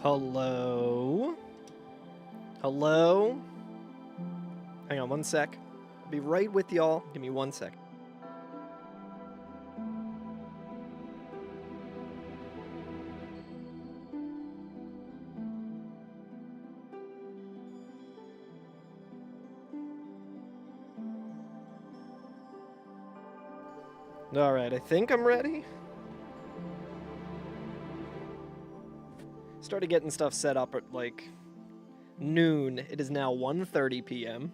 Hello? Hello? Hang on one sec. I'll be right with y'all. Give me 1 sec. Alright, I think I'm ready. Started getting stuff set up at like noon. It is now 1:30 p.m.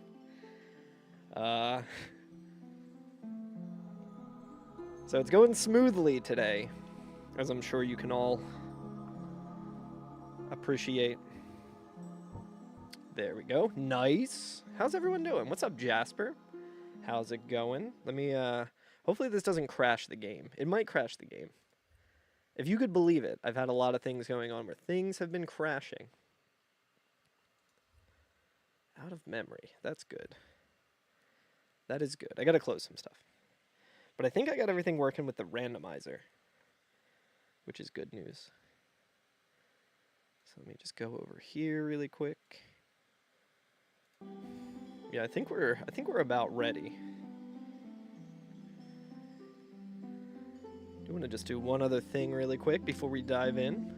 So it's going smoothly today, as I'm sure you can all appreciate. There we go. Nice. How's everyone doing? What's up, Jasper? How's it going? Let me, hopefully this doesn't crash the game. It might crash the game. If you could believe it, I've had a lot of things going on where things have been crashing. Out of memory. That's good. That is good. I gotta close some stuff. But I think I got everything working with the randomizer, which is good news. So let me just go over here really quick. Yeah, I think we're about ready. I want to just do one other thing really quick before we dive in.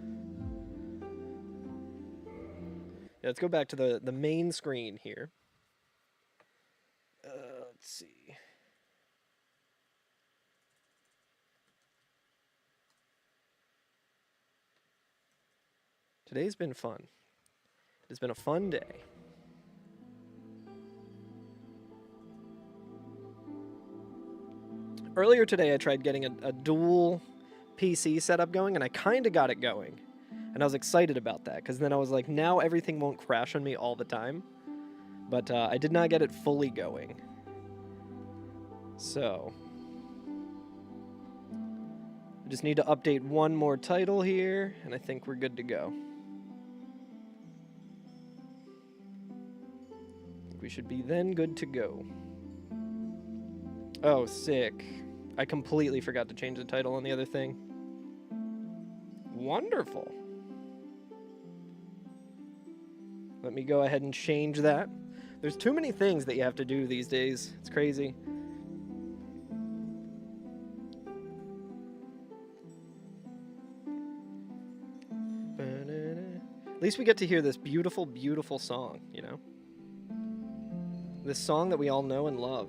Yeah, let's go back to the main screen here. Let's see. Today's been fun. It's been a fun day. Earlier today, I tried getting a dual PC setup going, and I kind of got it going. And I was excited about that, because then I was like, now everything won't crash on me all the time. But I did not get it fully going. So I just need to update one more title here, and I think we're good to go. We should be then good to go. Oh, sick. I completely forgot to change the title on the other thing. Wonderful. Let me go ahead and change that. There's too many things that you have to do these days. It's crazy. At least we get to hear this beautiful, beautiful song, you know? This song that we all know and love.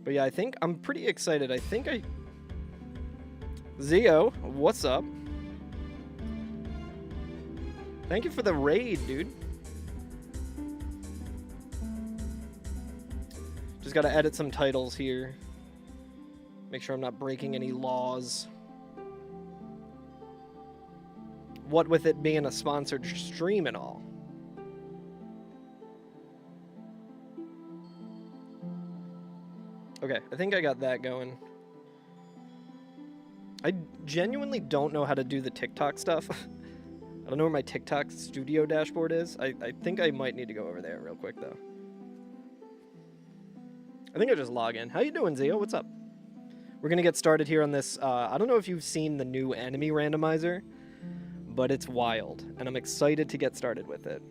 But yeah, I'm pretty excited. Zio, what's up? Thank you for the raid, dude. Just gotta edit some titles here. Make sure I'm not breaking any laws. What with it being a sponsored stream and all. Okay, I think I got that going. I genuinely don't know how to do the TikTok stuff. I don't know where my TikTok studio dashboard is. I think I might need to go over there real quick, though. I think I'll just log in. How you doing, Zio? What's up? We're going to get started here on this. I don't know if you've seen the new enemy randomizer, but it's wild, and I'm excited to get started with it.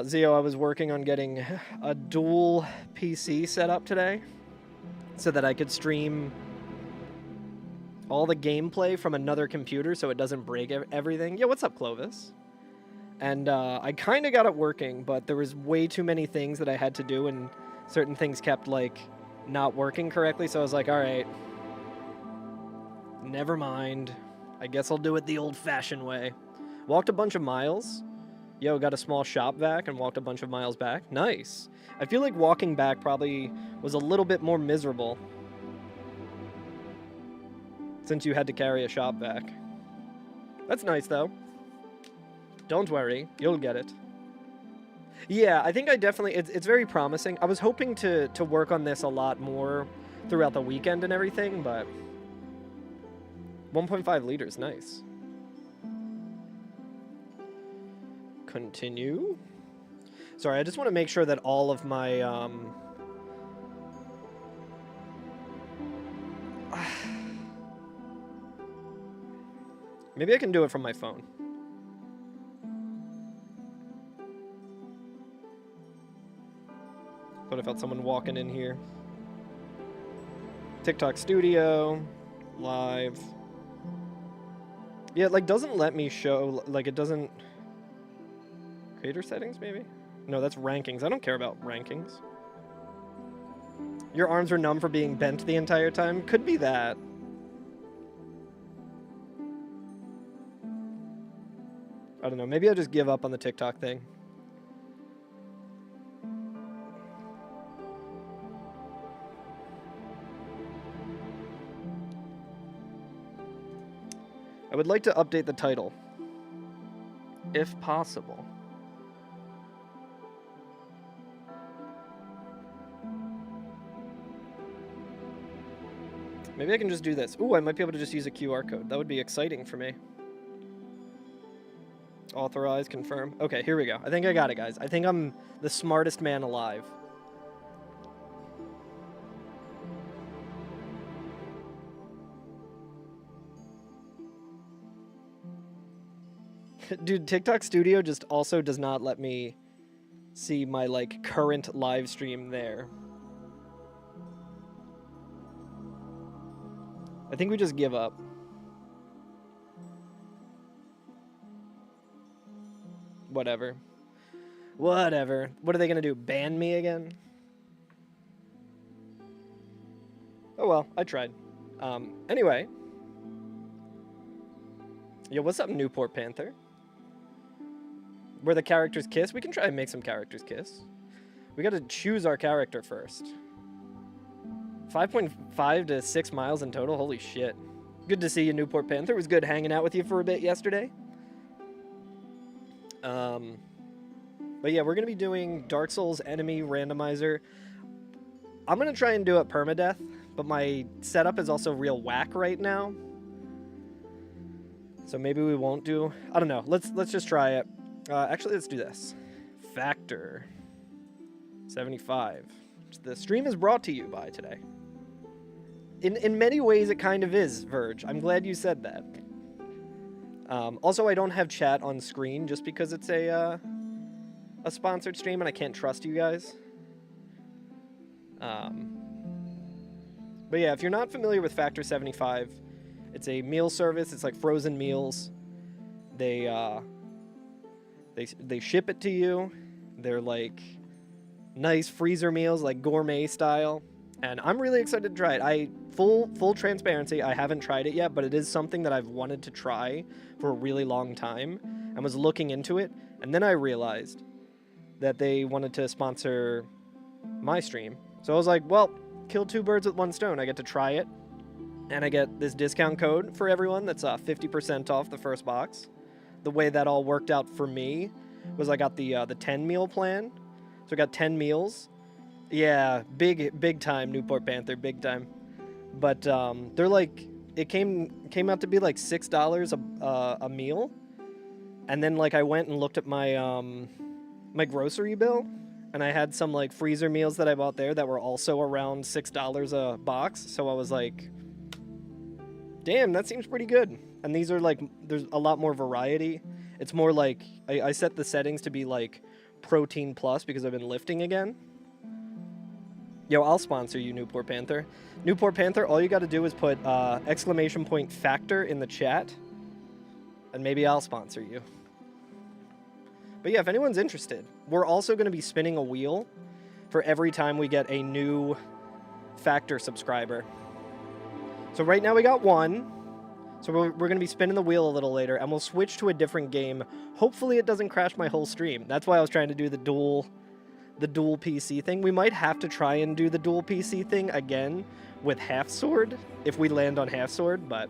Zio, I was working on getting a dual PC set up today so that I could stream all the gameplay from another computer so it doesn't break everything. Yeah, what's up, Clovis? And I kind of got it working, but there was way too many things that I had to do, and certain things kept, like, not working correctly, so I was like, alright, never mind. I guess I'll do it the old-fashioned way. Walked a bunch of miles. Yo, got a small shop vac and walked a bunch of miles back. Nice. I feel like walking back probably was a little bit more miserable since you had to carry a shop vac. That's nice, though. Don't worry, you'll get it. Yeah, I think I definitely... It's very promising. I was hoping to work on this a lot more throughout the weekend and everything, but 1.5 liters, nice. Continue. Sorry, I just want to make sure that all of my, maybe I can do it from my phone. Thought I felt someone walking in here. TikTok Studio, live. Yeah, it, like, doesn't let me show, like, it doesn't... Creator settings, maybe? No, that's rankings. I don't care about rankings. Your arms are numb for being bent the entire time? Could be that. I don't know. Maybe I'll just give up on the TikTok thing. I would like to update the title, if possible. Maybe I can just do this. Ooh, I might be able to just use a QR code. That would be exciting for me. Authorize, confirm. Okay, here we go. I think I got it, guys. I think I'm the smartest man alive. Dude, TikTok Studio just also does not let me see my, like, current live stream there. I think we just give up. Whatever. Whatever. What are they gonna do? Ban me again? Oh well, I tried. Anyway. Yo, what's up, Newport Panther? Where the characters kiss? We can try and make some characters kiss. We gotta choose our character first. 5.5 to 6 miles in total? Holy shit. Good to see you, Newport Panther. It was good hanging out with you for a bit yesterday. But yeah, we're gonna be doing Dark Souls enemy randomizer. I'm gonna try and do it permadeath, but my setup is also real whack right now. So maybe we won't do... I don't know. Let's just try it. Actually, let's do this. Factor 75. The stream is brought to you by today. In many ways, it kind of is, Verge. I'm glad you said that. Also, I don't have chat on screen just because it's a sponsored stream and I can't trust you guys. But yeah, if you're not familiar with Factor 75, it's a meal service. It's like frozen meals. They ship it to you. They're like nice freezer meals, like gourmet style. And I'm really excited to try it. Full transparency, I haven't tried it yet, but it is something that I've wanted to try for a really long time and was looking into it. And then I realized that they wanted to sponsor my stream. So I was like, well, kill two birds with one stone. I get to try it, and I get this discount code for everyone that's 50% off the first box. The way that all worked out for me was I got the 10 meal plan. So I got 10 meals. Yeah, big time, Newport Panther, big time. But they're like, it came out to be like $6 a meal. And then like I went and looked at my my grocery bill, and I had some like freezer meals that I bought there that were also around $6 a box. So I was like, damn, that seems pretty good. And these are like, there's a lot more variety. It's more like, I set the settings to be like protein plus because I've been lifting again. Yo, I'll sponsor you, Newport Panther. Newport Panther, all you got to do is put !factor in the chat, and maybe I'll sponsor you. But yeah, if anyone's interested, we're also going to be spinning a wheel for every time we get a new Factor subscriber. So right now we got one. So we're going to be spinning the wheel a little later, and we'll switch to a different game. Hopefully it doesn't crash my whole stream. That's why I was trying to do the dual PC thing. We might have to try and do the dual PC thing again with Half Sword if we land on Half Sword, but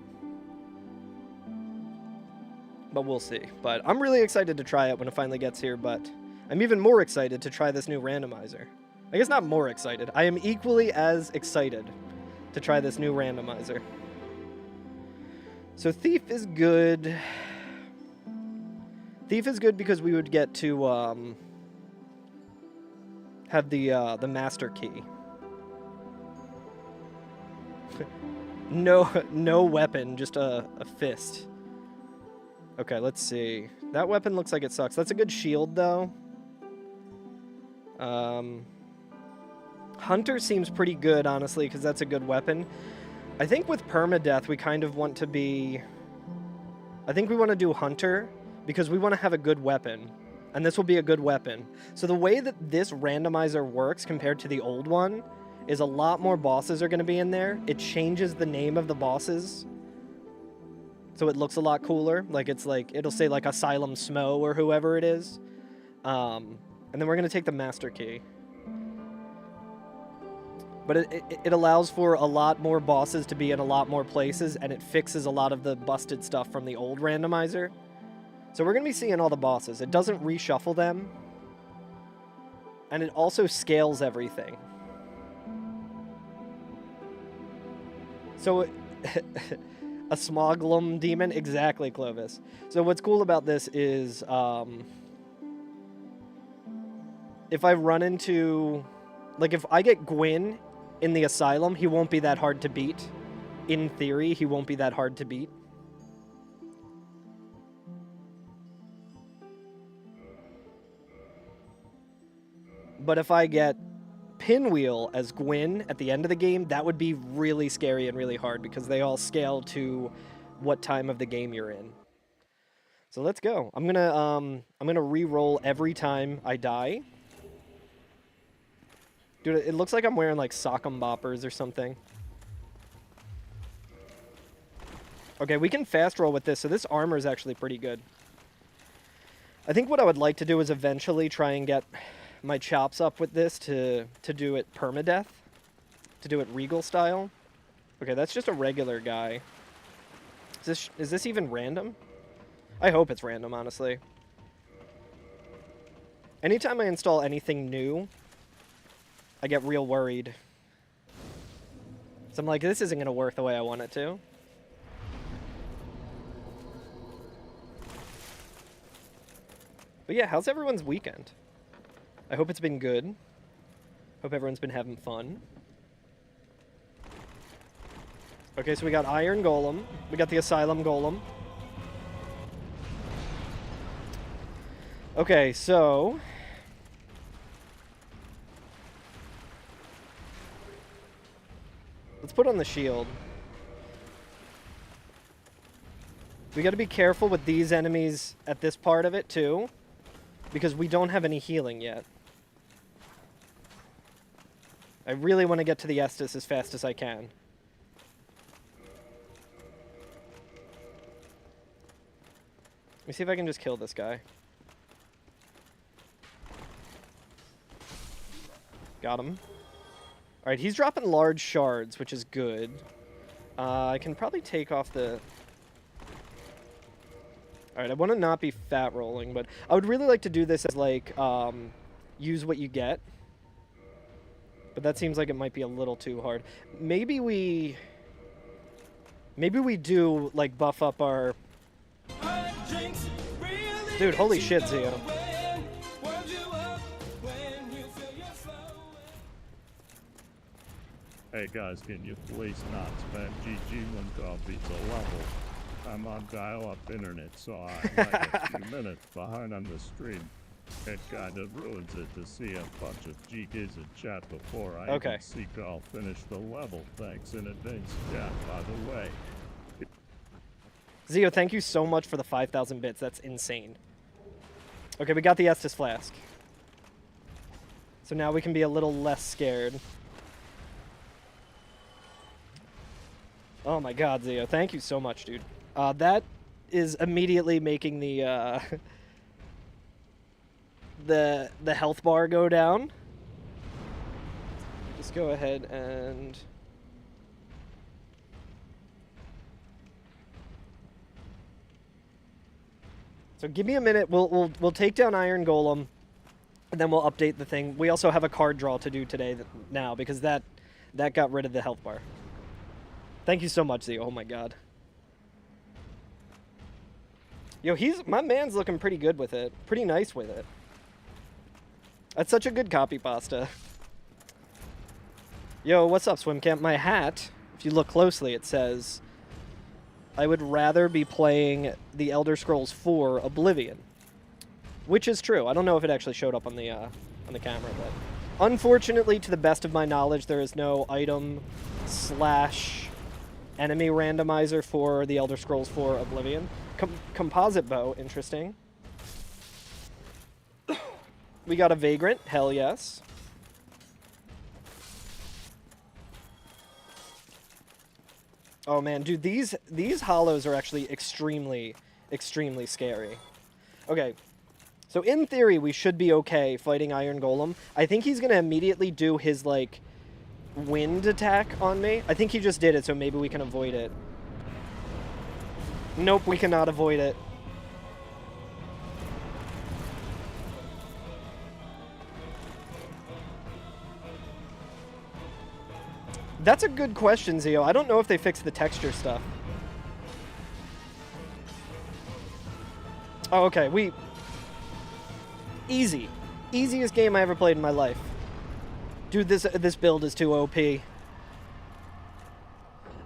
we'll see. But I'm really excited to try it when it finally gets here, but I'm even more excited to try this new randomizer. I guess not more excited. I am equally as excited to try this new randomizer. So Thief is good. Thief is good because we would get to have the master key. No weapon, just a fist. Okay, let's see. That weapon looks like it sucks. That's a good shield, though. Hunter seems pretty good, honestly, because that's a good weapon. I think with Permadeath, we kind of want to be... I think we want to do Hunter, because we want to have a good weapon. And this will be a good weapon. So the way that this randomizer works compared to the old one is a lot more bosses are going to be in there. It changes the name of the bosses, so it looks a lot cooler. Like, it's like, it'll say like Asylum Smo or whoever it is. And then we're going to take the master key. But it allows for a lot more bosses to be in a lot more places, and it fixes a lot of the busted stuff from the old randomizer. So we're going to be seeing all the bosses. It doesn't reshuffle them. And it also scales everything. So, a Smoglum demon? Exactly, Clovis. So what's cool about this is, if I run into... Like, if I get Gwyn in the Asylum, he won't be that hard to beat. In theory, he won't be that hard to beat. But if I get Pinwheel as Gwyn at the end of the game, that would be really scary and really hard because they all scale to what time of the game you're in. So let's go. I'm gonna re-roll every time I die. Dude, it looks like I'm wearing like sock'em boppers or something. Okay, we can fast roll with this, so this armor is actually pretty good. I think what I would like to do is eventually try and get my chops up with this to do it permadeath, to do it regal style. Okay, that's just a regular guy. Is this even random? I hope it's random, honestly. Anytime I install anything new, I get real worried. So I'm like, this isn't going to work the way I want it to. But yeah, how's everyone's weekend? I hope it's been good. Hope everyone's been having fun. Okay, so we got Iron Golem. We got the Asylum Golem. Okay, so... let's put on the shield. We gotta be careful with these enemies at this part of it, too. Because we don't have any healing yet. I really want to get to the Estus as fast as I can. Let me see if I can just kill this guy. Got him. Alright, he's dropping large shards, which is good. I can probably take off the... Alright, I want to not be fat rolling, but I would really like to do this as, like, use what you get. But that seems like it might be a little too hard. Maybe we do, like, buff up our... Dude, holy shit, Zio. Hey guys, can you please not spam GG when God beats a level? I'm on dial-up internet, so I'm like a few minutes behind on the stream. It kind of ruins it to see a bunch of GKs in chat before I even see I'll finish the level. Thanks in advance, chat, by the way. Zio, thank you so much for the 5,000 bits. That's insane. Okay, we got the Estus Flask. So now we can be a little less scared. Oh my god, Zio. Thank you so much, dude. That is immediately making the the health bar go down. Just go ahead and... So give me a minute. We'll take down Iron Golem, and then we'll update the thing. We also have a card draw to do today now because that got rid of the health bar. Thank you so much, Zio. Oh my god. Yo, my man's looking pretty good with it. Pretty nice with it. That's such a good copy pasta. Yo, what's up, Swim Camp? My hat, if you look closely, it says, I would rather be playing The Elder Scrolls 4 Oblivion. Which is true. I don't know if it actually showed up on the camera, but unfortunately, to the best of my knowledge, there is no item / enemy randomizer for The Elder Scrolls 4 Oblivion. Composite bow, interesting. We got a Vagrant, hell yes. Oh man, dude, these hollows are actually extremely scary. Okay, so in theory, we should be okay fighting Iron Golem. I think he's gonna immediately do his, like, wind attack on me. I think he just did it, so maybe we can avoid it. Nope, we cannot avoid it. That's a good question, Zio. I don't know if they fixed the texture stuff. Oh, okay, Easy. Easiest game I ever played in my life. Dude, this build is too OP.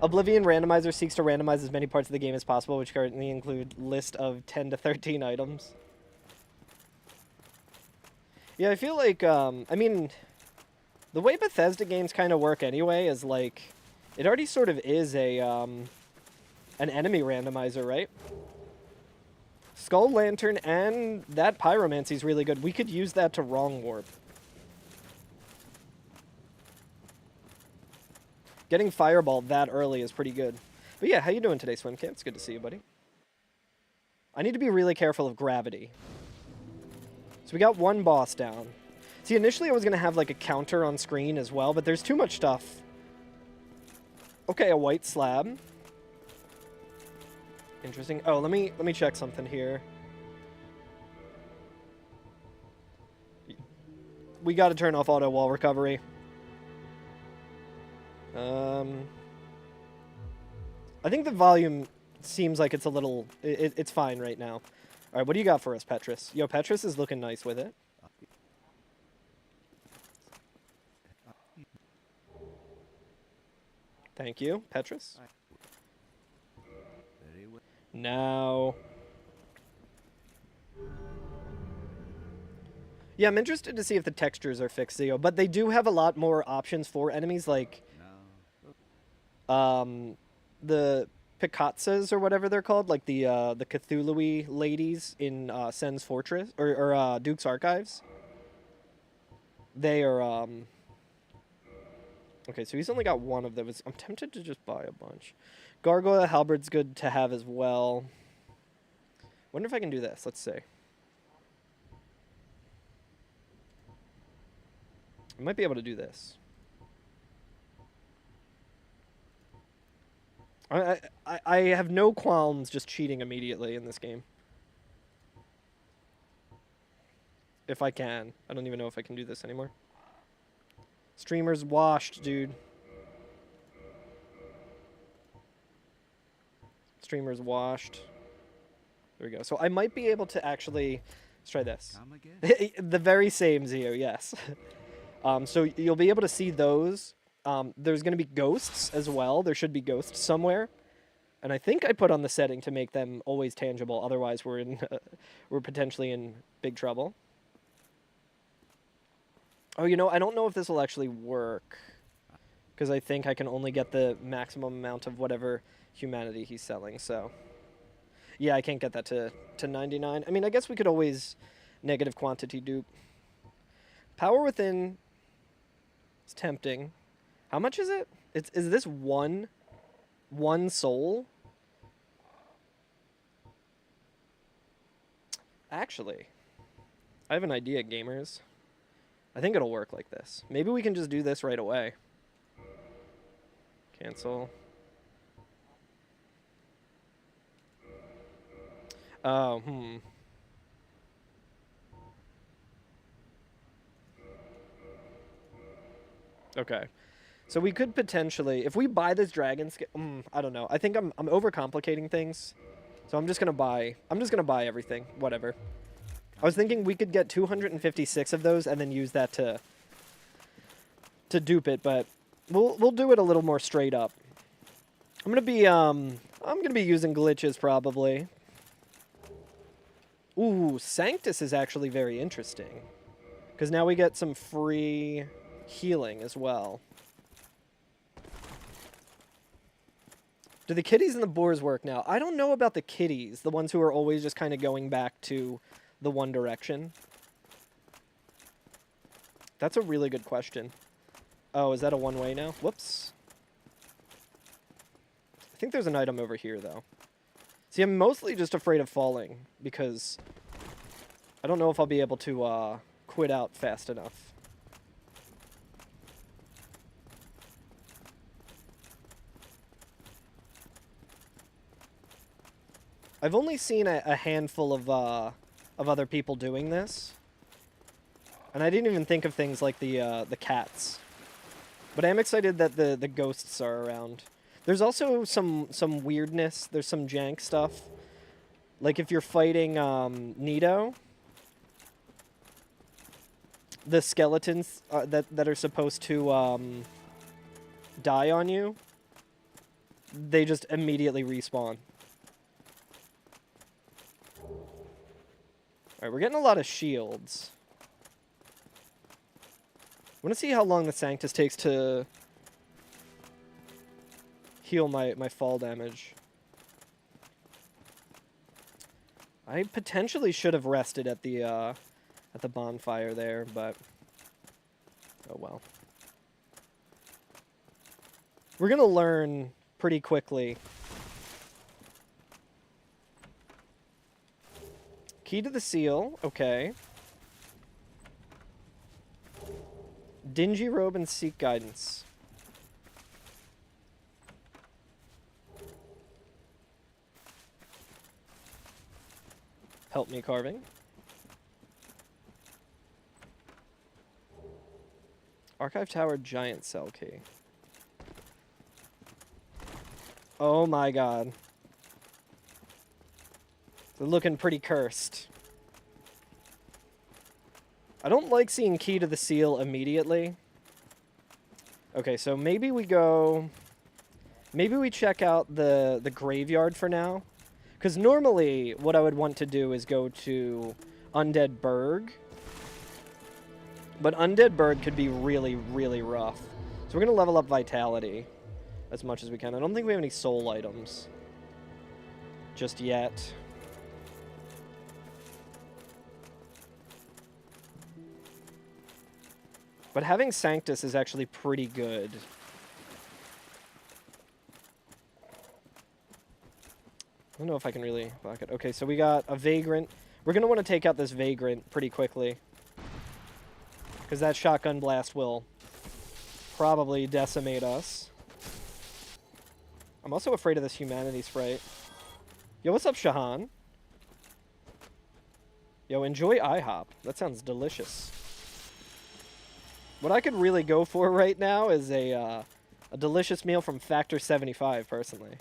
Oblivion Randomizer seeks to randomize as many parts of the game as possible, which currently include list of 10 to 13 items. Yeah, I feel like, I mean, the way Bethesda games kind of work anyway is, like, it already sort of is a, an enemy randomizer, right? Skull Lantern and that Pyromancy is really good. We could use that to Wrong Warp. Getting Fireball that early is pretty good. But yeah, how you doing today, Swim Camp? It's good to see you, buddy. I need to be really careful of gravity. So we got one boss down. See, initially I was going to have, like, a counter on screen as well, but there's too much stuff. Okay, a white slab. Interesting. Oh, let me check something here. We got to turn off auto wall recovery. I think the volume seems like it's a little... It's fine right now. All right, what do you got for us, Petrus? Yo, Petrus is looking nice with it. Thank you, Petrus. Now... Yeah, I'm interested to see if the textures are fixed, Zio, but they do have a lot more options for enemies, like... the Picazzas or whatever they're called, like the Cthulhu-y ladies in Sen's Fortress, or Duke's Archives. They are, okay, so he's only got one of those. I'm tempted to just buy a bunch. Gargoyle Halberd's good to have as well. Wonder if I can do this. Let's see. I might be able to do this. I have no qualms just cheating immediately in this game. If I can. I don't even know if I can do this anymore. Streamer's washed, dude. Streamer's washed. There we go. So I might be able to actually... Let's try this. The very same, Zio, yes. So you'll be able to see those. There's going to be ghosts as well. There should be ghosts somewhere. And I think I put on the setting to make them always tangible. Otherwise, we're potentially in big trouble. Oh, you know, I don't know if this will actually work. Because I think I can only get the maximum amount of whatever humanity he's selling. So, yeah, I can't get that to 99. I mean, I guess we could always negative quantity dupe. Power Within is tempting. How much is it? Is this one soul? Actually, I have an idea, gamers. I think it'll work like this. Maybe we can just do this right away. Cancel. Oh, Okay. So we could potentially, if we buy this dragon skin, I don't know. I think I'm overcomplicating things. So I'm just gonna buy everything. Whatever. I was thinking we could get 256 of those and then use that to dupe it, but we'll do it a little more straight up. I'm gonna be using glitches probably. Ooh, Sanctus is actually very interesting. Because now we get some free healing as well. Do the kitties and the boars work now? I don't know about the kitties, the ones who are always just kind of going back to the one direction. That's a really good question. Oh, is that a one-way now? Whoops. I think there's an item over here, though. See, I'm mostly just afraid of falling, because I don't know if I'll be able to quit out fast enough. I've only seen a handful of other people doing this, and I didn't even think of things like the cats. But I am excited that the ghosts are around. There's also some weirdness. There's some jank stuff. Like if you're fighting Nito, the skeletons that are supposed to die on you, they just immediately respawn. Alright, we're getting a lot of shields. I want to see how long the Sanctus takes to heal my fall damage. I potentially should have rested at the bonfire there, but oh well. We're gonna learn pretty quickly. Key to the seal, okay. Dingy robe and seek guidance. Help me carving. Archive tower giant cell key. Oh my god. They're looking pretty cursed. I don't like seeing key to the seal immediately. Okay, so maybe we go... Maybe we check out the graveyard for now. Because normally, what I would want to do is go to Undead Berg. But Undead Berg could be really, really rough. So we're going to level up Vitality as much as we can. I don't think we have any soul items just yet. But having Sanctus is actually pretty good. I don't know if I can really block it. Okay, so we got a Vagrant. We're going to want to take out this Vagrant pretty quickly. Because that shotgun blast will probably decimate us. I'm also afraid of this Humanity Sprite. Yo, what's up, Shahan? Yo, enjoy IHOP. That sounds delicious. What I could really go for right now is a delicious meal from Factor 75, personally.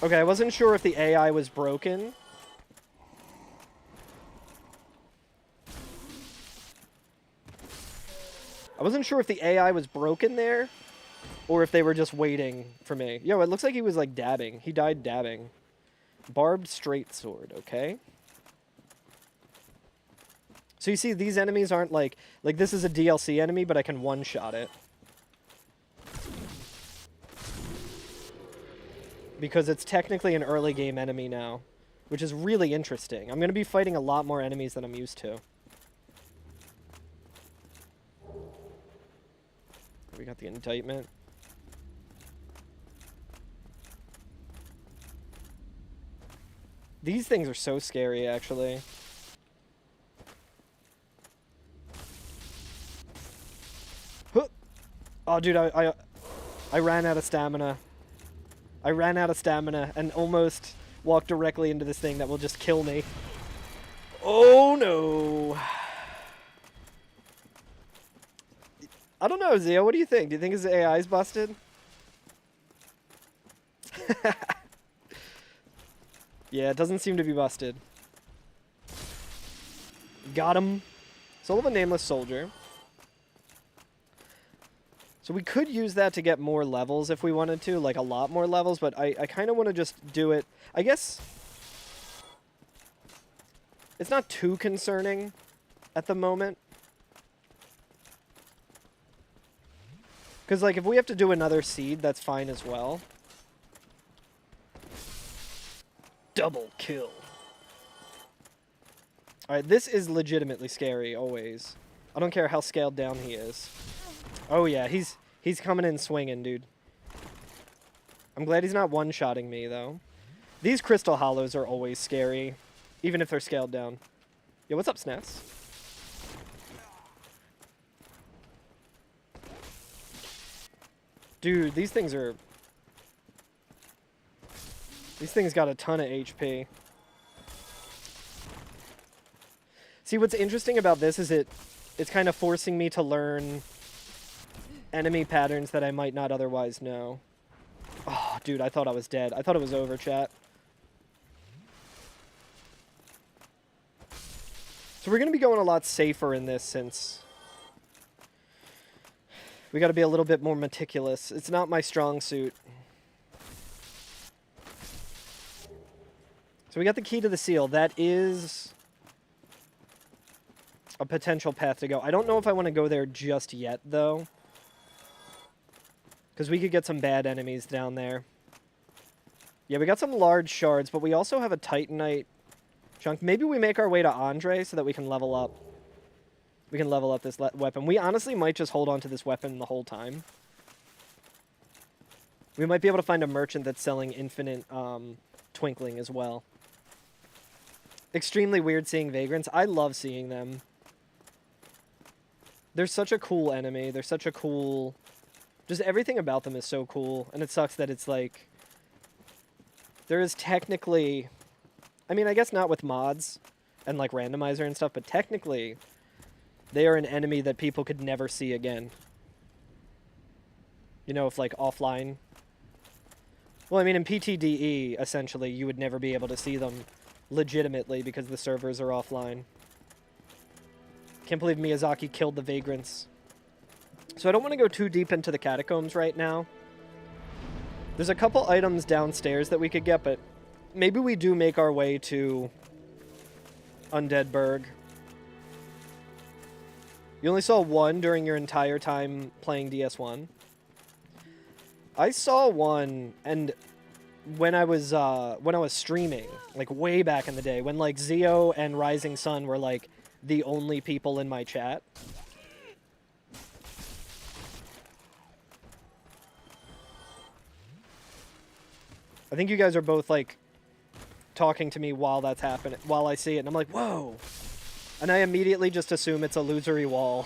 Okay, I wasn't sure if the AI was broken. I wasn't sure if the AI was broken there, or if they were just waiting for me. Yo, it looks like he was, like, dabbing. He died dabbing. Barbed straight sword, okay. So you see, these enemies aren't like this is a DLC enemy, but I can one-shot it. Because it's technically an early game enemy now, which is really interesting. I'm going to be fighting a lot more enemies than I'm used to. We got the indictment. These things are so scary, actually. Oh, dude, I ran out of stamina. I ran out of stamina and almost walked directly into this thing that will just kill me. Oh, no. I don't know, Zio. What do you think? Do you think his AI's busted? Yeah, it doesn't seem to be busted. Got him. Soul of a Nameless Soldier. So we could use that to get more levels if we wanted to, like a lot more levels, but I kind of want to just do it. I guess it's not too concerning at the moment. Because, like, if we have to do another seed, that's fine as well. Double kill. Alright, this is legitimately scary, always. I don't care how scaled down he is. Oh yeah, he's coming in swinging, dude. I'm glad he's not one-shotting me, though. These Crystal Hollows are always scary, even if they're scaled down. Yo, what's up, Sness? Dude, these things are... These things got a ton of HP. See, what's interesting about this is it's kind of forcing me to learn enemy patterns that I might not otherwise know. Oh, dude, I thought I was dead. I thought it was over, chat. So we're going to be going a lot safer in this since we got to be a little bit more meticulous. It's not my strong suit. So we got the key to the seal. That is a potential path to go. I don't know if I want to go there just yet, though. Because we could get some bad enemies down there. Yeah, we got some large shards, but we also have a Titanite chunk. Maybe we make our way to Andre so that we can level up. We can level up this weapon. We honestly might just hold on to this weapon the whole time. We might be able to find a merchant that's selling infinite twinkling as well. Extremely weird seeing vagrants. I love seeing them. They're such a cool enemy. They're such a cool... Just everything about them is so cool. And it sucks that it's like... There is technically... I mean, I guess not with mods and like randomizer and stuff, but technically they are an enemy that people could never see again. You know, if like offline. Well, I mean, in PTDE, essentially, you would never be able to see them legitimately because the servers are offline. Can't believe Miyazaki killed the vagrants. So I don't want to go too deep into the catacombs right now. There's a couple items downstairs that we could get, but maybe we do make our way to Undeadburg. You only saw one during your entire time playing DS1? I saw one, and when I was streaming, like way back in the day, when like Zio and Rising Sun were like the only people in my chat. I think you guys are both like talking to me while that's happening, while I see it, and I'm like, whoa! And I immediately just assume it's a illusory wall.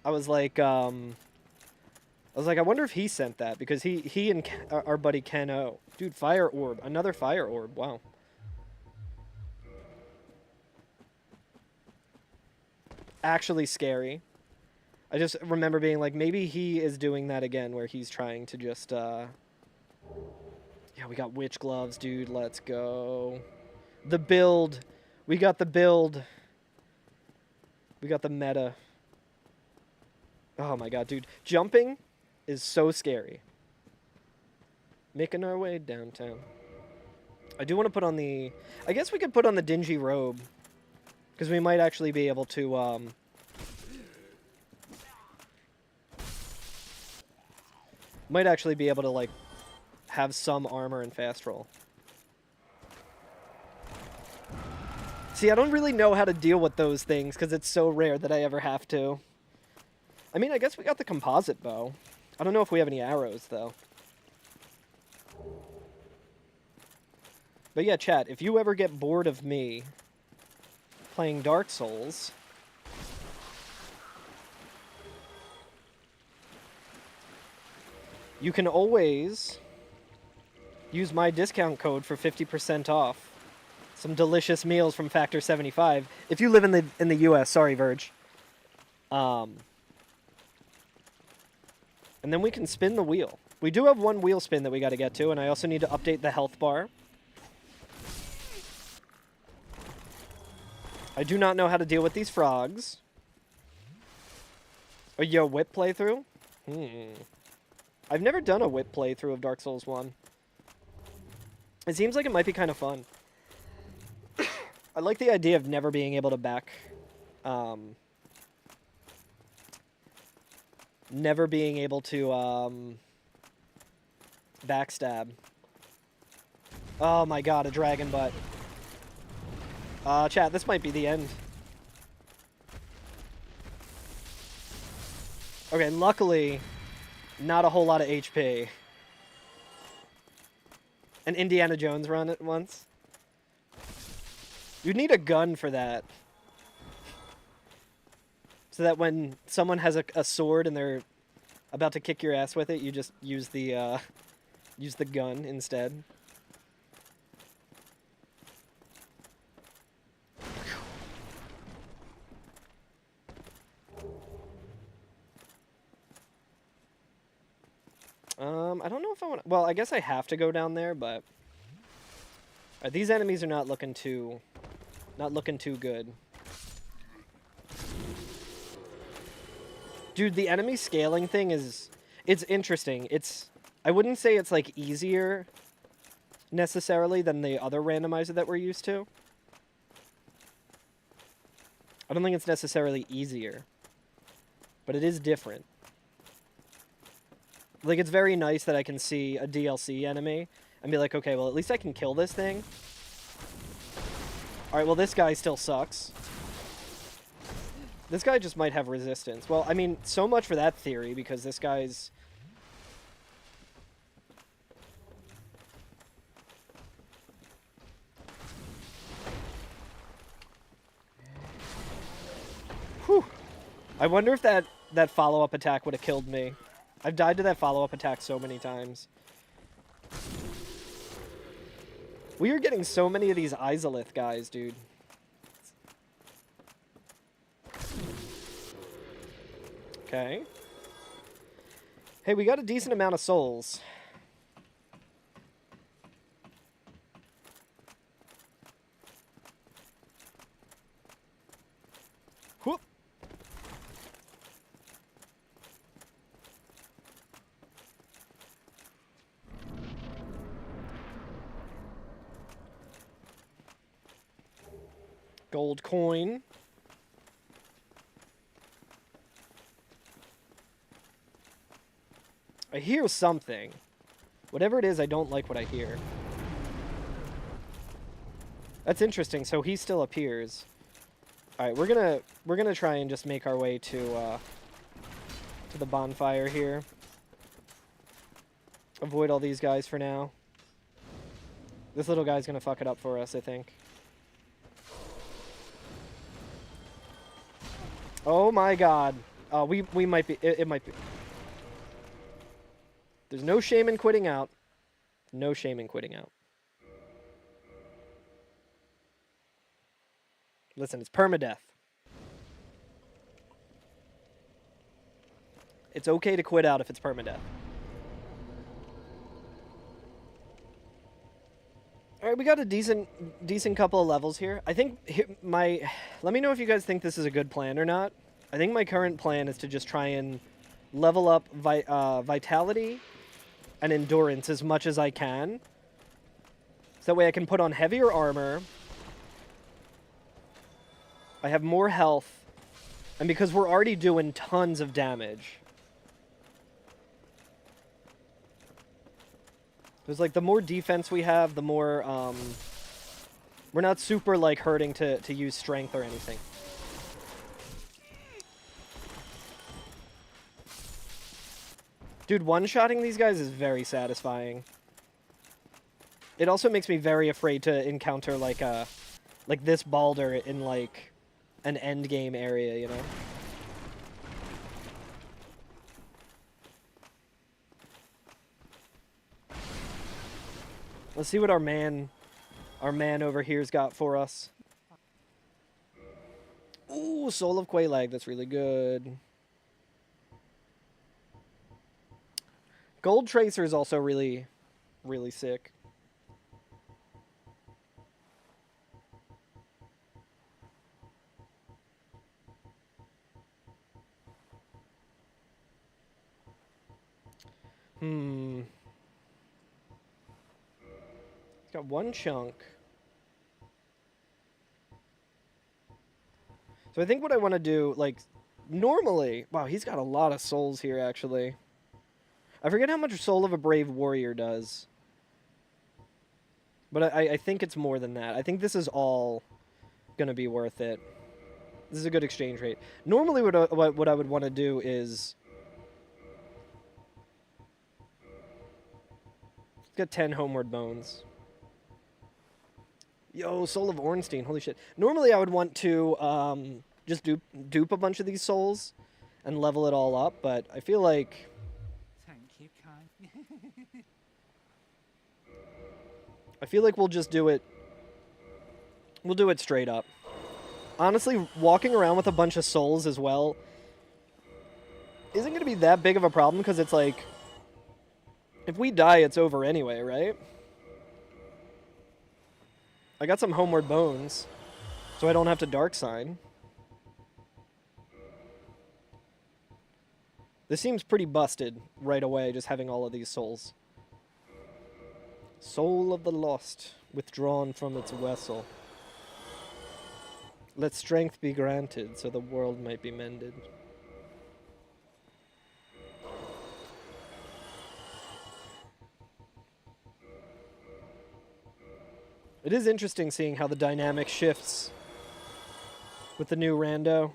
I was like, I wonder if he sent that, because he and our buddy Ken O. Dude, fire orb. Another fire orb. Wow. Actually scary. I just remember being like, maybe he is doing that again, where he's trying to just, Yeah, we got witch gloves, dude. Let's go. The build. We got the build. We got the meta. Oh my god, dude. Jumping is so scary. Making our way downtown. I do want to put on the... I guess we could put on the dingy robe. Because we might actually be able to, might actually be able to, like, have some armor and fast roll. See, I don't really know how to deal with those things, because it's so rare that I ever have to. I mean, I guess we got the composite bow. I don't know if we have any arrows, though. But yeah, chat, if you ever get bored of me playing Dark Souls, you can always use my discount code for 50% off. Some delicious meals from Factor 75. If you live in the US, sorry, Verge. And then we can spin the wheel. We do have one wheel spin that we got to get to, and I also need to update the health bar. I do not know how to deal with these frogs. Oh, yo, whip playthrough? I've never done a whip playthrough of Dark Souls 1. It seems like it might be kind of fun. I like the idea of never being able to never being able to, backstab. Oh my god, a dragon butt. Chat, this might be the end. Okay, luckily, not a whole lot of HP. An Indiana Jones run at once. You'd need a gun for that. So that when someone has a sword and they're about to kick your ass with it, you just use the gun instead. I don't know if I want to... Well, I guess I have to go down there, but... these enemies are not looking too good. Dude, the enemy scaling thing is... It's interesting. I wouldn't say it's, like, easier, necessarily, than the other randomizer that we're used to. I don't think it's necessarily easier. But it is different. Like, it's very nice that I can see a DLC enemy and be like, okay, well, at least I can kill this thing. Alright, well, this guy still sucks. This guy just might have resistance. Well, I mean, so much for that theory, because this guy's... Whew. I wonder if that follow-up attack would have killed me. I've died to that follow-up attack so many times. We are getting so many of these Izalith guys, dude. Okay. Hey, we got a decent amount of souls. Whoop. Gold coin. I hear something. Whatever it is, I don't like what I hear. That's interesting. So he still appears. All right, we're gonna try and just make our way to the bonfire here. Avoid all these guys for now. This little guy's gonna fuck it up for us, I think. Oh my god. We might be... It might be... There's no shame in quitting out. No shame in quitting out. Listen, it's permadeath. It's okay to quit out if it's permadeath. Alright, we got a decent couple of levels here. I think let me know if you guys think this is a good plan or not. I think my current plan is to just try and level up vitality and endurance as much as I can. So that way I can put on heavier armor. I have more health. And because we're already doing tons of damage. There's like the more defense we have, the more we're not super like hurting to use strength or anything. Dude, one-shotting these guys is very satisfying. It also makes me very afraid to encounter like this Baldur in like an end game area, you know? Let's see what our man over here's got for us. Ooh, Soul of Quelaag, that's really good. Gold Tracer is also really, really sick. It's got one chunk. So I think what I want to do, like, normally... Wow, he's got a lot of souls here, actually. I forget how much Soul of a Brave Warrior does. But I think it's more than that. I think this is all going to be worth it. This is a good exchange rate. Normally what I would want to do is... Let's get 10 Homeward Bones. Yo, Soul of Ornstein, holy shit. Normally I would want to just dupe a bunch of these souls and level it all up, but I feel like... Thank you, Kai. I feel like we'll just do it... We'll do it straight up. Honestly, walking around with a bunch of souls as well isn't going to be that big of a problem, because it's like... If we die, it's over anyway, right? I got some Homeward Bones, so I don't have to Dark Sign. This seems pretty busted right away, just having all of these souls. Soul of the Lost, withdrawn from its vessel. Let strength be granted, so the world might be mended. It is interesting seeing how the dynamic shifts with the new rando.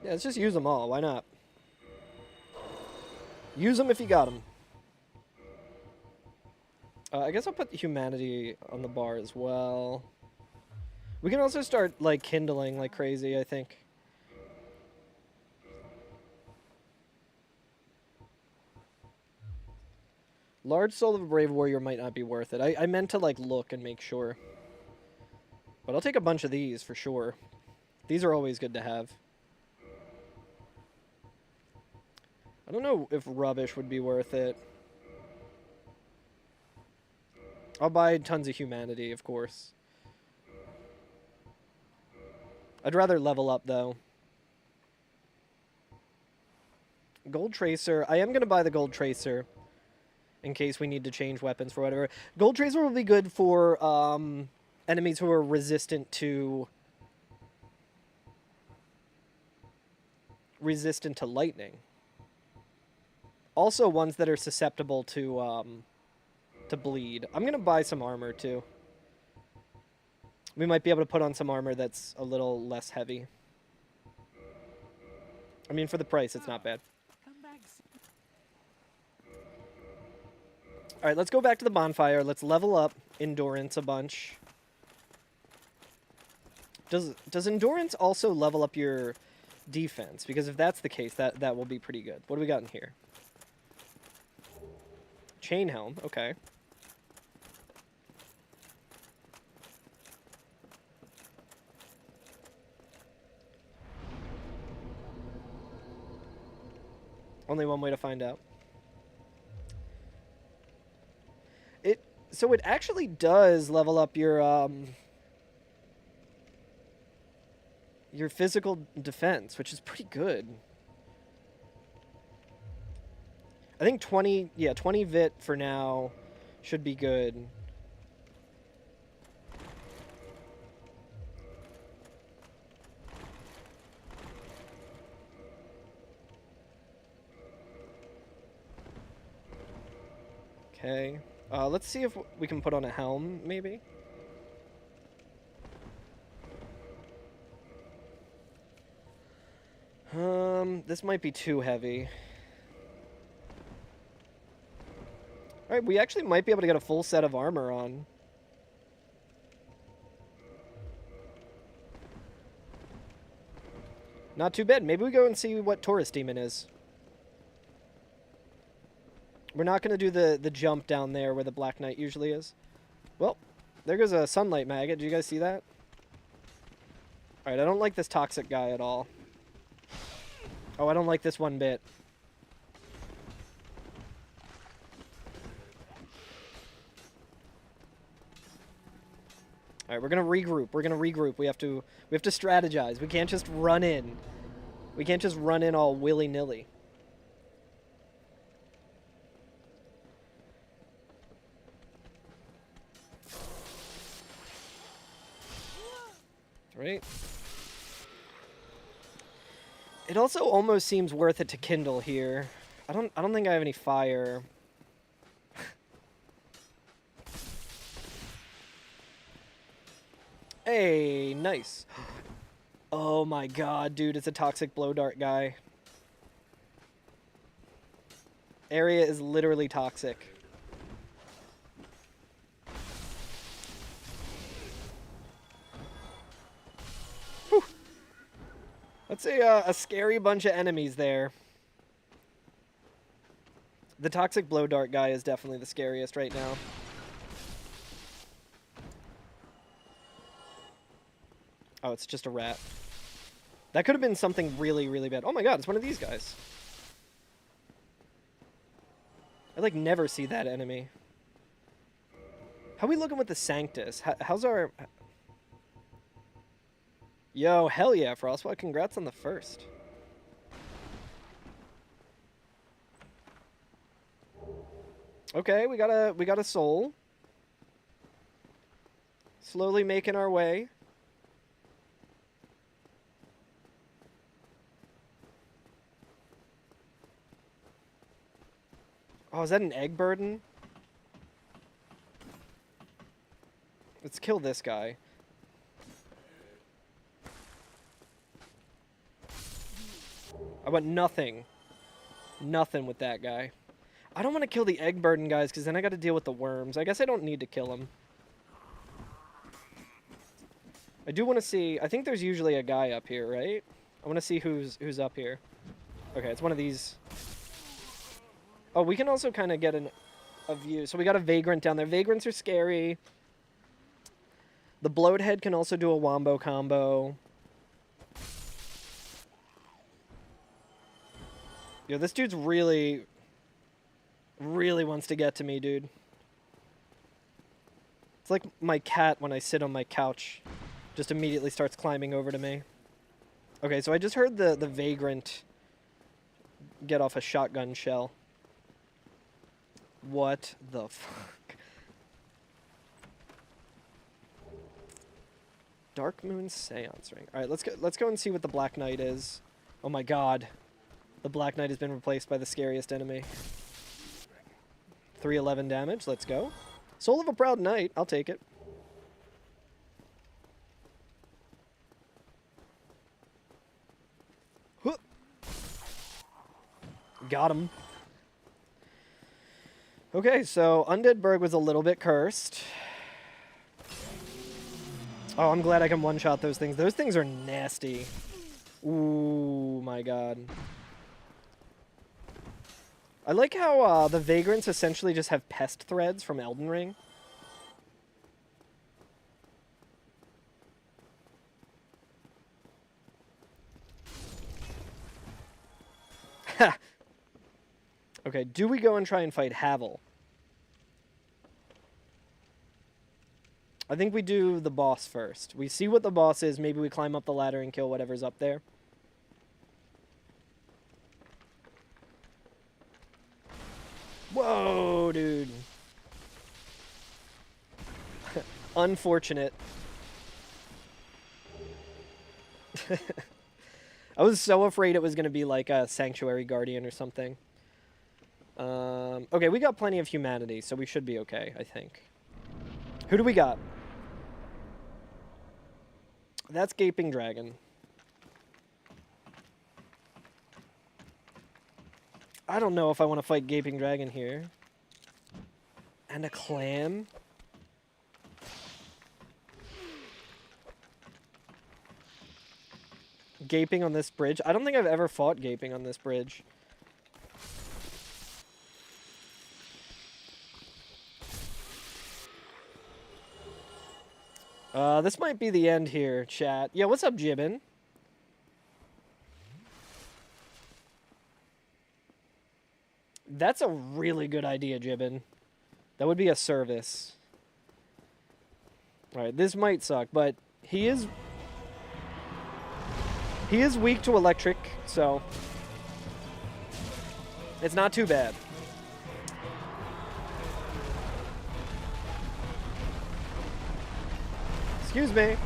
Yeah, let's just use them all. Why not? Use them if you got them. I guess I'll put humanity on the bar as well. We can also start, like, kindling like crazy, I think. Large Soul of a Brave Warrior might not be worth it. I meant to, like, look and make sure. But I'll take a bunch of these for sure. These are always good to have. I don't know if rubbish would be worth it. I'll buy tons of humanity, of course. I'd rather level up, though. Gold Tracer. I am going to buy the Gold Tracer in case we need to change weapons for whatever. Gold Tracer will be good for enemies who are resistant to lightning. Also ones that are susceptible to bleed. I'm going to buy some armor, too. We might be able to put on some armor that's a little less heavy. I mean, for the price, it's not bad. Alright, let's go back to the bonfire. Let's level up Endurance a bunch. Does Endurance also level up your defense? Because if that's the case, that will be pretty good. What do we got in here? Chain Helm, okay. Only one way to find out. So it actually does level up your physical defense, which is pretty good. I think 20 vit for now should be good. Okay. Let's see if we can put on a helm, maybe. This might be too heavy. Alright, we actually might be able to get a full set of armor on. Not too bad. Maybe we go and see what Taurus Demon is. We're not going to do the jump down there where the Black Knight usually is. Well, there goes a Sunlight Maggot. Did you guys see that? Alright, I don't like this toxic guy at all. Oh, I don't like this one bit. All right, we're gonna regroup. We're gonna regroup. We have to strategize. We can't just run in. We can't just run in all willy-nilly. Right? It also almost seems worth it to kindle here. I don't think I have any fire. Hey, nice. Oh my god, dude, it's a toxic blow dart guy. Area is literally toxic. Whew. That's a scary bunch of enemies there. The toxic blow dart guy is definitely the scariest right now. Oh, it's just a rat. That could have been something really, really bad. Oh my god, it's one of these guys. I, like, never see that enemy. How we looking with the Sanctus? How's our... Yo, hell yeah, Frostwell. Congrats on the first. Okay, we got a soul. Slowly making our way. Oh, is that an egg burden? Let's kill this guy. I want nothing. Nothing with that guy. I don't want to kill the egg burden guys, because then I got to deal with the worms. I guess I don't need to kill them. I do want to see... I think there's usually a guy up here, right? I want to see who's up here. Okay, it's one of these... Oh, we can also kind of get a view. So we got a Vagrant down there. Vagrants are scary. The Bloathead can also do a wombo combo. Yo, this dude's really wants to get to me, dude. It's like my cat when I sit on my couch. Just immediately starts climbing over to me. Okay, so I just heard the Vagrant get off a shotgun shell. What the fuck? Dark Moon Seance Ring. All right, let's go and see what the Black Knight is. Oh my god. The Black Knight has been replaced by the scariest enemy. 311 damage. Let's go. Soul of a Proud Knight. I'll take it. Huh. Got him. Okay, so Undead Berg was a little bit cursed. Oh, I'm glad I can one-shot those things. Those things are nasty. Ooh, my god. I like how the Vagrants essentially just have pest threads from Elden Ring. Ha! Okay, do we go and try and fight Havel? I think we do the boss first. We see what the boss is. Maybe we climb up the ladder and kill whatever's up there. Whoa, dude. Unfortunate. I was so afraid it was going to be like a Sanctuary Guardian or something. Okay, we got plenty of humanity, so we should be okay, I think. Who do we got? That's Gaping Dragon. I don't know if I want to fight Gaping Dragon here. And a clam? Gaping on this bridge? I don't think I've ever fought Gaping on this bridge. This might be the end here, chat. Yeah, what's up, Jibbin? That's a really good idea, Jibbin. That would be a service. Alright, this might suck, but he is weak to electric, so it's not too bad. Excuse me.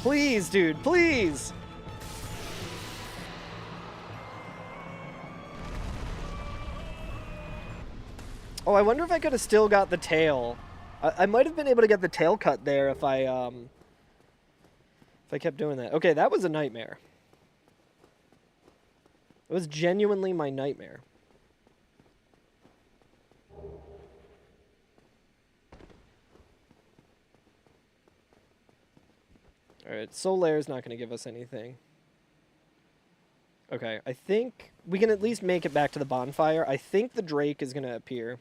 Please, dude, please. Oh, I wonder if I could have still got the tail. I might have been able to get the tail cut there if I kept doing that. Okay, that was a nightmare. It was genuinely my nightmare. Alright, Solaire is not going to give us anything. Okay, I think we can at least make it back to the bonfire. I think the Drake is going to appear.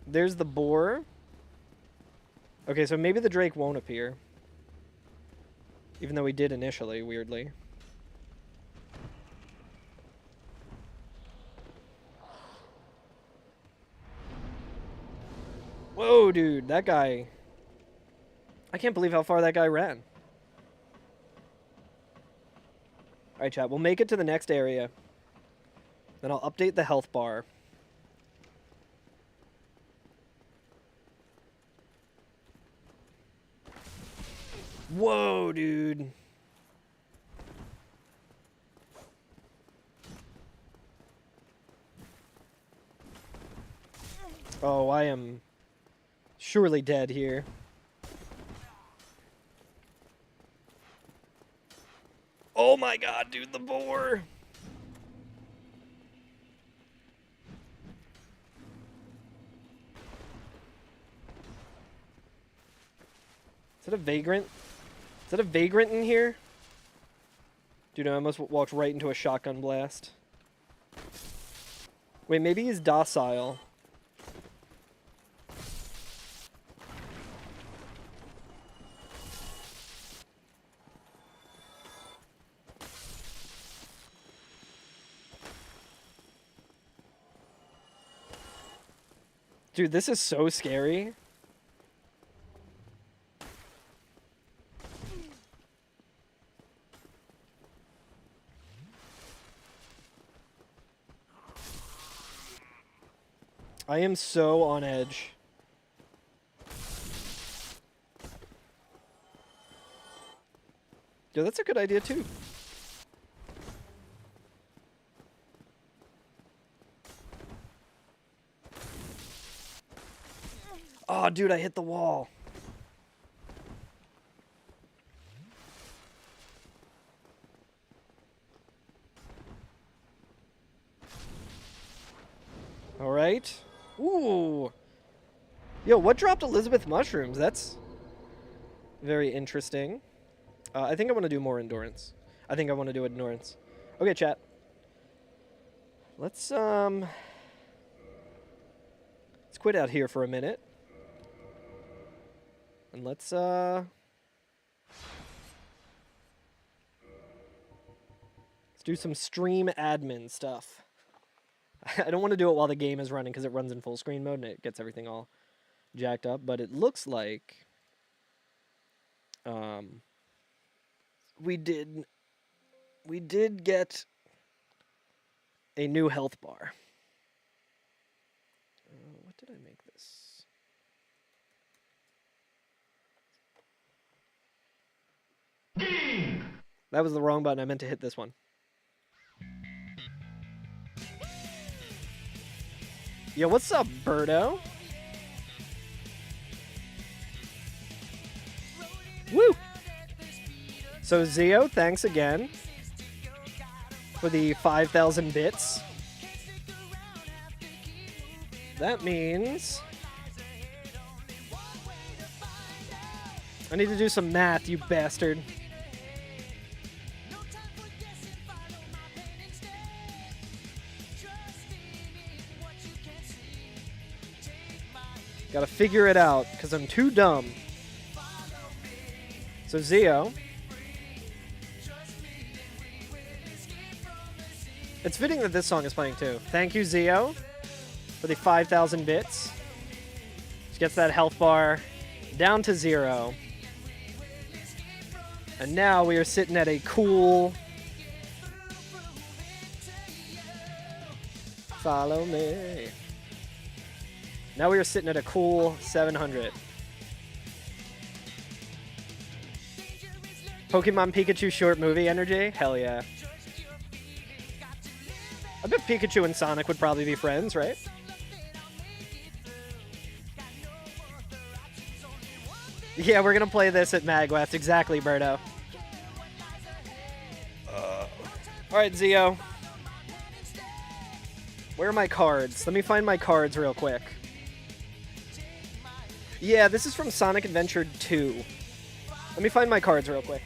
There's the boar. Okay, so maybe the Drake won't appear. Even though he did initially, weirdly. Whoa, dude, that guy... I can't believe how far that guy ran. Alright, chat, we'll make it to the next area. Then I'll update the health bar. Whoa, dude. Oh, I am surely dead here. Oh my god, dude, the boar. Is that a vagrant? Is that a vagrant in here? Dude, I almost walked right into a shotgun blast. Wait, maybe he's docile. Dude, this is so scary. I am so on edge. Dude, that's a good idea too. Oh, dude, I hit the wall. All right. Ooh. Yo, what dropped Elizabeth mushrooms? That's very interesting. I think I want to do more endurance. I think I want to do endurance. Okay, chat. Let's quit out here for a minute. And let's do some stream admin stuff. I don't want to do it while the game is running because it runs in full screen mode and it gets everything all jacked up, but it looks like we did get a new health bar. What did I make this? That was the wrong button. I meant to hit this one. Yo, what's up, Birdo? Woo! So, Zio, thanks again for the 5,000 bits. That means I need to do some math, you bastard. Gotta figure it out, because I'm too dumb. So Zio It's fitting that this song is playing too. Thank you, Zio, for the 5,000 bits. Which gets that health bar down to 0. And now we are sitting at a cool... Follow me. Now we are sitting at a cool 700. Pokemon Pikachu short movie energy? Hell yeah. I bet Pikachu and Sonic would probably be friends, right? Yeah, we're gonna play this at Magwest. Exactly, Berto. Alright, Zio. Where are my cards? Let me find my cards real quick. Yeah, this is from Sonic Adventure 2. Let me find my cards real quick.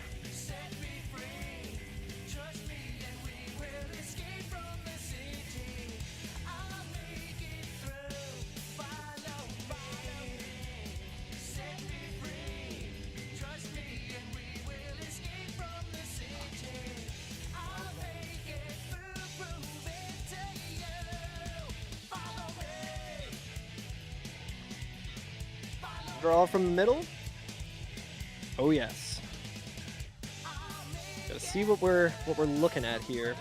Draw from the middle. Oh yes. Gotta see what we're looking at here.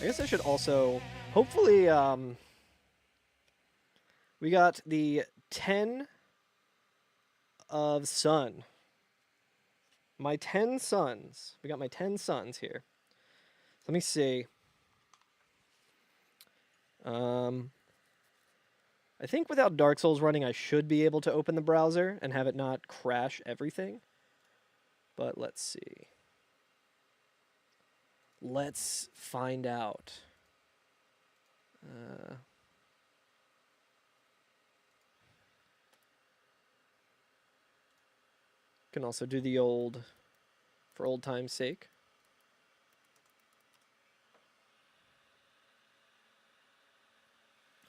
I guess I should also hopefully we got the 10 of Sun. My 10 suns. We got my 10 suns here. Let me see. I think without Dark Souls running, I should be able to open the browser and have it not crash everything. But let's see. Let's find out. Can also do the old, for old time's sake.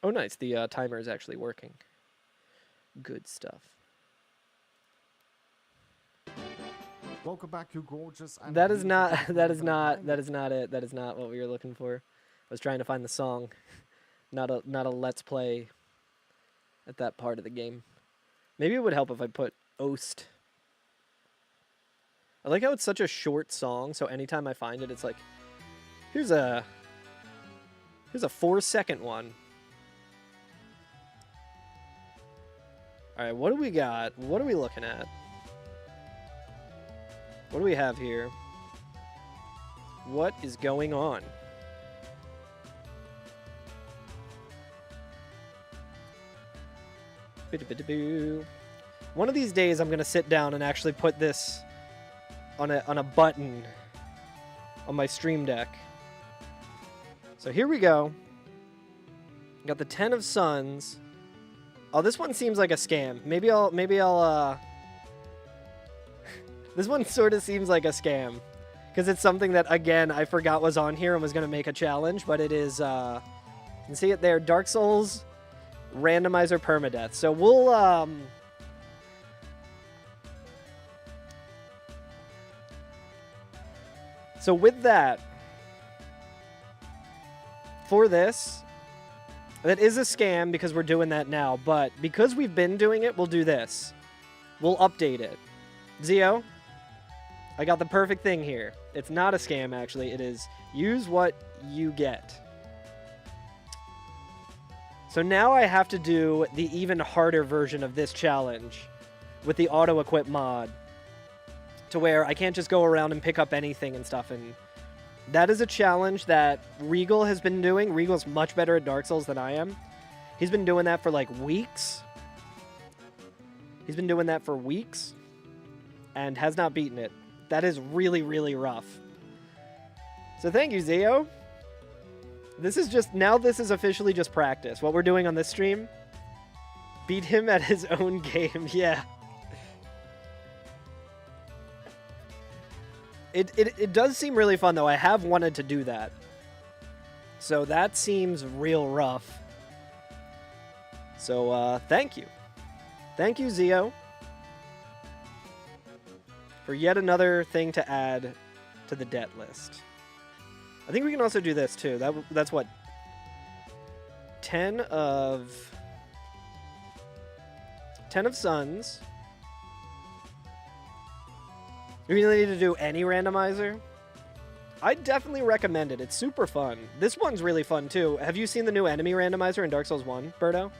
Oh, nice. The timer is actually working. Good stuff. Welcome back, you gorgeous. And That is not. beautiful That is people not. behind That is not it. That is not what we were looking for. I was trying to find the song, not a let's play. At that part of the game, maybe it would help if I put Oast. I like how it's such a short song, so anytime I find it, it's like, here's a 4-second one. All right, what do we got? What are we looking at? What do we have here? What is going on? One of these days, I'm gonna sit down and actually put this on a button on my Stream Deck. So here we go. Got the 10 of Suns. Oh, this one seems like a scam. Maybe I'll This one sort of seems like a scam. Because it's something that, again, I forgot was on here and was going to make a challenge. But it is, you can see it there, Dark Souls Randomizer Permadeath. So we'll, so with that, for this, that is a scam because we're doing that now, but because we've been doing it, we'll do this. We'll update it. Zio, I got the perfect thing here. It's not a scam, actually. It is use what you get. So now I have to do the even harder version of this challenge with the auto-equip mod to where I can't just go around and pick up anything and stuff, and that is a challenge that Regal has been doing. Regal's much better at Dark Souls than I am. He's been doing that for like weeks. He's been doing that for weeks and has not beaten it. That is really, really rough. So thank you, Zio. This is just, now this is officially just practice. What we're doing on this stream, beat him at his own game. Yeah. It does seem really fun, though. I have wanted to do that. So that seems real rough. So, thank you. Thank you, Zio, for yet another thing to add to the debt list. I think we can also do this too. That's what? 10 of suns. Do we really need to do any randomizer? I definitely recommend it. It's super fun. This one's really fun too. Have you seen the new enemy randomizer in Dark Souls 1, Birdo?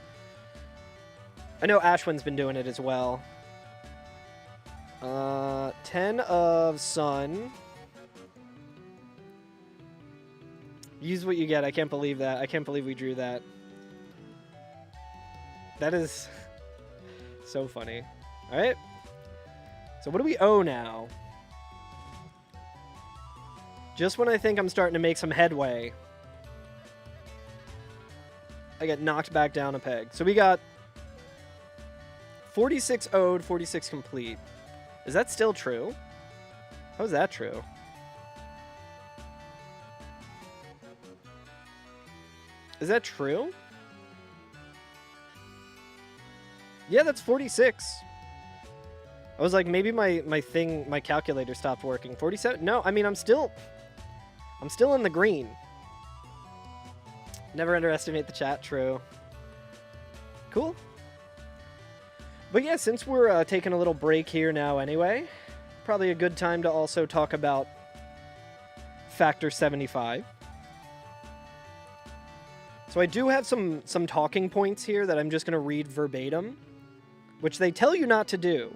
I know Ashwin's been doing it as well. 10 of sun. Use what you get. I can't believe that. I can't believe we drew that. That is so funny. All right. So what do we owe now? Just when I think I'm starting to make some headway, I get knocked back down a peg. So we got 46 owed, 46 complete. Is that still true? How is that true? Is that true? Yeah, that's 46. I was like, maybe my calculator stopped working. 47? No, I mean, I'm still in the green. Never underestimate the chat, true. Cool. But yeah, since we're taking a little break here now anyway, probably a good time to also talk about Factor 75. So I do have some talking points here that I'm just going to read verbatim, which they tell you not to do.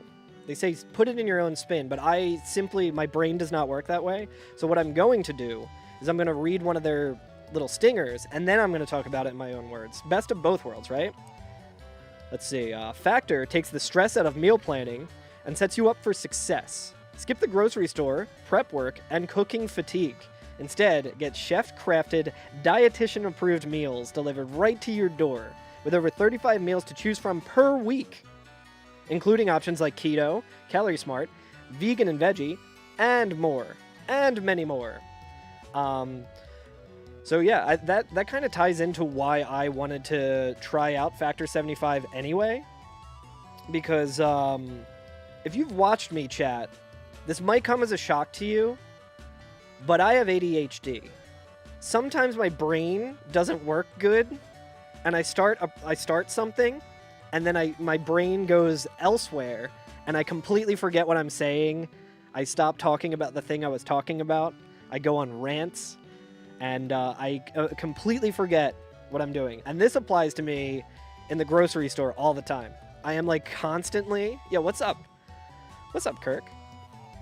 They say put it in your own spin, but my brain does not work that way. So what I'm going to do is I'm going to read one of their little stingers, and then I'm going to talk about it in my own words. Best of both worlds, right? Let's see. Factor takes the stress out of meal planning and sets you up for success. Skip the grocery store, prep work, and cooking fatigue. Instead, get chef-crafted, dietitian-approved meals delivered right to your door, with over 35 meals to choose from per week, including options like keto, calorie smart, vegan and veggie, and more, and many more. So yeah, that kind of ties into why I wanted to try out Factor 75 anyway, because if you've watched me chat, this might come as a shock to you, but I have ADHD. Sometimes my brain doesn't work good, and I start something, and then my brain goes elsewhere, and I completely forget what I'm saying. I stop talking about the thing I was talking about. I go on rants, and I completely forget what I'm doing. And this applies to me in the grocery store all the time. I am like constantly... Yeah, what's up? What's up, Kirk?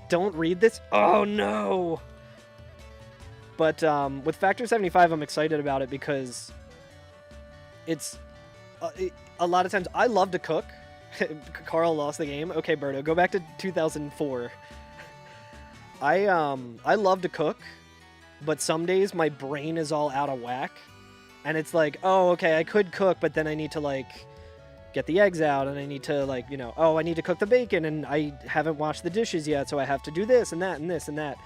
Don't read this? Oh, no! But with Factor 75, I'm excited about it because it's... a lot of times, I love to cook. Carl lost the game. Okay, Berto, go back to 2004. I love to cook, but some days my brain is all out of whack. And it's like, oh, okay, I could cook, but then I need to, like, get the eggs out, and I need to, like, you know, oh, I need to cook the bacon, and I haven't washed the dishes yet, so I have to do this and that and this and that.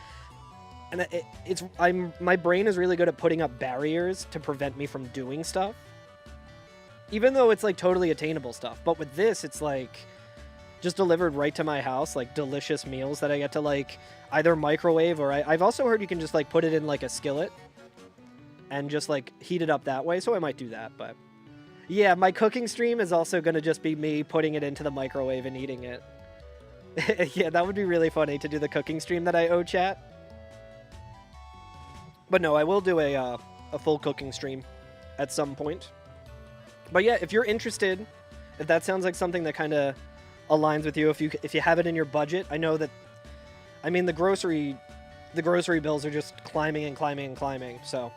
And my brain is really good at putting up barriers to prevent me from doing stuff. Even though it's, like, totally attainable stuff. But with this, it's, like, just delivered right to my house, like, delicious meals that I get to, like, either microwave or I've also heard you can just, like, put it in, like, a skillet and just, like, heat it up that way. So I might do that, but... Yeah, my cooking stream is also going to just be me putting it into the microwave and eating it. Yeah, that would be really funny to do the cooking stream that I owe chat. But no, I will do a full cooking stream at some point. But yeah, if you're interested, if that sounds like something that kind of aligns with you, if you have it in your budget, I know that, I mean, the grocery bills are just climbing and climbing and climbing. So,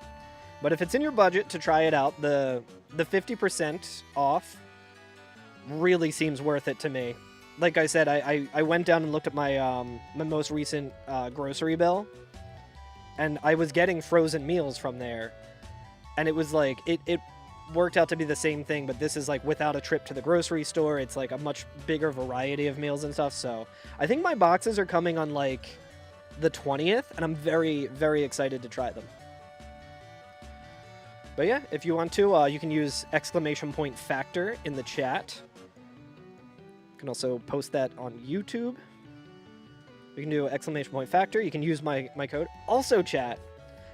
but if it's in your budget to try it out, the 50% off really seems worth it to me. Like I said, I went down and looked at my my most recent grocery bill, and I was getting frozen meals from there, and it was like it worked out to be the same thing, but this is like without a trip to the grocery store. It's like a much bigger variety of meals and stuff. So I think my boxes are coming on like the 20th, and I'm very, very excited to try them. But yeah, if you want to, you can use !Factor in the chat. You can also post that on YouTube. You can do !Factor. You can use my code. Also, chat,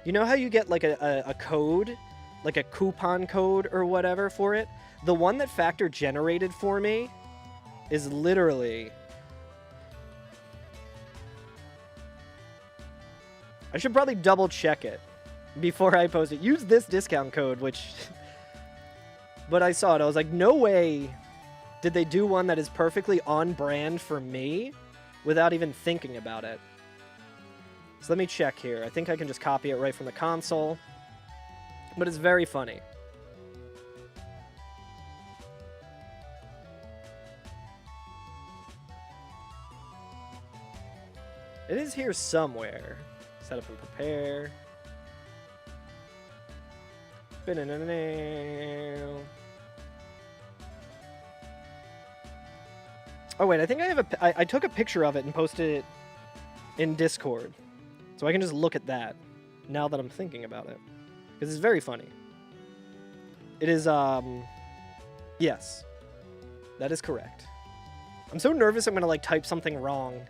You know how you get like a code, like a coupon code or whatever for it? The one that Factor generated for me is literally... I should probably double check it before I post it. Use this discount code, which... But I saw it. I was like, no way did they do one that is perfectly on brand for me without even thinking about it. So let me check here. I think I can just copy it right from the console. But it's very funny. It is here somewhere. Set up and prepare. Oh wait, I think I have I took a picture of it and posted it in Discord. So I can just look at that now that I'm thinking about it. Because it's very funny. It is, yes. That is correct. I'm so nervous I'm gonna, like, type something wrong.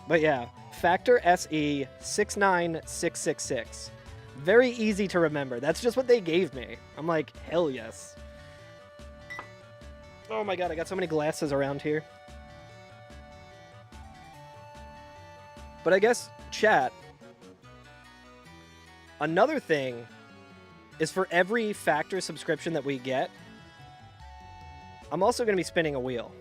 But yeah, Factor SE 69666. Very easy to remember. That's just what they gave me. I'm like, hell yes. Oh my god, I got so many glasses around here. But I guess, chat, another thing is for every Factor subscription that we get, I'm also going to be spinning a wheel.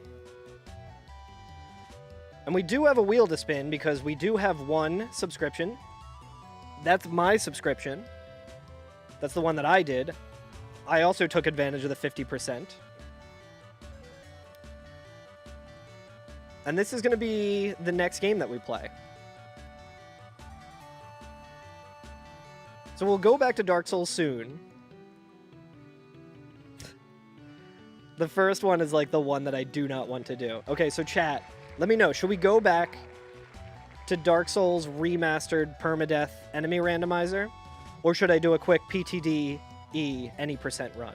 And we do have a wheel to spin because we do have one subscription. That's my subscription. That's the one that I did. I also took advantage of the 50%. And this is going to be the next game that we play. So we'll go back to Dark Souls soon. The first one is like the one that I do not want to do. Okay, so chat, let me know. Should we go back to Dark Souls Remastered Permadeath Enemy Randomizer? Or should I do a quick PTDE any percent run?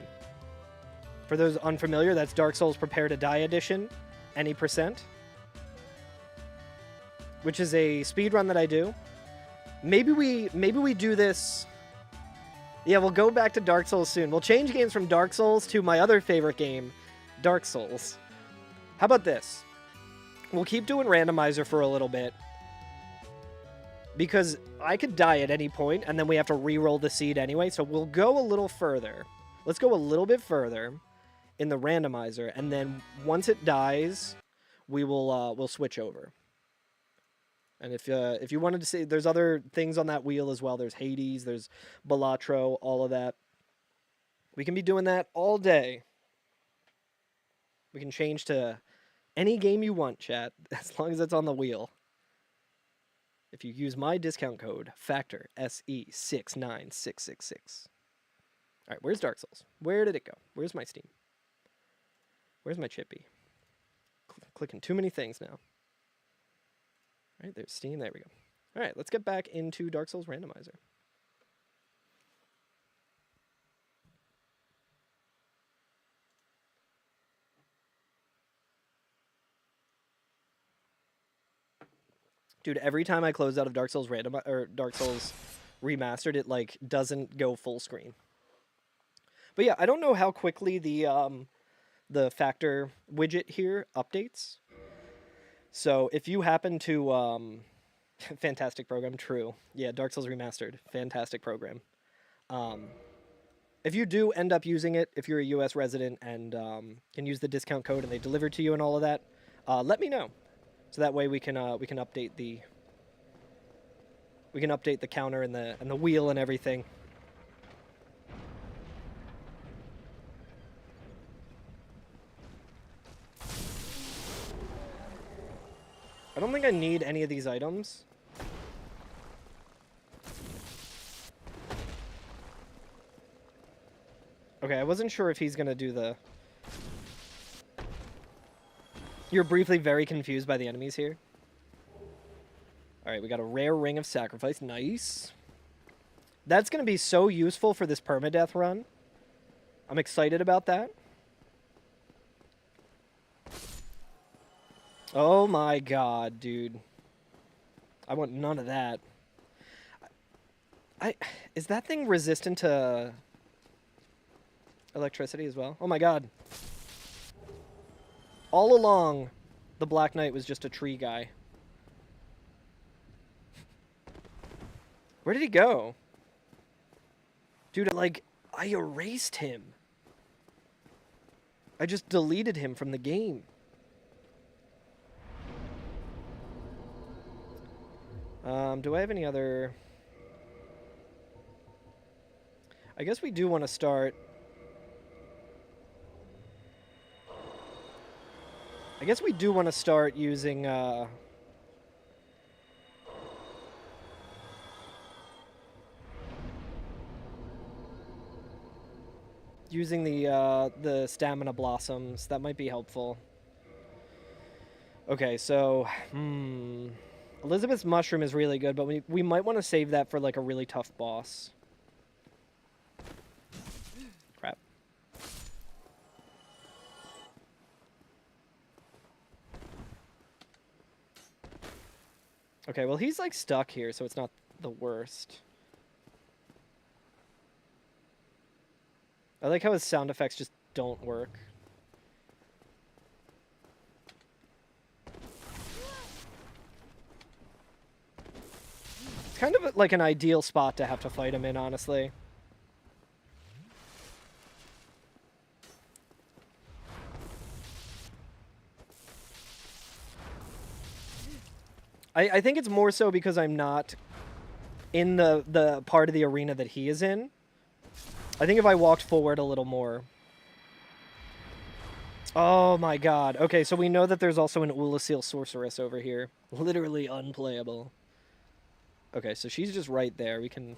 For those unfamiliar, that's Dark Souls Prepare to Die Edition, any percent. Which is a speed run that I do. Maybe we do this... Yeah, we'll go back to Dark Souls soon. We'll change games from Dark Souls to my other favorite game, Dark Souls. How about this? We'll keep doing randomizer for a little bit. Because I could die at any point, and then we have to re-roll the seed anyway, so we'll go a little further. Let's go a little bit further in the randomizer, and then once it dies, we will we'll switch over. And if you wanted to see, there's other things on that wheel as well. There's Hades, there's Balatro, all of that. We can be doing that all day. We can change to any game you want, chat, as long as it's on the wheel. If you use my discount code, Factor, SE69666. All right, where's Dark Souls? Where did it go? Where's my Steam? Where's my chippy? Clicking too many things now. All right, there's Steam. There we go. All right, let's get back into Dark Souls Randomizer. Dude, every time I close out of Dark Souls Dark Souls Remastered, it like doesn't go full screen. But yeah, I don't know how quickly the Factor widget here updates. So if you happen to, fantastic program, true. Yeah, Dark Souls Remastered, fantastic program. If you do end up using it, if you're a US resident and can use the discount code and they deliver to you and all of that, let me know. So that way we can update the counter and the wheel and everything. I don't think I need any of these items. Okay, I wasn't sure if he's gonna do the... You're briefly very confused by the enemies here. Alright, we got a rare Ring of Sacrifice. Nice. That's gonna be so useful for this permadeath run. I'm excited about that. Oh my god, dude. I want none of that. Is that thing resistant to electricity as well? Oh my god. All along, the Black Knight was just a tree guy. Where did he go? Dude, I erased him. I just deleted him from the game. Do I have any other... I guess we do want to start... I guess we do want to start using, using the stamina blossoms. That might be helpful. Okay, so... Elizabeth's mushroom is really good, but we might want to save that for, like, a really tough boss. Crap. Okay, well, he's, like, stuck here, so it's not the worst. I like how his sound effects just don't work. It's kind of like an ideal spot to have to fight him in, honestly. I think it's more so because I'm not in the part of the arena that he is in. I think if I walked forward a little more. Oh my god. Okay, so we know that there's also an Ulasil sorceress over here. Literally unplayable. Okay, so she's just right there. We can...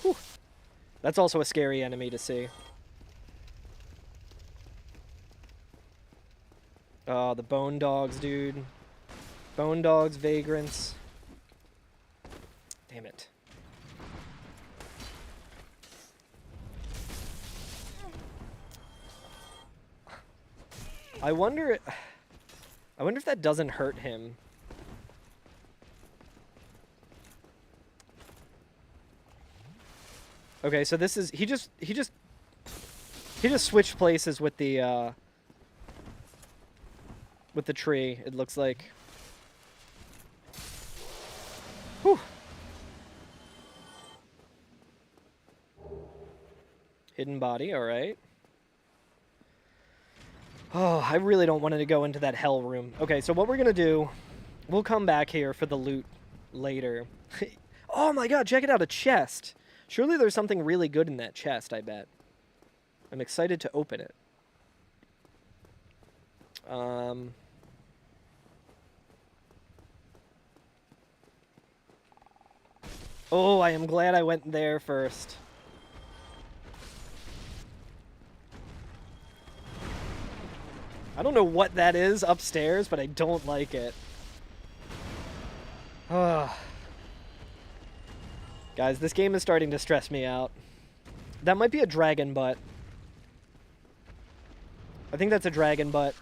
Whew. That's also a scary enemy to see. Oh, the bone dogs, dude. Bone dogs, vagrants. Damn it. I wonder if that doesn't hurt him. Okay, so this is he just switched places with the tree, it looks like. Whew. Hidden body, alright. Oh, I really don't want to go into that hell room. Okay, so what we're gonna do, we'll come back here for the loot later. Oh my god, check it out, a chest! Surely there's something really good in that chest, I bet. I'm excited to open it. Oh, I am glad I went there first. I don't know what that is upstairs, but I don't like it. Guys, this game is starting to stress me out. That might be a dragon butt. I think that's a dragon butt.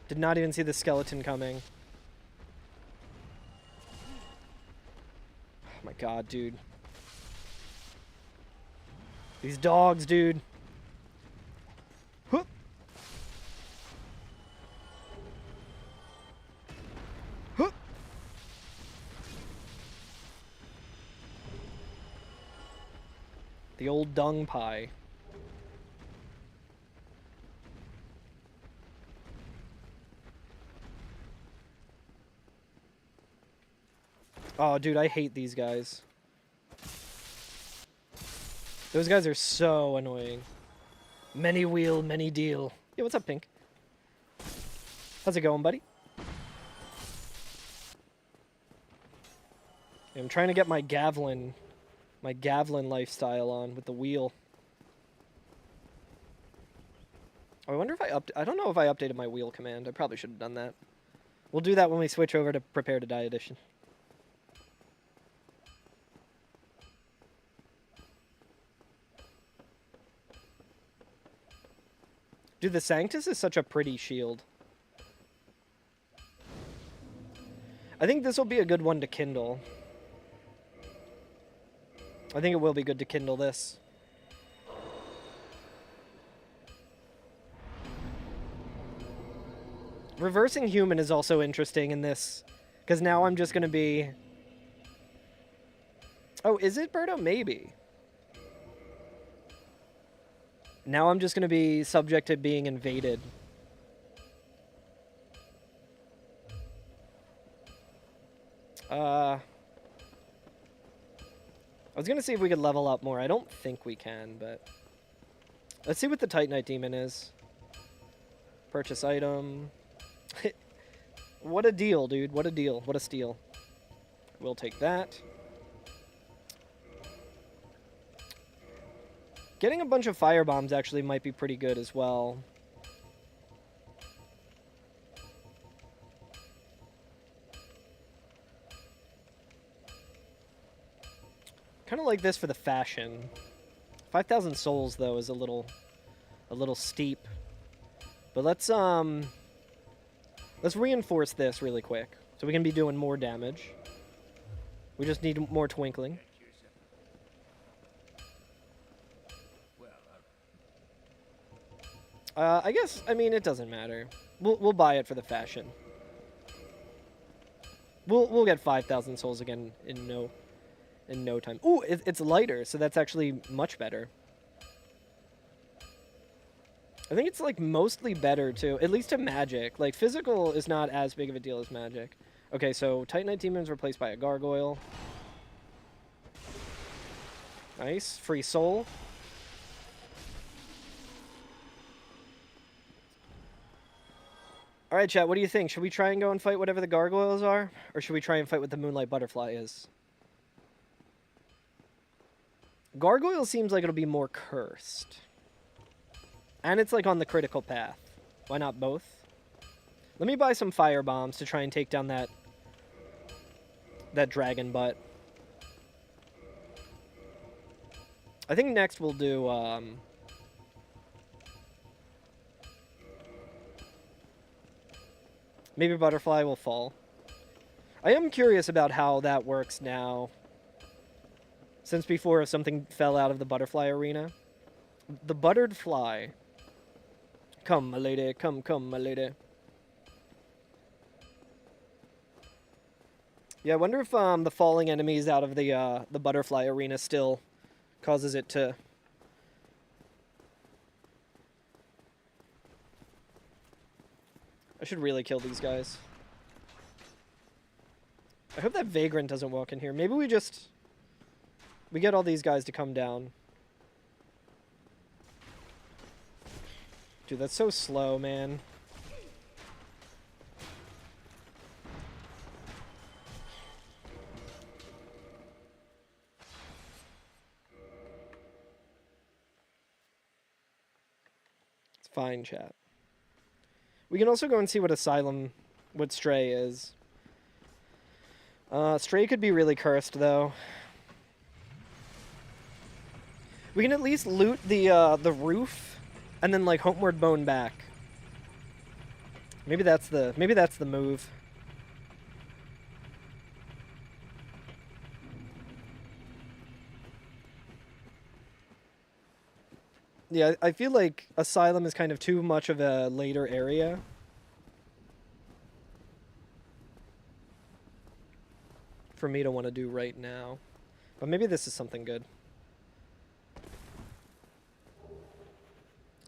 Did not even see the skeleton coming. Oh my god, dude. These dogs, dude. Huh. Huh. The old dung pie. Oh, dude, I hate these guys. Those guys are so annoying. Many wheel, many deal. Yeah, what's up, Pink? How's it going, buddy? Yeah, I'm trying to get my Gavlin lifestyle on with the wheel. Oh, I wonder if I don't know if I updated my wheel command. I probably should have done that. We'll do that when we switch over to Prepare to Die edition. Dude, the Sanctus is such a pretty shield. I think this will be a good one to kindle. I think it will be good to kindle this. Reversing human is also interesting in this, because now I'm just going to be... Oh, is it, Berto? Maybe. Now I'm just going to be subject to being invaded. I was going to see if we could level up more. I don't think we can, but... Let's see what the Titanite Demon is. Purchase item. What a deal, dude. What a deal. What a steal. We'll take that. Getting a bunch of fire bombs actually might be pretty good as well. Kind of like this for the fashion. 5,000 souls though is a little steep. But let's reinforce this really quick so we can be doing more damage. We just need more twinkling. I guess, I mean, it doesn't matter. We'll buy it for the fashion. We'll get 5,000 souls again in no time. Ooh, it's lighter, so that's actually much better. I think it's like mostly better too, at least to magic. Like physical is not as big of a deal as magic. Okay, so Titanite Demon's replaced by a gargoyle. Nice, free soul. Alright, chat, what do you think? Should we try and go and fight whatever the gargoyles are? Or should we try and fight what the Moonlight Butterfly is? Gargoyle seems like it'll be more cursed. And it's like on the critical path. Why not both? Let me buy some fire bombs to try and take down that dragon butt. I think next we'll do maybe Butterfly will fall. I am curious about how that works now. Since before, if something fell out of the butterfly arena. The buttered fly. Come, my lady. Come, my lady. Yeah, I wonder if the falling enemies out of the butterfly arena still causes it to... I should really kill these guys. I hope that Vagrant doesn't walk in here. Maybe we just... We get all these guys to come down. Dude, that's so slow, man. It's fine, chat. We can also go and see what Asylum, what Stray is. Stray could be really cursed, though. We can at least loot the roof, and then like Homeward Bone back. Maybe that's the move. Yeah, I feel like Asylum is kind of too much of a later area. For me to want to do right now. But maybe this is something good.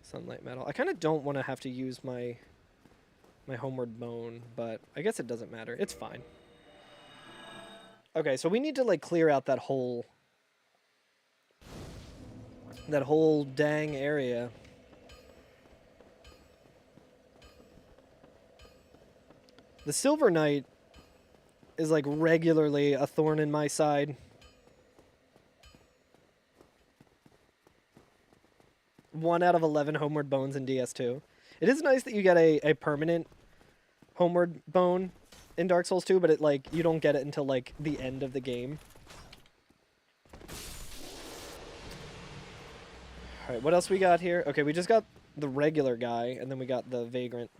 Sunlight Metal. I kind of don't want to have to use my Homeward Bone, but I guess it doesn't matter. It's fine. Okay, so we need to like clear out that whole dang area. The Silver Knight is like regularly a thorn in my side. One out of 11 Homeward Bones in DS2. It is nice that you get a permanent Homeward Bone in Dark Souls 2, but it like you don't get it until like the end of the game. Alright, what else we got here? Okay, we just got the regular guy, and then we got the Vagrant.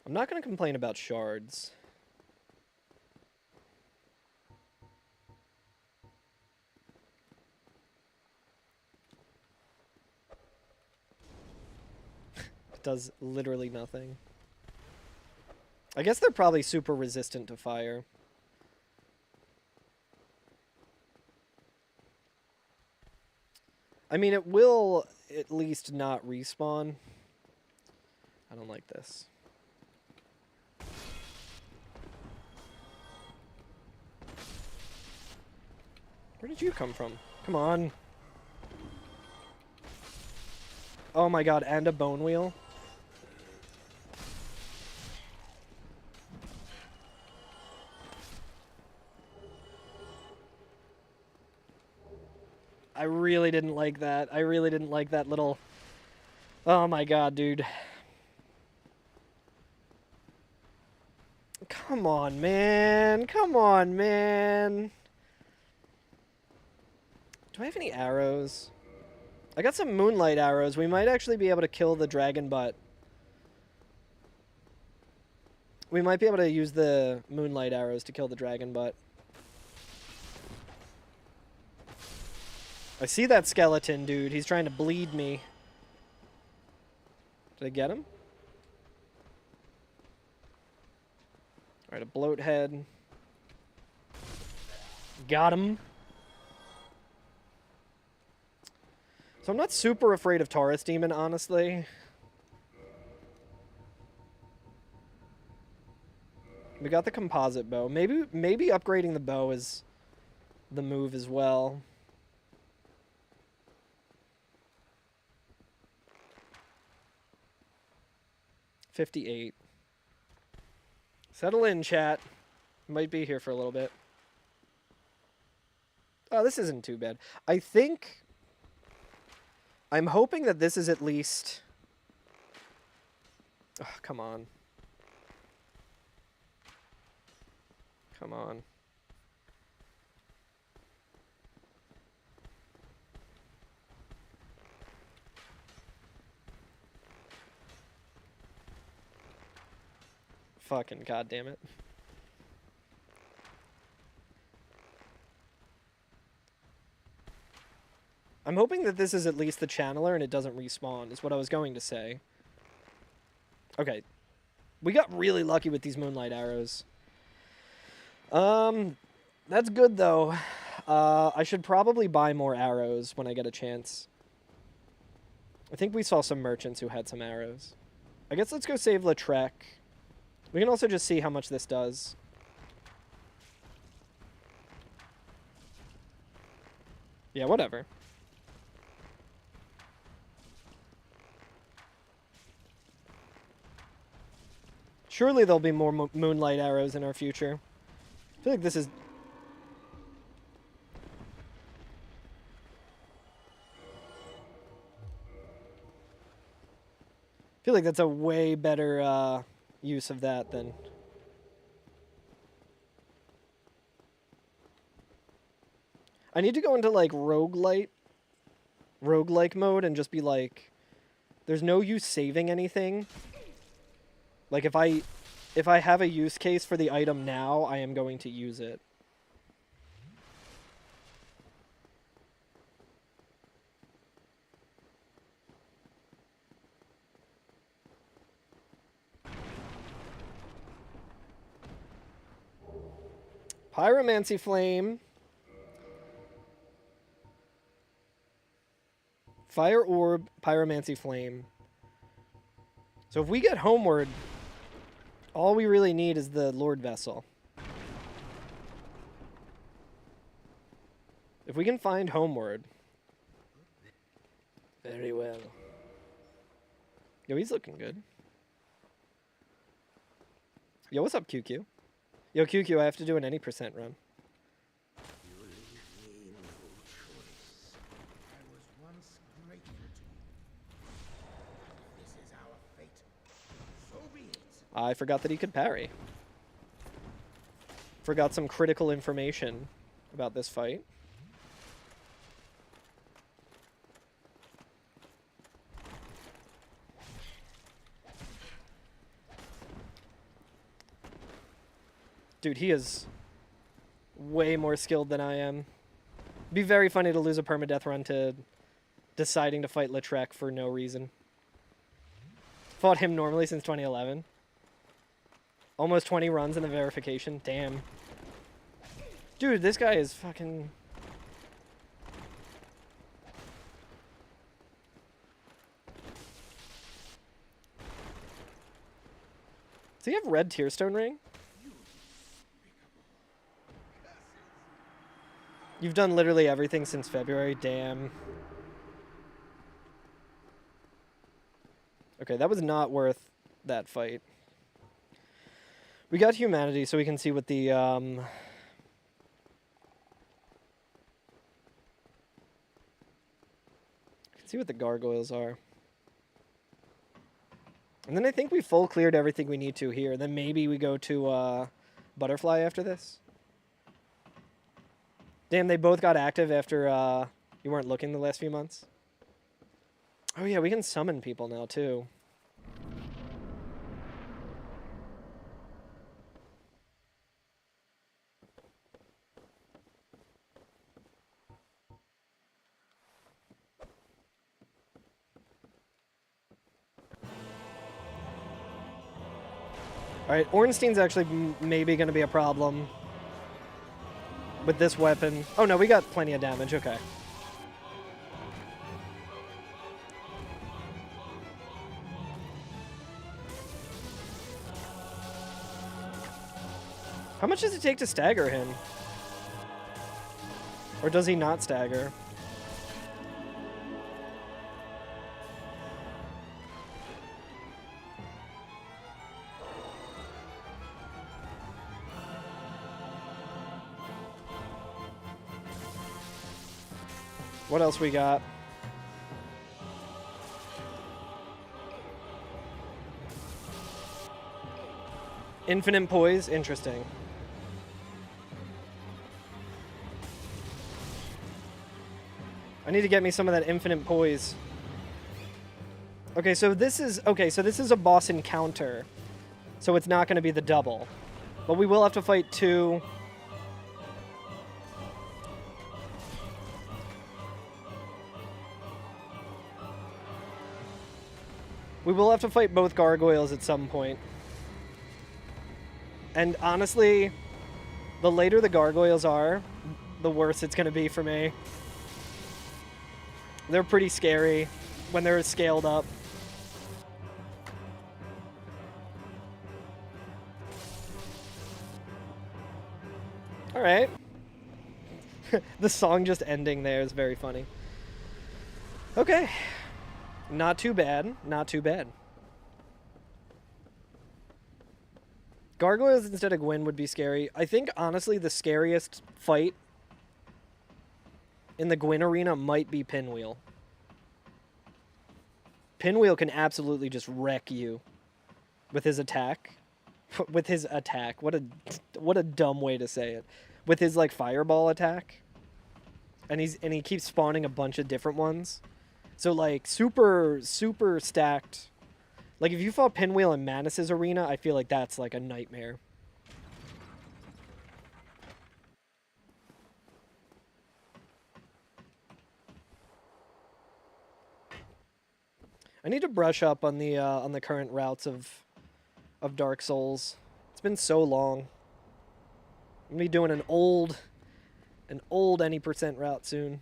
I'm not going to complain about shards. It does literally nothing. I guess they're probably super resistant to fire. I mean, it will at least not respawn. I don't like this. Where did you come from? Come on. Oh my god, and a bone wheel? I really didn't like that. I really didn't like that little... Oh my god, dude. Come on, man. Come on, man. Do I have any arrows? I got some moonlight arrows. We might actually be able to kill the dragon butt. We might be able to use the moonlight arrows to kill the dragon butt. I see that skeleton, dude. He's trying to bleed me. Did I get him? Alright, a bloat head. Got him. So I'm not super afraid of Taurus Demon, honestly. We got the composite bow. Maybe upgrading the bow is the move as well. $58. Settle in, chat. Might be here for a little bit. Oh, this isn't too bad. I'm hoping that this is at least... Oh, come on. Come on. Fucking goddamn it. I'm hoping that this is at least the channeler and it doesn't respawn, is what I was going to say. Okay. We got really lucky with these moonlight arrows. That's good, though. I should probably buy more arrows when I get a chance. I think we saw some merchants who had some arrows. I guess let's go save Lautrec. We can also just see how much this does. Yeah, whatever. Surely there'll be more moonlight arrows in our future. I feel like this is... I feel like that's a way better use of that than... I need to go into like roguelike mode and just be like, there's no use saving anything. Like if I have a use case for the item now, I am going to use it. Pyromancy Flame. Fire Orb, Pyromancy Flame. So if we get Homeward, all we really need is the Lord Vessel. If we can find Homeward. Very well. Yo, he's looking good. Yo, what's up, QQ? Yo, QQ, I have to do an any percent run. I forgot that he could parry. Forgot some critical information about this fight. Dude, he is way more skilled than I am. It'd be very funny to lose a permadeath run to deciding to fight Lautrec for no reason. Fought him normally since 2011. Almost 20 runs in the verification. Damn. Dude, this guy is fucking... Does he have red Tearstone ring? You've done literally everything since February. Damn. Okay, that was not worth that fight. We got humanity, so we can see what the can see what the gargoyles are. And then I think we full cleared everything we need to here. Then maybe we go to Butterfly after this. Damn, they both got active after you weren't looking the last few months. Oh yeah, we can summon people now too. Alright, Ornstein's actually maybe going to be a problem with this weapon. Oh no, we got plenty of damage, okay. How much does it take to stagger him? Or does he not stagger? What else we got? Infinite poise, interesting. I need to get me some of that infinite poise. Okay, so this is a boss encounter. So it's not going to be the double. But we will have to fight two. We will have to fight both gargoyles at some point. And honestly, the later the gargoyles are, the worse it's going to be for me. They're pretty scary when they're scaled up. All right. The song just ending there is very funny. Okay. Not too bad. Not too bad. Gargoyles instead of Gwyn would be scary. I think, honestly, the scariest fight in the Gwyn arena might be Pinwheel. Pinwheel can absolutely just wreck you with his attack. With his attack. What a dumb way to say it. With his, like, fireball attack. And he keeps spawning a bunch of different ones. So, like, super stacked. Like, if you fought Pinwheel in Manus' arena, I feel like that's, like, a nightmare. I need to brush up on the current routes of Dark Souls. It's been so long. I'm gonna be doing an old any percent route soon.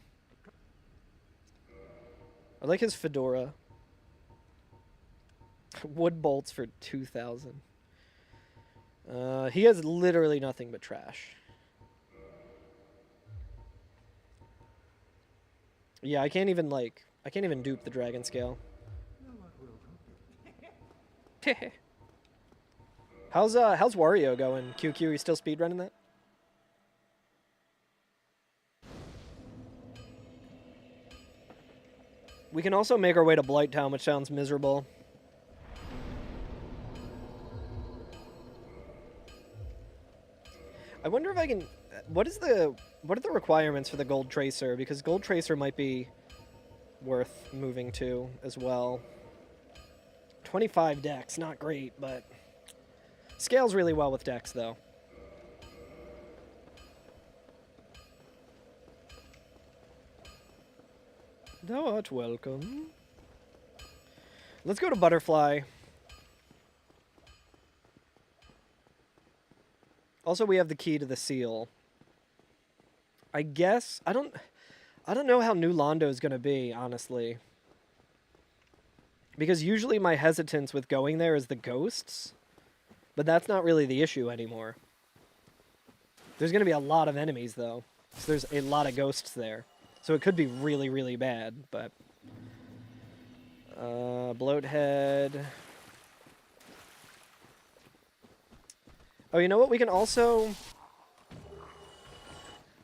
I like his fedora. Wood bolts for 2,000. He has literally nothing but trash. Yeah, I can't even dupe the dragon scale. How's Wario going? QQ, you still speedrunning that? We can also make our way to Blighttown, which sounds miserable. I wonder if I can... What is the What are the requirements for the Gold Tracer? Because Gold Tracer might be worth moving to as well. 25 dex, not great, but scales really well with dex, though. Thou art welcome. Let's go to Butterfly. Also, we have the key to the seal. I guess I don't know how New Londo is going to be, honestly. Because usually my hesitance with going there is the ghosts, but that's not really the issue anymore. There's going to be a lot of enemies, though. So there's a lot of ghosts there. So it could be really, really bad, but... Bloathead... Oh, you know what? We can also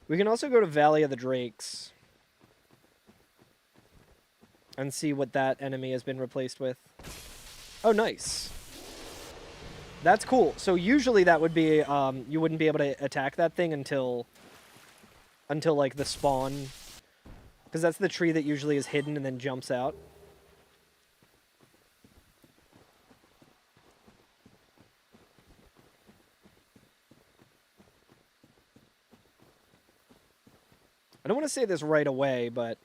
go to Valley of the Drakes and see what that enemy has been replaced with. Oh, nice. That's cool. So usually that would be, you wouldn't be able to attack that thing until like the spawn, because that's the tree that usually is hidden and then jumps out. I don't want to say this right away, but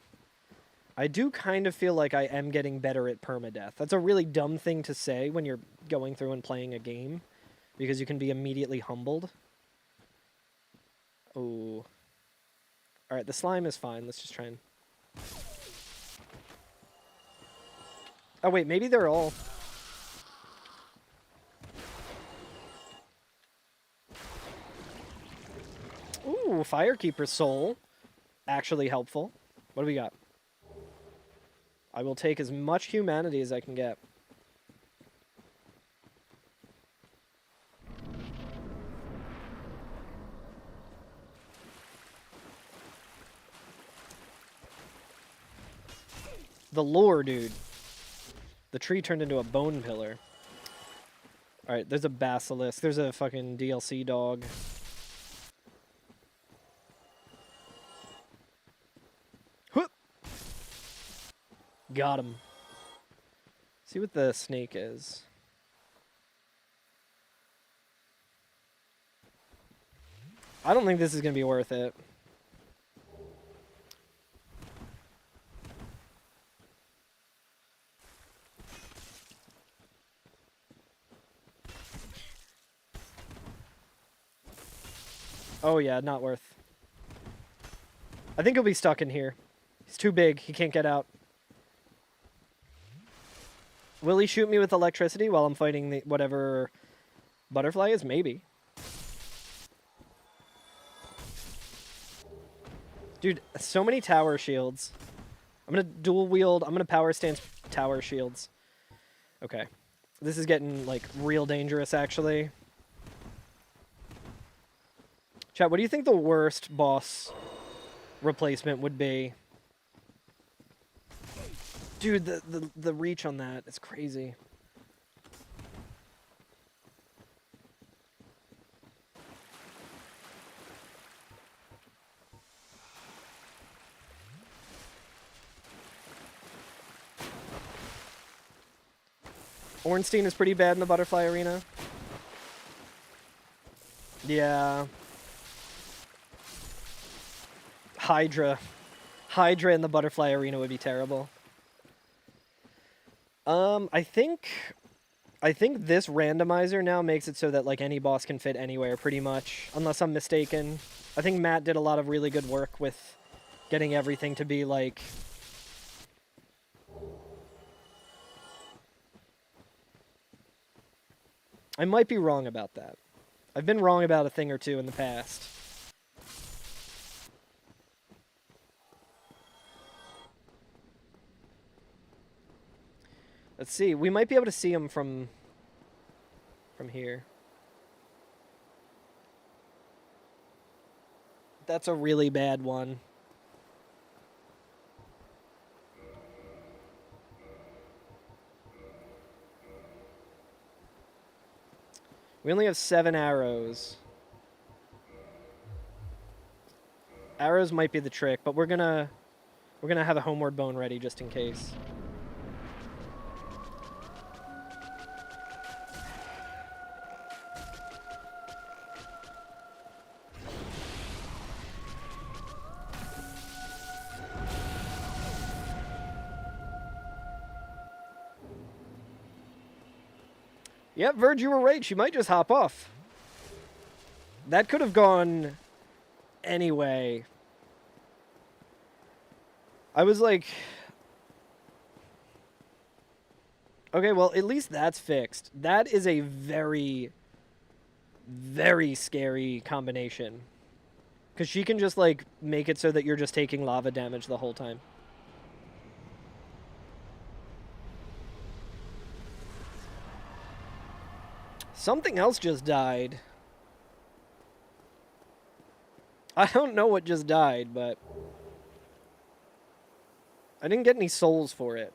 I do kind of feel like I am getting better at permadeath. That's a really dumb thing to say when you're going through and playing a game, because you can be immediately humbled. Oh. Alright, the slime is fine. Let's just try and... Oh, wait, maybe they're all... Ooh, Firekeeper's Soul. Actually helpful. What do we got? I will take as much humanity as I can get. The lore, dude. The tree turned into a bone pillar. Alright, there's a basilisk. There's a fucking DLC dog. Got him. See what the snake is. I don't think this is going to be worth it. Oh yeah, not worth. I think he'll be stuck in here. He's too big. He can't get out. Will he shoot me with electricity while I'm fighting the whatever butterfly is? Maybe. Dude, so many tower shields. I'm going to dual wield. I'm going to power stance tower shields. Okay. This is getting, like, real dangerous, actually. Chat, what do you think the worst boss replacement would be? Dude, the reach on that is crazy. Ornstein is pretty bad in the butterfly arena. Yeah. Hydra. Hydra in the butterfly arena would be terrible. I think this randomizer now makes it so that, like, any boss can fit anywhere, pretty much, unless I'm mistaken. I think Matt did a lot of really good work with getting everything to be, like... I might be wrong about that. I've been wrong about a thing or two in the past. Let's see. We might be able to see him from here. That's a really bad one. We only have 7 arrows. Arrows might be the trick, but we're gonna have a homeward bone ready just in case. Yep, Verge, you were right. She might just hop off. That could have gone anyway. I was like... Okay, well, at least that's fixed. That is a very, very scary combination. Because she can just, like, make it so that you're just taking lava damage the whole time. Something else just died. I don't know what just died, but... I didn't get any souls for it.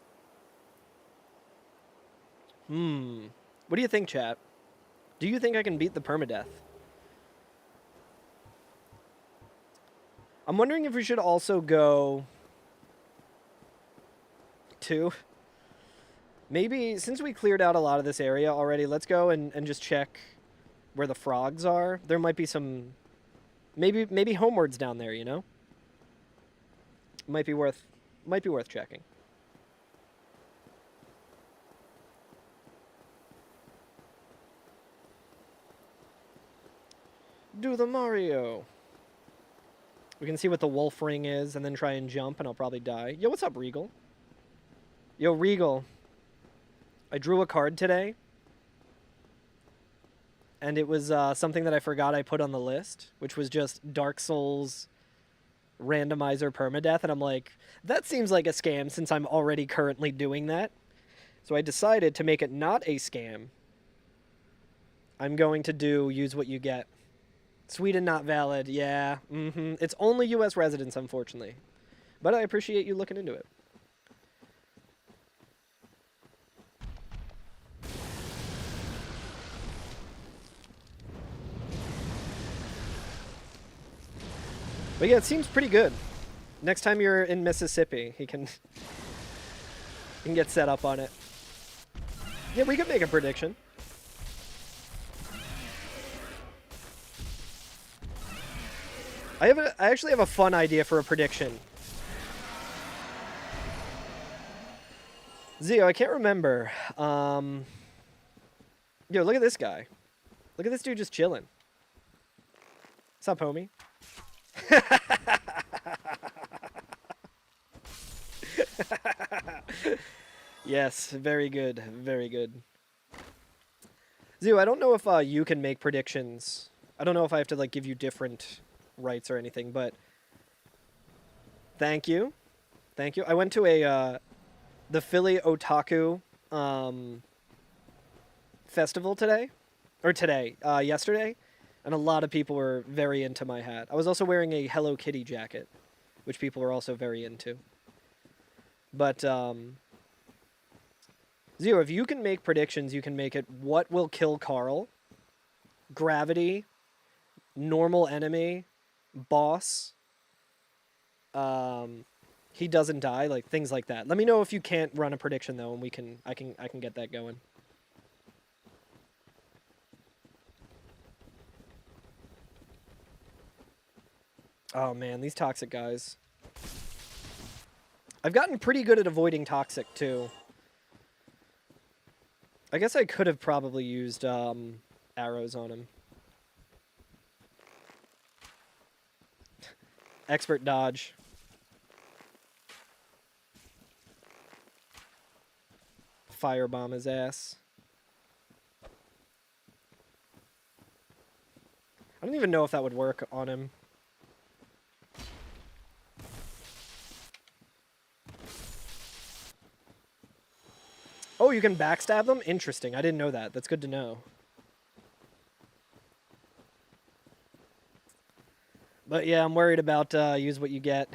What do you think, chat? Do you think I can beat the permadeath? I'm wondering if we should also go... to... Maybe, since we cleared out a lot of this area already, let's go and just check where the frogs are. There might be some... Maybe homewards down there, you know? Might be worth checking. Do the Mario. We can see what the wolf ring is and then try and jump and I'll probably die. Yo, what's up, Regal? Yo, Regal. I drew a card today. And it was something that I forgot I put on the list, which was just Dark Souls randomizer permadeath. And I'm like, that seems like a scam since I'm already currently doing that. So I decided to make it not a scam. I'm going to use what you get. Sweden not valid. Yeah. It's only U.S. residents, unfortunately. But I appreciate you looking into it. But yeah, it seems pretty good. Next time you're in Mississippi, he can get set up on it. Yeah, we could make a prediction. I actually have a fun idea for a prediction. Zio, I can't remember. Yo, look at this guy. Look at this dude just chilling. What's up, homie? Yes, very good, very good. Zio, I don't know if you can make predictions. I don't know if I have to like give you different rights or anything, but thank you. Thank you. I went to a the Philly Otaku festival today, or yesterday, and a lot of people were very into my hat. I was also wearing a Hello Kitty jacket, which people were also very into. But Zio, if you can make predictions, you can make it what will kill Carl, gravity, normal enemy, boss, he doesn't die, like things like that. Let me know if you can't run a prediction though, and I can get that going. Oh man, these toxic guys. I've gotten pretty good at avoiding toxic too. I guess I could have probably used arrows on him. Expert dodge. Firebomb his ass. I don't even know if that would work on him. Oh, you can backstab them? Interesting. I didn't know that. That's good to know. But yeah, I'm worried about use what you get.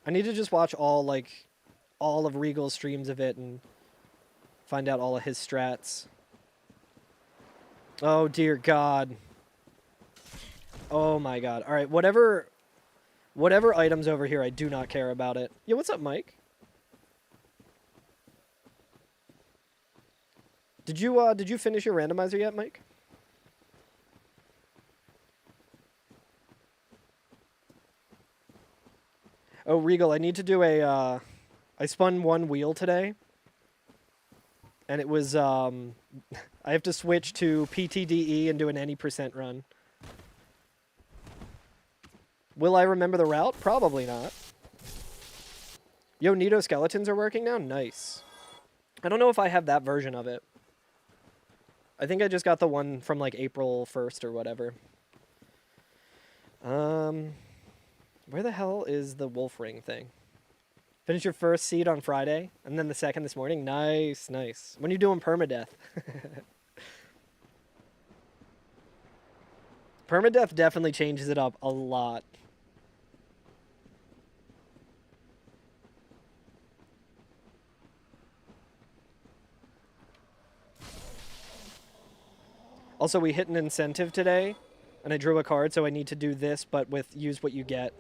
I need to just watch all of Regal's streams of it and find out all of his strats. Oh dear God. Oh my god. All right, whatever items over here, I do not care about it. Yo, what's up, Mike? Did you finish your randomizer yet, Mike? Oh, Regal, I need to do a I spun one wheel today. And it was I have to switch to PTDE and do an any percent run. Will I remember the route? Probably not. Yo, Nito skeletons are working now? Nice. I don't know if I have that version of it. I think I just got the one from like April 1st or whatever. Where the hell is the wolf ring thing? Finish your first seed on Friday, and then the second this morning? Nice, nice. When are you doing permadeath? Permadeath definitely changes it up a lot. Also, we hit an incentive today, and I drew a card, so I need to do this, but with use what you get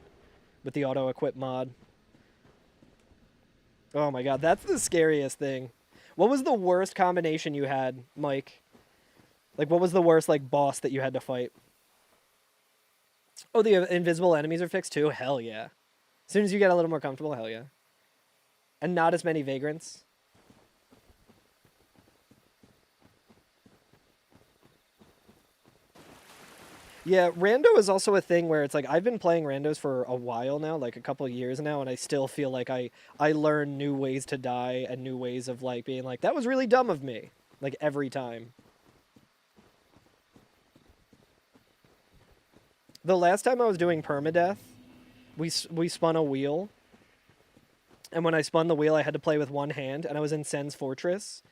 with the auto-equip mod. Oh my god, that's the scariest thing. What was the worst combination you had, Mike? Like, what was the worst, like, boss that you had to fight? Oh, the invisible enemies are fixed too? Hell yeah. As soon as you get a little more comfortable, hell yeah. And not as many vagrants. Yeah, rando is also a thing where it's like, I've been playing randos for a while now, like a couple years now, and I still feel like I learn new ways to die and new ways of like being like, that was really dumb of me. Like every time. The last time I was doing permadeath, we spun a wheel. And when I spun the wheel, I had to play with one hand, and I was in Sen's Fortress.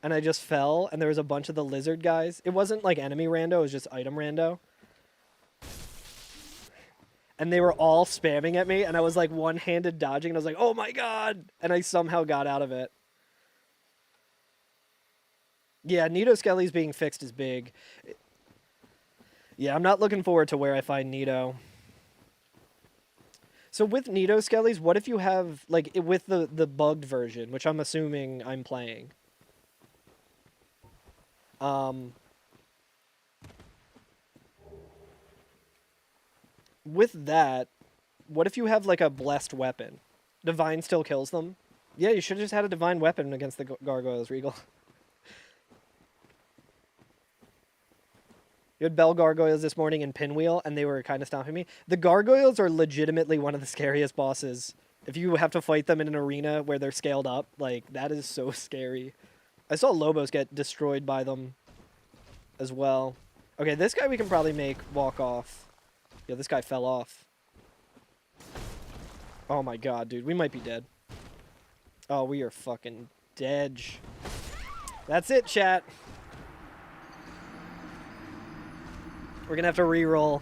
And I just fell, and there was a bunch of the lizard guys. It wasn't like enemy rando, it was just item rando. And they were all spamming at me, and I was like one-handed dodging, and I was like, oh my god! And I somehow got out of it. Yeah, Nito Skelly's being fixed is big. Yeah, I'm not looking forward to where I find Nito. So with Nito Skellies, what if you have, like, with the bugged version, which I'm assuming I'm playing. With that, what if you have, like, a blessed weapon? Divine still kills them? Yeah, you should have just had a divine weapon against the gargoyles, Regal. You had bell gargoyles this morning in Pinwheel, and they were kind of stomping me. The gargoyles are legitimately one of the scariest bosses. If you have to fight them in an arena where they're scaled up, like, that is so scary. I saw Lobos get destroyed by them as well. Okay, this guy we can probably make walk off. Yeah, this guy fell off. Oh my god, dude. We might be dead. Oh, we are fucking dead. That's it, chat. We're gonna have to re-roll.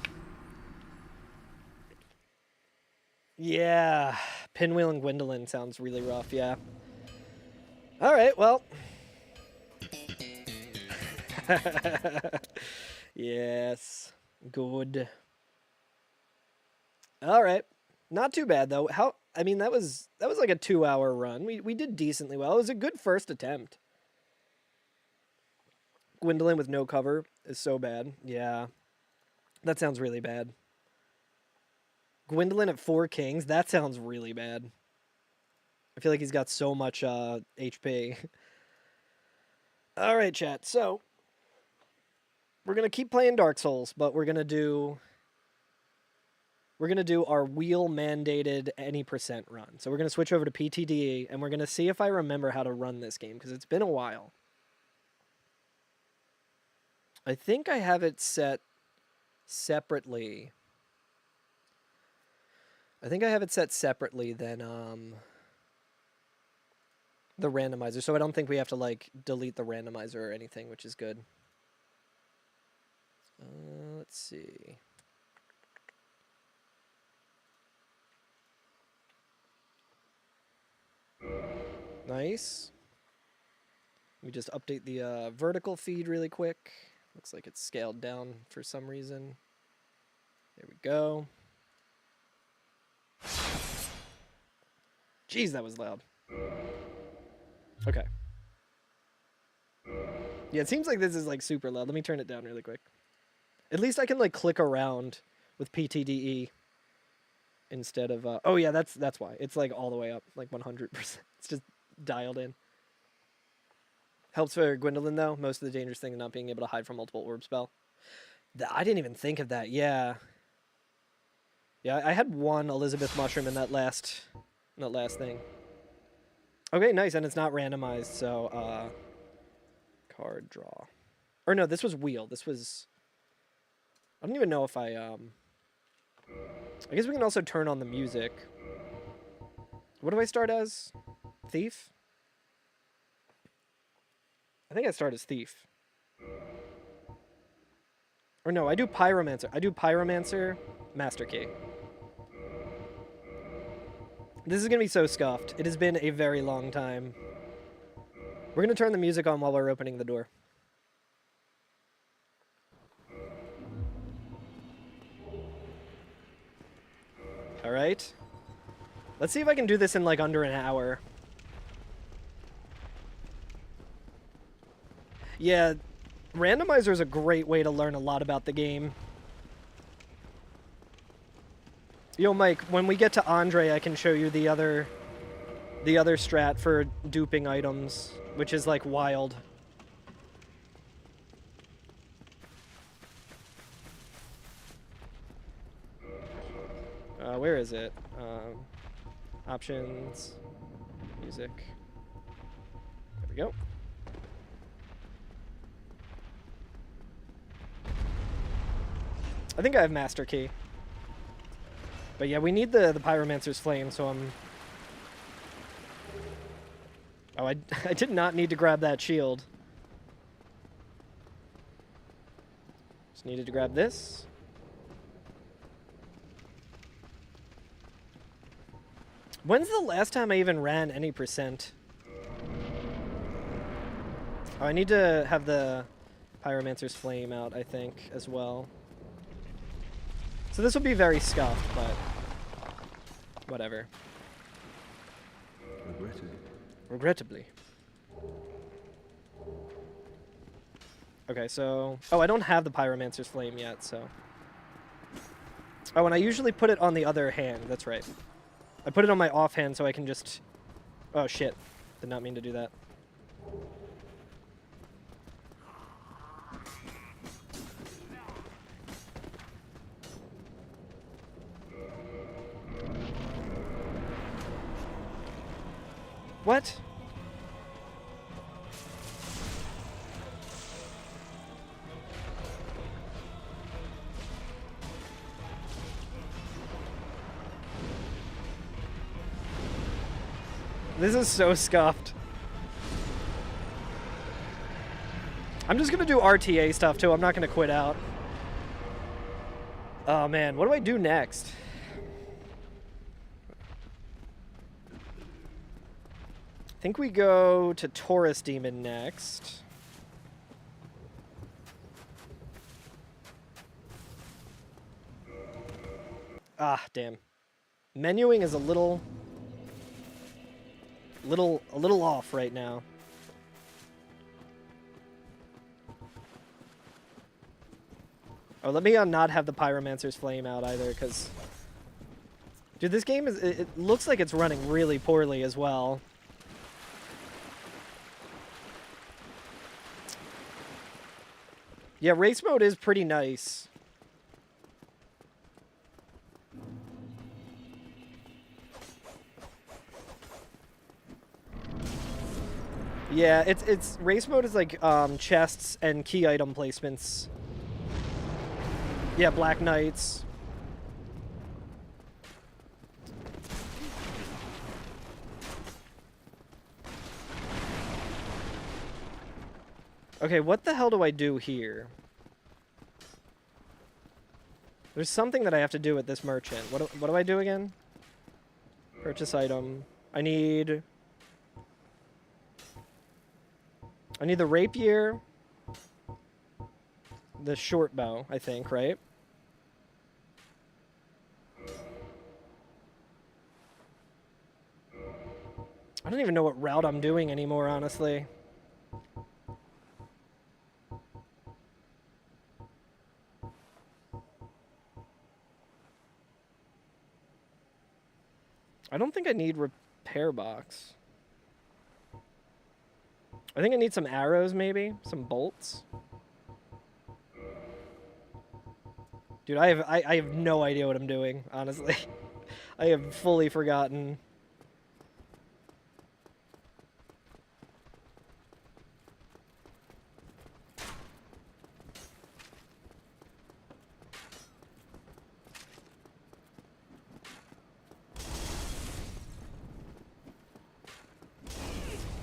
Yeah. Pinwheel and Gwendolyn sounds really rough, yeah. Alright, well. Yes. Good. Alright. Not too bad though. I mean that was like a 2-hour run. We did decently well. It was a good first attempt. Gwendolyn with no cover is so bad. Yeah. That sounds really bad. Gwendolyn at 4 kings? That sounds really bad. I feel like he's got so much HP. Alright, chat. So, we're going to keep playing Dark Souls, but we're going to do our wheel-mandated any percent run. So we're going to switch over to PTDE, and we're going to see if I remember how to run this game, because it's been a while. I think I have it set separately. I think I have it set separately than the randomizer, so I don't think we have to like delete the randomizer or anything, which is good. Let's see. Nice. Let me just update the vertical feed really quick. Looks like it's scaled down for some reason. There we go. Jeez, that was loud. Okay. Yeah, it seems like this is like super loud. Let me turn it down really quick. At least I can like click around with PTDE instead of oh yeah, that's why. It's like all the way up, like 100%. It's just dialed in. Helps for Gwendolyn though. Most of the dangerous thing is not being able to hide from multiple orb spell. I didn't even think of that. Yeah. Yeah, I had one Elizabeth mushroom in that last thing. Okay, nice, and it's not randomized, so card draw. Or no, this was wheel. This was I don't even know if I guess we can also turn on the music. What do I start as? Thief? I think I start as Thief. Or no, I do Pyromancer. I do Pyromancer, Master Key. This is going to be so scuffed. It has been a very long time. We're going to turn the music on while we're opening the door. Alright. Let's see if I can do this in like under an hour. Yeah, randomizer is a great way to learn a lot about the game. Yo, Mike, when we get to Andre, I can show you the other strat for duping items, which is like wild. Where is it? Options, music. There we go. I think I have Master Key. But yeah, we need the Pyromancer's Flame, so I'm... Oh, I did not need to grab that shield. Just needed to grab this. When's the last time I even ran any %? Oh, I need to have the Pyromancer's Flame out, I think, as well. So this will be very scuffed, but whatever. Regrettably. Okay, so... Oh, I don't have the Pyromancer's Flame yet, so... Oh, and I usually put it on the other hand. That's right. I put it on my offhand so I can just... Oh, shit. Did not mean to do that. What? This is so scuffed. I'm just gonna do RTA stuff too. I'm not gonna quit out. Oh man, what do I do next? I think we go to Taurus Demon next. Ah, damn. Menuing is a little off right now. Oh, let me not have the Pyromancer's Flame out either, because... Dude, this game is... It looks like it's running really poorly as well. Yeah, race mode is pretty nice. Yeah, it's race mode is like chests and key item placements. Yeah, Black Knights. Okay, what the hell do I do here? There's something that I have to do with this merchant. What do I do again? Purchase item. I need the rapier, the short bow, I think, right? I don't even know what route I'm doing anymore, honestly. I don't think I need repair box. I think I need some arrows, maybe? Some bolts? Dude, I have no idea what I'm doing, honestly. I have fully forgotten.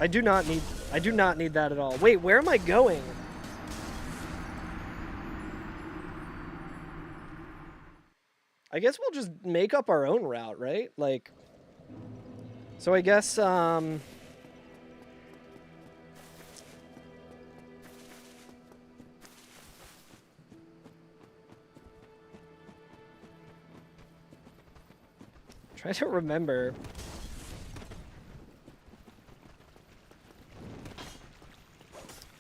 I do not need that at all. Wait, where am I going? I guess we'll just make up our own route, right? Like, so I guess, trying to remember.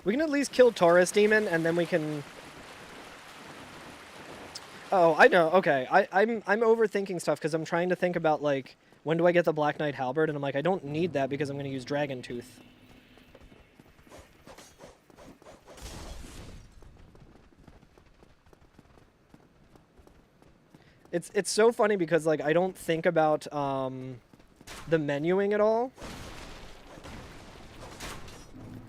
We can at least kill Taurus Demon, and then we can... Oh, I know. Okay, I'm overthinking stuff because I'm trying to think about, like, when do I get the Black Knight Halberd? And I'm like, I don't need that because I'm going to use Dragon Tooth. It's so funny because, like, I don't think about the menuing at all.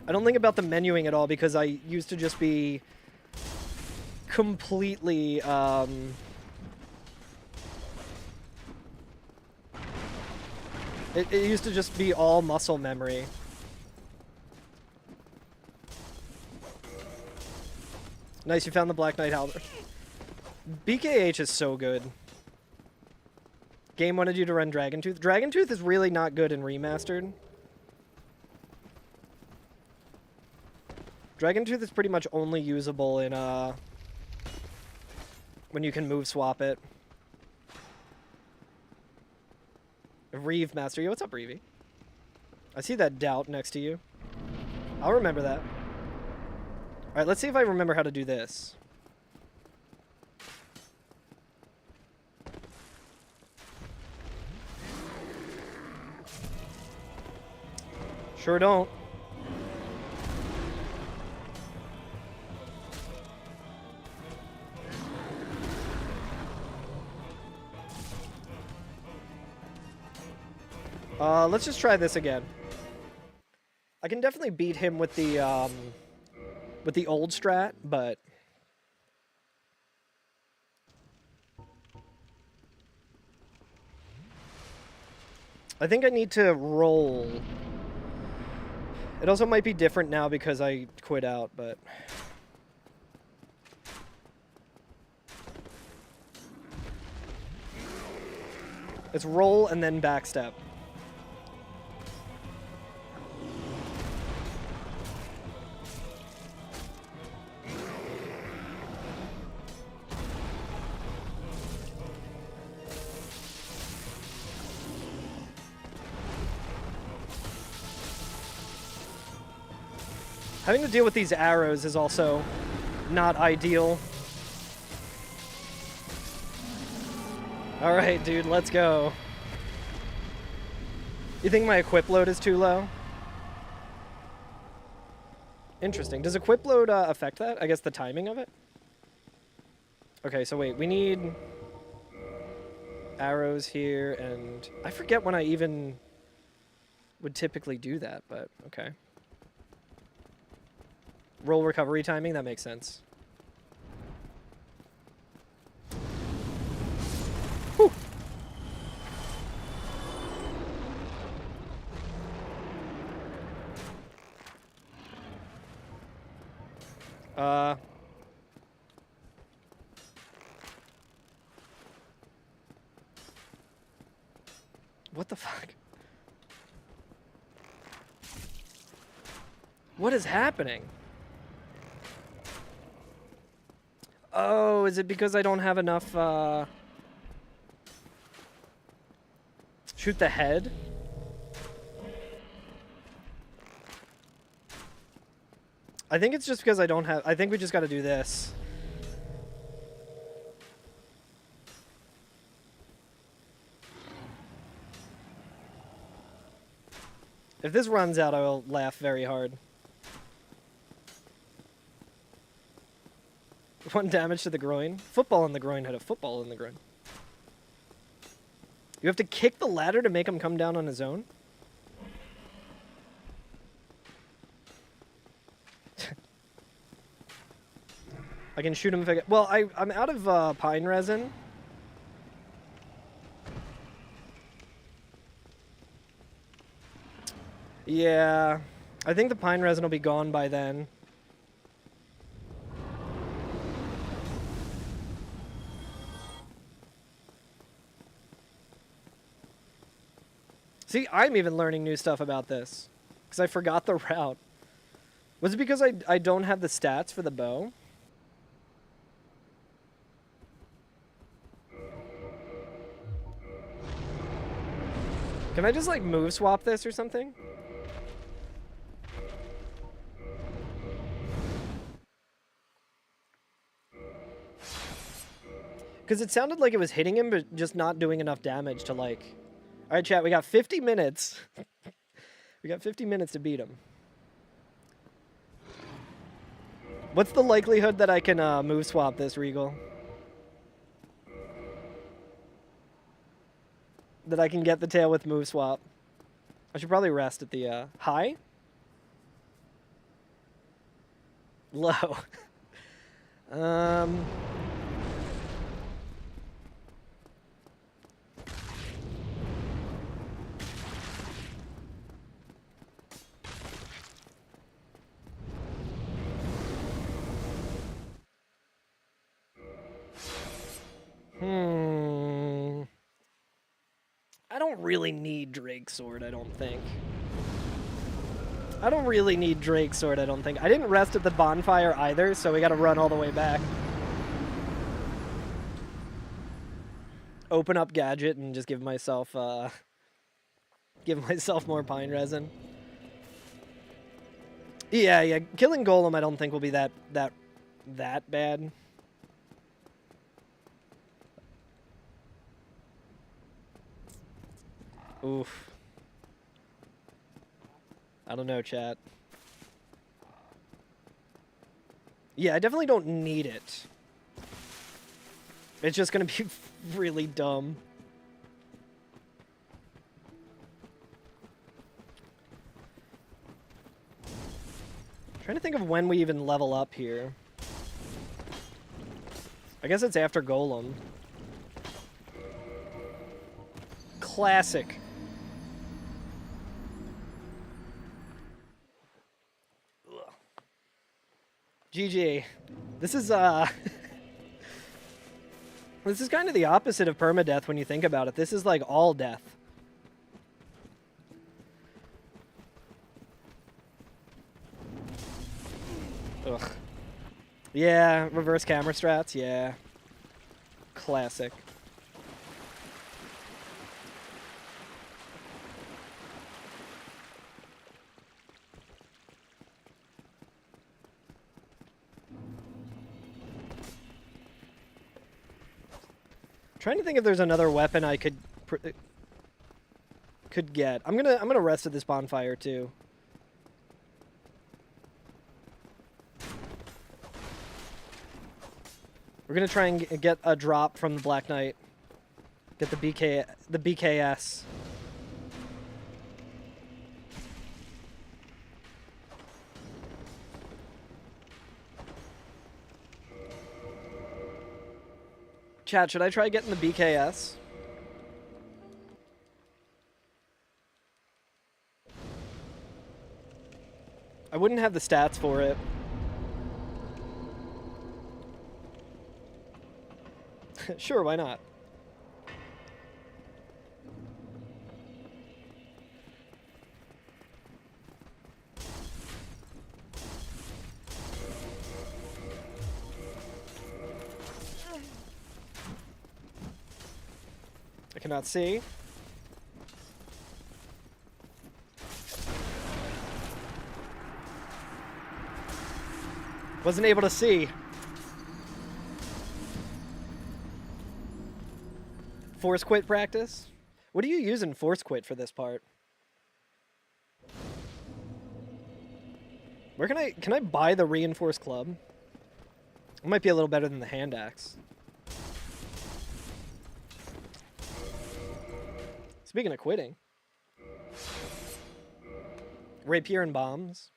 I don't think about the menuing at all because I used to just be completely it used to just be all muscle memory. Nice, you found the Black Knight Halberd. BKH is so good. Game wanted you to run Dragon Tooth. Dragon Tooth is really not good in Remastered. Dragon Tooth is pretty much only usable in when you can move swap it. Reeve Master. Yo, what's up, Reevie? I see that doubt next to you. I'll remember that. Alright, let's see if I remember how to do this. Sure don't. Let's just try this again. I can definitely beat him with the old strat, but I think I need to roll. It also might be different now because I quit out, but it's roll and then backstep. Having to deal with these arrows is also not ideal. Alright, dude, let's go. You think my equip load is too low? Interesting. Does equip load affect that? I guess the timing of it? Okay, so wait, we need arrows here, and I forget when I even would typically do that, but okay. Roll recovery timing, that makes sense. Whew. What the fuck? What is happening? Oh, is it because I don't have enough, shoot the head? I think it's just because I don't have... I think we just got to do this. If this runs out, I will laugh very hard. 1 damage to the groin. Football in the groin had a football in the groin. You have to kick the ladder to make him come down on his own? I can shoot him if I get... Well, I'm out of pine resin. Yeah, I think the pine resin will be gone by then. See, I'm even learning new stuff about this because I forgot the route. Was it because I don't have the stats for the bow? Can I just like move swap this or something? Because it sounded like it was hitting him, but just not doing enough damage to like... Alright, chat, we got 50 minutes. We got 50 minutes to beat him. What's the likelihood that I can move swap this, Regal? That I can get the tail with move swap. I should probably rest at the high? Low. I don't really need Drake's Sword, I don't think. I don't really need Drake's Sword, I don't think. I didn't rest at the bonfire either, so we gotta run all the way back. Open up Gadget and just give myself more pine resin. Yeah, killing Golem I don't think will be that bad. Oof. I don't know, chat. Yeah, I definitely don't need it. It's just gonna be really dumb. Trying to think of when we even level up here. I guess it's after Golem. Classic. GG. This is this is kind of the opposite of permadeath when you think about it. This is like all death. Ugh. Yeah, reverse camera strats, yeah. Classic. Trying to think if there's another weapon I could get. I'm gonna rest at this bonfire too. We're gonna try and get a drop from the Black Knight. Get the BKS. Chat, should I try getting the BKS? I wouldn't have the stats for it. Sure, why not? I cannot see. Wasn't able to see. Force quit practice? What are you using force quit for this part? Where can I buy the reinforced club? It might be a little better than the hand axe. Speaking of quitting. Rapier and bombs.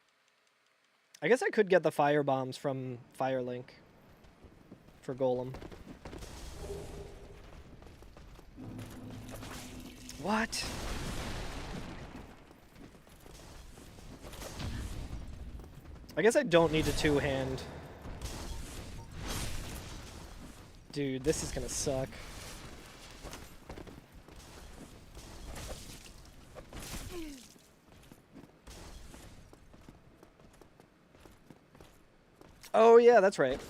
I guess I could get the fire bombs from Firelink for Golem. What? I guess I don't need a two-hand. Dude, this is gonna suck. Oh yeah, that's right.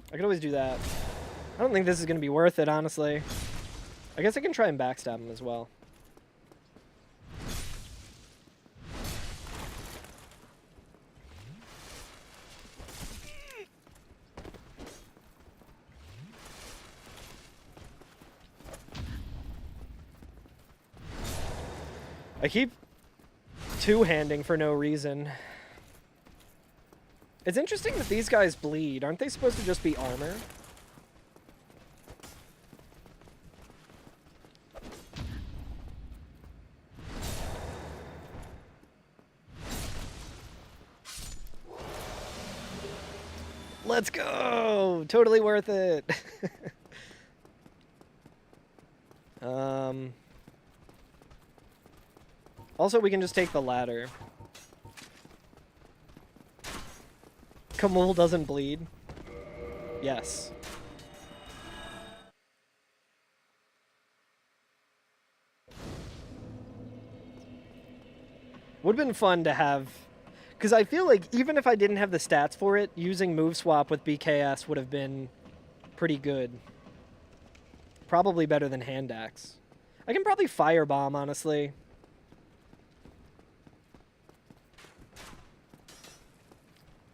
I could always do that. I don't think this is gonna be worth it, honestly. I guess I can try and backstab him as well. I keep two-handing for no reason. It's interesting that these guys bleed. Aren't they supposed to just be armor? Let's go! Totally worth it. Also, we can just take the ladder. Kamul doesn't bleed. Yes. Would have been fun to have, because I feel like even if I didn't have the stats for it, using move swap with BKS would have been pretty good. Probably better than hand axe. I can probably firebomb, honestly.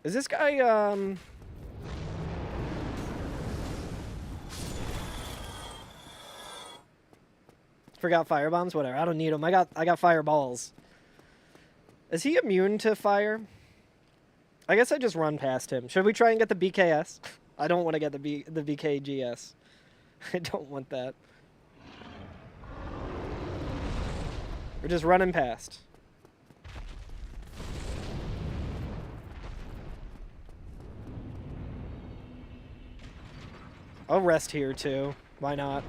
Is this guy, forgot firebombs? Whatever, I don't need them. I got fireballs. Is he immune to fire? I guess I just run past him. Should we try and get the BKS? I don't want to get the BKGS. I don't want that. We're just running past. I'll rest here too. Why not?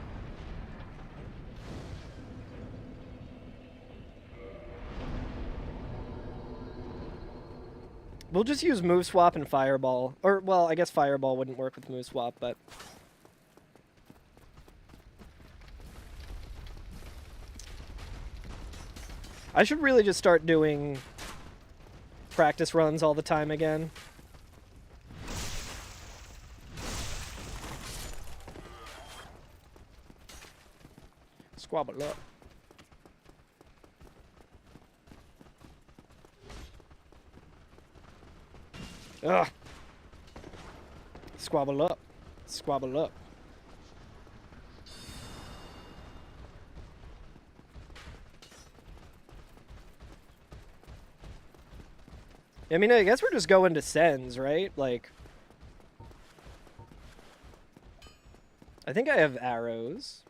We'll just use move swap and fireball. Or, well, I guess fireball wouldn't work with move swap, but... I should really just start doing practice runs all the time again. Squabble up. Ugh. Squabble up. Squabble up. I mean, I guess we're just going to sends, right? Like... I think I have arrows.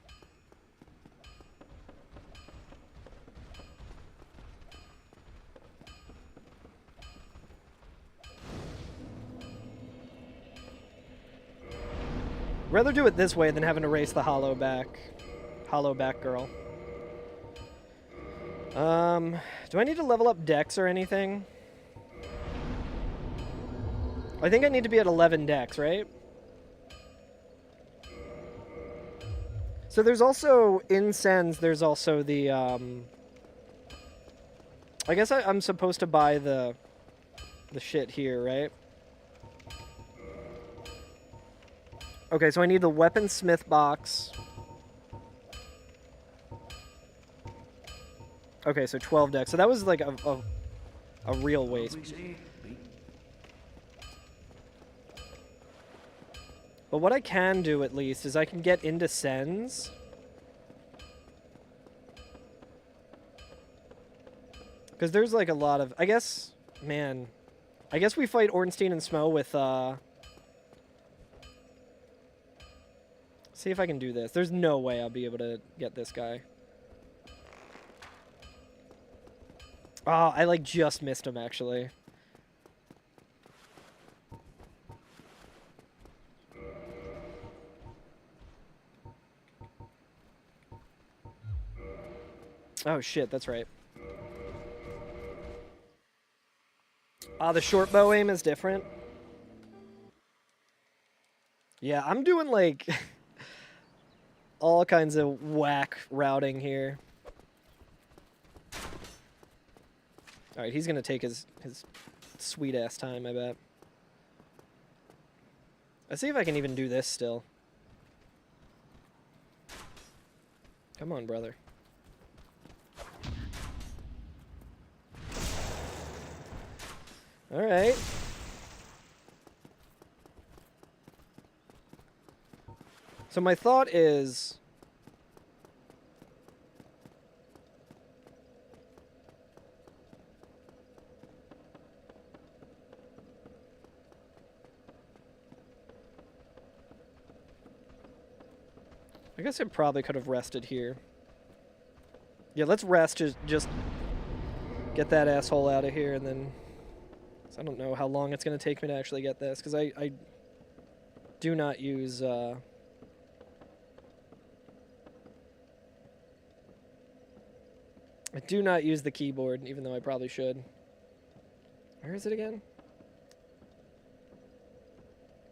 Rather do it this way than having to race the hollow back girl. Do I need to level up dex or anything? I think I need to be at 11 dex, right? So there's also, in Sens, there's also the, I guess I'm supposed to buy the shit here, right? Okay, so I need the weaponsmith box. Okay, so 12 dex. So that was like a real waste. But what I can do, at least, is I can get into Sens. Because there's, like, a lot of... I guess... Man. I guess we fight Ornstein and Smo with, See if I can do this. There's no way I'll be able to get this guy. Oh, I, like, just missed him, actually. Oh, shit, that's right. The short bow aim is different. Yeah, I'm doing, like, all kinds of whack routing here. Alright, he's gonna take his sweet-ass time, I bet. Let's see if I can even do this still. Come on, brother. Alright. So my thought is... I guess I probably could have rested here. Yeah, let's rest, just get that asshole out of here, and then... I don't know how long it's going to take me to actually get this, because I do not use... I do not use the keyboard, even though I probably should. Where is it again?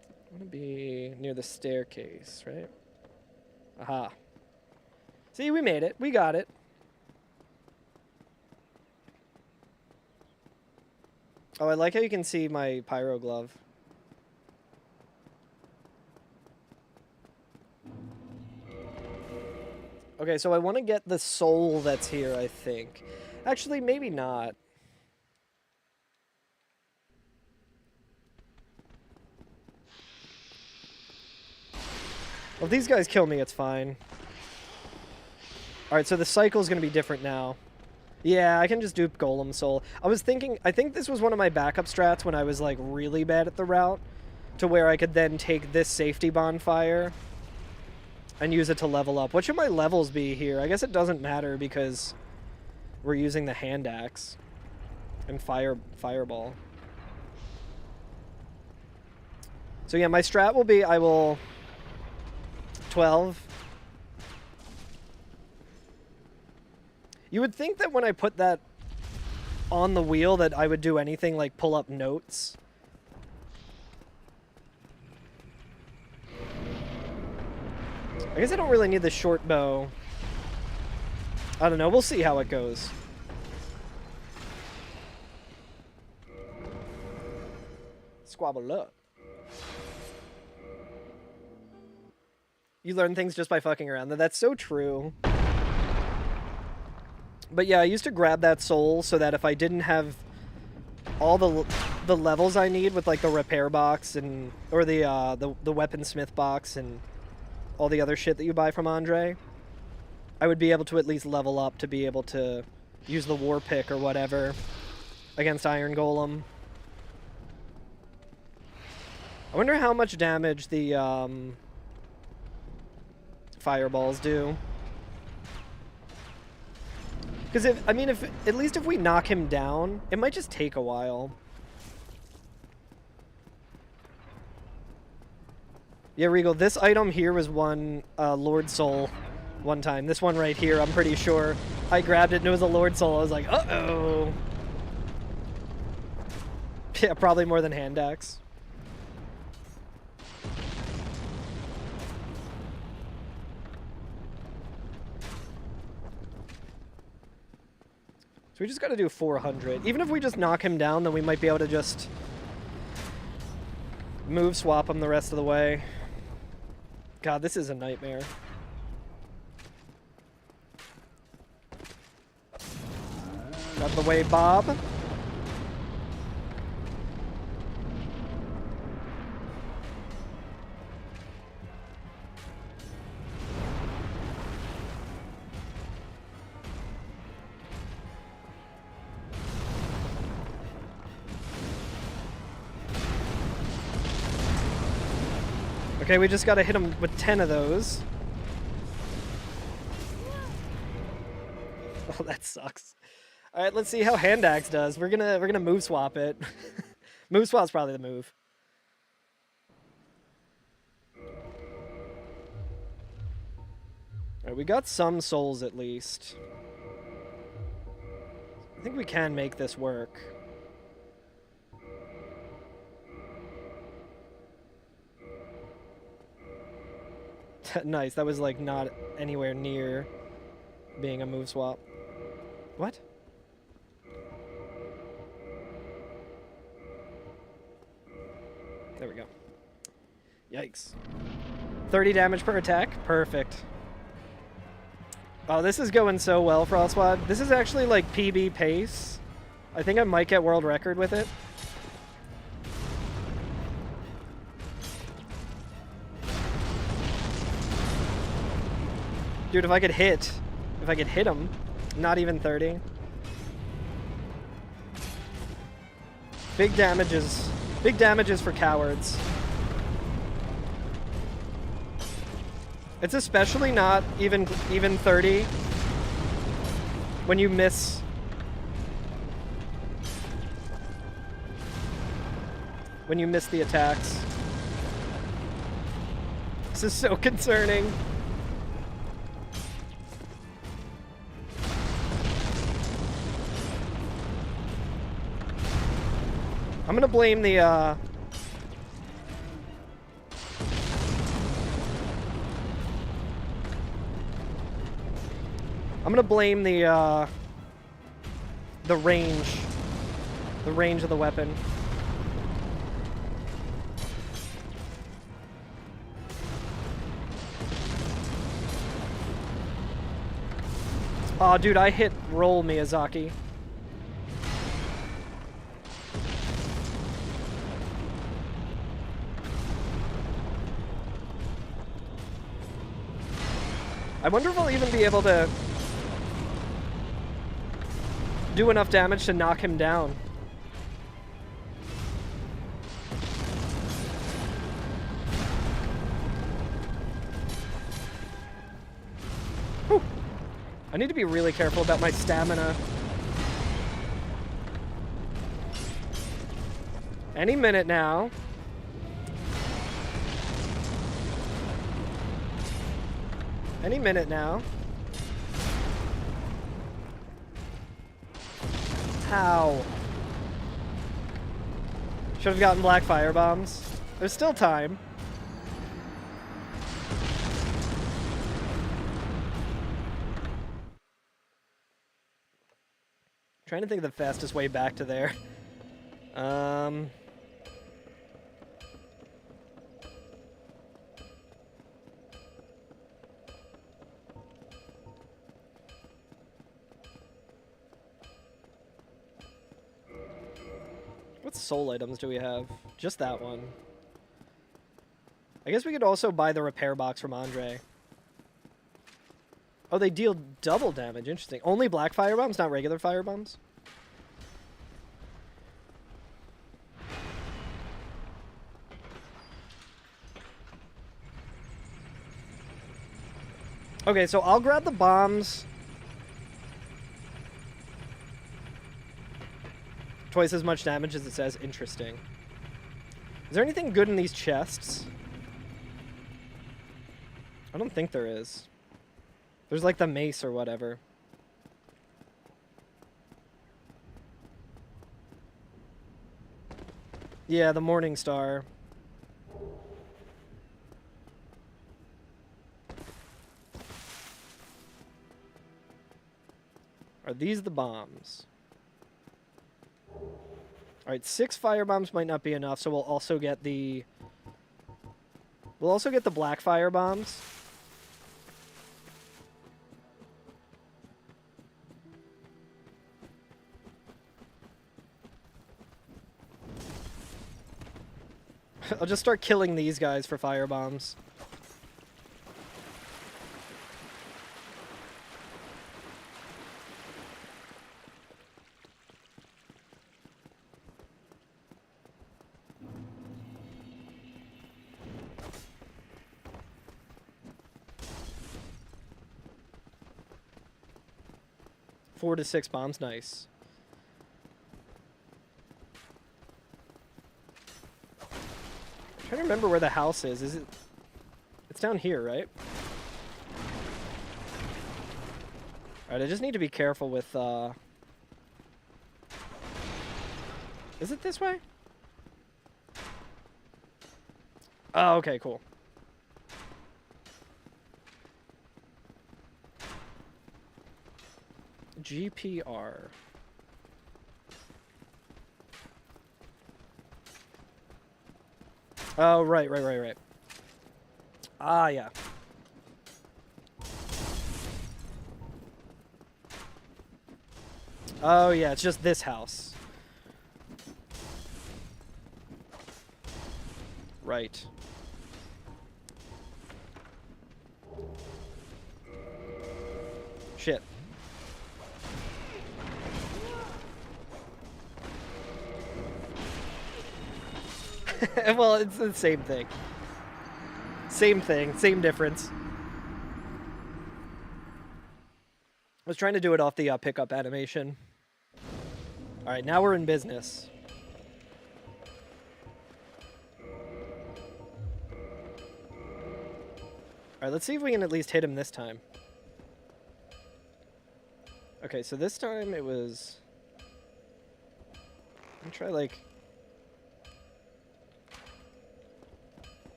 I want to be near the staircase, right? Aha. See, we made it. We got it. Oh, I like how you can see my pyro glove. Okay, so I want to get the soul that's here, I think. Actually, maybe not. Well, if these guys kill me, it's fine. Alright, so the cycle's going to be different now. Yeah, I can just dupe Golem Soul. I was thinking, I think this was one of my backup strats when I was, like, really bad at the route, to where I could then take this safety bonfire and use it to level up. What should my levels be here? I guess it doesn't matter because we're using the hand axe and fireball. So yeah, my strat will be I will 12. You would think that when I put that on the wheel that I would do anything like pull up notes. I guess I don't really need the short bow. I don't know. We'll see how it goes. Squabble up. You learn things just by fucking around. That's so true. But yeah, I used to grab that soul so that if I didn't have all the levels I need with like the repair box and or the weaponsmith box and all the other shit that you buy from Andre, I would be able to at least level up to be able to use the war pick or whatever against Iron Golem. I wonder how much damage the fireballs do. Because if at least if we knock him down, it might just take a while. Yeah, Regal, this item here was one Lord Soul one time. This one right here, I'm pretty sure. I grabbed it and it was a Lord Soul. I was like, uh-oh. Yeah, probably more than hand axe. So we just got to do 400. Even if we just knock him down, then we might be able to just move swap him the rest of the way. God, this is a nightmare. Out of the way, Bob. Okay, we just gotta hit him with 10 of those. Oh, that sucks. All right, let's see how hand axe does. We're gonna move swap it. Move swap's probably the move. All right, we got some souls at least. I think we can make this work. Nice, that was like not anywhere near being a move swap. What? There we go. Yikes. 30 damage per attack? Perfect. Oh, this is going so well, Frostwad. This is actually like PB pace. I think I might get world record with it. Dude, if I could hit him, not even 30. Big damages for cowards. It's especially not even 30 when you miss. When you miss the attacks. This is so concerning. I'm gonna blame the I'm gonna blame the range of the weapon. Oh, dude, I hit roll Miyazaki. I wonder if I'll even be able to do enough damage to knock him down. Whew. I need to be really careful about my stamina. Any minute now. Any minute now. How? Should have gotten black fire bombs. There's still time. Trying to think of the fastest way back to there. What soul items do we have? Just that one. I guess we could also buy the repair box from Andre. Oh, they deal double damage. Interesting. Only black fire bombs, not regular fire bombs? Okay, so I'll grab the bombs. Twice as much damage as it says. Interesting. Is there anything good in these chests? I don't think there is. There's like the mace or whatever. Yeah, the Morning Star. Are these the bombs? Alright, 6 fire bombs might not be enough, so we'll also get the black fire bombs. I'll just start killing these guys for fire bombs. 4 to 6 bombs, nice. I'm trying to remember where the house is. Is it? It's down here, right? Alright, I just need to be careful with, Is it this way? Oh, okay, cool. GPR. Oh, right. Ah, yeah. Oh, yeah, it's just this house. Right. Shit. Well, it's the same thing. Same thing, same difference. I was trying to do it off the pickup animation. Alright, now we're in business. Alright, let's see if we can at least hit him this time. Okay, so this time it was... Let me try, like...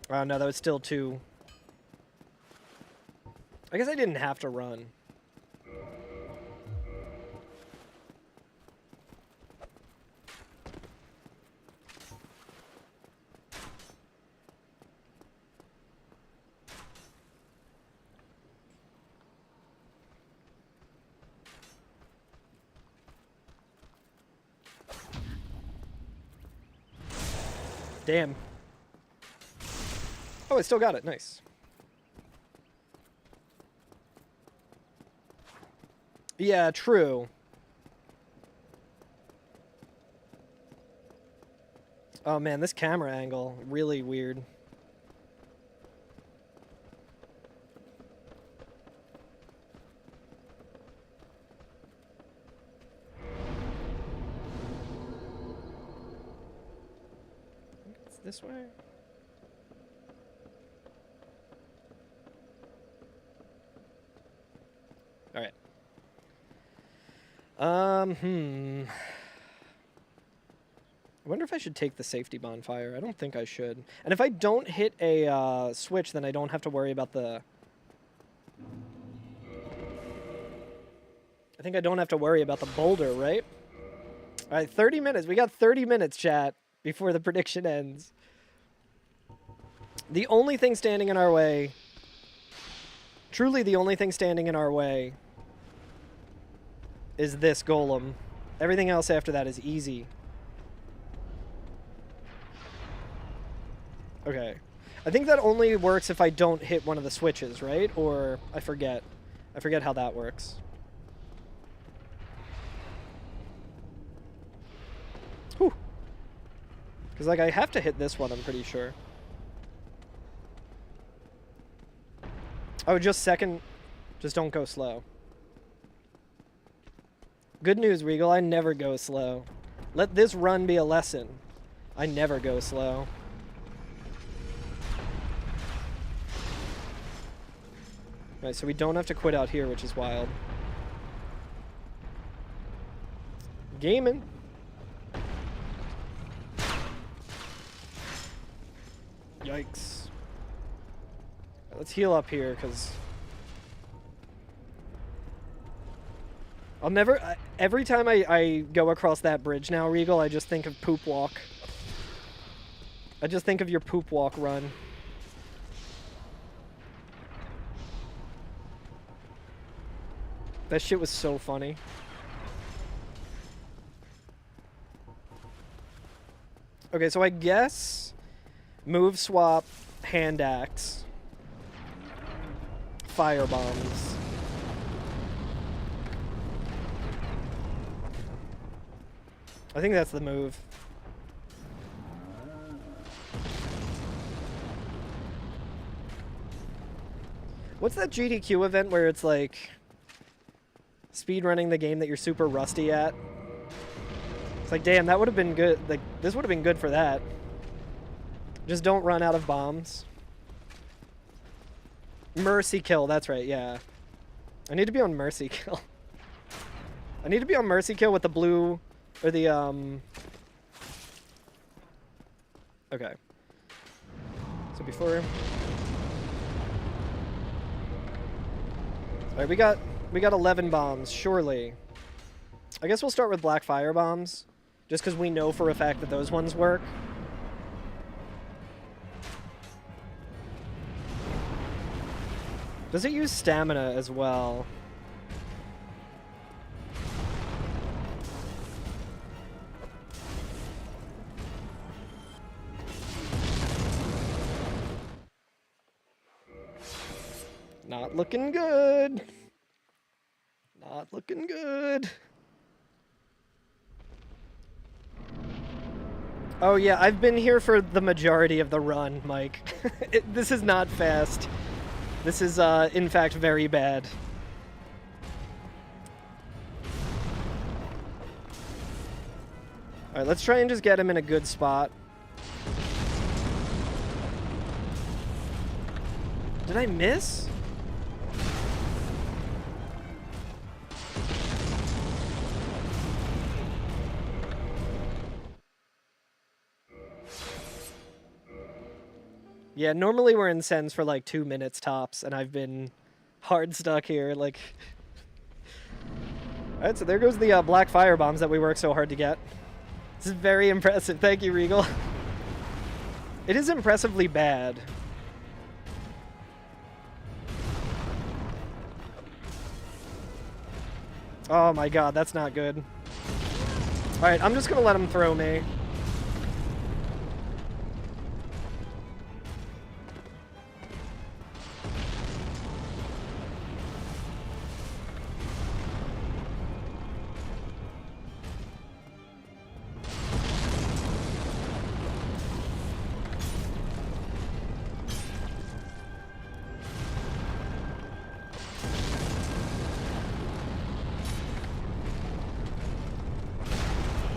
Oh, no, that was still too... I guess I didn't have to run. Damn. Oh, I still got it. Nice. Yeah, true. Oh man, this camera angle, really weird. It's this way? Alright. I wonder if I should take the safety bonfire. I don't think I should. And if I don't hit a switch, then I don't have to worry about the... I think I don't have to worry about the boulder, right? Alright, 30 minutes. We got 30 minutes, chat, before the prediction ends. The only thing standing in our way... Truly the only thing standing in our way... is this golem. Everything else after that is easy. Okay. I think that only works if I don't hit one of the switches, right? Or I forget. I forget how that works. Whew. Because, like, I have to hit this one, I'm pretty sure. Oh, just second. Just don't go slow. Good news, Regal. I never go slow. Let this run be a lesson. I never go slow. Right, so we don't have to quit out here, which is wild. Gaming. Yikes. Let's heal up here, because... I'll never... every time I go across that bridge now, Regal, I just think of Poop Walk. I just think of your Poop Walk run. That shit was so funny. Okay, so I guess... Move swap, hand axe, fire bombs. I think that's the move. What's that GDQ event where it's like speed running the game that you're super rusty at. It's like, damn, that would have been good. Like, this would have been good for that. Just don't run out of bombs. Mercy kill, that's right, yeah. I need to be on mercy kill. I need to be on mercy kill with the blue, or the, okay. So before... Alright, we got 11 bombs, surely. I guess we'll start with black fire bombs, just because we know for a fact that those ones work. Does it use stamina as well? Not looking good. Not looking good. Oh yeah, I've been here for the majority of the run, Mike. This is not fast. This is, in fact, very bad. Alright, let's try and just get him in a good spot. Did I miss? Yeah, normally we're in Sens for like 2 minutes tops, and I've been hard stuck here, like... Alright, so there goes the black fire bombs that we worked so hard to get. This is very impressive. Thank you, Regal. It is impressively bad. Oh my god, that's not good. Alright, I'm just gonna let him throw me.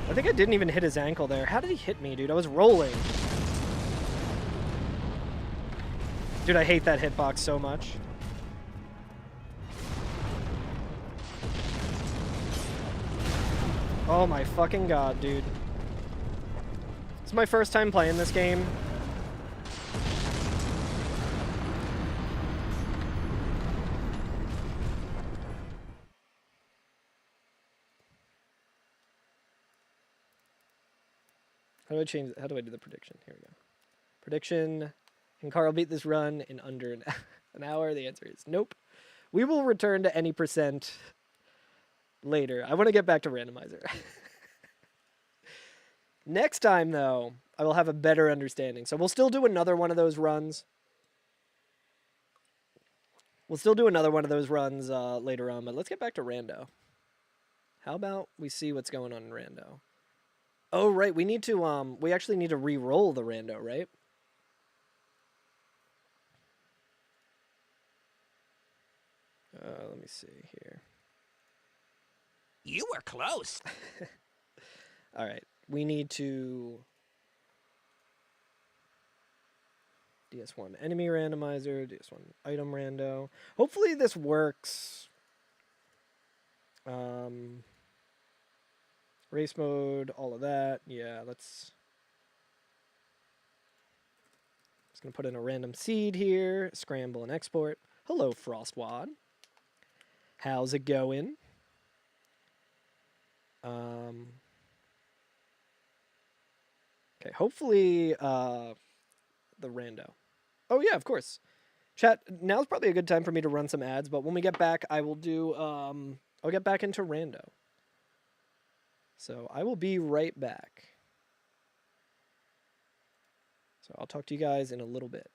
I think I didn't even hit his ankle there. How did he hit me, dude? I was rolling. Dude, I hate that hitbox so much. Oh my fucking god, dude. It's my first time playing this game. How do I change? How do I do the prediction? Here we go. Prediction. Can Carl beat this run in under an hour? The answer is nope. We will return to any percent later. I want to get back to randomizer. Next time, though, I will have a better understanding. So we'll still do another one of those runs. Later on, but let's get back to rando. How about we see what's going on in rando? Oh, right, we need to, we actually need to re-roll the rando, right? Let me see here. You were close. All right, we need to... DS1 enemy randomizer, DS1 item rando. Hopefully this works. Race mode, all of that. Yeah, let's... Just gonna put in a random seed here, scramble and export. Hello, Frostwad. How's it going? Okay, hopefully the rando. Oh yeah, of course. Chat, now's probably a good time for me to run some ads, but when we get back, I will do, I'll get back into rando. So I will be right back. So I'll talk to you guys in a little bit.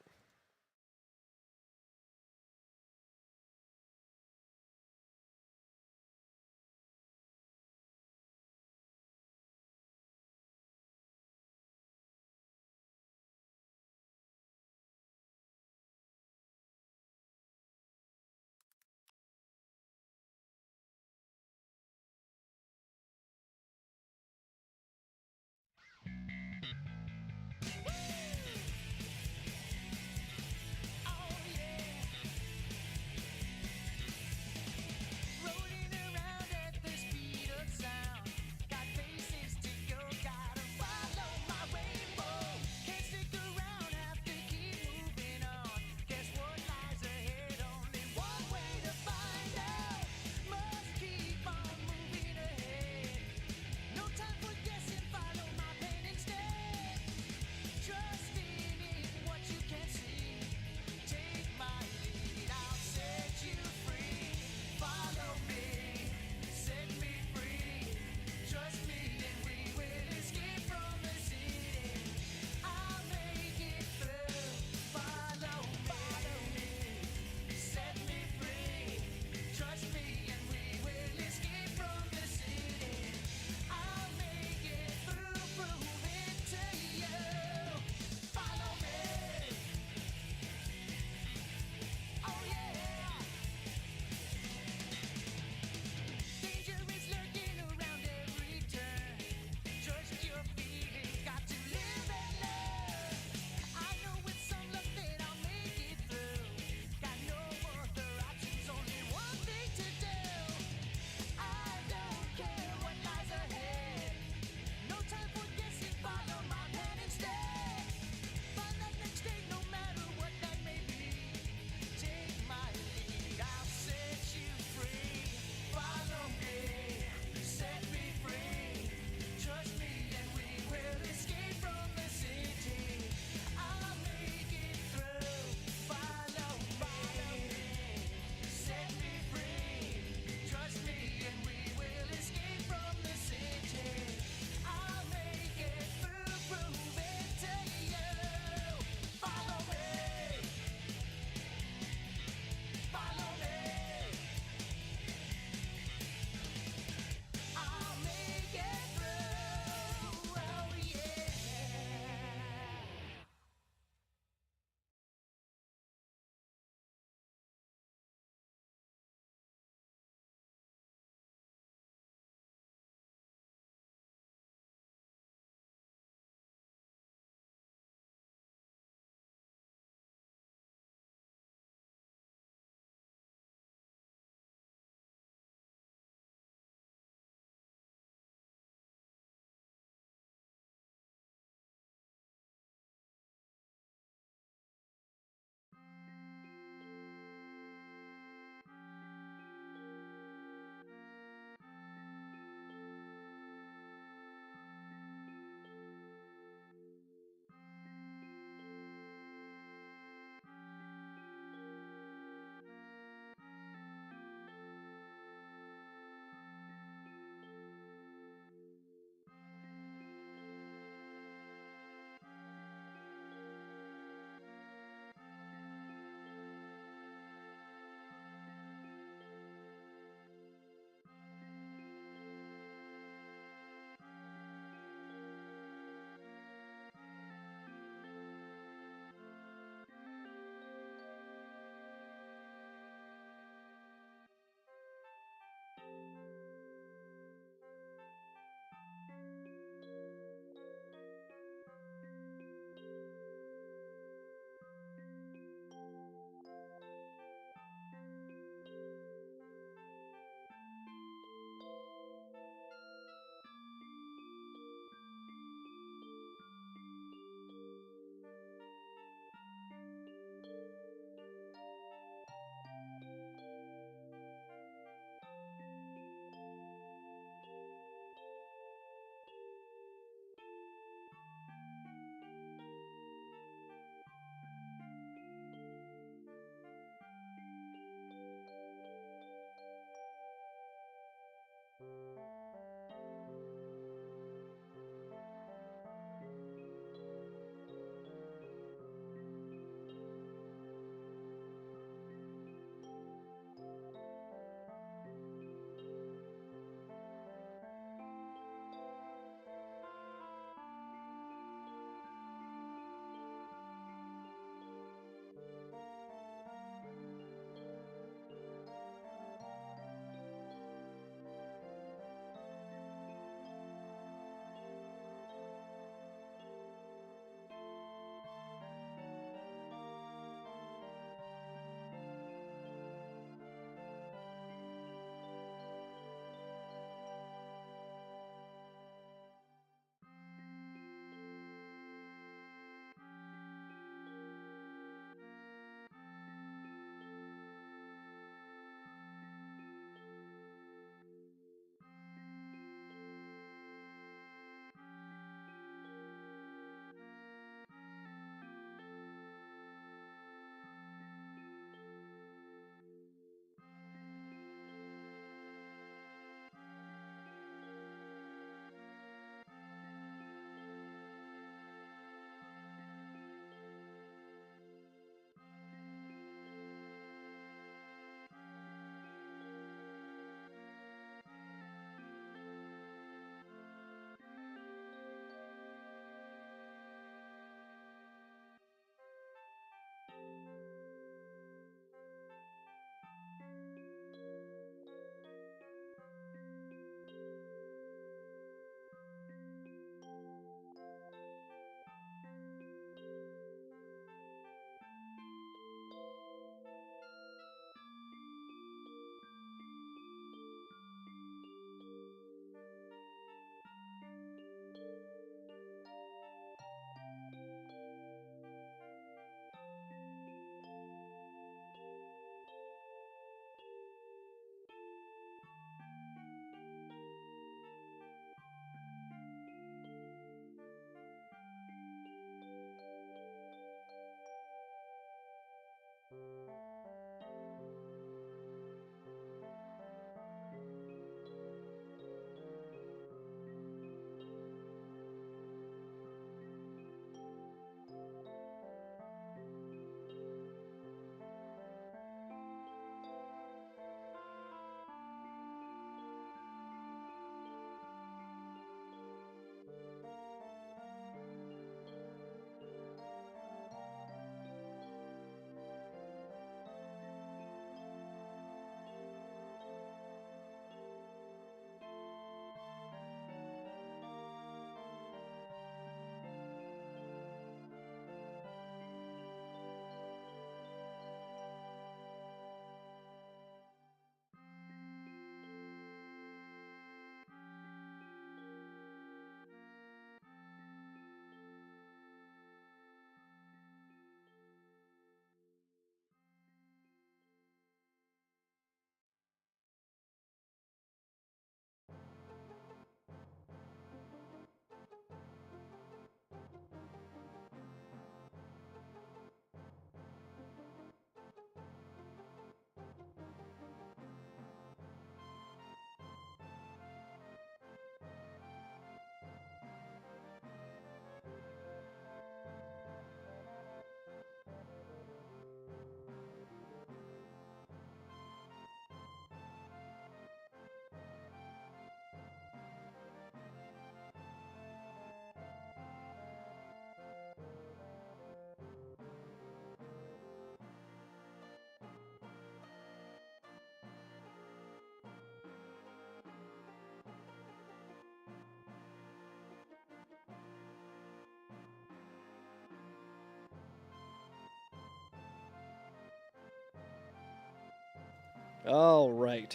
All right.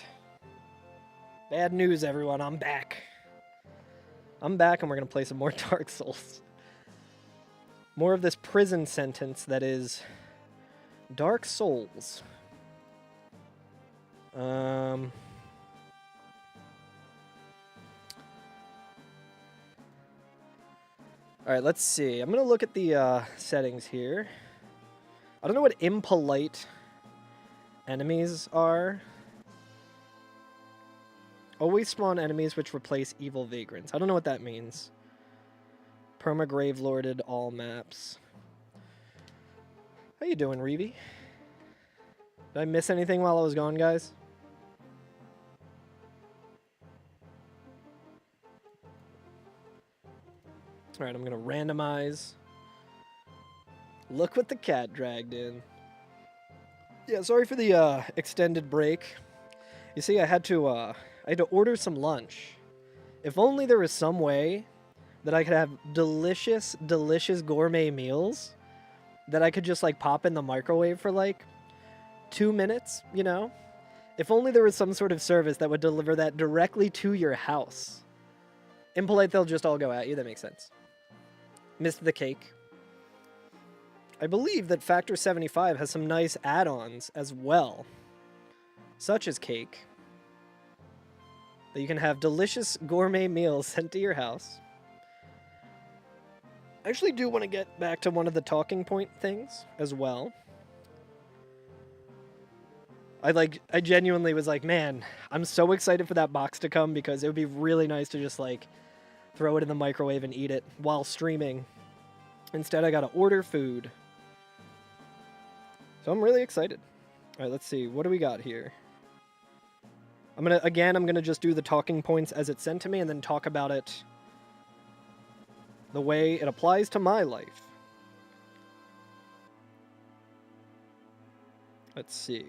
Bad news, everyone. I'm back. I'm back, and we're going to play some more Dark Souls. More of this prison sentence that is Dark Souls. All right, let's see. I'm going to look at the settings here. I don't know what impolite enemies are. Always spawn enemies which replace evil vagrants. I don't know what that means. Perma-grave lorded all maps. How you doing, Reevy? Did I miss anything while I was gone, guys? Alright, I'm gonna randomize. Look what the cat dragged in. Yeah, sorry for the extended break. You see, I had to order some lunch. If only there was some way that I could have delicious, delicious gourmet meals that I could just, like, pop in the microwave for, like, 2 minutes, you know? If only there was some sort of service that would deliver that directly to your house. Impolite, they'll just all go at you. That makes sense. Missed the cake. I believe that Factor 75 has some nice add-ons as well, such as cake, that you can have delicious gourmet meals sent to your house. I actually do want to get back to one of the talking point things as well. I genuinely was like, man, I'm so excited for that box to come because it would be really nice to just, like, throw it in the microwave and eat it while streaming. Instead, I gotta order food. So I'm really excited. All right, let's see. What do we got here? I'm gonna just do the talking points as it's sent to me and then talk about it the way it applies to my life. Let's see.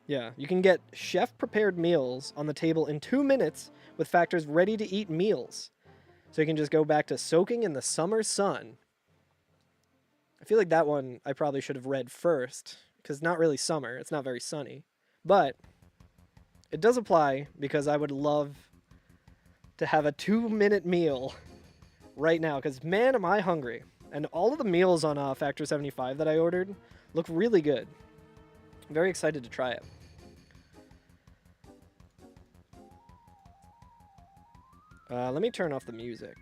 Yeah, you can get chef-prepared meals on the table in 2 minutes with Factor's ready-to-eat meals. So you can just go back to soaking in the summer sun. I feel like that one I probably should have read first, because it's not really summer. It's not very sunny. But it does apply, because I would love to have a 2-minute meal right now, because man, am I hungry. And all of the meals on Factor 75 that I ordered look really good. I'm very excited to try it. Let me turn off the music.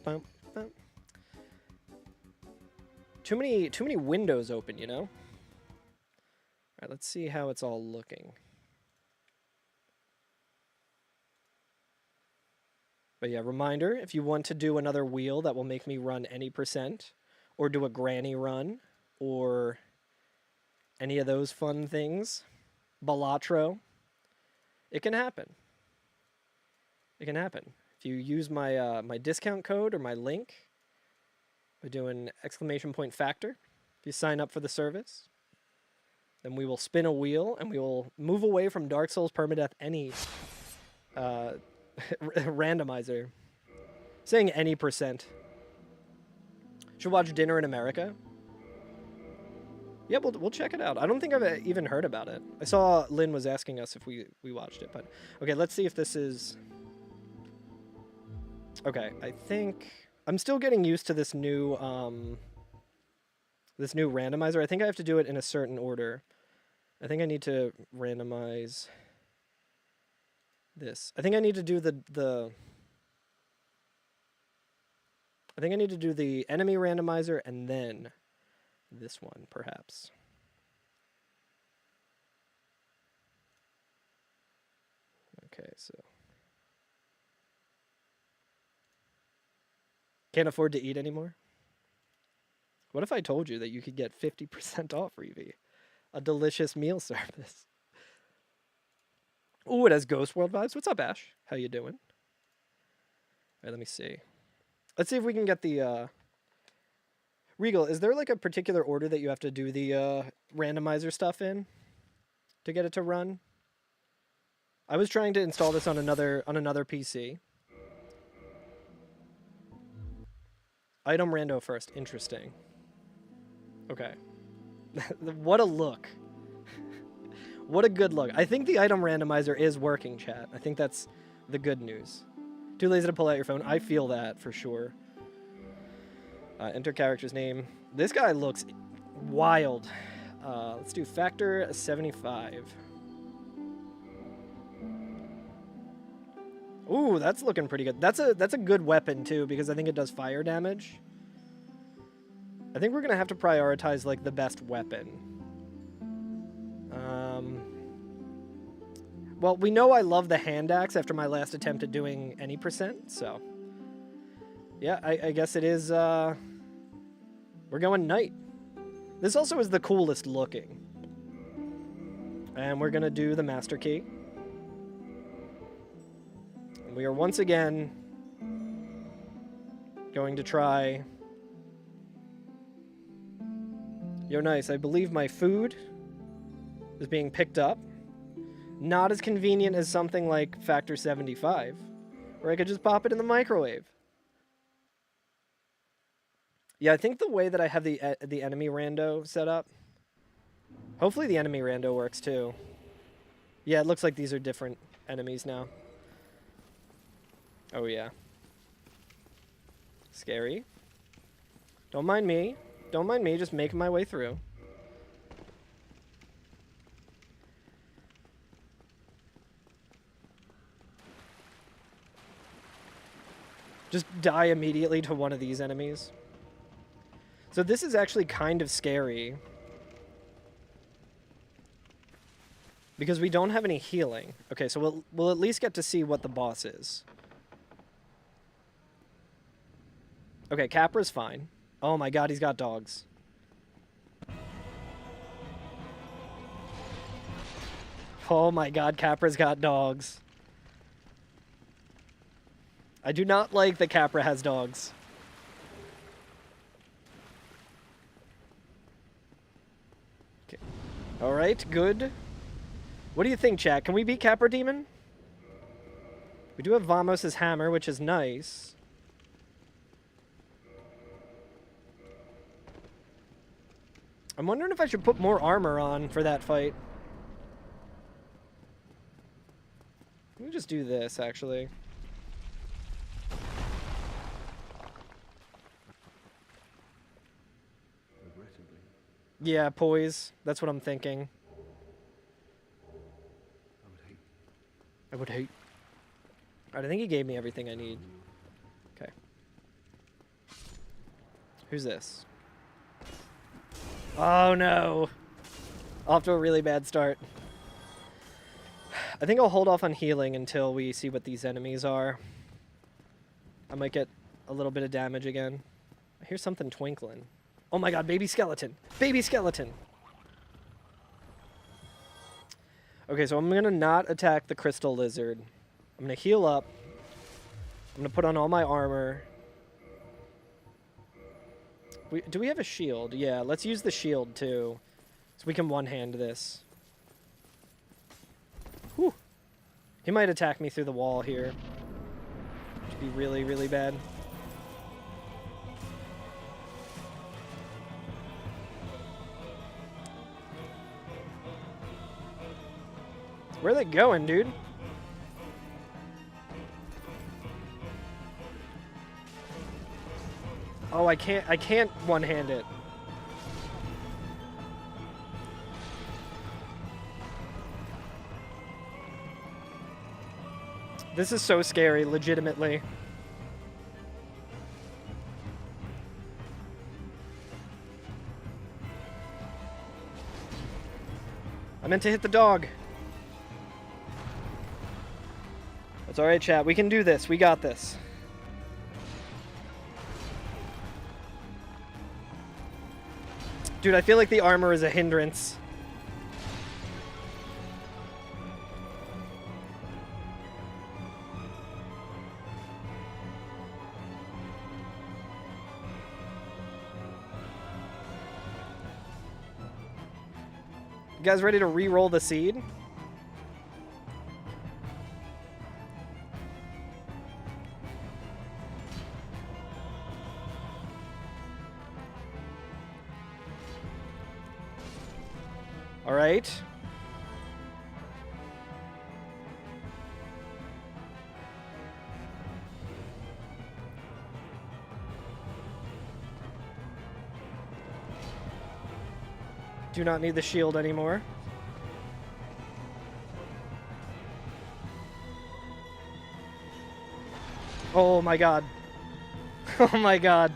Bum, bum. Too many windows open, you know? Alright, let's see how it's all looking. But yeah, reminder, if you want to do another wheel that will make me run any %, or do a granny run, or any of those fun things, Balatro, it can happen. It can happen. If you use my my discount code or my link, by doing !Factor, if you sign up for the service, then we will spin a wheel and we will move away from Dark Souls Permadeath any randomizer. Saying any %. Should watch Dinner in America. Yeah, we'll check it out. I don't think I've even heard about it. I saw Lynn was asking us if we watched it, but okay, let's see if this is... Okay, I think I'm still getting used to this new randomizer. I think I have to do it in a certain order. I think I need to randomize this. I think I need to do I think I need to do the enemy randomizer and then this one, perhaps. Okay, so can't afford to eat anymore? What if I told you that you could get 50% off, Reevy? A delicious meal service. Ooh, it has Ghost World vibes. What's up, Ash? How you doing? All right, let me see. Let's see if we can get the... Regal, is there like a particular order that you have to do the randomizer stuff in to get it to run? I was trying to install this on another PC. Item rando first. Interesting. Okay. What a look. What a good look. I think the item randomizer is working, chat. I think that's the good news. Too lazy to pull out your phone. I feel that for sure. Enter character's name. This guy looks wild. Let's do factor 75. Ooh, that's looking pretty good. That's a good weapon too, because I think it does fire damage. I think we're gonna have to prioritize like the best weapon. Well, we know I love the hand axe after my last attempt at doing any percent, so yeah, I guess it is. We're going knight. This also is the coolest looking, and we're gonna do the master key. And we are once again going to try. Yo, nice. I believe my food is being picked up. Not as convenient as something like Factor 75, where I could just pop it in the microwave. Yeah, I think the way that I have the enemy rando set up, hopefully the enemy rando works too. Yeah, it looks like these are different enemies now. Oh yeah. Scary. Don't mind me. Don't mind me, just making my way through. Just die immediately to one of these enemies. So this is actually kind of scary, because we don't have any healing. Okay, so we'll at least get to see what the boss is. Okay, Capra's fine. Oh my god, he's got dogs. Oh my god, Capra's got dogs. I do not like that Capra has dogs. Okay. Alright, good. What do you think, chat? Can we beat Capra Demon? We do have Vamos' hammer, which is nice. I'm wondering if I should put more armor on for that fight. Let me just do this, actually. Yeah, poise. That's what I'm thinking. I would hate. Alright, I think he gave me everything I need. Okay. Who's this? Oh no! Off to a really bad start. I think I'll hold off on healing until we see what these enemies are. I might get a little bit of damage again. I hear something twinkling. Oh my god, baby skeleton! Baby skeleton! Okay, so I'm gonna not attack the crystal lizard. I'm gonna heal up. I'm gonna put on all my armor. Do we have a shield? Yeah, let's use the shield too, so we can one-hand this. Whew. He might attack me through the wall here. Which would be really, really bad. Where are they going, dude? Oh, I can't one-hand it. This is so scary, legitimately. I meant to hit the dog. That's alright, chat. We can do this. We got this. Dude, I feel like the armor is a hindrance. You guys ready to re-roll the seed? All right. Do not need the shield anymore. Oh my god. Oh my god.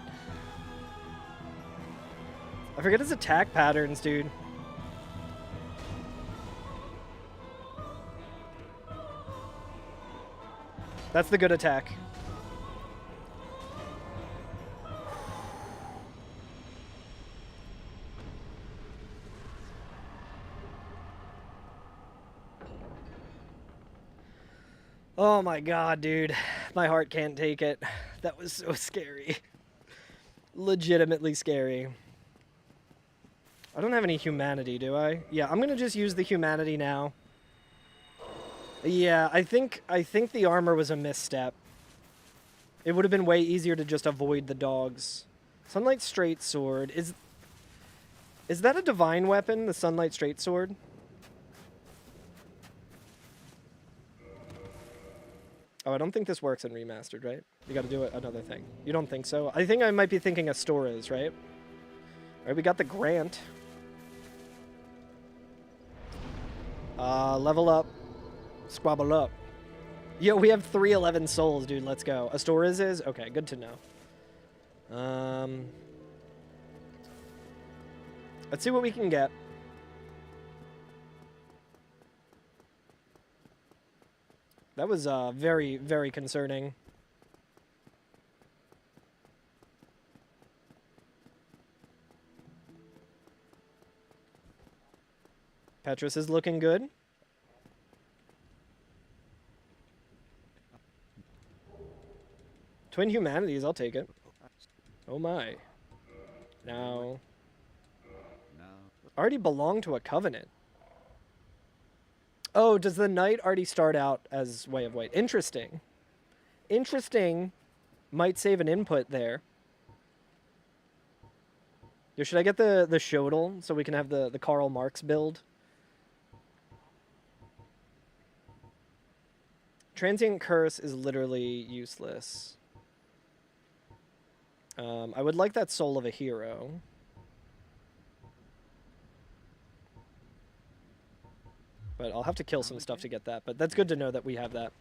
I forget his attack patterns, dude. That's the good attack. Oh my god, dude. My heart can't take it. That was so scary. Legitimately scary. I don't have any humanity, do I? Yeah, I'm gonna just use the humanity now. Yeah, I think the armor was a misstep. It would have been way easier to just avoid the dogs. Sunlight Straight Sword. Is that a divine weapon, the Sunlight Straight Sword? Oh, I don't think this works in Remastered, right? You gotta do it another thing. You don't think so? I think I might be thinking Astora's, right? Alright, we got the Grant. Level up. Squabble up. Yo, we have 311 souls, dude. Let's go. Astora's is? Okay, good to know. Let's see what we can get. That was very, very concerning. Petrus is looking good. Twin Humanities, I'll take it. Oh my. Now. Already belong to a covenant. Oh, does the knight already start out as Way of White? Interesting. Interesting. Might save an input there. Yo, should I get the Shodel so we can have the Karl Marx build? Transient Curse is literally useless. I would like that Soul of a Hero. But I'll have to kill some stuff to get that. But that's good to know that we have that.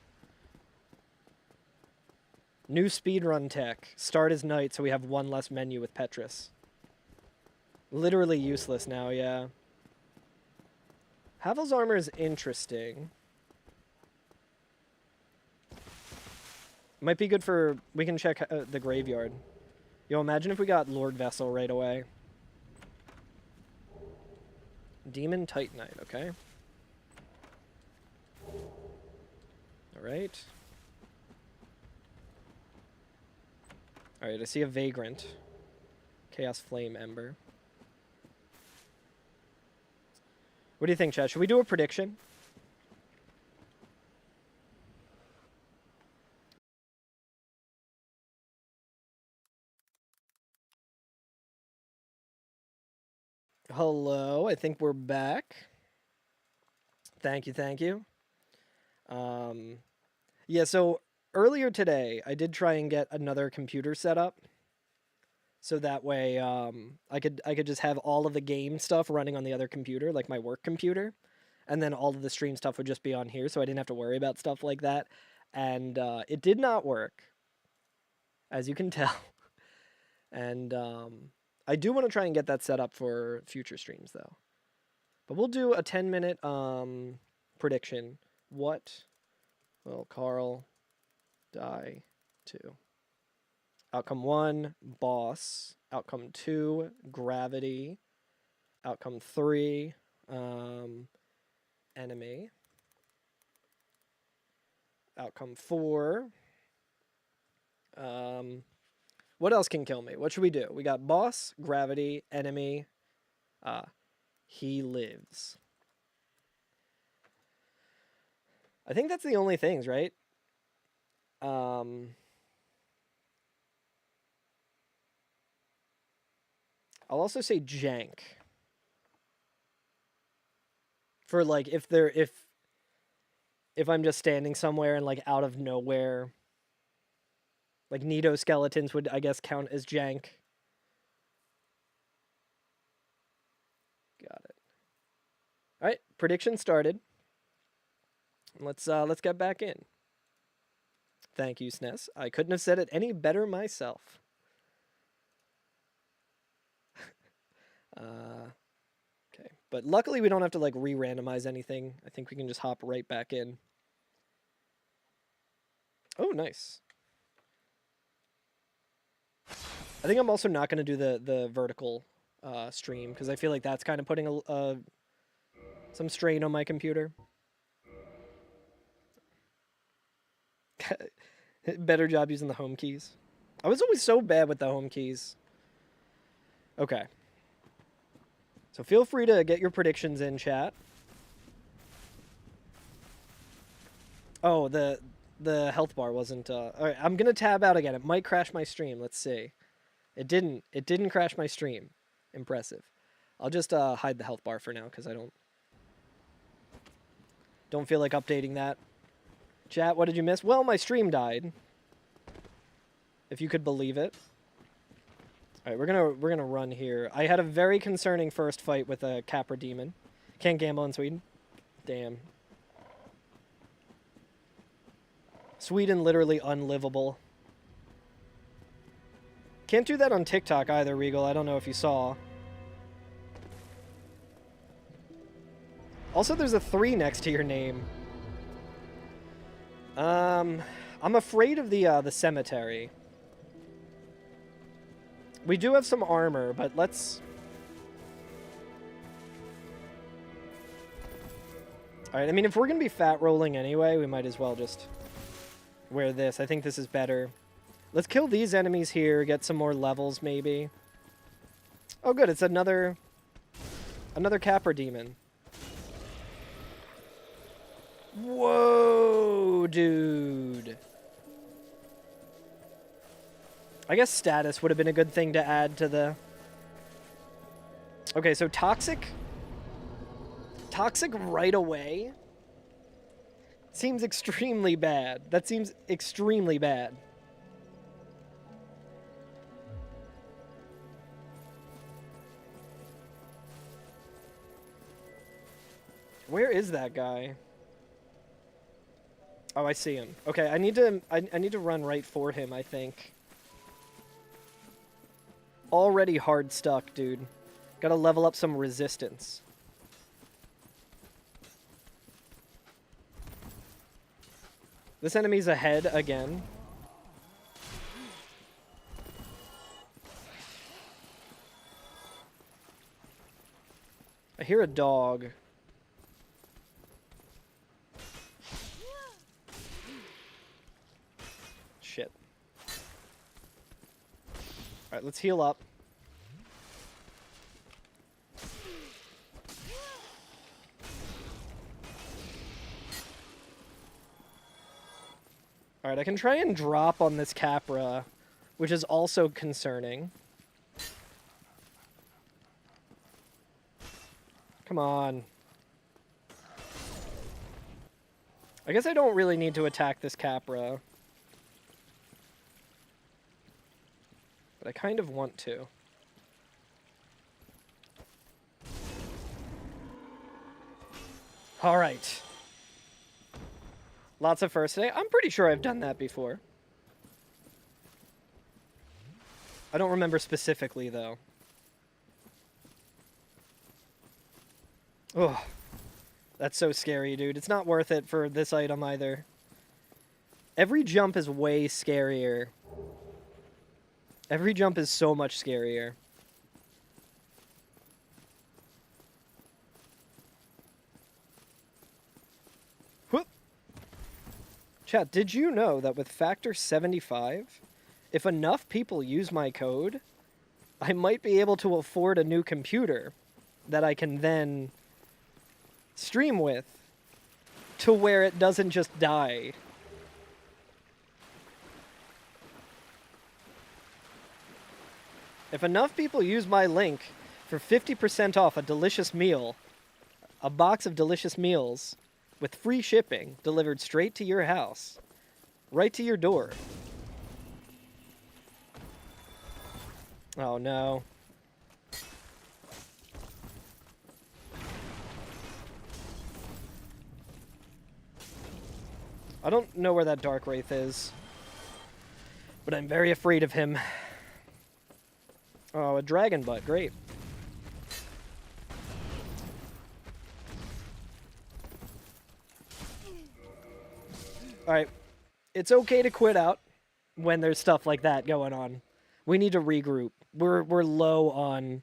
New speedrun tech. Start as knight so we have one less menu with Petrus. Literally useless now, yeah. Havel's armor is interesting. Might be good for... We can check the graveyard. Yo, imagine if we got Lord Vessel right away. Demon Titanite, okay. Alright. Alright, I see a Vagrant. Chaos Flame Ember. What do you think, Chad? Should we do a prediction? Hello, I think we're back. Thank you, thank you. Yeah, so earlier today, I did try and get another computer set up. So that way, I could just have all of the game stuff running on the other computer, like my work computer. And then all of the stream stuff would just be on here, so I didn't have to worry about stuff like that. And it did not work, as you can tell. And I do want to try and get that set up for future streams, though. But we'll do a 10-minute prediction. What will Karl die to? Outcome 1, boss. Outcome 2, gravity. Outcome 3, enemy. Outcome 4. What else can kill me? What should we do? We got boss, gravity, enemy. He lives. I think that's the only things, right? I'll also say jank. For like if I'm just standing somewhere and like out of nowhere, like Nido skeletons would, I guess, count as jank. Got it. All right, prediction started. Let's get back in. Thank you, SNES. I couldn't have said it any better myself. Okay, but luckily we don't have to like re-randomize anything. I think we can just hop right back in. Oh, nice. I think I'm also not going to do the vertical stream because I feel like that's kind of putting some strain on my computer. Better job using the home keys. I was always so bad with the home keys. Okay. So feel free to get your predictions in, chat. Oh, the health bar wasn't... all right, I'm going to tab out again. It might crash my stream. Let's see. It didn't. It didn't crash my stream. Impressive. I'll just hide the health bar for now because I don't feel like updating that. Chat, what did you miss? Well, my stream died. If you could believe it. All right, we're gonna run here. I had a very concerning first fight with a Capra demon. Can't gamble in Sweden. Damn. Sweden literally unlivable. Can't do that on TikTok either, Regal. I don't know if you saw. Also, there's a 3 next to your name. I'm afraid of the cemetery. We do have some armor, but let's... Alright, I mean, if we're going to be fat rolling anyway, we might as well just wear this. I think this is better. Let's kill these enemies here, get some more levels, maybe. Oh, good, it's another Capra demon. Whoa, dude. I guess status would have been a good thing to add to the... Okay, so toxic... Toxic right away seems extremely bad. That seems extremely bad. Where is that guy? Oh, I see him. Okay, I need to run right for him, I think. Already hard stuck, dude. Gotta level up some resistance. This enemy's ahead again. I hear a dog. Shit. Alright, let's heal up. Alright, I can try and drop on this Capra, which is also concerning. Come on. I guess I don't really need to attack this Capra. But I kind of want to. Alright. Lots of first today. I'm pretty sure I've done that before. I don't remember specifically, though. Ugh. That's so scary, dude. It's not worth it for this item either. Every jump is way scarier. Every jump is so much scarier. Whoop. Chat, did you know that with factor 75, if enough people use my code, I might be able to afford a new computer that I can then stream with to where it doesn't just die. If enough people use my link for 50% off a delicious meal, A box of delicious meals with free shipping delivered straight to your house. Right to your door. Oh no. I don't know where that Dark Wraith is, but I'm very afraid of him. Oh, a dragon butt, great. Alright, it's okay to quit out when there's stuff like that going on. We need to regroup. We're low on...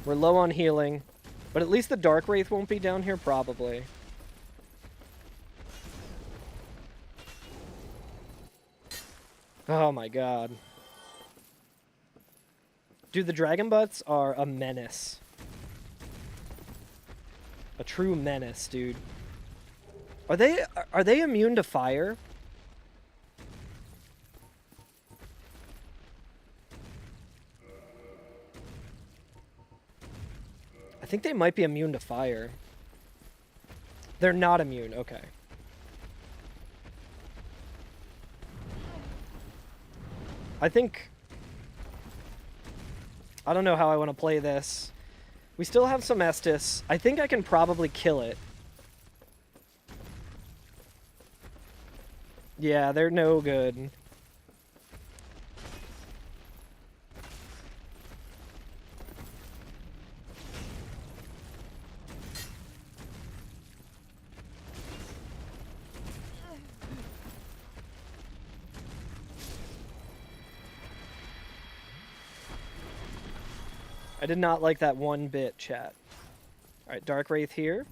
We're low on healing. But at least the Dark Wraith won't be down here, probably. Oh my god. Dude, the Dragon Butts are a menace. A true menace, dude. Are they immune to fire? I think they might be immune to fire. They're not immune, okay. I think... I don't know how I want to play this. We still have some Estus. I think I can probably kill it. Yeah, they're no good. I did not like that one bit, chat. Alright, Dark Wraith here.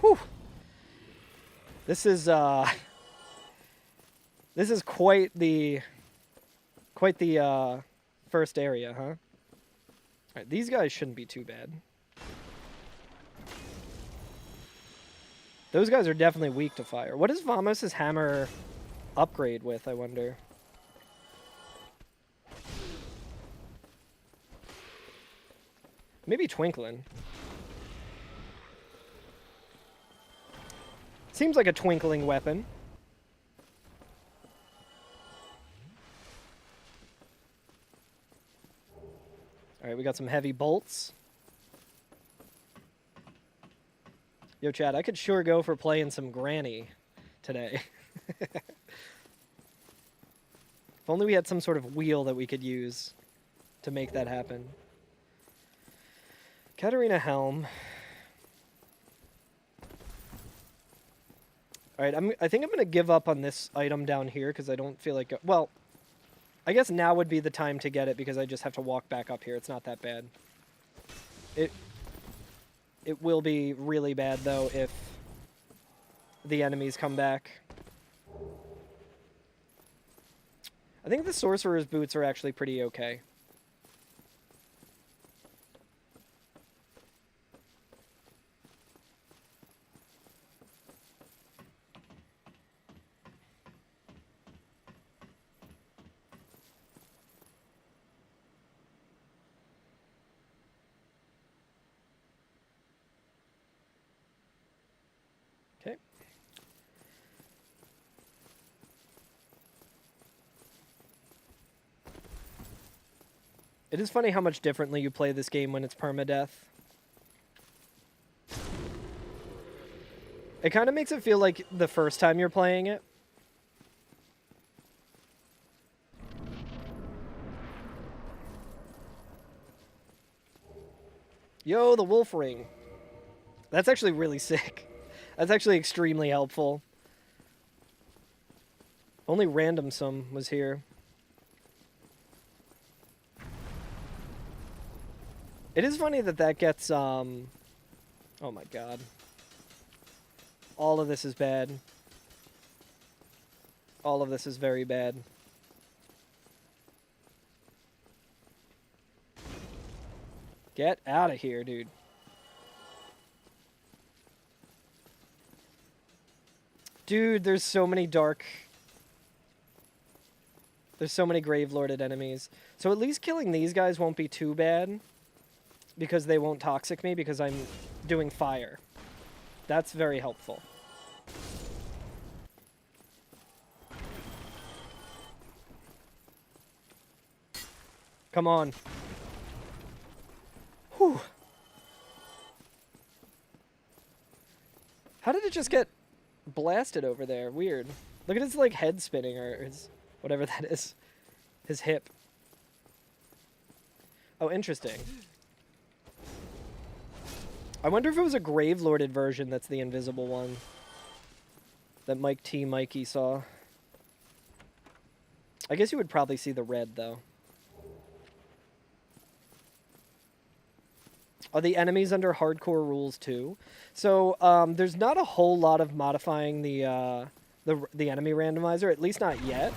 Whew. This is quite the first area, huh? Alright, these guys shouldn't be too bad. Those guys are definitely weak to fire. What does Vamos' hammer upgrade with, I wonder? Maybe Twinkling. Seems like a twinkling weapon. Alright, we got some heavy bolts. Yo, Chad, I could sure go for playing some Granny today. If only we had some sort of wheel that we could use to make that happen. Katarina Helm. Alright, I think I'm going to give up on this item down here because I don't feel like... Well, I guess now would be the time to get it because I just have to walk back up here. It's not that bad. It will be really bad, though, if the enemies come back. I think the Sorcerer's Boots are actually pretty okay. Okay. It is funny how much differently you play this game when it's permadeath. It kind of makes it feel like the first time you're playing it. Yo, the wolf ring. That's actually really sick. That's actually extremely helpful. Only random some was here. It is funny that that gets, oh my god. All of this is bad. All of this is very bad. Get out of here, dude. Dude, there's so many dark... There's so many Gravelorded enemies. So at least killing these guys won't be too bad. Because they won't toxic me because I'm doing fire. That's very helpful. Come on. Whew. How did it just get blasted over there? Weird. Look at his, like, head spinning, or his... whatever that is. His hip. Oh, interesting. I wonder if it was a Gravelorded version that's the invisible one. That Mike T. Mikey saw. I guess you would probably see the red, though. Are the enemies under hardcore rules, too? So, there's not a whole lot of modifying the enemy randomizer, at least not yet.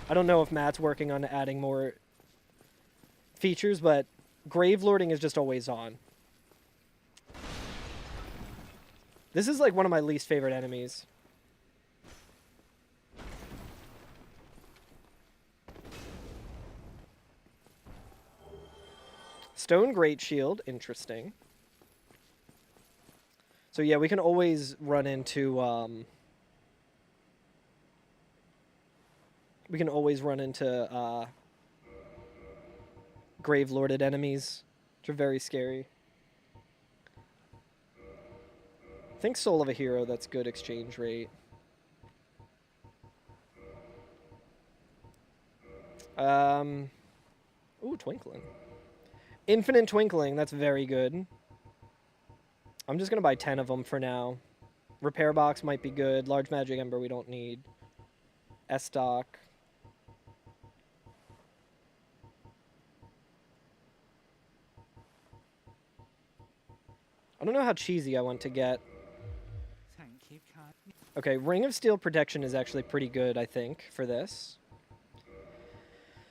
I don't know if Matt's working on adding more features, but Gravelording is just always on. This is like one of my least favorite enemies. Stone Great Shield, interesting. So yeah, we can always run into Gravelorded enemies, which are very scary. I think Soul of a Hero, that's good exchange rate. Ooh, Twinkling. Infinite Twinkling, that's very good. I'm just going to buy 10 of them for now. Repair Box might be good. Large Magic Ember we don't need. S-Stock. I don't know how cheesy I want to get. Okay, Ring of Steel Protection is actually pretty good, I think, for this.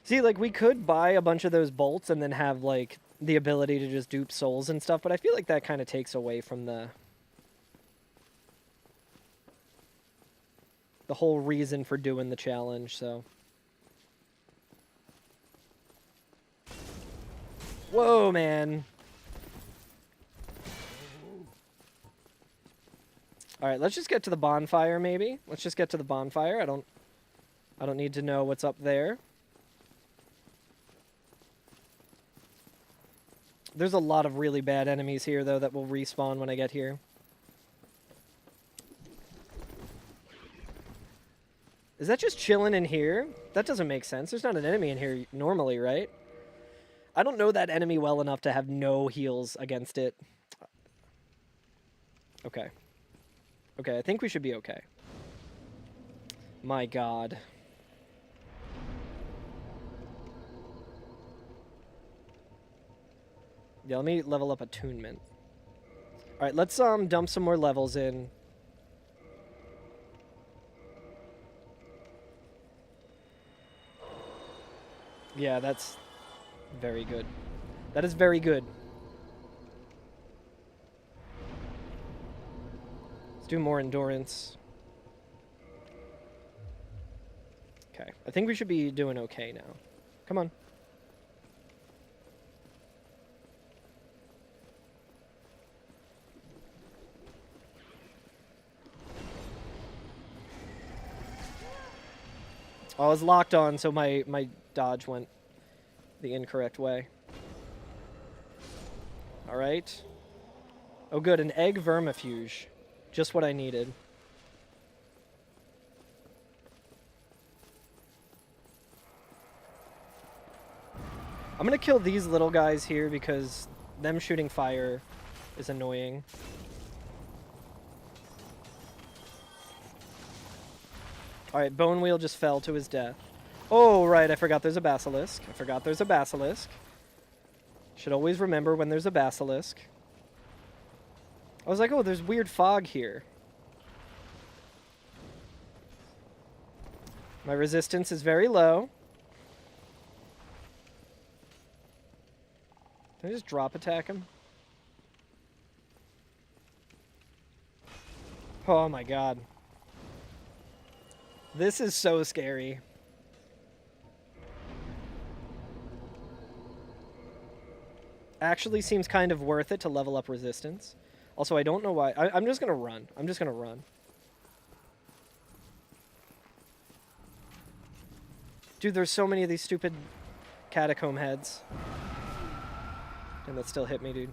See, like, we could buy a bunch of those bolts and then have, like, the ability to just dupe souls and stuff, but I feel like that kind of takes away from the whole reason for doing the challenge, so. Whoa, man. All right, let's just get to the bonfire, maybe. Let's just get to the bonfire. I don't need to know what's up there. There's a lot of really bad enemies here, though, that will respawn when I get here. Is that just chilling in here? That doesn't make sense. There's not an enemy in here normally, right? I don't know that enemy well enough to have no heals against it. Okay. Okay, I think we should be okay. My God. Yeah, let me level up Attunement. Alright, let's dump some more levels in. Yeah, that's very good. That is very good. Let's do more endurance. Okay, I think we should be doing okay now. Come on. Oh, I was locked on, so my dodge went the incorrect way. Alright. Oh good, an egg vermifuge. Just what I needed. I'm gonna kill these little guys here because them shooting fire is annoying. Alright, Bone Wheel just fell to his death. Oh, right, I forgot there's a basilisk. Should always remember when there's a basilisk. I was like, oh, there's weird fog here. My resistance is very low. Can I just drop attack him? Oh my God. This is so scary. Actually seems kind of worth it to level up resistance. Also, I don't know why. I'm just going to run. I'm just going to run. Dude, there's so many of these stupid catacomb heads. And that still hit me, dude.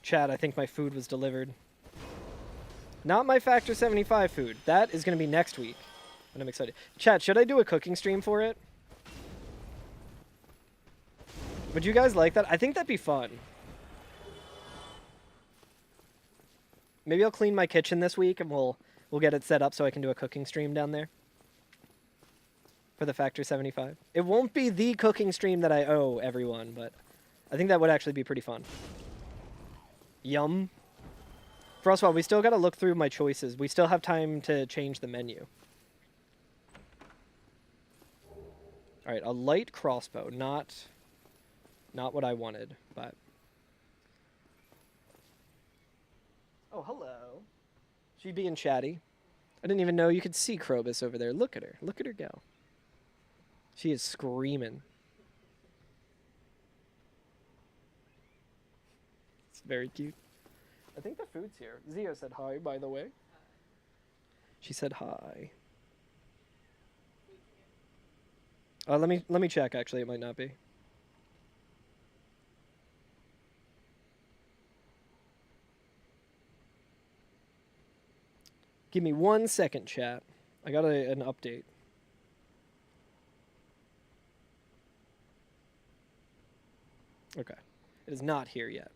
Chat, I think my food was delivered. Not my Factor 75 food. That is going to be next week. And I'm excited. Chat, should I do a cooking stream for it? Would you guys like that? I think that'd be fun. Maybe I'll clean my kitchen this week and we'll get it set up so I can do a cooking stream down there. For the Factor 75. It won't be the cooking stream that I owe everyone, but I think that would actually be pretty fun. Yum. Frostwell, we still got to look through my choices. We still have time to change the menu. Alright, a light crossbow. Not what I wanted, but... Oh, hello. She being chatty. I didn't even know you could see Krobus over there. Look at her. Look at her go. She is screaming. It's very cute. I think the food's here. Zia said hi, by the way. She said hi. Let me check, actually. It might not be. Give me 1 second, chat. I got an update. Okay. It is not here yet.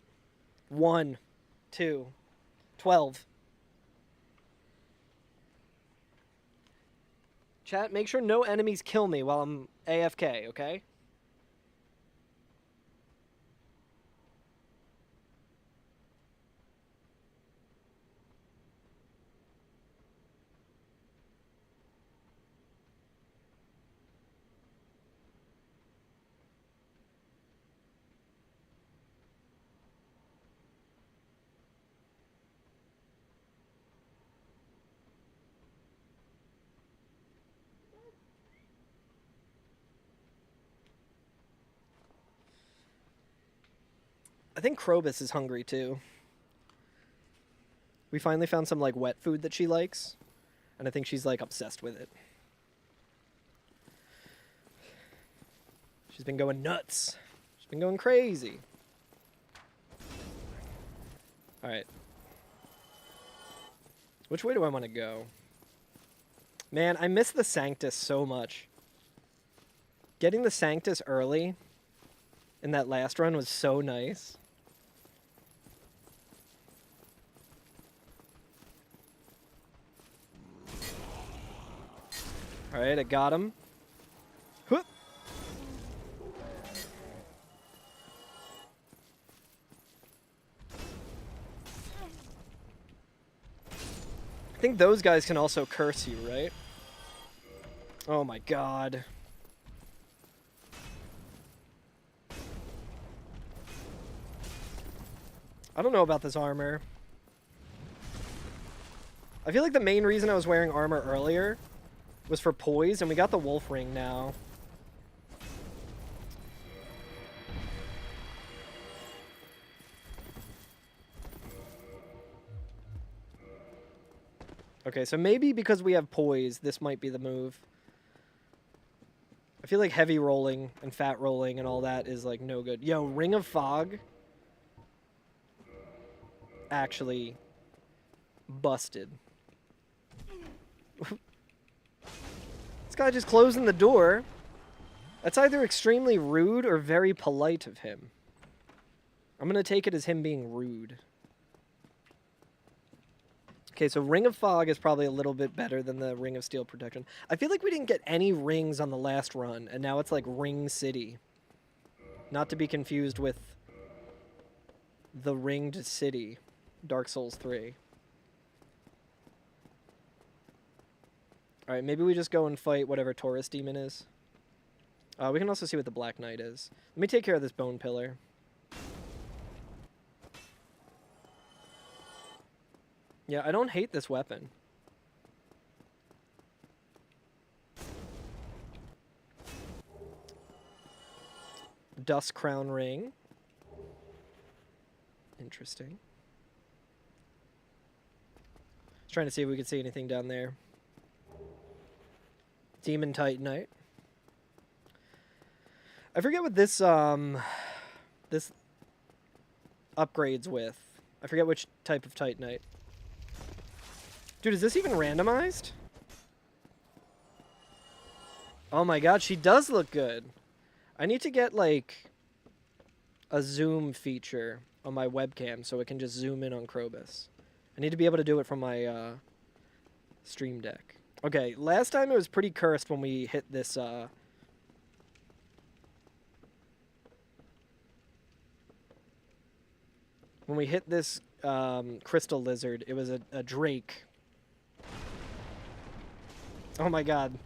1, 2, 12. Chat, make sure no enemies kill me while I'm AFK, okay? I think Krobus is hungry too. We finally found some like wet food that she likes, and I think she's like obsessed with it. She's been going nuts. She's been going crazy. All right. Which way do I want to go? Man, I miss the Sanctus so much. Getting the Sanctus early in that last run was so nice. Alright, I got him. Whoop. I think those guys can also curse you, right? Oh my god. I don't know about this armor. I feel like the main reason I was wearing armor earlier was for poise, and we got the wolf ring now. Okay, so maybe because we have poise, this might be the move. I feel like heavy rolling and fat rolling and all that is like no good. Yo, Ring of Fog actually busted. This guy just closing the door. That's either extremely rude or very polite of him. I'm going to take it as him being rude. Okay, so Ring of Fog is probably a little bit better than the Ring of Steel Protection. I feel like we didn't get any rings on the last run, and now it's like Ring City. Not to be confused with the Ringed City, Dark Souls 3. Alright, maybe we just go and fight whatever Taurus demon is. We can also see what the Black Knight is. Let me take care of this Bone Pillar. Yeah, I don't hate this weapon. Dust Crown Ring. Interesting. Trying to see if we could see anything down there. Demon Titanite. I forget what this this upgrades with. I forget which type of Titanite. Dude, is this even randomized? Oh my god, she does look good. I need to get like a zoom feature on my webcam so it can just zoom in on Krobus. I need to be able to do it from my Stream Deck. Okay, last time it was pretty cursed when we hit this crystal lizard. It was a drake. Oh my god.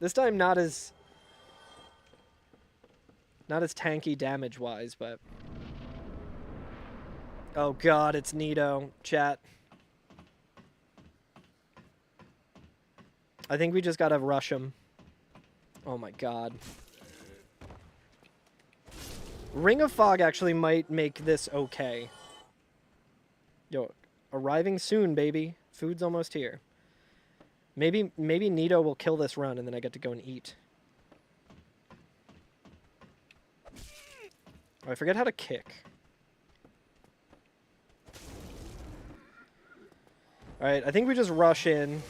This time not as tanky damage-wise, but... Oh god, it's Nito. Chat. I think we just gotta rush him. Oh my god. Ring of Fog actually might make this okay. Yo, arriving soon, baby. Food's almost here. Maybe Nito will kill this run and then I get to go and eat. Oh, I forget how to kick. Alright, I think we just rush in.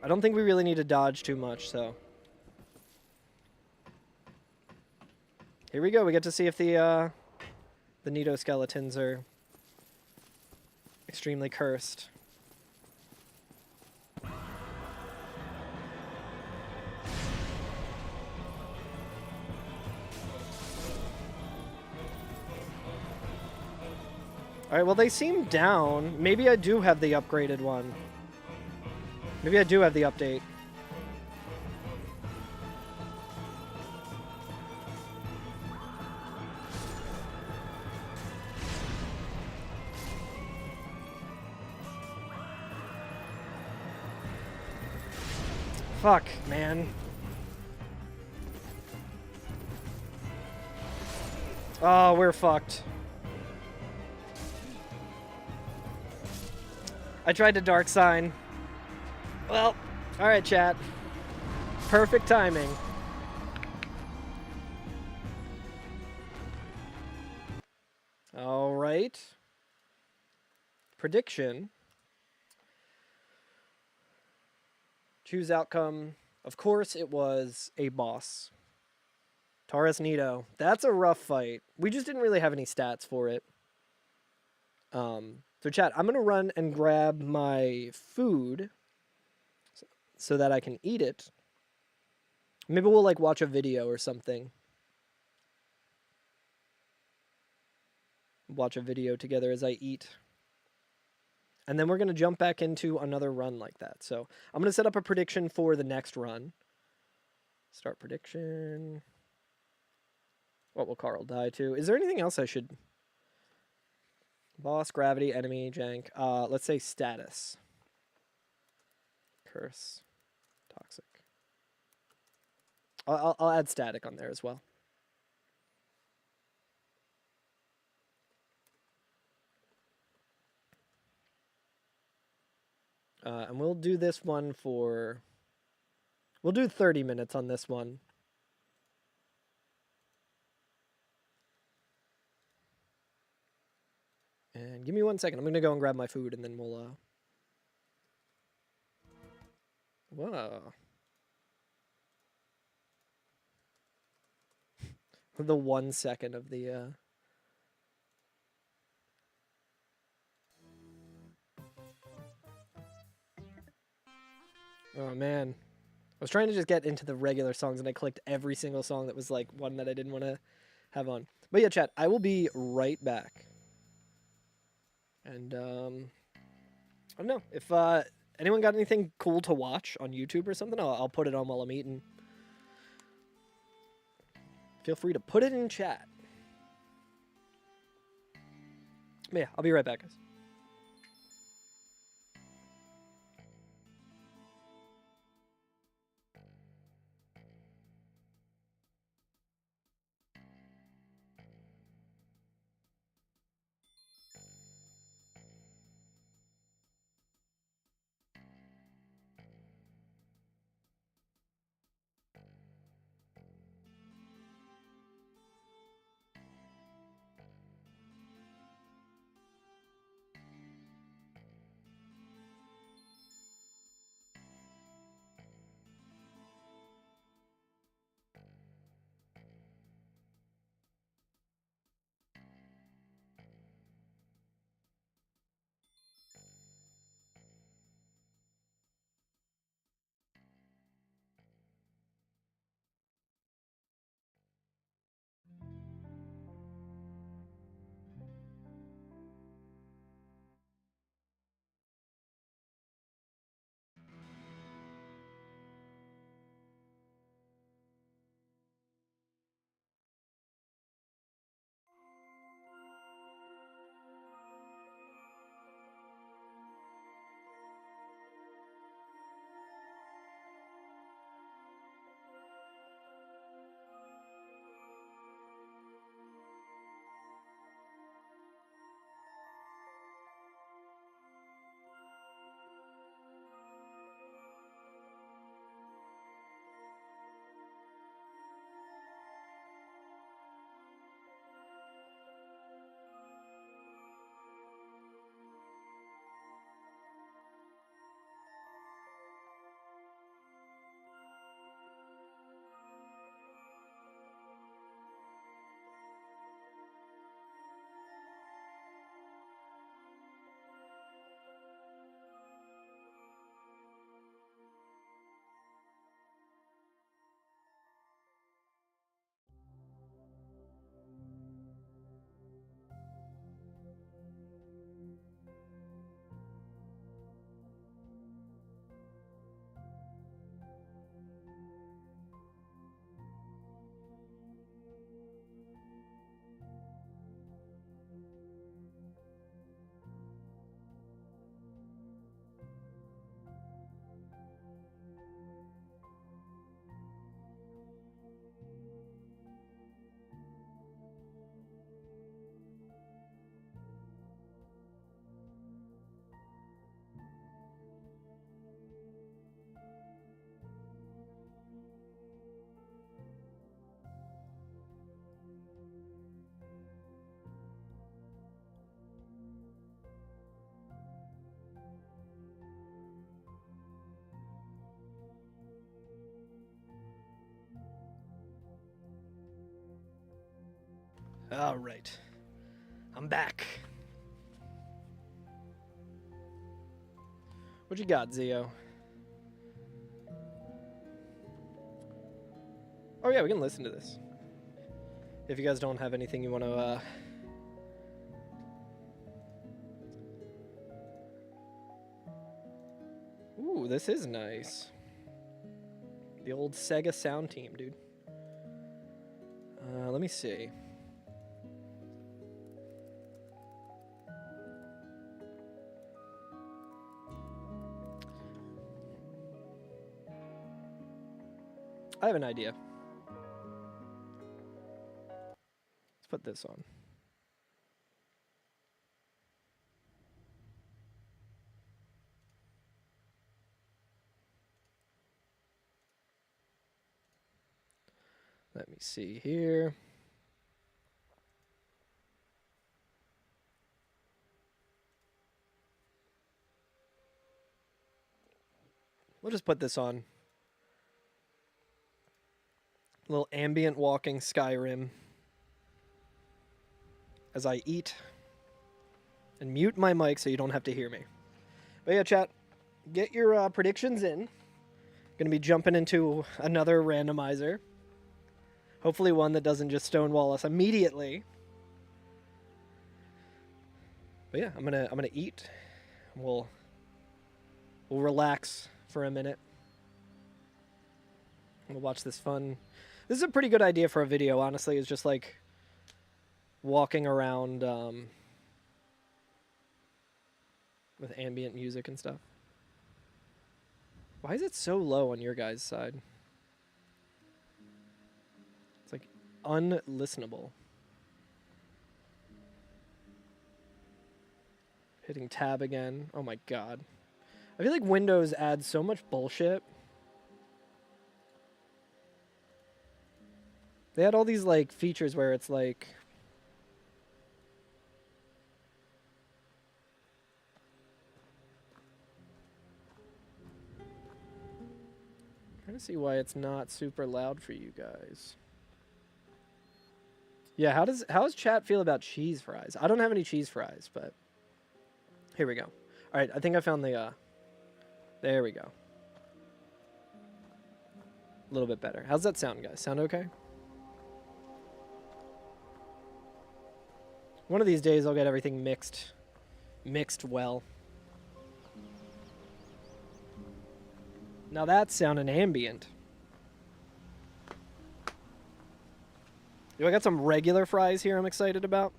I don't think we really need to dodge too much, so. Here we go. We get to see if the Nito skeletons are extremely cursed. Alright, well, they seem down. Maybe I do have the upgraded one. Maybe I do have the update. Fuck, man. Oh, we're fucked. I tried to dark sign. Well, alright, chat. Perfect timing. Alright. Prediction. Choose outcome. Of course, it was a boss. Taurus Nito. That's a rough fight. We just didn't really have any stats for it. So chat, I'm going to run and grab my food so that I can eat it. Maybe we'll like watch a video or something. Watch a video together as I eat. And then we're going to jump back into another run like that. So I'm going to set up a prediction for the next run. Start prediction. What will Carl die to? Is there anything else I should... Boss, gravity, enemy, jank. Let's say status. Curse. Toxic. I'll add static on there as well. And we'll do this one for... We'll do 30 minutes on this one. And give me 1 second. I'm going to go and grab my food, and then we'll... Whoa. The 1 second of the... Oh, man. I was trying to just get into the regular songs, and I clicked every single song that was, like, one that I didn't want to have on. But yeah, chat, I will be right back. And, I don't know. If anyone got anything cool to watch on YouTube or something, I'll put it on while I'm eating. Feel free to put it in chat. But yeah, I'll be right back, guys. All right. I'm back. What you got, Zio? Oh yeah, we can listen to this. If you guys don't have anything you want to Ooh, this is nice. The old Sega sound team, dude. Let me see. I have an idea. Let's put this on. Let me see here. We'll just put this on. A little ambient walking Skyrim as I eat and mute my mic so you don't have to hear me. But yeah, chat, get your predictions in. Gonna be jumping into another randomizer. Hopefully one that doesn't just stonewall us immediately. But yeah, I'm gonna eat. We'll relax for a minute. We'll watch this fun. This is a pretty good idea for a video, honestly. It's just like walking around with ambient music and stuff. Why is it so low on your guys' side? It's like unlistenable. Hitting tab again. Oh my god. I feel like Windows adds so much bullshit. They had all these like features where it's like trying to see why it's not super loud for you guys. Yeah, how does chat feel about cheese fries? I don't have any cheese fries, but here we go. All right, I think I found the there we go. A little bit better. How's that sound, guys? Sound okay? One of these days I'll get everything mixed well. Now that's sounding ambient. Yo, I got some regular fries here I'm excited about.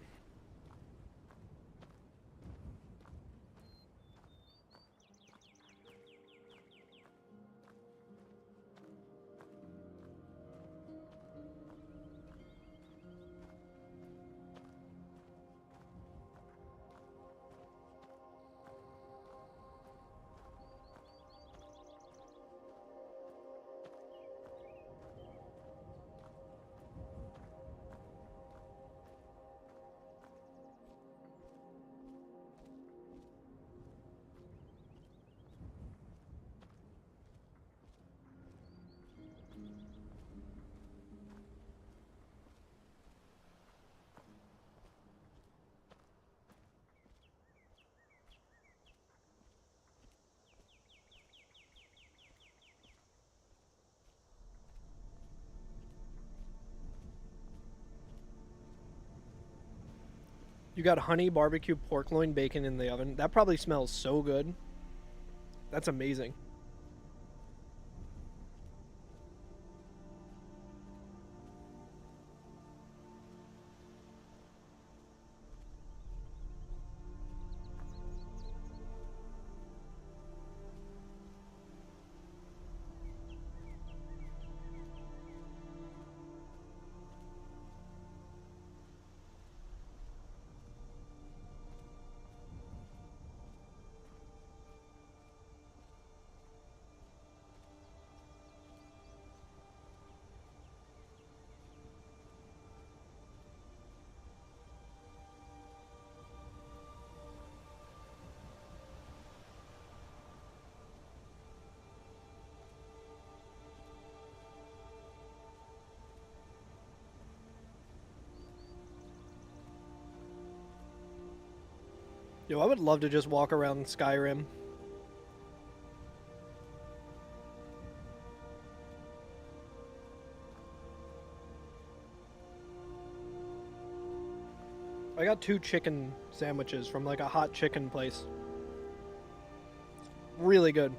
You got honey barbecue pork loin bacon in the oven. That probably smells so good. That's amazing. Yo, I would love to just walk around Skyrim. I got 2 chicken sandwiches from like a hot chicken place. Really good.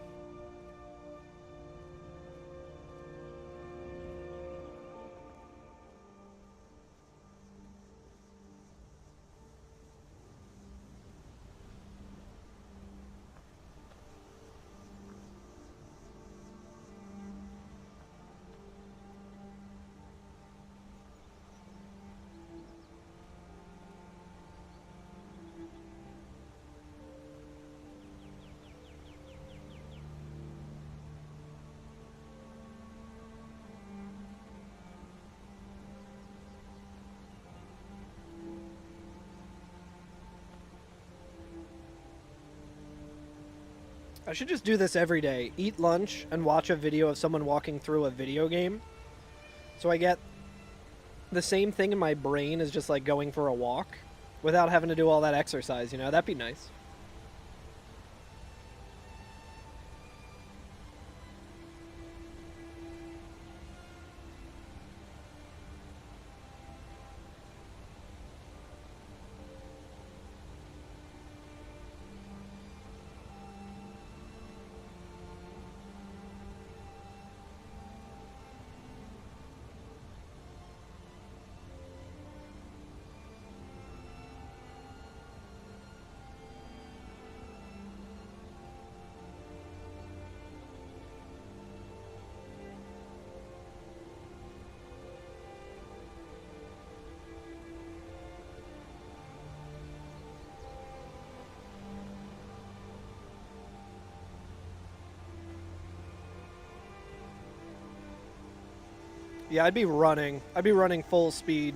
I should just do this every day. Eat lunch and watch a video of someone walking through a video game. So I get the same thing in my brain as just like going for a walk without having to do all that exercise, you know? That'd be nice. Yeah, I'd be running. I'd be running full speed.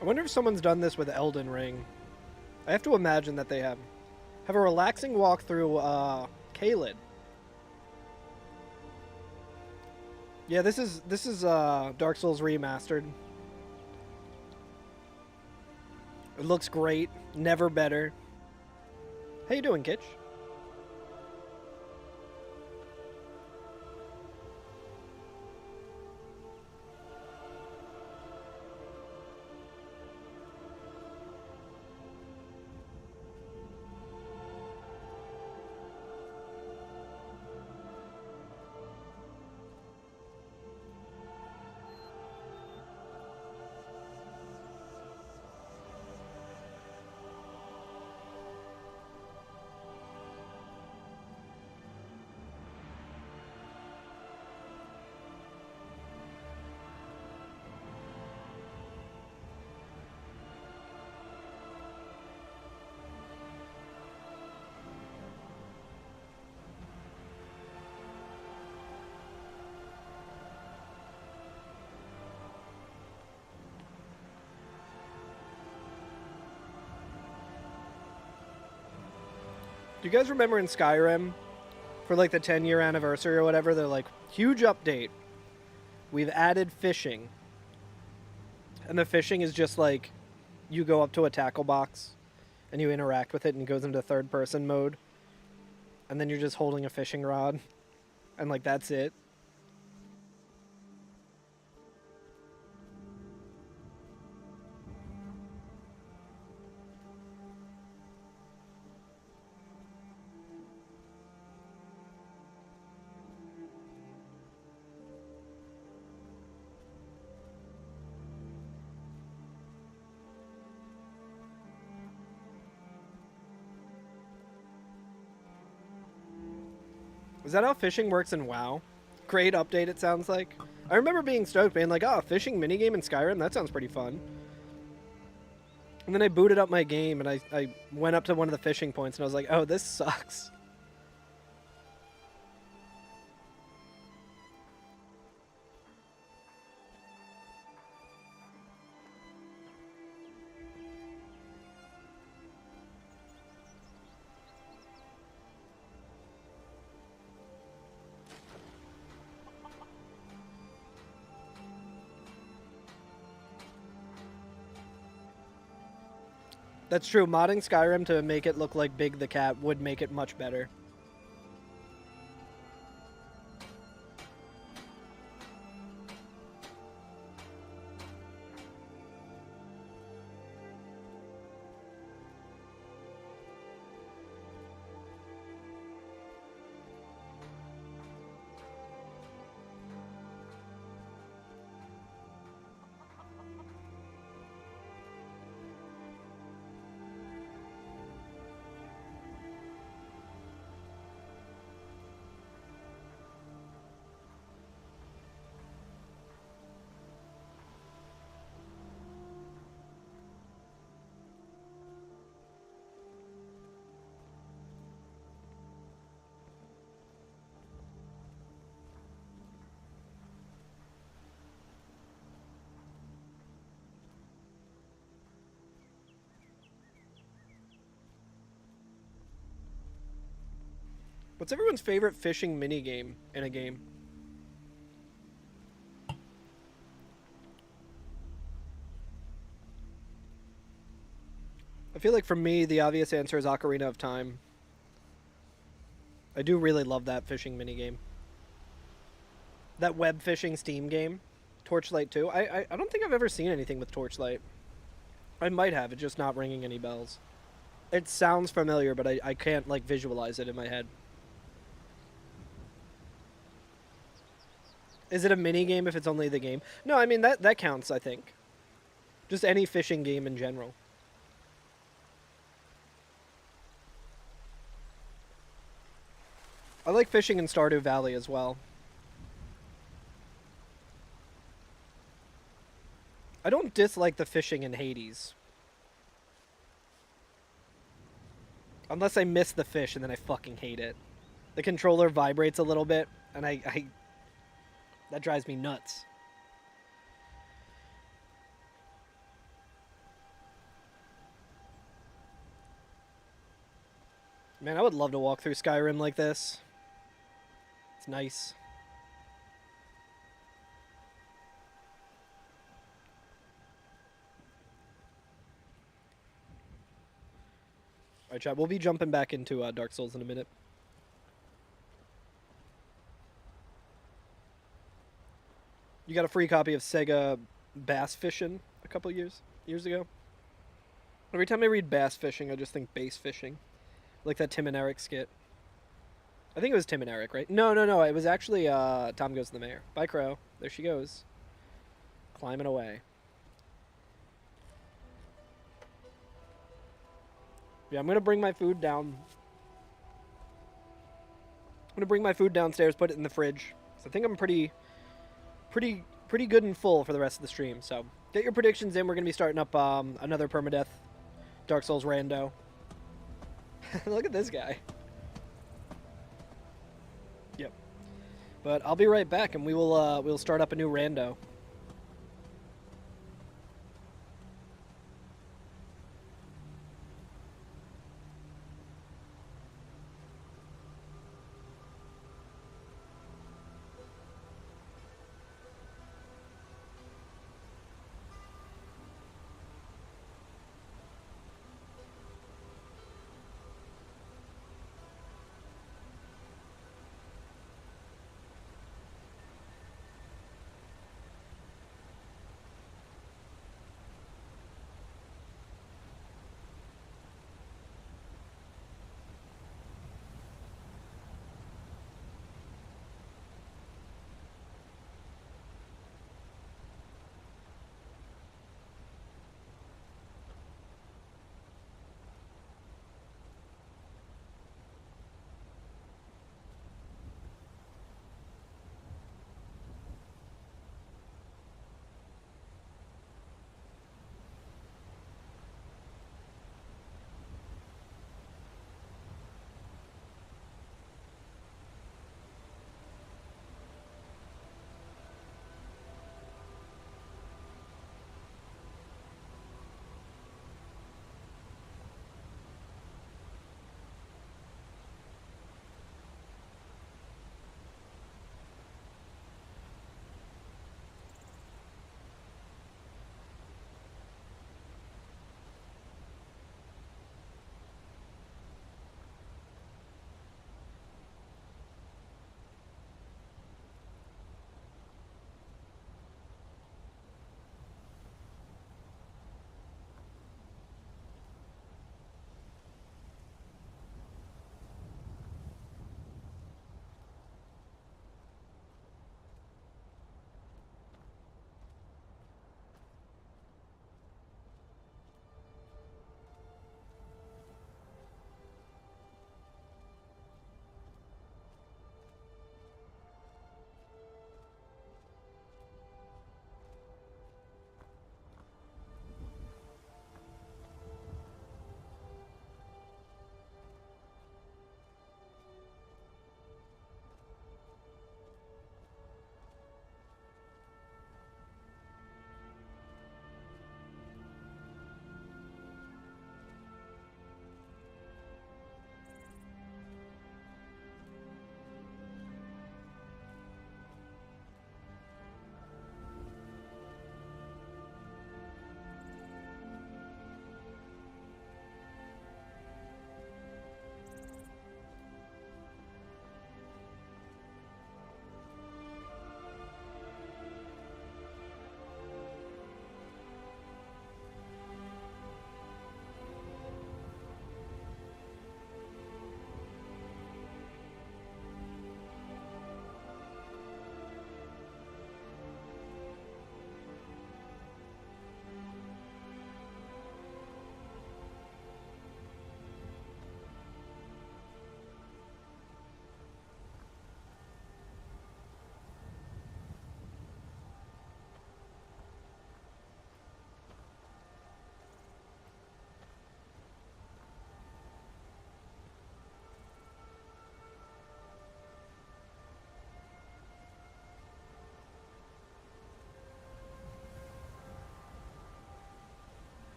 I wonder if someone's done this with Elden Ring. I have to imagine that they have. Have a relaxing walk through Caelid. Yeah, this is Dark Souls Remastered. It looks great. Never better. How you doing, Kitch? Do you guys remember in Skyrim, for like the 10-year anniversary or whatever, they're like, huge update. We've added fishing. And the fishing is just like, you go up to a tackle box and you interact with it and it goes into third person mode. And then you're just holding a fishing rod. And like, that's it. Is that how fishing works in WoW? Great update, it sounds like. I remember being stoked, being like, oh, fishing minigame in Skyrim? That sounds pretty fun. And then I booted up my game, and I went up to one of the fishing points, and I was like, oh, this sucks. That's true. Modding Skyrim to make it look like Big the Cat would make it much better. What's everyone's favorite fishing minigame in a game? I feel like for me, the obvious answer is Ocarina of Time. I do really love that fishing minigame. That web fishing Steam game. Torchlight 2. I don't think I've ever seen anything with Torchlight. I might have, it's just not ringing any bells. It sounds familiar, but I can't, like, visualize it in my head. Is it a mini game if it's only the game? No, I mean, that counts, I think. Just any fishing game in general. I like fishing in Stardew Valley as well. I don't dislike the fishing in Hades. Unless I miss the fish and then I fucking hate it. The controller vibrates a little bit and I that drives me nuts. Man, I would love to walk through Skyrim like this. It's nice. Alright, chat, we'll be jumping back into Dark Souls in a minute. You got a free copy of Sega Bass Fishing a couple years ago. Every time I read bass fishing, I just think bass fishing. Like that Tim and Eric skit. I think it was Tim and Eric, right? No. It was actually Tom Goes to the Mayor. Bye, Crow. There she goes. Climbing away. Yeah, I'm going to bring my food down. I'm going to bring my food downstairs, put it in the fridge. So I think I'm pretty good and full for the rest of the stream. So get your predictions in. We're going to be starting up another Permadeath Dark Souls rando. Look at this guy. Yep. But I'll be right back, and we'll start up a new rando.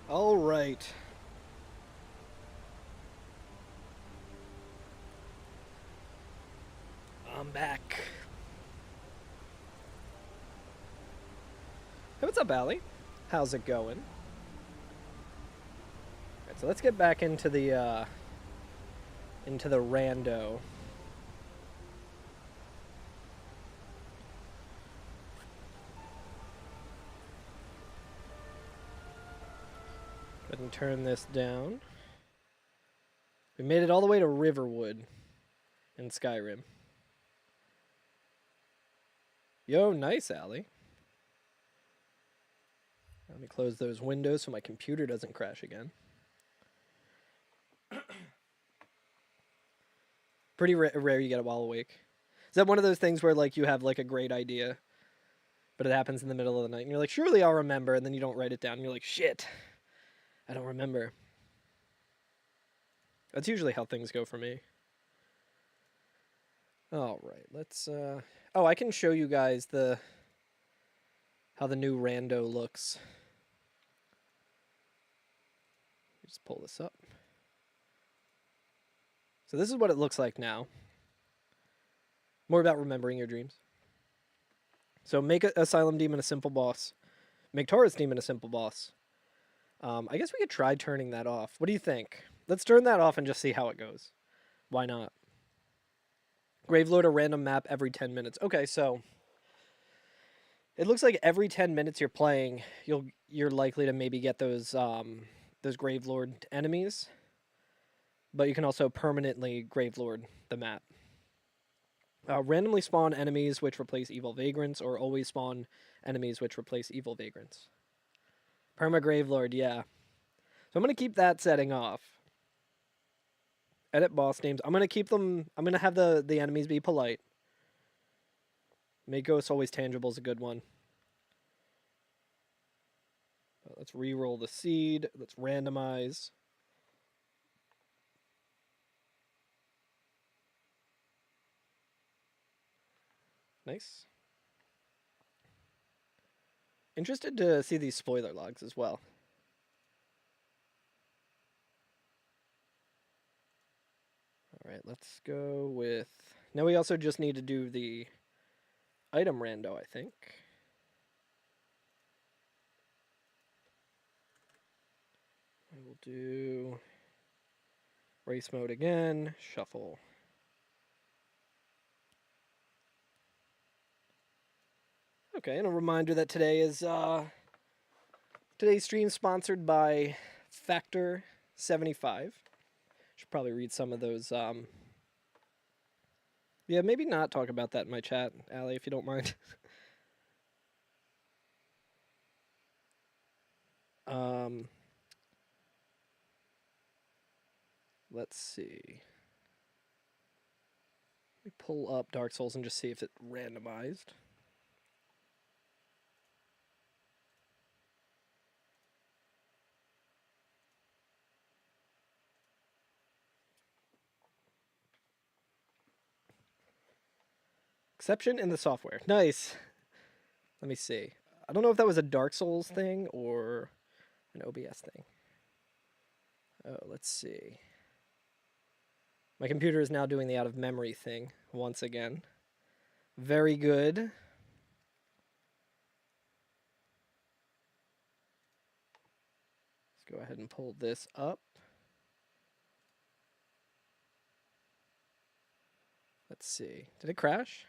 All right. I'm back. Hey, what's up, Allie? How's it going? Alright, so let's get back into the rando. Go ahead and turn this down. We made it all the way to Riverwood in Skyrim. Yo, nice, Allie. Let me close those windows so my computer doesn't crash again. Pretty rare you get it while awake. Is that one of those things where like you have like a great idea, but it happens in the middle of the night and you're like, surely I'll remember, and then you don't write it down and you're like, shit, I don't remember. That's usually how things go for me. All right, let's oh, I can show you guys how the new rando looks. Just pull this up. So this is what it looks like now. More about remembering your dreams. So make Asylum Demon a simple boss. Make Taurus Demon a simple boss. I guess we could try turning that off. What do you think? Let's turn that off and just see how it goes. Why not? Gravelord, a random map every 10 minutes. Okay, so it looks like every 10 minutes you're playing, you're likely to maybe get those Gravelord enemies. But you can also permanently Gravelord the map. Randomly spawn enemies which replace evil vagrants, or always spawn enemies which replace evil vagrants. Perma Gravelord, yeah. So I'm going to keep that setting off. Edit boss names. I'm going to keep them... I'm going to have the enemies be polite. Make ghosts always tangible is a good one. Let's re-roll the seed. Let's randomize. Nice. Interested to see these spoiler logs as well. Alright, let's go with... Now we also just need to do the item rando, I think. I will do race mode again, shuffle. Okay, and a reminder that today is today's stream sponsored by Factor 75. Should probably read some of those. Yeah, maybe not talk about that in my chat, Allie, if you don't mind. Let's see. Let me pull up Dark Souls and just see if it randomized. Exception in the software. Nice. Let me see. I don't know if that was a Dark Souls thing or an OBS thing. Oh, let's see. My computer is now doing the out of memory thing once again. Very good. Let's go ahead and pull this up. Let's see. Did it crash?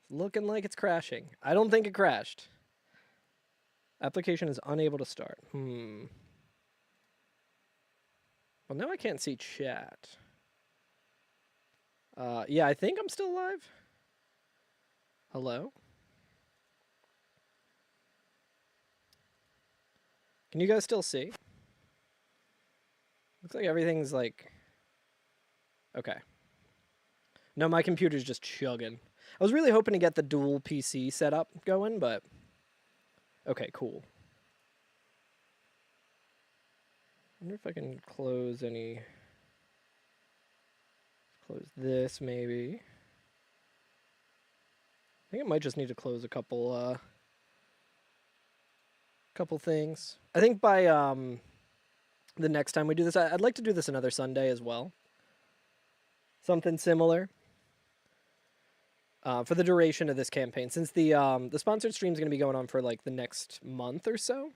It's looking like it's crashing. I don't think it crashed. Application is unable to start. Well, now I can't see chat. Yeah, I think I'm still live. Hello? Can you guys still see? Looks like everything's like... Okay. No, my computer's just chugging. I was really hoping to get the dual PC setup going, but... Okay, cool. I wonder if I can close any... Close this, maybe. I think I might just need to close a couple, couple things. I think by the next time we do this, I'd like to do this another Sunday as well. Something similar. For the duration of this campaign, since the sponsored stream is going to be going on for like the next month or so,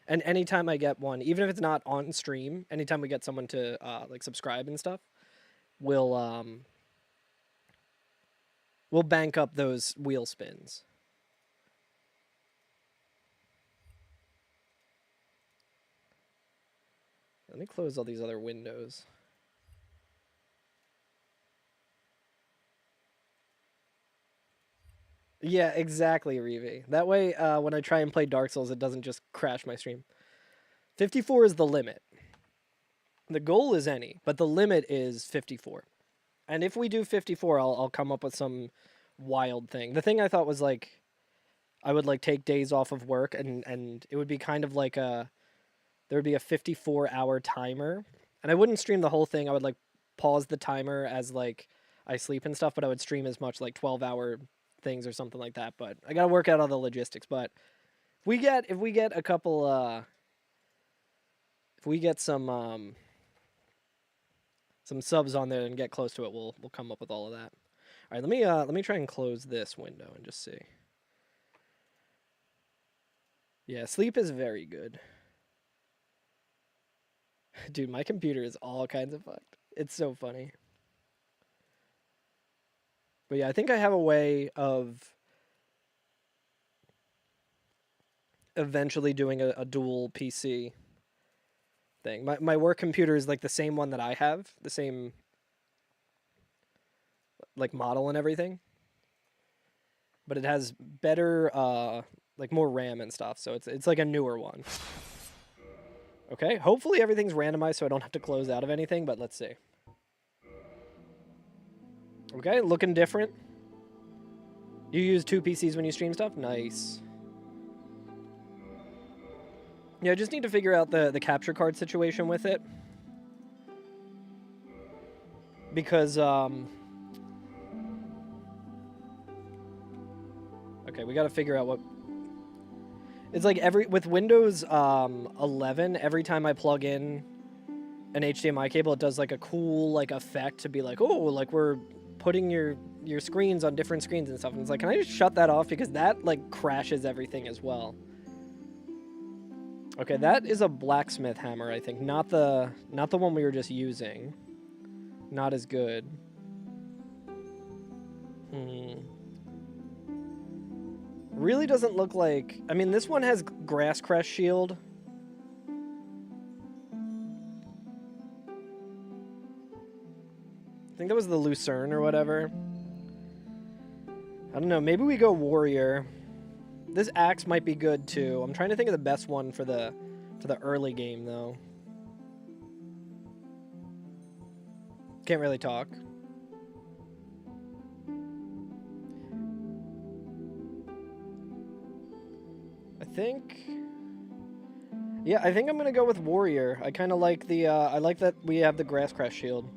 and anytime I get one, even if it's not on stream, anytime we get someone to like subscribe and stuff, we'll bank up those wheel spins. Let me close all these other windows. Yeah, exactly, Reeve. That way, when I try and play Dark Souls, it doesn't just crash my stream. 54 is the limit. The goal is any, but the limit is 54. And if we do 54, I'll come up with some wild thing. The thing I thought was like, I would like take days off of work, and it would be kind of like there would be a 54-hour timer, and I wouldn't stream the whole thing. I would like pause the timer as like I sleep and stuff, but I would stream as much like 12-hour things or something like that. But I gotta work out all the logistics. But if we get a couple if we get some subs on there and get close to it, we'll come up with all of that. All right, let me try and close this window and just see. Yeah, sleep is very good. Dude, my computer is all kinds of fucked. It's so funny. But yeah, I think I have a way of eventually doing a dual PC thing. My work computer is like the same one that I have, the same like model and everything. But it has better like more RAM and stuff, so it's like a newer one. Okay, hopefully everything's randomized so I don't have to close out of anything, but let's see. Okay, looking different. You use 2 PCs when you stream stuff? Nice. Yeah, I just need to figure out the capture card situation with it. Because, okay, we gotta figure out what... It's like with Windows 11, every time I plug in an HDMI cable, it does like a cool like effect to be like, oh, like we're putting your screens on different screens and stuff. And it's like, can I just shut that off? Because that like crashes everything as well. Okay, that is a blacksmith hammer, I think. Not the one we were just using. Not as good. Really doesn't look like... I mean, this one has grass crest shield. I think that was the Lucerne or whatever. I don't know, maybe we go warrior. This axe might be good too. I'm trying to think of the best one for the early game though. Can't really talk. Yeah, I think I'm gonna go with warrior. I kind of like the I like that we have the grass crest shield.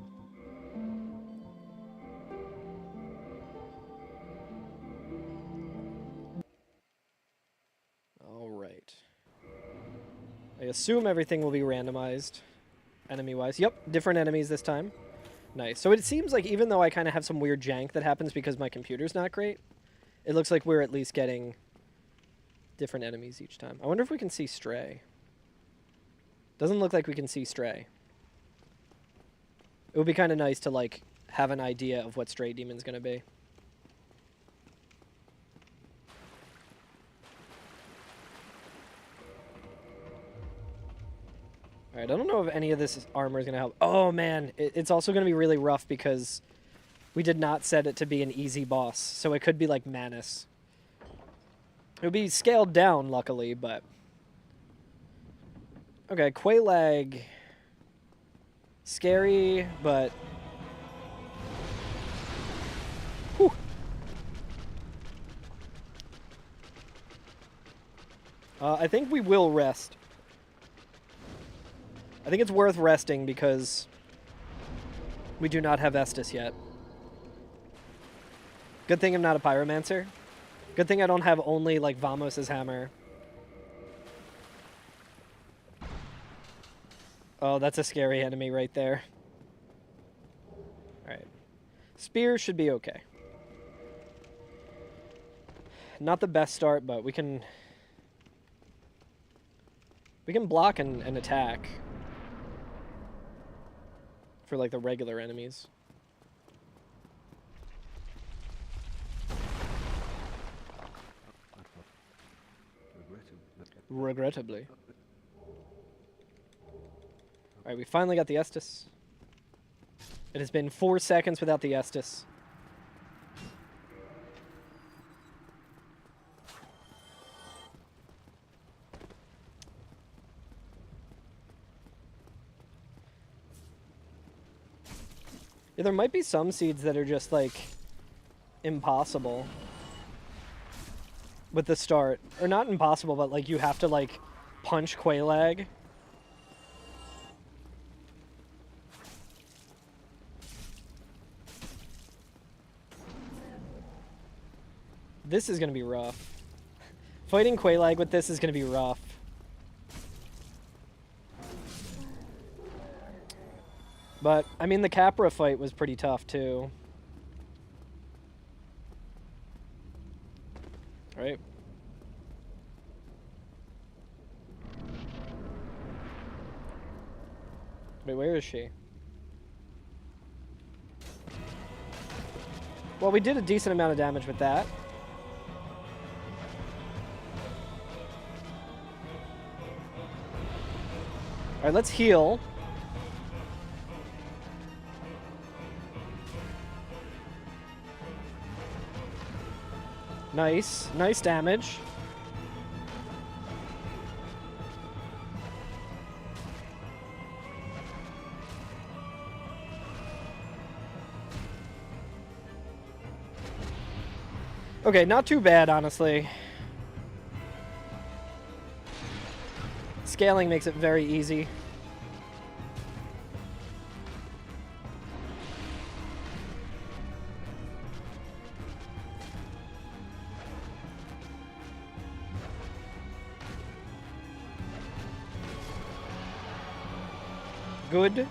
All right. I assume everything will be randomized, enemy-wise. Yep, different enemies this time. Nice. So it seems like even though I kind of have some weird jank that happens because my computer's not great, it looks like we're at least getting different enemies each time. I wonder if we can see Stray. Doesn't look like we can see Stray. It would be kind of nice to, like, have an idea of what Stray Demon's gonna be. Alright, I don't know if any of this armor is gonna help. Oh, man. It's also gonna be really rough because we did not set it to be an easy boss. So it could be like Manus. It would be scaled down, luckily, but... Okay, Quelaag. Scary, but... Whew. I think we will rest. I think it's worth resting because we do not have Estus yet. Good thing I'm not a pyromancer. Good thing I don't have only, like, Vamos' hammer. Oh, that's a scary enemy right there. Alright. Spear should be okay. Not the best start, but we can block and attack for like the regular enemies. Regrettably. Alright, we finally got the Estus. It has been 4 seconds without the Estus. Yeah, there might be some seeds that are just, like, impossible with the start. Or not impossible, but, like, you have to, like, punch Quelaag. This is going to be rough. Fighting Quelaag with this is going to be rough. But, I mean, the Capra fight was pretty tough, too. Right? Wait, where is she? Well, we did a decent amount of damage with that. Alright, let's heal. Nice. Nice damage. Okay, not too bad, honestly. Scaling makes it very easy. Good.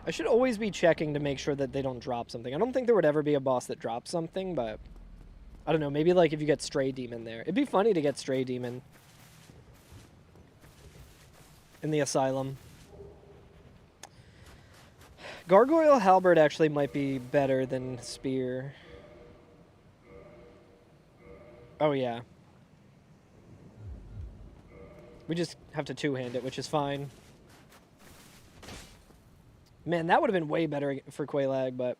I should always be checking to make sure that they don't drop something. I don't think there would ever be a boss that drops something, but I don't know, maybe like if you get Stray Demon there. It'd be funny to get Stray Demon in the Asylum. Gargoyle Halberd actually might be better than Spear. Oh yeah. We just have to two-hand it, which is fine. Man, that would have been way better for Quelaag, but...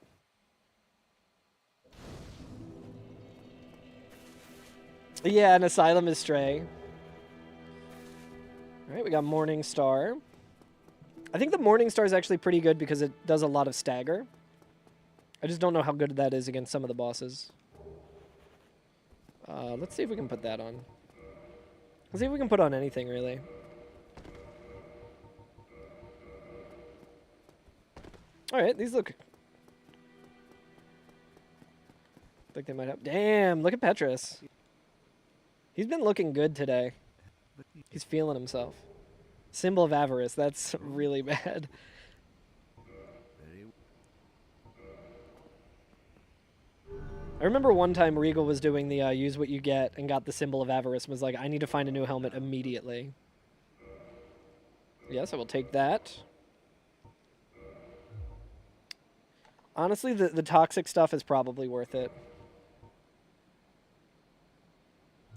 Yeah, an Asylum is Stray. Alright, we got Morning Star. I think the Morning Star is actually pretty good because it does a lot of stagger. I just don't know how good that is against some of the bosses. Let's see if we can put that on. Let's see if we can put on anything, really. Alright, these look... like they might have... Damn, look at Petrus. He's been looking good today. He's feeling himself. Symbol of Avarice, that's really bad. I remember one time Regal was doing the use what you get and got the Symbol of Avarice and was like, I need to find a new helmet immediately. Yes, I will take that. Honestly, the toxic stuff is probably worth it.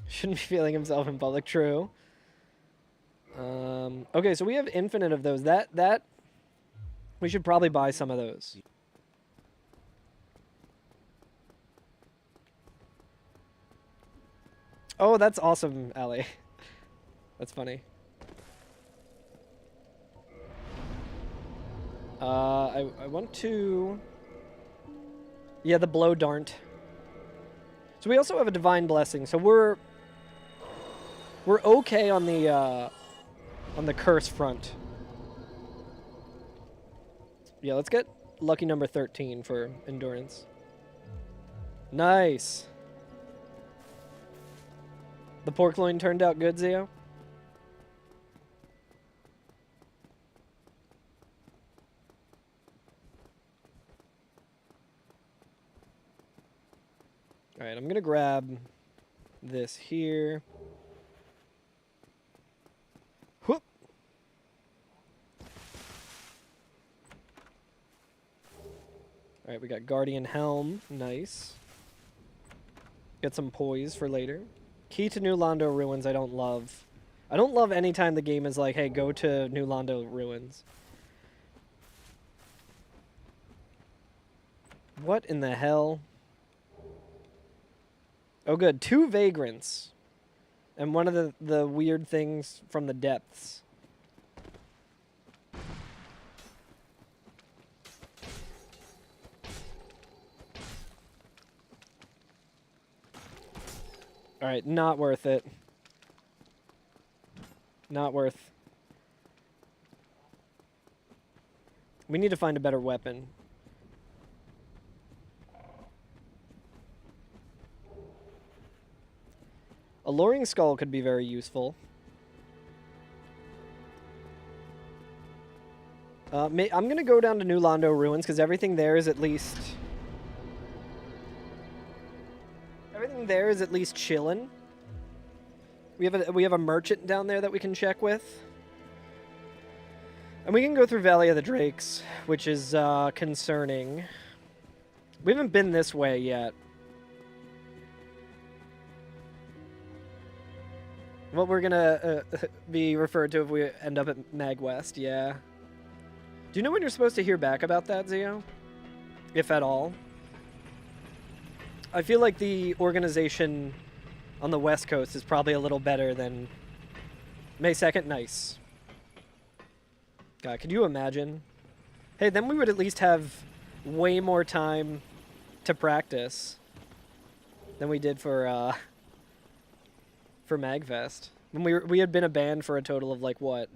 Shouldn't be feeling himself in public, true. Okay, so we have infinite of those. That we should probably buy some of those. Oh, that's awesome, Ali. That's funny. I want to... Yeah, the Blow Dart. So we also have a Divine Blessing, so we're okay on the curse front. Yeah, let's get lucky number 13 for endurance. Nice. The pork loin turned out good, Zio? Alright, I'm gonna grab this here. Whoop! Alright, we got Guardian Helm. Nice. Get some poise for later. Key to New Londo Ruins I don't love. I don't love any time the game is like, hey, go to New Londo Ruins. What in the hell? Oh, good. 2 vagrants. And one of the weird things from the depths. Alright, not worth it. Not worth. We need to find a better weapon. A Luring Skull could be very useful. I'm going to go down to New Londo Ruins because everything there is at least... Everything there is at least chillin'. We have a merchant down there that we can check with. And we can go through Valley of the Drakes, which is concerning. We haven't been this way yet. What we're gonna be referred to if we end up at Mag West, yeah. Do you know when you're supposed to hear back about that, Zio? If at all? I feel like the organization on the West Coast is probably a little better than May 2nd. Nice. God, could you imagine? Hey, then we would at least have way more time to practice than we did for MagFest. When we had been a band for a total of like what?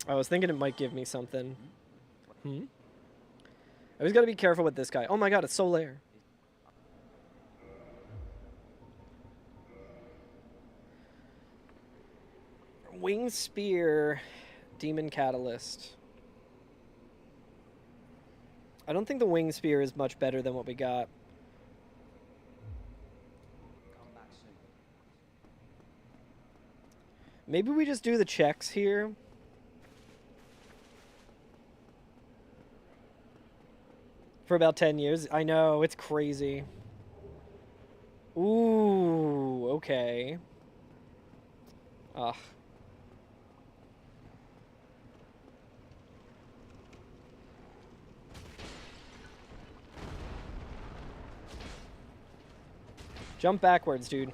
I was thinking it might give me something. I always gotta be careful with this guy. Oh my god, it's Solaire. Wing Spear, Demon Catalyst. I don't think the Wing Spear is much better than what we got. Maybe we just do the checks here. For about 10 years. I know, it's crazy. Ooh, okay. Ugh. Jump backwards, dude.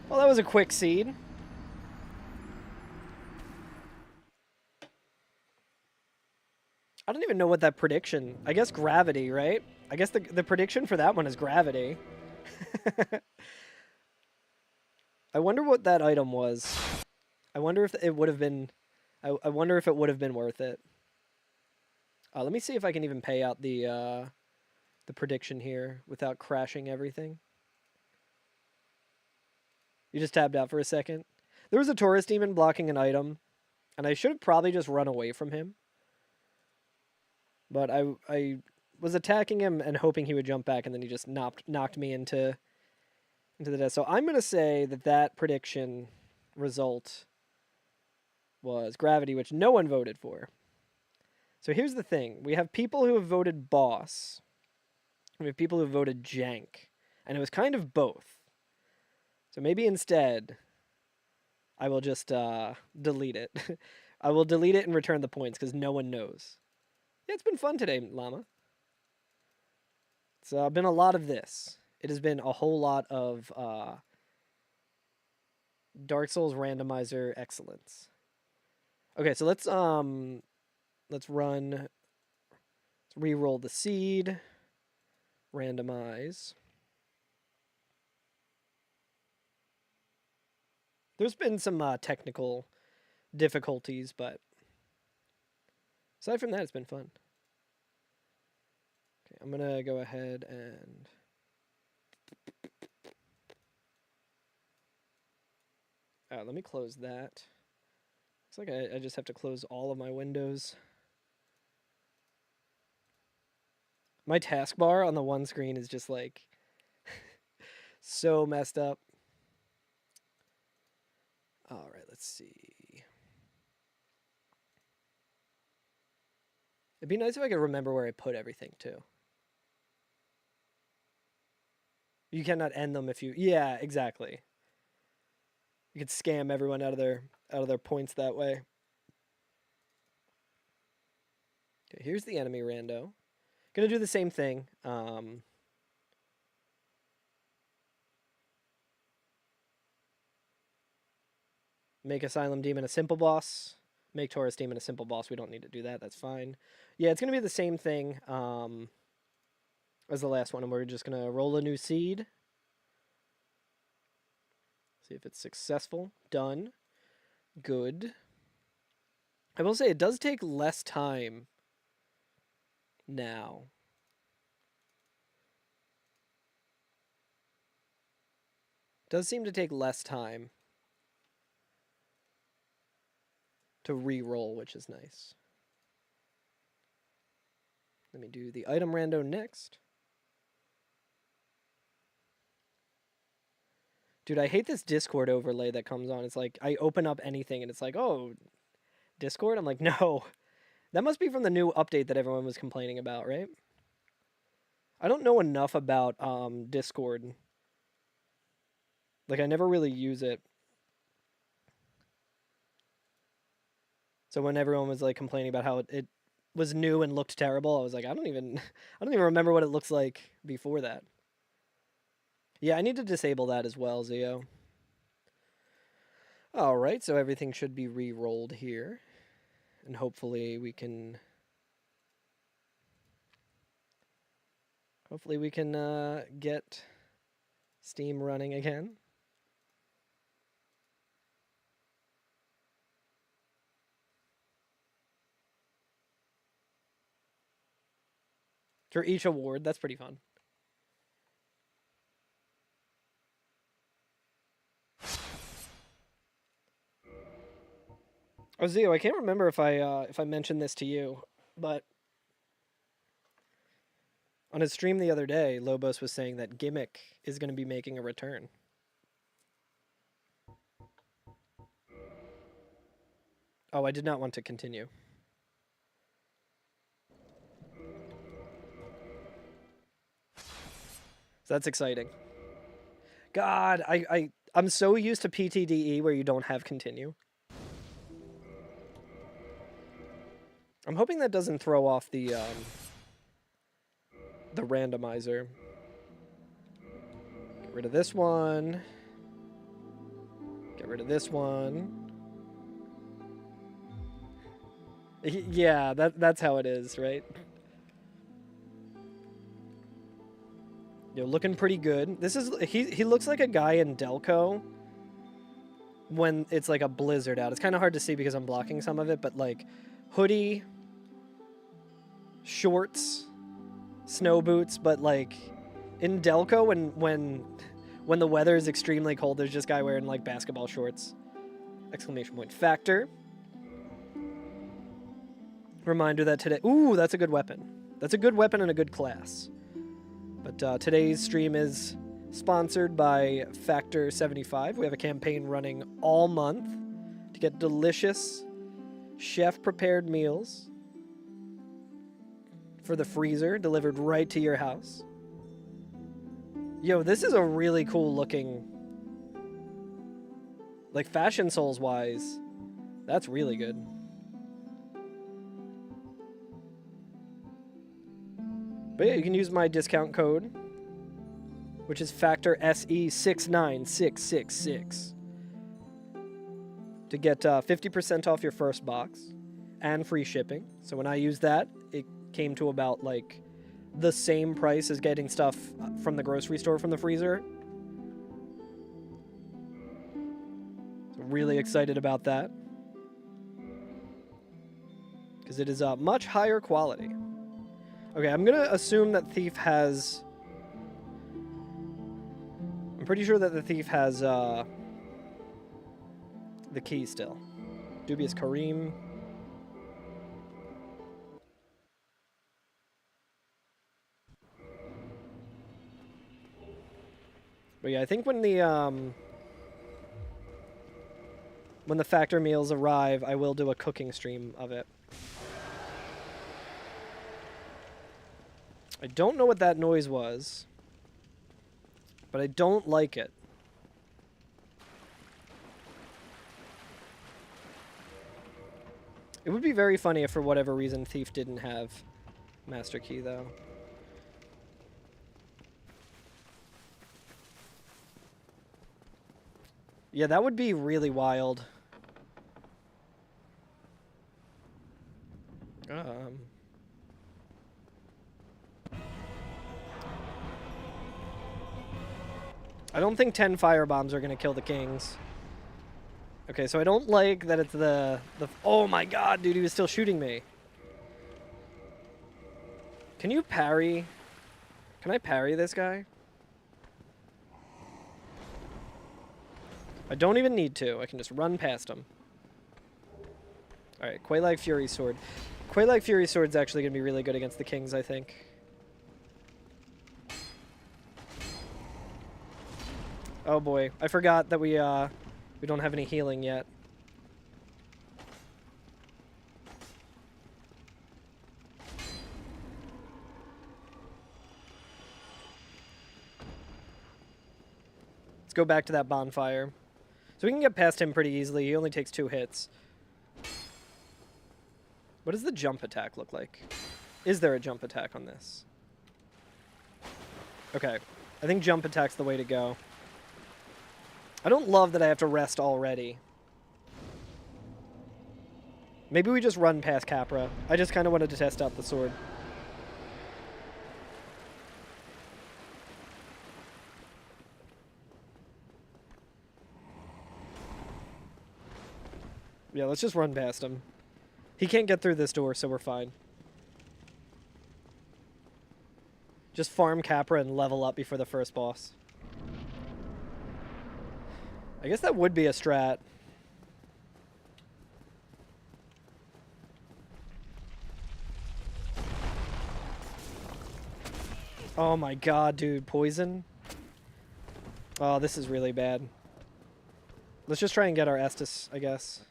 Well, that was a quick seed. I don't even know what that prediction... I guess gravity, right? I guess the prediction for that one is gravity. I wonder what that item was. I wonder if it would have been... I wonder if it would have been worth it. Let me see if I can even pay out the prediction here without crashing everything. You just tabbed out for a second. There was a Taurus demon blocking an item, and I should have probably just run away from him. But I was attacking him and hoping he would jump back, and then he just knocked me into the death. So I'm going to say that prediction result was gravity, which no one voted for. So here's the thing. We have people who have voted boss. We have people who voted jank. And it was kind of both. So maybe instead, I will just delete it. I will delete it and return the points because no one knows. Yeah, it's been fun today, Llama. It's been a lot of this. It has been a whole lot of Dark Souls randomizer excellence. Okay, so let's run. Let's re-roll the seed. Randomize. There's been some technical difficulties, but Aside from that, it's been fun. Okay, I'm going to go ahead and... let me close that. Looks like I just have to close all of my windows. My taskbar on the one screen is just like so messed up. All right, let's see. It'd be nice if I could remember where I put everything too. You cannot end them if you... Yeah, exactly. You could scam everyone out of their points that way. Okay, here's the enemy rando. Gonna do the same thing. Make Asylum Demon a simple boss. Make Taurus Demon a simple boss. We don't need to do that. That's fine. Yeah, it's gonna be the same thing as the last one, and we're just gonna roll a new seed. See if it's successful. Done. Good. I will say it does take less time now. It does seem to take less time to re-roll, which is nice. Let me do the item rando next. Dude, I hate this Discord overlay that comes on. It's like, I open up anything and it's like, oh, Discord? I'm like, no. That must be from the new update that everyone was complaining about, right? I don't know enough about Discord. Like, I never really use it. So when everyone was like complaining about how it was new and looked terrible, I was like, I don't even remember what it looks like before that. Yeah, I need to disable that as well, Zio. All right, so everything should be re-rolled here. And hopefully we can... get Steam running again. For each award, that's pretty fun. Oh, Zio, I can't remember if I mentioned this to you, but on his stream the other day, Lobos was saying that Gimmick is going to be making a return. Oh, I did not want to continue. So that's exciting. God, I'm so used to PTDE where you don't have continue. I'm hoping that doesn't throw off the randomizer. Get rid of this one. Get rid of this one. Yeah, that's how it is, right? You're looking pretty good. This is he looks like a guy in Delco when it's like a blizzard out. It's kind of hard to see because I'm blocking some of it, but like hoodie, shorts, snow boots, but like in Delco when the weather is extremely cold, there's just a guy wearing like basketball shorts. Exclamation point. Factor. Reminder that today... Ooh, that's a good weapon. That's a good weapon and a good class. But today's stream is sponsored by Factor 75. We have a campaign running all month to get delicious chef-prepared meals for the freezer delivered right to your house. Yo, this is a really cool looking... Like, Fashion Souls-wise, that's really good. But yeah, you can use my discount code, which is Factor SE69666, to get 50% off your first box and free shipping. So when I used that, it came to about like the same price as getting stuff from the grocery store from the freezer. So really excited about that. because it is much higher quality. Okay, I'm gonna assume that Thief has... I'm pretty sure that the Thief has the key still. Dubious Kareem. But yeah, I think when the factor meals arrive, I will do a cooking stream of it. I don't know what that noise was, but I don't like it. It would be very funny if for whatever reason Thief didn't have Master Key, though. Yeah, that would be really wild. I don't think 10 firebombs are going to kill the kings. Okay, so I don't like that it's the... Oh my god, dude, he was still shooting me. Can you parry? Can I parry this guy? I don't even need to. I can just run past him. Alright, Quelaag Fury Sword. Quelaag Fury Sword's actually going to be really good against the kings, I think. Oh boy, I forgot that we don't have any healing yet. Let's go back to that bonfire. So we can get past him pretty easily. He only takes 2 hits. What does the jump attack look like? Is there a jump attack on this? Okay. I think jump attack's the way to go. I don't love that I have to rest already. Maybe we just run past Capra. I just kind of wanted to test out the sword. Yeah, let's just run past him. He can't get through this door, so we're fine. Just farm Capra and level up before the first boss. I guess that would be a strat. Oh my god, dude. Poison? Oh, this is really bad. Let's just try and get our Estus, I guess.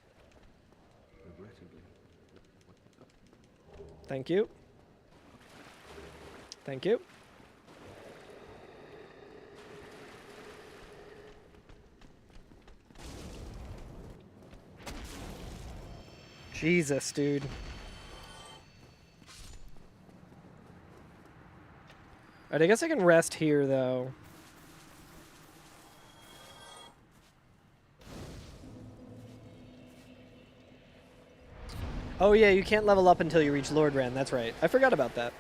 Thank you. Thank you. Jesus, dude. Alright, I guess I can rest here, though. Oh yeah, you can't level up until you reach Lord Ran, that's right. I forgot about that.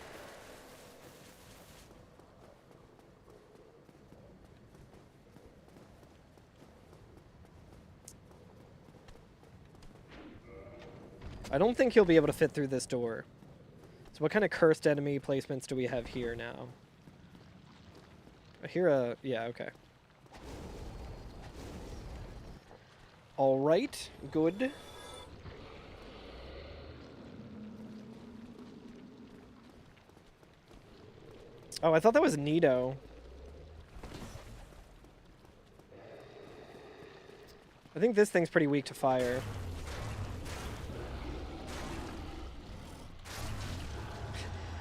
I don't think he'll be able to fit through this door. So what kind of cursed enemy placements do we have here now? I hear a... yeah, okay. Alright, good. Oh, I thought that was Nito. I think this thing's pretty weak to fire.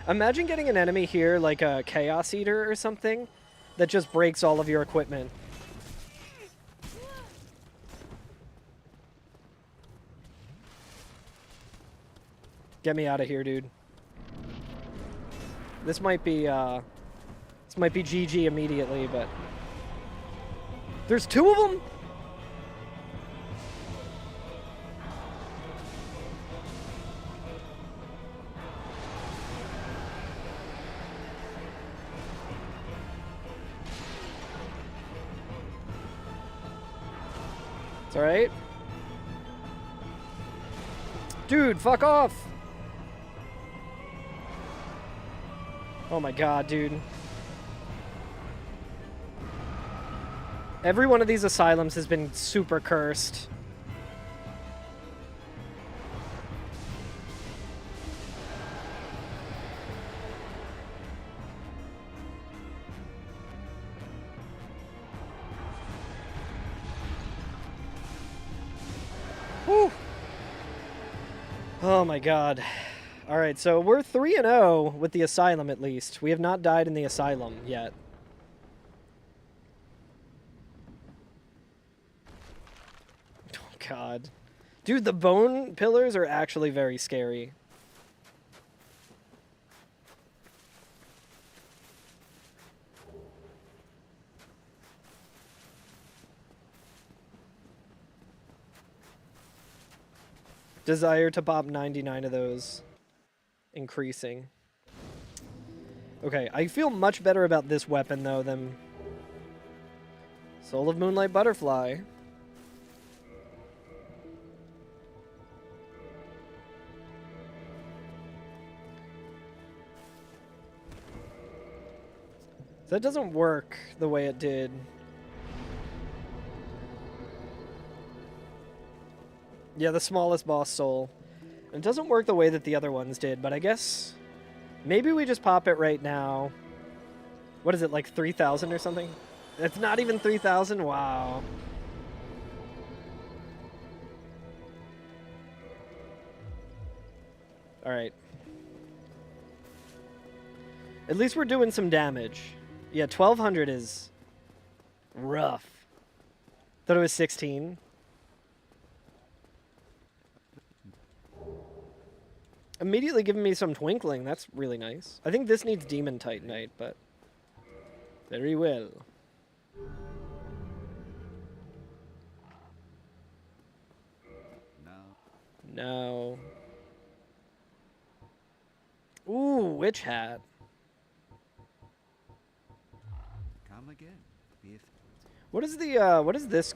Imagine getting an enemy here like a Chaos Eater or something that just breaks all of your equipment. Get me out of here, dude. This might be GG immediately, but there's 2 of them? It's alright. Dude, fuck off! Oh my god, dude. Every one of these asylums has been super cursed. Whew. Oh my god. Alright, so we're 3-0 with the asylum at least. We have not died in the asylum yet. Oh god. Dude, the bone pillars are actually very scary. Desire to pop 99 of those. Increasing. Okay, I feel much better about this weapon, though, than Soul of Moonlight Butterfly. That doesn't work the way it did. Yeah, the smallest boss soul. It doesn't work the way that the other ones did, but I guess maybe we just pop it right now. What is it, like 3,000 or something? It's not even 3,000? Wow. Alright. At least we're doing some damage. Yeah, 1,200 is rough. Thought it was 16. Immediately giving me some twinkling. That's really nice. I think this needs Demon Titanite, but very well. No. Ooh, Witch Hat. Come again. What is the what does this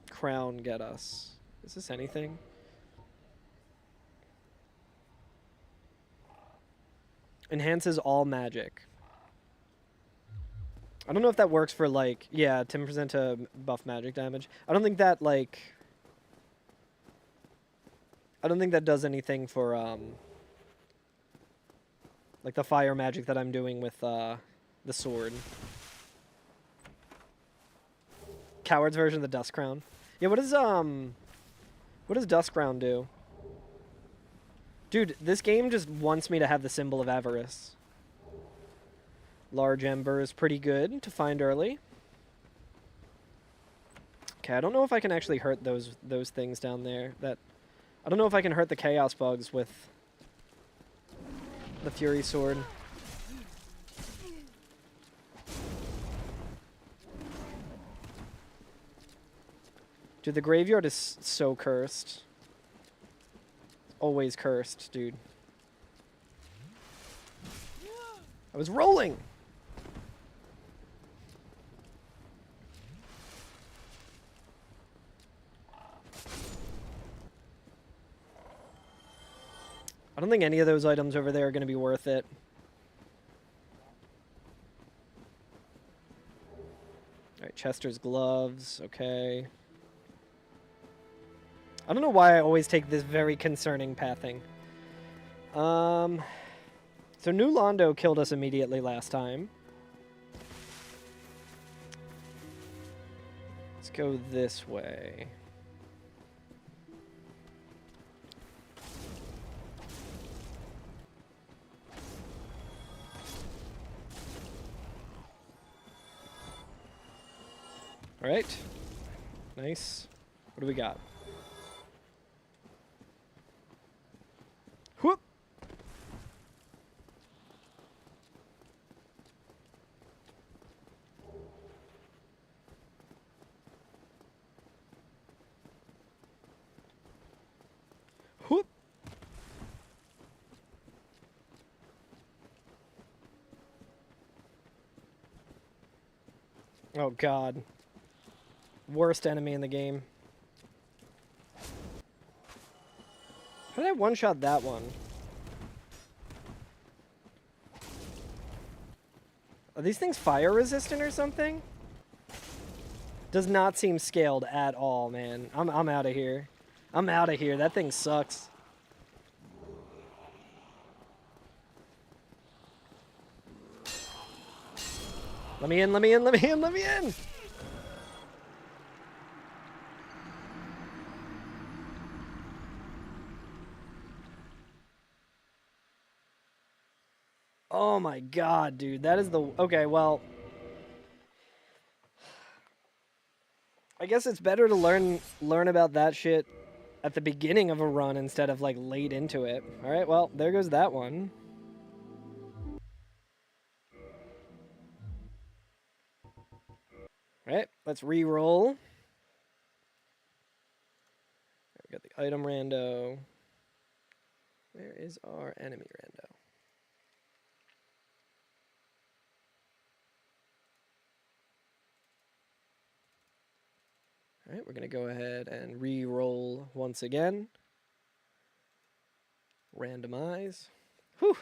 crown get us? Is this anything? Enhances all magic. I don't know if that works for, like, yeah, 10% to buff magic damage. I don't think that, like, I don't think that does anything for, like, the fire magic that I'm doing with, the sword. Coward's version of the Dust Crown. Yeah, what does Dust Crown do? Dude, this game just wants me to have the symbol of avarice. Large Ember is pretty good to find early. Okay, I don't know if I can actually hurt those things down there. I don't know if I can hurt the Chaos Bugs with the Fury Sword. Dude, the graveyard is so cursed. Always cursed, dude. I was rolling! I don't think any of those items over there are going to be worth it. Alright, Chester's gloves, okay. I don't know why I always take this very concerning pathing. So New Londo killed us immediately last time. Let's go this way. All right. Nice. What do we got? Whoop. Whoop. Oh God. Worst enemy in the game. How did I one-shot that one? Are these things fire resistant or something? Does not seem scaled at all, man. I'm out of here. I'm out of here. That thing sucks. Let me in, let me in, let me in, let me in! Oh my god, dude. That is the... Okay, well... I guess it's better to learn about that shit at the beginning of a run instead of, like, late into it. Alright, well, there goes that one. Alright, let's re-roll. We got the item rando. Where is our enemy rando? Alright, we're going to go ahead and re-roll once again. Randomize. Whew!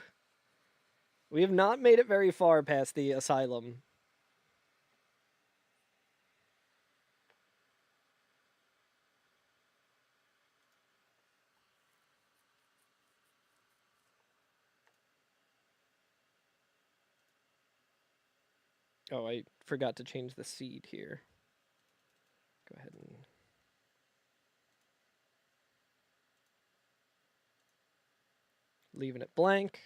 We have not made it very far past the asylum. Oh, I forgot to change the seed here. Go ahead and... leaving it blank.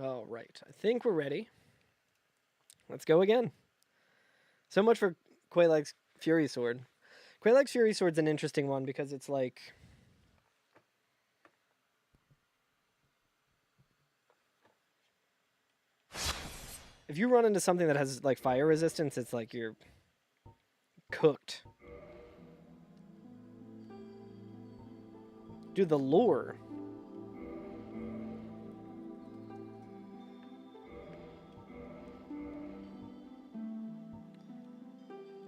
All right, I think we're ready. Let's go again. So much for Quaylag's Fury Sword. Quaylag's Fury Sword's an interesting one because it's like... if you run into something that has like fire resistance, it's like you're cooked. Dude, the lore.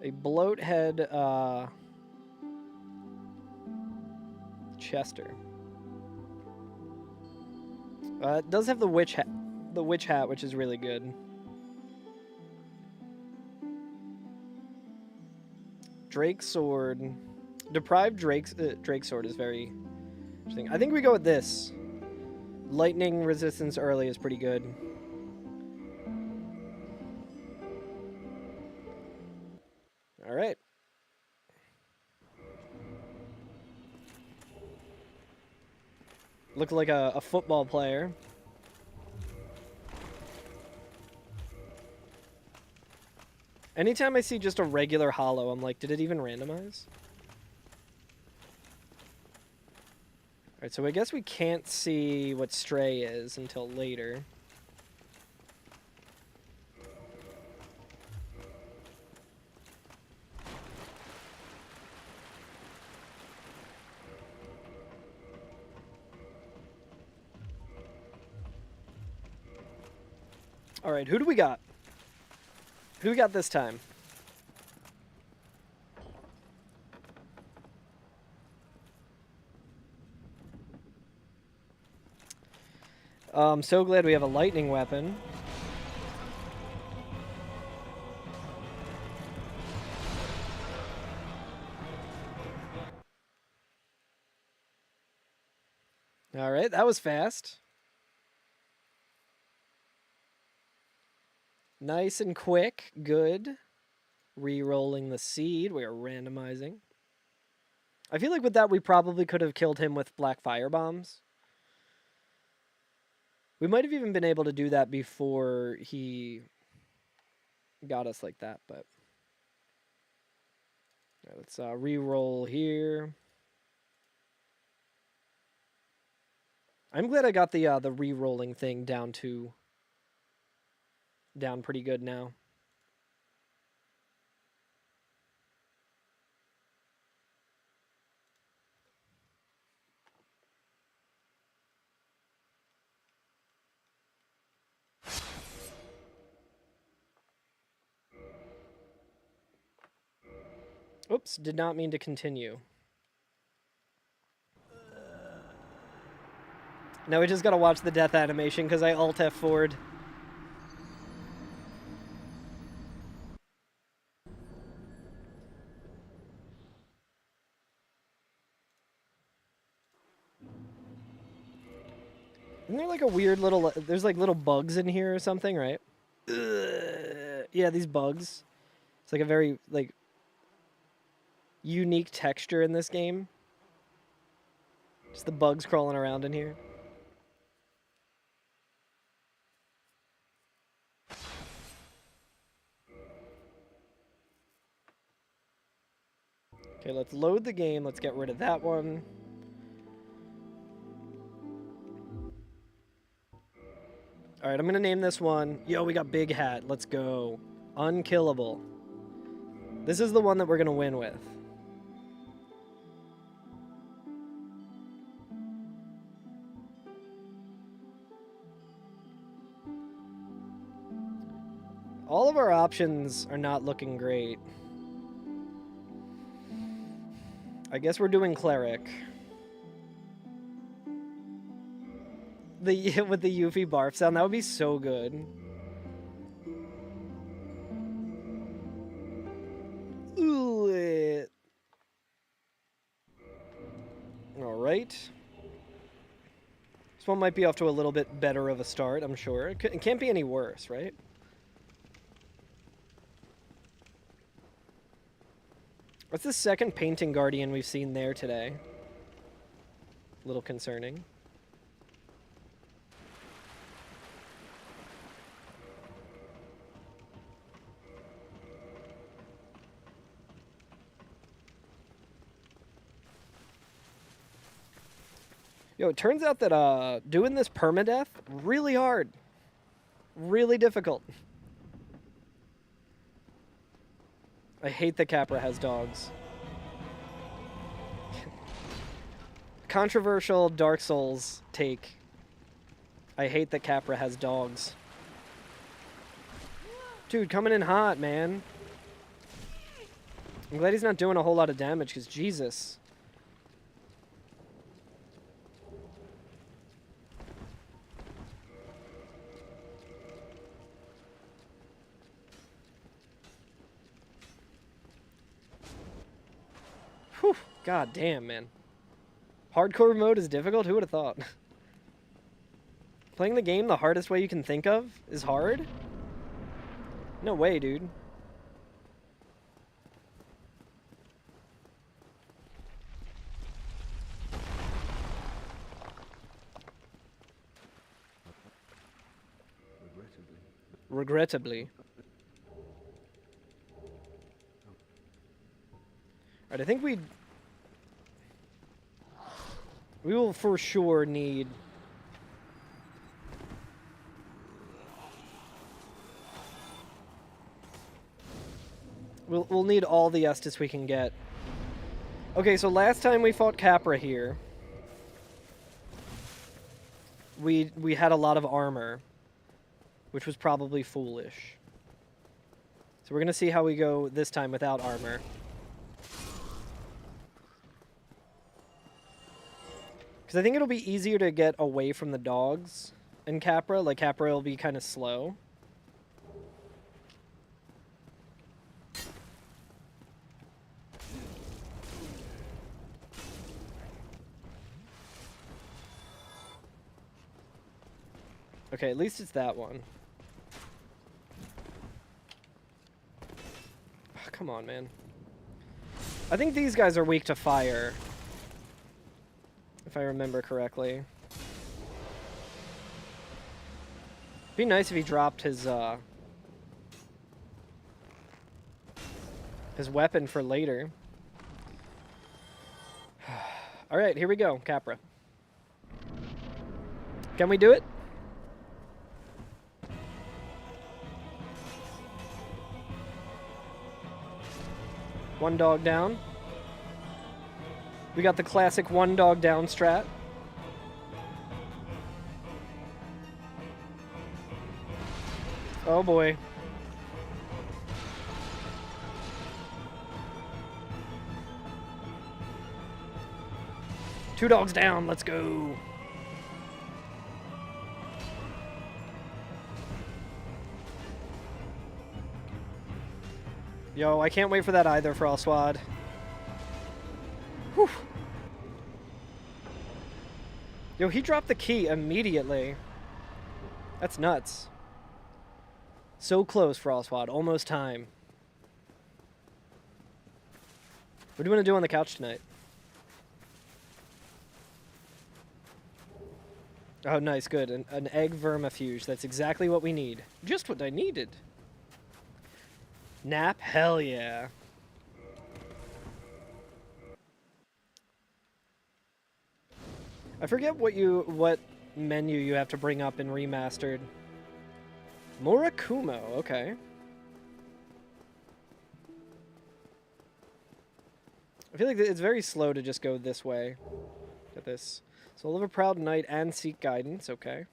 A bloathead Chester. It does have the witch hat, which is really good. Drake Sword. Deprived Drake Sword is very interesting. I think we go with this. Lightning resistance early is pretty good. All right. Look like a football player. Anytime I see just a regular hollow, I'm like, did it even randomize? Alright, so I guess we can't see what Stray is until later. Alright, who do we got? Who we got this time? I'm so glad we have a lightning weapon. Alright, that was fast. Nice and quick. Good. Re-rolling the seed. We are randomizing. I feel like with that, we probably could have killed him with black fire bombs. We might have even been able to do that before he got us like that, but... Right, let's re-roll here. I'm glad I got the re-rolling thing down pretty good now. Oops, did not mean to continue. Now we just gotta watch the death animation because I Alt F4'd. Isn't there like a weird little... There's like little bugs in here or something, right? Yeah, these bugs. It's like a very, like, unique texture in this game. Just the bugs crawling around in here. Okay, let's load the game. Let's get rid of that one. All right, I'm going to name this one. Yo, we got Big Hat. Let's go. Unkillable. This is the one that we're going to win with. All of our options are not looking great. I guess we're doing Cleric. With the Yuffie barf sound, that would be so good. Ooh. All right. This one might be off to a little bit better of a start, I'm sure. It can't be any worse, right? What's the second Painting Guardian we've seen there today? A little concerning. Yo, it turns out that doing this permadeath, really hard. Really difficult. I hate that Capra has dogs. Controversial Dark Souls take. I hate that Capra has dogs. Dude, coming in hot, man. I'm glad he's not doing a whole lot of damage, because Jesus. Whew, god damn, man. Hardcore mode is difficult? Who would have thought? Playing the game the hardest way you can think of is hard? No way, dude. Regrettably. Alright, I think we will for sure need we'll need all the Estus we can get. Okay, so last time we fought Capra here, we had a lot of armor, which was probably foolish. So we're gonna see how we go this time without armor. Because I think it'll be easier to get away from the dogs in Capra. Like, Capra will be kind of slow. Okay, at least it's that one. Oh, come on, man. I think these guys are weak to fire. If I remember correctly. Be nice if he dropped his weapon for later. Alright, here we go, Capra. Can we do it? One dog down. We got the classic one dog down strat. Oh boy. 2 dogs down, let's go. Yo, I can't wait for that either, Frostwad. Whew. Yo, he dropped the key immediately. That's nuts. So close, Frostwad. Almost time. What do you want to do on the couch tonight? Oh, nice, good. An egg vermifuge. That's exactly what we need. Just what I needed. Nap? Hell yeah. I forget what menu you have to bring up in Remastered. Murakumo, okay. I feel like it's very slow to just go this way. At this. Soul of a Proud Knight and Seek Guidance, okay.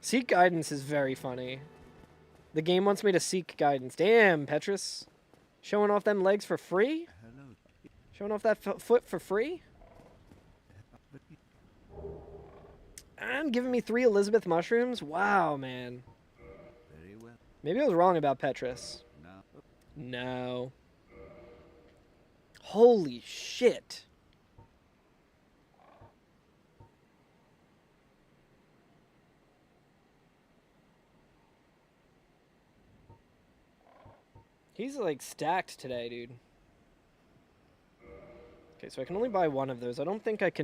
Seek Guidance is very funny. The game wants me to seek guidance. Damn, Petrus. Showing off them legs for free? Hello. Showing off that foot for free? And giving me 3 Elizabeth mushrooms? Wow, man. Very well. Maybe I was wrong about Petrus. Now, No. Holy shit. He's like stacked today, dude. Okay, so I can only buy 1 of those. I don't think it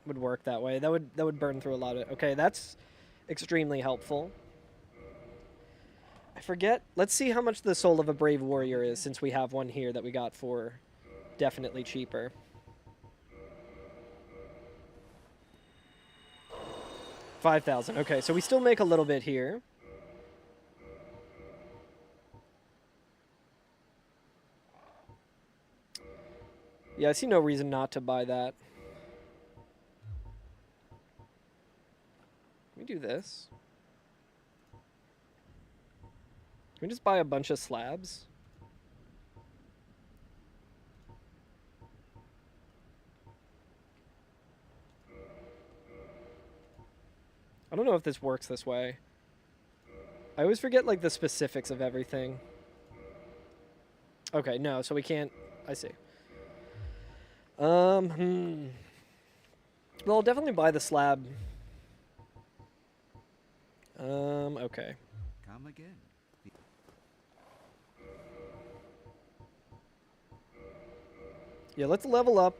would work that way. That would burn through a lot of... Okay, that's extremely helpful. I forget. Let's see how much the Soul of a Brave Warrior is, since we have one here that we got for definitely cheaper. $5,000. Okay, so we still make a little bit here. Yeah, I see no reason not to buy that. Let me do this. Can we just buy a bunch of slabs? I don't know if this works this way. I always forget, like, the specifics of everything. Okay, no, so we can't... I see. Well, I'll definitely buy the slab. Okay. come again. Yeah, let's level up.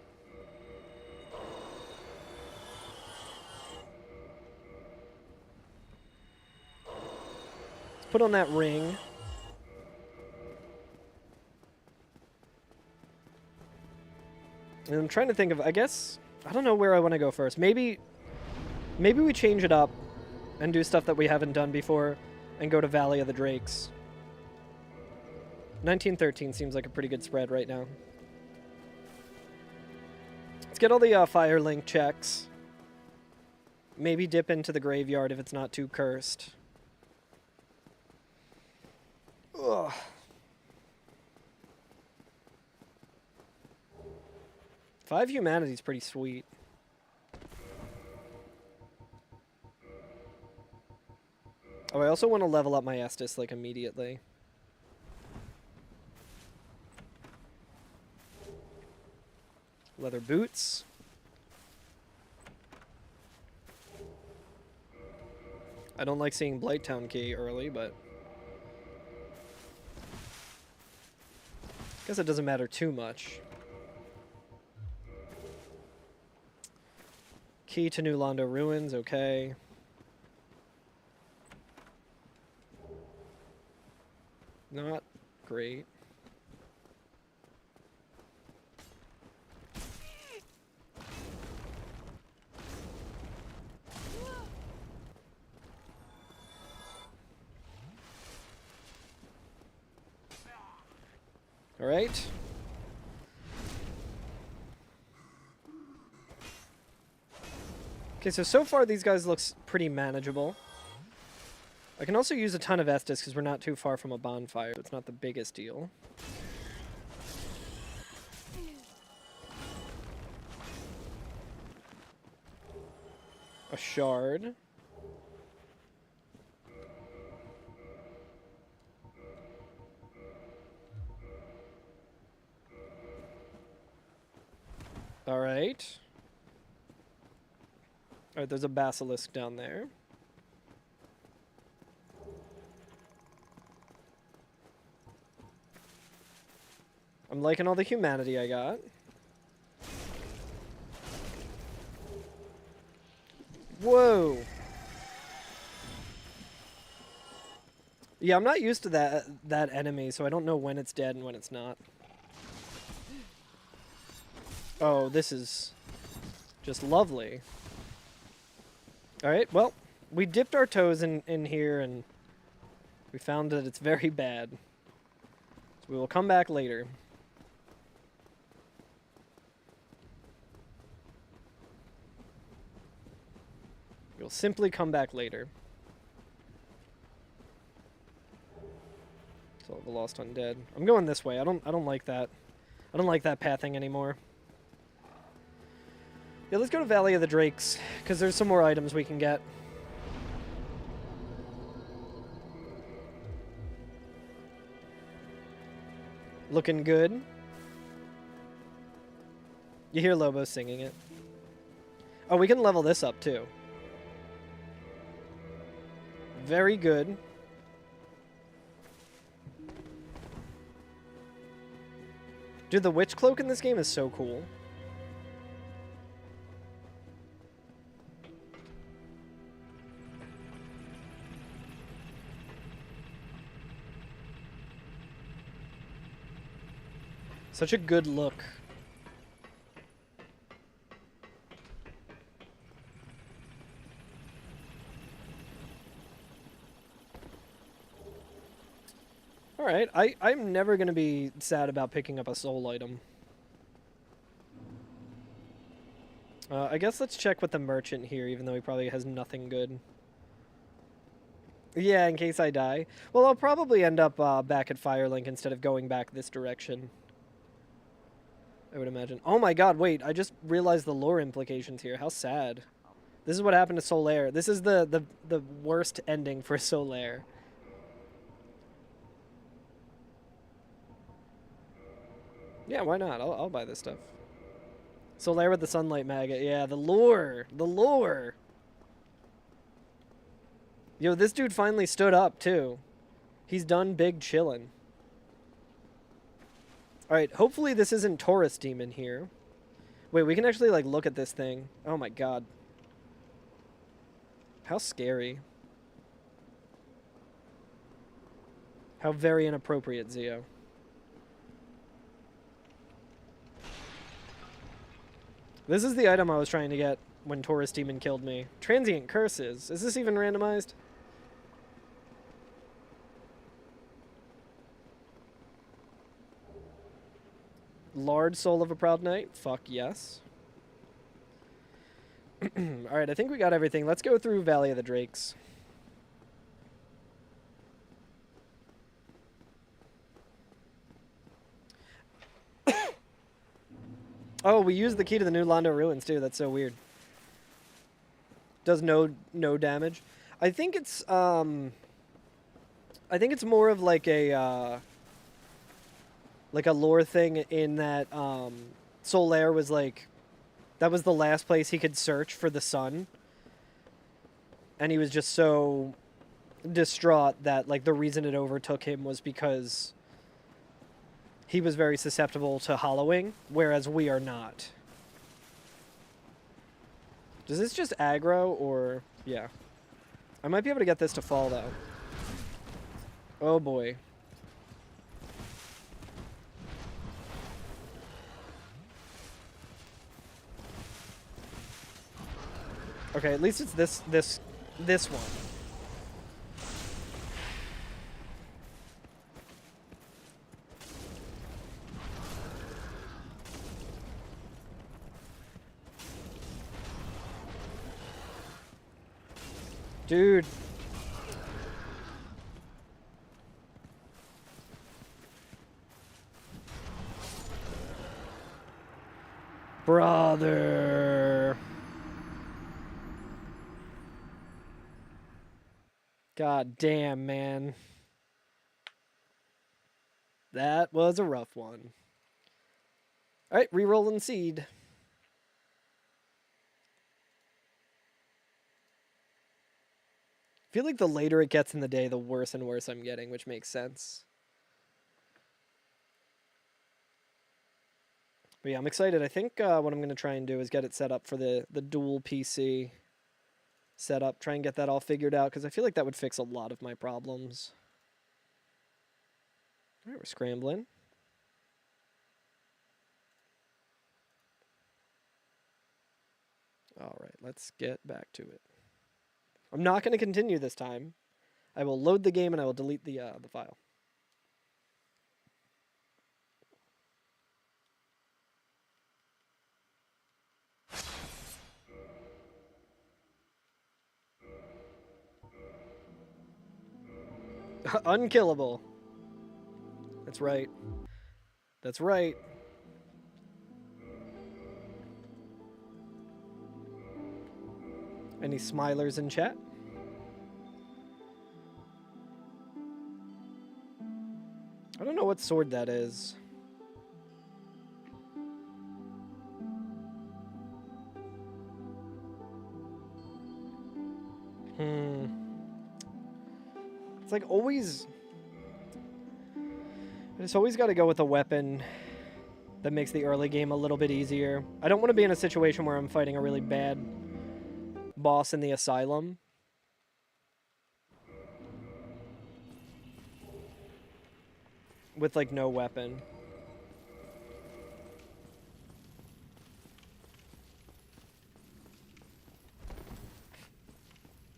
Let's put on that ring. And I'm trying to think of, I guess, I don't know where I want to go first. Maybe we change it up and do stuff that we haven't done before and go to Valley of the Drakes. 1913 seems like a pretty good spread right now. Let's get all the Firelink checks. Maybe dip into the graveyard if it's not too cursed. Ugh. Five humanity is pretty sweet. Oh, I also want to level up my Estus, like, immediately. Leather boots. I don't like seeing Blighttown Key early, but... guess it doesn't matter too much. Key to New Londo Ruins, okay. Not great. All right. Okay, so far these guys looks pretty manageable. I can also use a ton of Estus because we're not too far from a bonfire. It's not the biggest deal. A shard. All right. All right, there's a basilisk down there. I'm liking all the humanity I got. Whoa. Yeah, I'm not used to that enemy, so I don't know when it's dead and when it's not. Oh, this is just lovely. All right, well, we dipped our toes in here and we found that it's very bad. So we will come back later. We'll simply come back later. Soul of the Lost Undead. I'm going this way. I don't like that. I don't like that pathing anymore. Yeah, let's go to Valley of the Drakes, because there's some more items we can get. Looking good. You hear Lobo singing it. Oh, we can level this up too. Very good. Dude, the witch cloak in this game is so cool. Such a good look. Alright, I'm never going to be sad about picking up a soul item. I guess let's check with the merchant here, even though he probably has nothing good. Yeah, in case I die. Well, I'll probably end up back at Firelink instead of going back this direction. I would imagine. Oh my god, wait, I just realized the lore implications here. How sad. This is what happened to Solaire. This is the worst ending for Solaire. Yeah, why not? I'll buy this stuff. Solaire with the Sunlight Maggot. Yeah, the lore. The lore. Yo, this dude finally stood up, too. He's done big chillin'. Alright, hopefully this isn't Taurus Demon here. Wait, we can actually, like, look at this thing. Oh my god. How scary. How very inappropriate, Zio. This is the item I was trying to get when Taurus Demon killed me. Transient Curses. Is this even randomized? Large Soul of a Proud Knight? Fuck yes. Alright, I think we got everything. Let's go through Valley of the Drakes. Oh, we used the key to the new Londo Ruins too. That's so weird. Does no damage. I think it's more of like a lore thing in that Solaire was like, that was the last place he could search for the sun. And he was just so distraught that like the reason it overtook him was because he was very susceptible to hollowing, whereas we are not. Does this just aggro, or... Yeah. I might be able to get this to fall, though. Oh, boy. Okay, at least it's this one. Dude. Brother. God damn, man. That was a rough one. All right, re-rolling seed. I feel like the later it gets in the day, the worse and worse I'm getting, which makes sense. But yeah, I'm excited. I think what I'm going to try and do is get it set up for the dual PC setup. Try and get that all figured out, because I feel like that would fix a lot of my problems. All right, we're scrambling. All right, let's get back to it. I'm not going to continue this time. I will load the game and I will delete the file. Unkillable. That's right. That's right. Any smilers in chat? I don't know what sword that is. It's like always... I just always got to go with a weapon that makes the early game a little bit easier. I don't want to be in a situation where I'm fighting a really bad boss in the asylum. With, like, no weapon.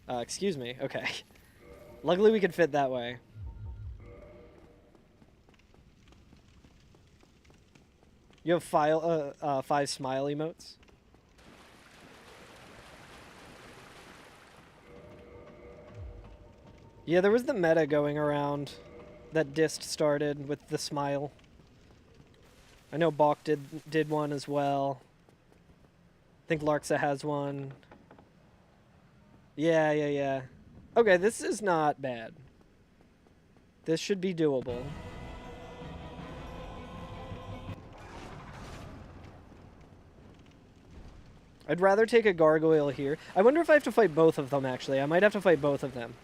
Excuse me. Okay. Luckily we could fit that way. You have 5 smile emotes? Yeah, there was the meta going around that Dist started with the smile. I know Balk did one as well. I think Larxa has one. Yeah. Okay, this is not bad. This should be doable. I'd rather take a gargoyle here. I wonder if I have to fight both of them, actually. I might have to fight both of them.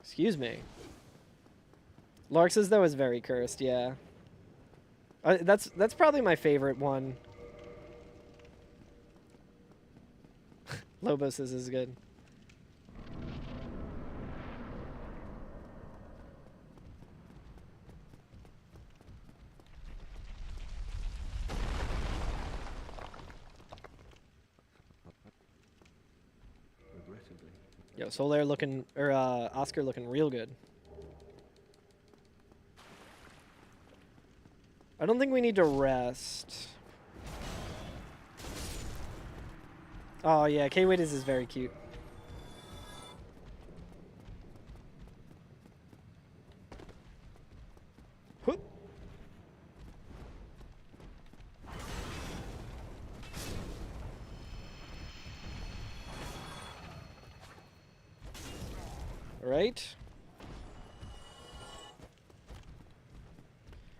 Excuse me. Larx's, though, is very cursed, yeah. That's probably my favorite one. Lobos's is good. Yo, Solaire looking, or Oscar looking real good. I don't think we need to rest. Oh yeah, K-Waitas is very cute. Whoop. Right.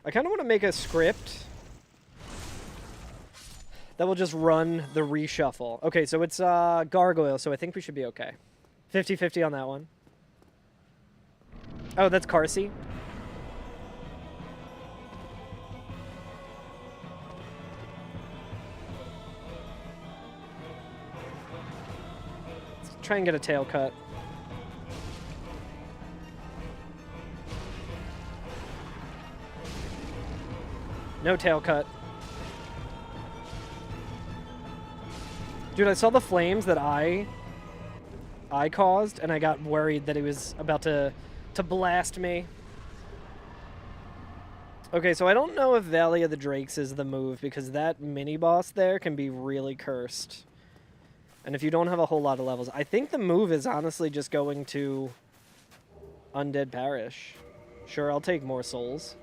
I kind of want to make a script that will just run the reshuffle. Okay, so it's Gargoyle, so I think we should be okay. 50-50 on that one. Oh, that's Carsey. Let's try and get a tail cut. No tail cut. Dude, I saw the flames that I caused, and I got worried that it was about to blast me. Okay, so I don't know if Valley of the Drakes is the move, because that mini-boss there can be really cursed. And if you don't have a whole lot of levels, I think the move is honestly just going to Undead Parish. Sure, I'll take more souls.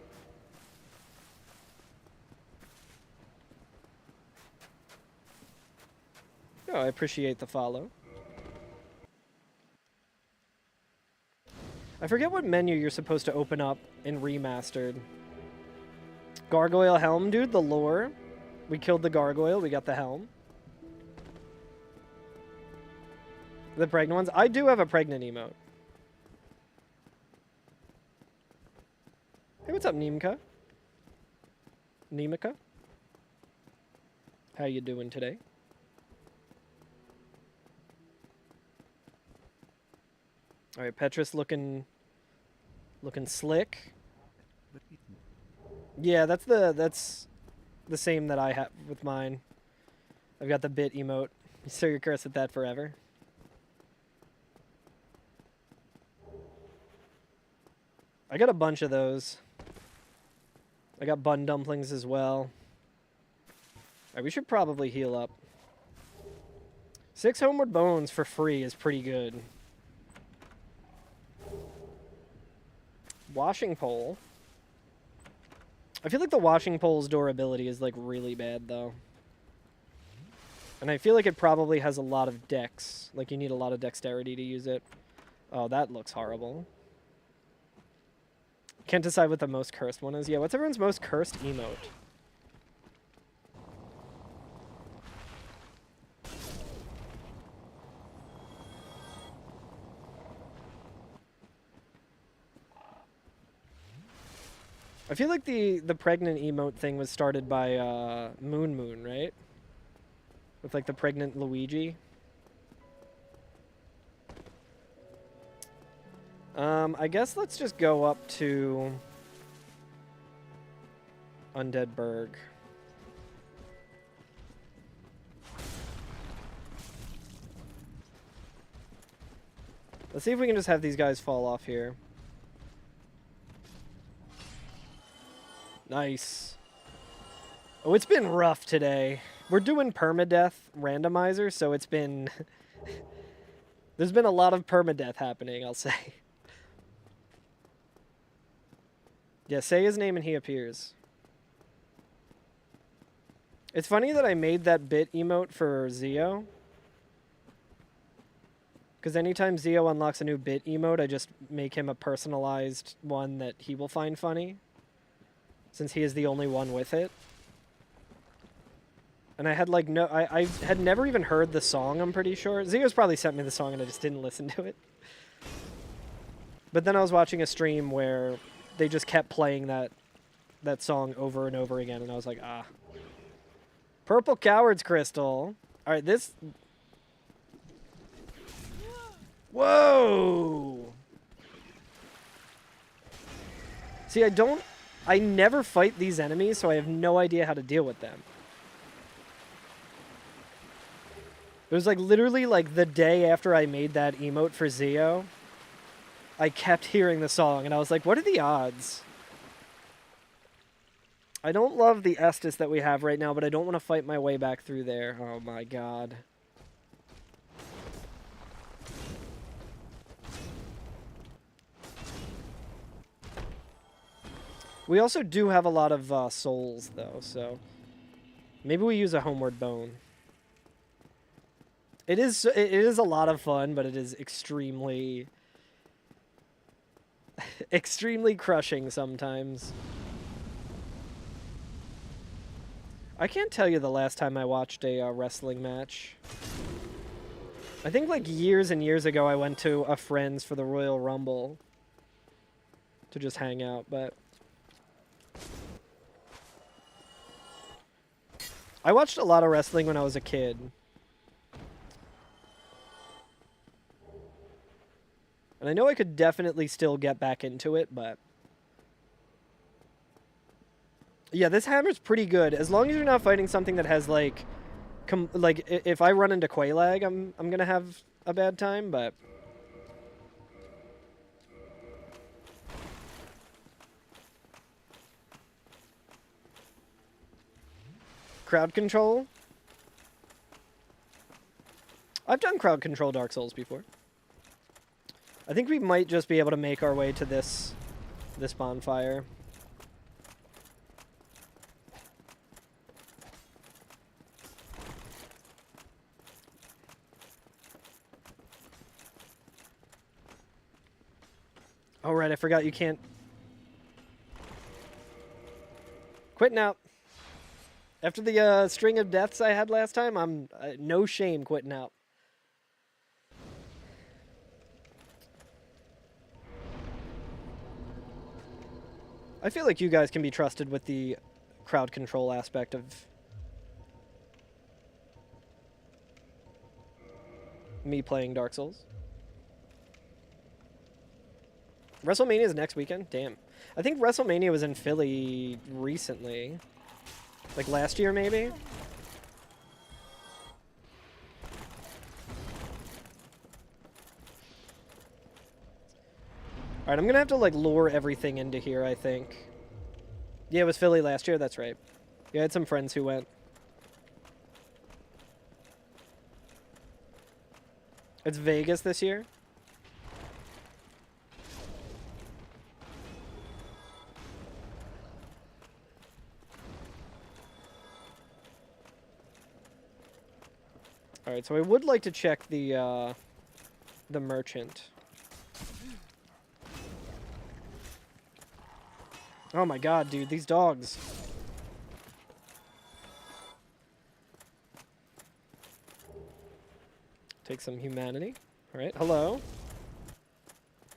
Oh, I appreciate the follow. I forget what menu you're supposed to open up in Remastered. Gargoyle Helm, dude, the lore. We killed the gargoyle, we got the helm. The pregnant ones? I do have a pregnant emote. Hey, what's up, Neemka? Neemika? How you doing today? All right, Petrus looking slick. Yeah, that's the same that I have with mine. I've got the bit emote. So you're cursed at that forever. I got a bunch of those. I got bun dumplings as well. Alright, we should probably heal up. 6 homeward bones for free is pretty good. Washing pole. I feel like the washing pole's durability is like really bad though. And I feel like it probably has a lot of dex. Like you need a lot of dexterity to use it. Oh, that looks horrible. Can't decide what the most cursed one is. Yeah, what's everyone's most cursed emote? I feel like the pregnant emote thing was started by Moon, right? With like the pregnant Luigi. I guess let's just go up to Undead Berg. Let's see if we can just have these guys fall off here. Nice. Oh, it's been rough today. We're doing permadeath randomizer, so it's been... There's been a lot of permadeath happening, I'll say. Yeah, say his name and he appears. It's funny that I made that bit emote for Zio. Because anytime Zio unlocks a new bit emote, I just make him a personalized one that he will find funny. Since he is the only one with it. And I had like no... I had never even heard the song, I'm pretty sure. Zio's probably sent me the song and I just didn't listen to it. But then I was watching a stream where they just kept playing that song over and over again, and I was like, ah. Purple Coward's Crystal. Alright, this... Whoa! See, I never fight these enemies, so I have no idea how to deal with them. It was like literally like the day after I made that emote for Zio, I kept hearing the song, and I was like, what are the odds? I don't love the Estus that we have right now, but I don't want to fight my way back through there. Oh my god. We also do have a lot of souls, though, so maybe we use a homeward bone. It is a lot of fun, but it is extremely... extremely crushing sometimes. I can't tell you the last time I watched a wrestling match. I think like years and years ago I went to a friend's for the Royal Rumble to just hang out, but... I watched a lot of wrestling when I was a kid. And I know I could definitely still get back into it, but... Yeah, this hammer's pretty good. As long as you're not fighting something that has, like... if I run into Quailag, I'm gonna have a bad time, but... Crowd control? I've done crowd control Dark Souls before. I think we might just be able to make our way to this bonfire. Oh, right, I forgot you can't... Quitting out. After the string of deaths I had last time, I'm no shame quitting out. I feel like you guys can be trusted with the crowd control aspect of me playing Dark Souls. WrestleMania is next weekend? Damn. I think WrestleMania was in Philly recently. Like last year, maybe? Alright, I'm gonna have to, like, lure everything into here, I think. Yeah, it was Philly last year, that's right. Yeah, I had some friends who went. It's Vegas this year? Alright, so I would like to check the merchant. Oh my god, dude, these dogs. Take some humanity. Alright, hello.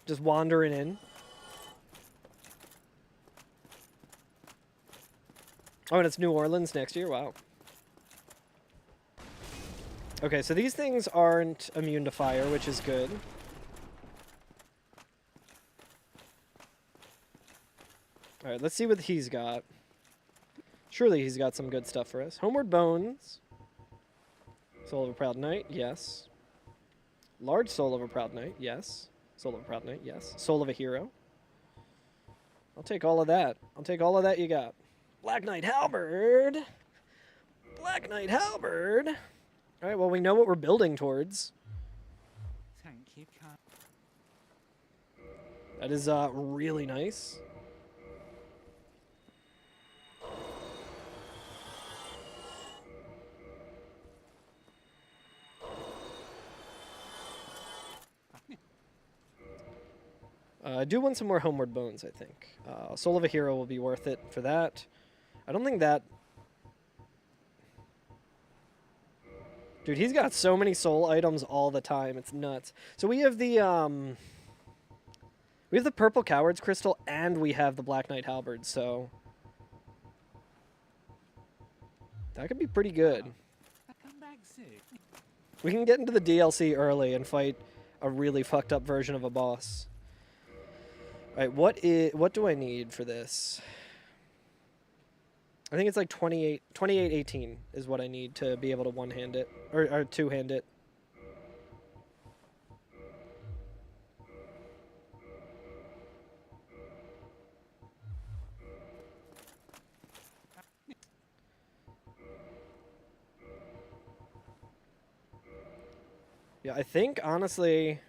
Just wandering in. Oh, and it's New Orleans next year? Wow. Okay, so these things aren't immune to fire, which is good. Alright, let's see what he's got. Surely he's got some good stuff for us. Homeward Bones. Soul of a Proud Knight, yes. Large Soul of a Proud Knight, yes. Soul of a Proud Knight, yes. Soul of a Hero. I'll take all of that. I'll take all of that you got. Black Knight Halberd! Black Knight Halberd! Alright, well, we know what we're building towards. Thank you, Carl. That is really nice. I do want some more Homeward Bones, I think. Soul of a Hero will be worth it for that. I don't think that... Dude, he's got so many soul items all the time. It's nuts. So we have the Purple Coward's Crystal, and we have the Black Knight Halberd, so... That could be pretty good. Come back soon. We can get into the DLC early and fight a really fucked up version of a boss. Alright, what do I need for this? I think it's like 2818 is what I need to be able to one-hand it, or two-hand it. Yeah, I think, honestly...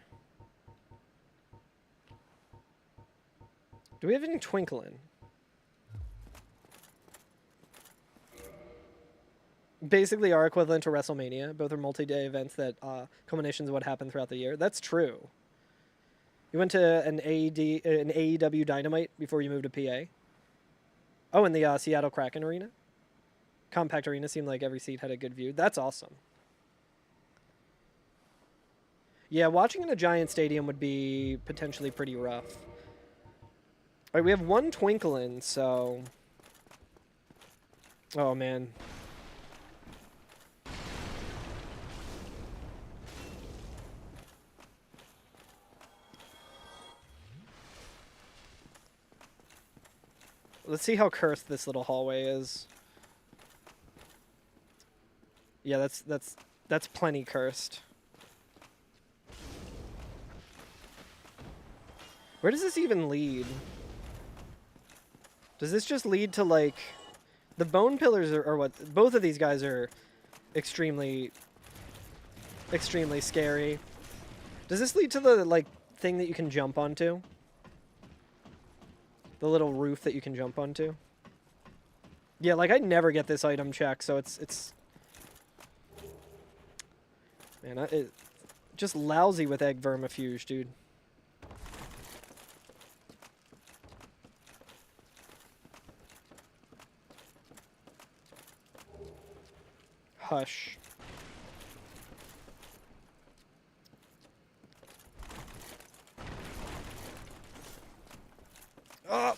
Do we have any Twinkling? Basically our equivalent to WrestleMania. Both are multi-day events that culminations of what happened throughout the year. That's true. You went to an AEW Dynamite before you moved to PA? Oh, and the Seattle Kraken Arena? Compact Arena seemed like every seat had a good view. That's awesome. Yeah, watching in a giant stadium would be potentially pretty rough. Alright, we have one Twinkling, so... Oh, man. Let's see how cursed this little hallway is. Yeah, that's plenty cursed. Where does this even lead? Does this just lead to, like... The bone pillars are what... Both of these guys are extremely scary. Does this lead to the, like, thing that you can jump onto? The little roof that you can jump onto? Yeah, like, I never get this item check, so it's... Man, it's just lousy with Egg Vermifuge, dude. Hush. Oh!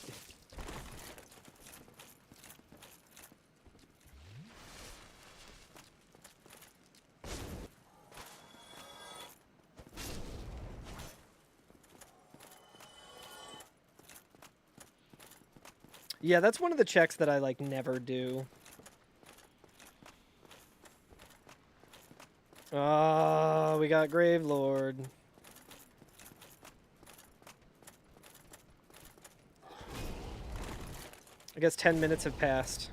Yeah, that's one of the checks that I, like, never do. Oh, we got Gravelord. I guess 10 minutes have passed.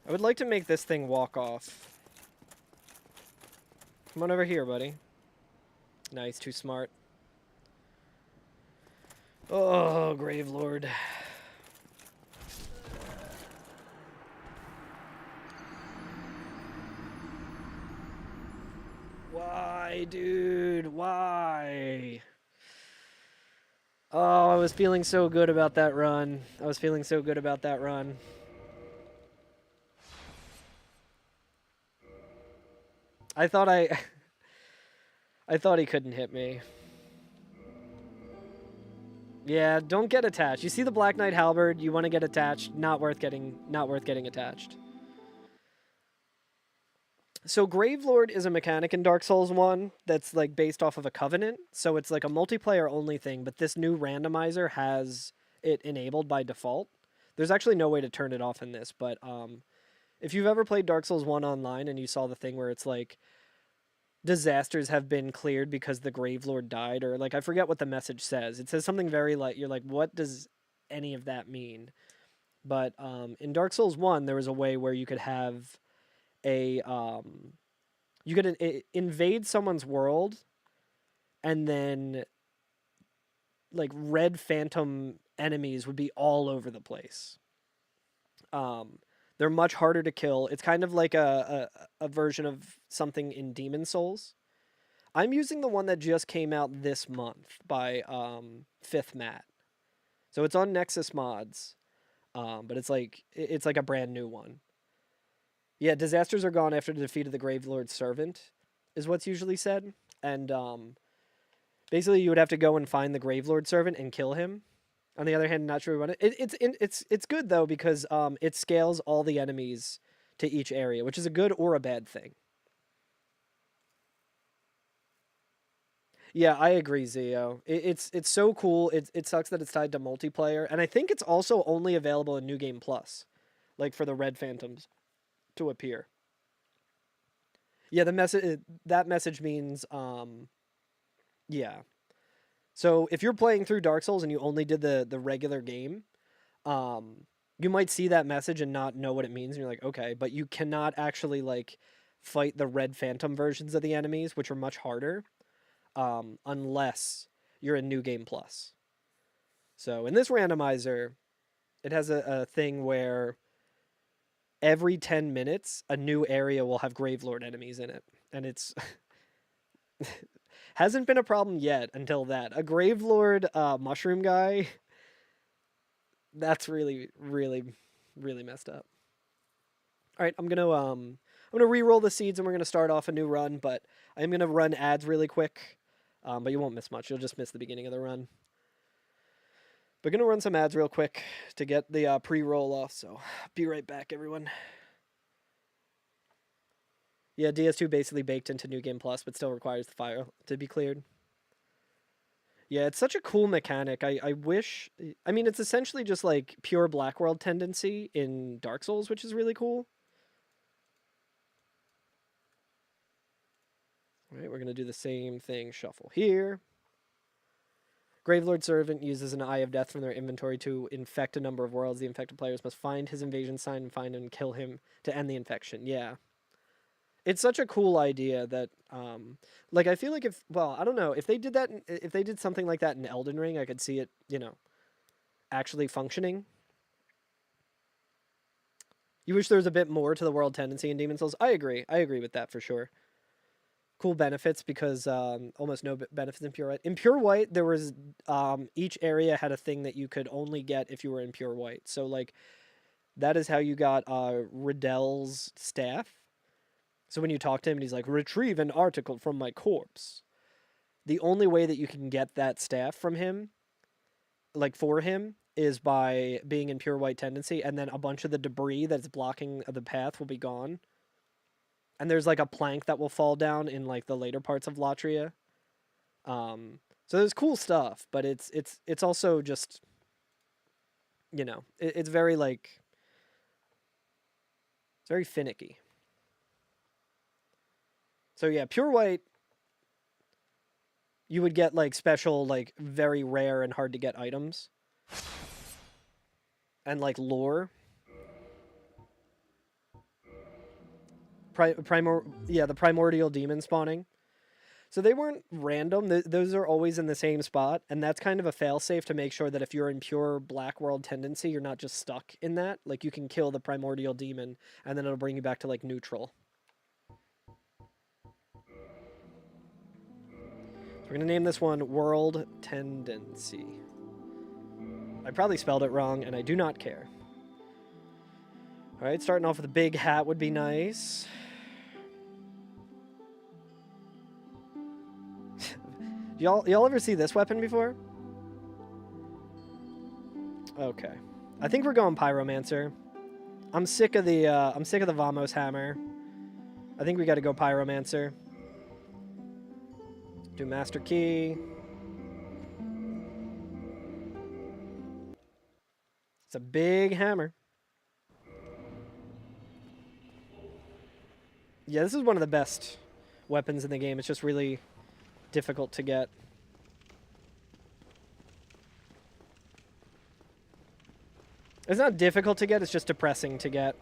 I would like to make this thing walk off. Come on over here, buddy. Nice, too smart. Oh, Gravelord. Why, dude? Why? Oh, I was feeling so good about that run. I was feeling so good about that run. I thought I thought he couldn't hit me. Yeah, don't get attached. You see the Black Knight Halberd, you want to get attached, not worth getting attached. So Gravelord is a mechanic in Dark Souls 1 that's like based off of a covenant. So it's like a multiplayer only thing, but this new randomizer has it enabled by default. There's actually no way to turn it off in this, but if you've ever played Dark Souls 1 online and you saw the thing where it's like disasters have been cleared because the Gravelord died, or like I forget what the message says. It says something very like, you're like, what does any of that mean? But in Dark Souls 1 there was a way where you could have a you could invade someone's world and then like red phantom enemies would be all over the place. They're much harder to kill. It's kind of like a version of something in Demon Souls. I'm using the one that just came out this month by Fifth Mat. So it's on Nexus Mods. But it's like a brand new one. Yeah, disasters are gone after the defeat of the Gravelord's servant, is what's usually said. And basically, you would have to go and find the Gravelord servant and kill him. On the other hand, not sure we want it. It's good though because it scales all the enemies to each area, which is a good or a bad thing. Yeah, I agree, Zio. It's so cool. It sucks that it's tied to multiplayer, and I think it's also only available in New Game Plus, like for the Red Phantoms to appear. Yeah, that message means yeah. So if you're playing through Dark Souls and you only did the regular game, you might see that message and not know what it means, and you're like, okay, but you cannot actually like fight the Red Phantom versions of the enemies, which are much harder, unless you're in New Game Plus. So in this randomizer, it has a thing where every 10 minutes, a new area will have Gravelord enemies in it. And it's hasn't been a problem yet until that. A Gravelord mushroom guy, that's really, really, really messed up. All right, I'm gonna re-roll the seeds and we're gonna start off a new run, but I'm gonna run ads really quick. But you won't miss much. You'll just miss the beginning of the run. But gonna run some ads real quick to get the pre-roll off, so be right back, everyone. Yeah, DS2 basically baked into New Game Plus, but still requires the file to be cleared. Yeah, it's such a cool mechanic. I wish... I mean, it's essentially just like pure Black World tendency in Dark Souls, which is really cool. All right, we're going to do the same thing. Shuffle here. Gravelord Servant uses an Eye of Death from their inventory to infect a number of worlds. The infected players must find his invasion sign and find and kill him to end the infection. Yeah. It's such a cool idea that, like, I feel like if, well, I don't know, if they did that, if they did something like that in Elden Ring, I could see it, you know, actually functioning. You wish there was a bit more to the world tendency in Demon Souls? I agree with that for sure. Cool benefits because almost no benefits in Pure White. In Pure White, there was each area had a thing that you could only get if you were in Pure White. So like That is how you got Riddell's staff. So when you talk to him and he's like, retrieve an article from my corpse. The only way that you can get that staff from him, like for him, is by being in pure white tendency, and then a bunch of the debris that's blocking the path will be gone. And there's like a plank that will fall down in like the later parts of Latria. So there's cool stuff, but it's also just, you know, it's very like, it's very finicky. So yeah, pure white, you would get like special, like very rare and hard to get items. And like lore. The primordial demon spawning. So they weren't random. Those are always in the same spot, and that's kind of a failsafe to make sure that if you're in pure black world tendency, you're not just stuck in that. Like you can kill the primordial demon, and then it'll bring you back to like neutral. So we're gonna name this one World Tendency. I probably spelled it wrong, and I do not care. All right, starting off with a big hat would be nice. Y'all ever see this weapon before? Okay. I think we're going Pyromancer. I'm sick of the Vamos hammer. I think we got to go Pyromancer. Do Master Key. It's a big hammer. Yeah, this is one of the best weapons in the game. It's just really difficult to get. It's not difficult to get, it's just depressing to get.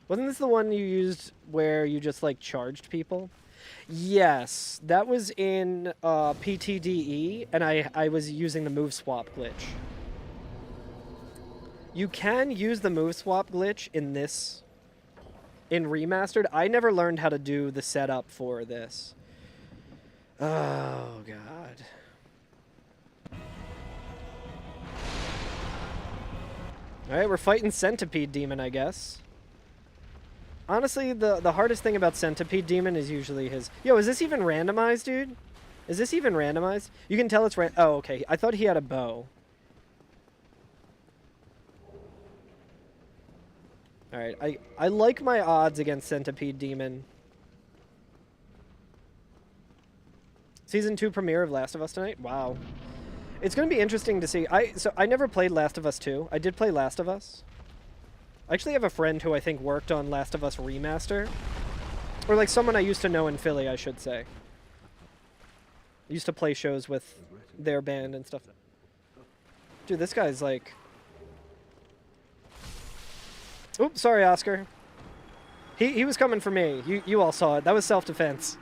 Wasn't this the one you used where you just like charged people? Yes, that was in PTDE, and I was using the move swap glitch. You can use the move swap glitch in this, in Remastered. I never learned how to do the setup for this. Oh, God. Alright, we're fighting Centipede Demon, I guess. Honestly, the hardest thing about Centipede Demon is usually his... Yo, is this even randomized, dude? Is this even randomized? You can tell it's oh, okay. I thought he had a bow. Alright, I like my odds against Centipede Demon. Season 2 premiere of Last of Us tonight? Wow. It's going to be interesting to see. So I never played Last of Us 2. I did play Last of Us. I actually have a friend who I think worked on Last of Us Remaster. Or like someone I used to know in Philly, I should say. I used to play shows with their band and stuff. Dude, this guy's like... Oops, sorry, Oscar. He was coming for me. You all saw it. That was self-defense.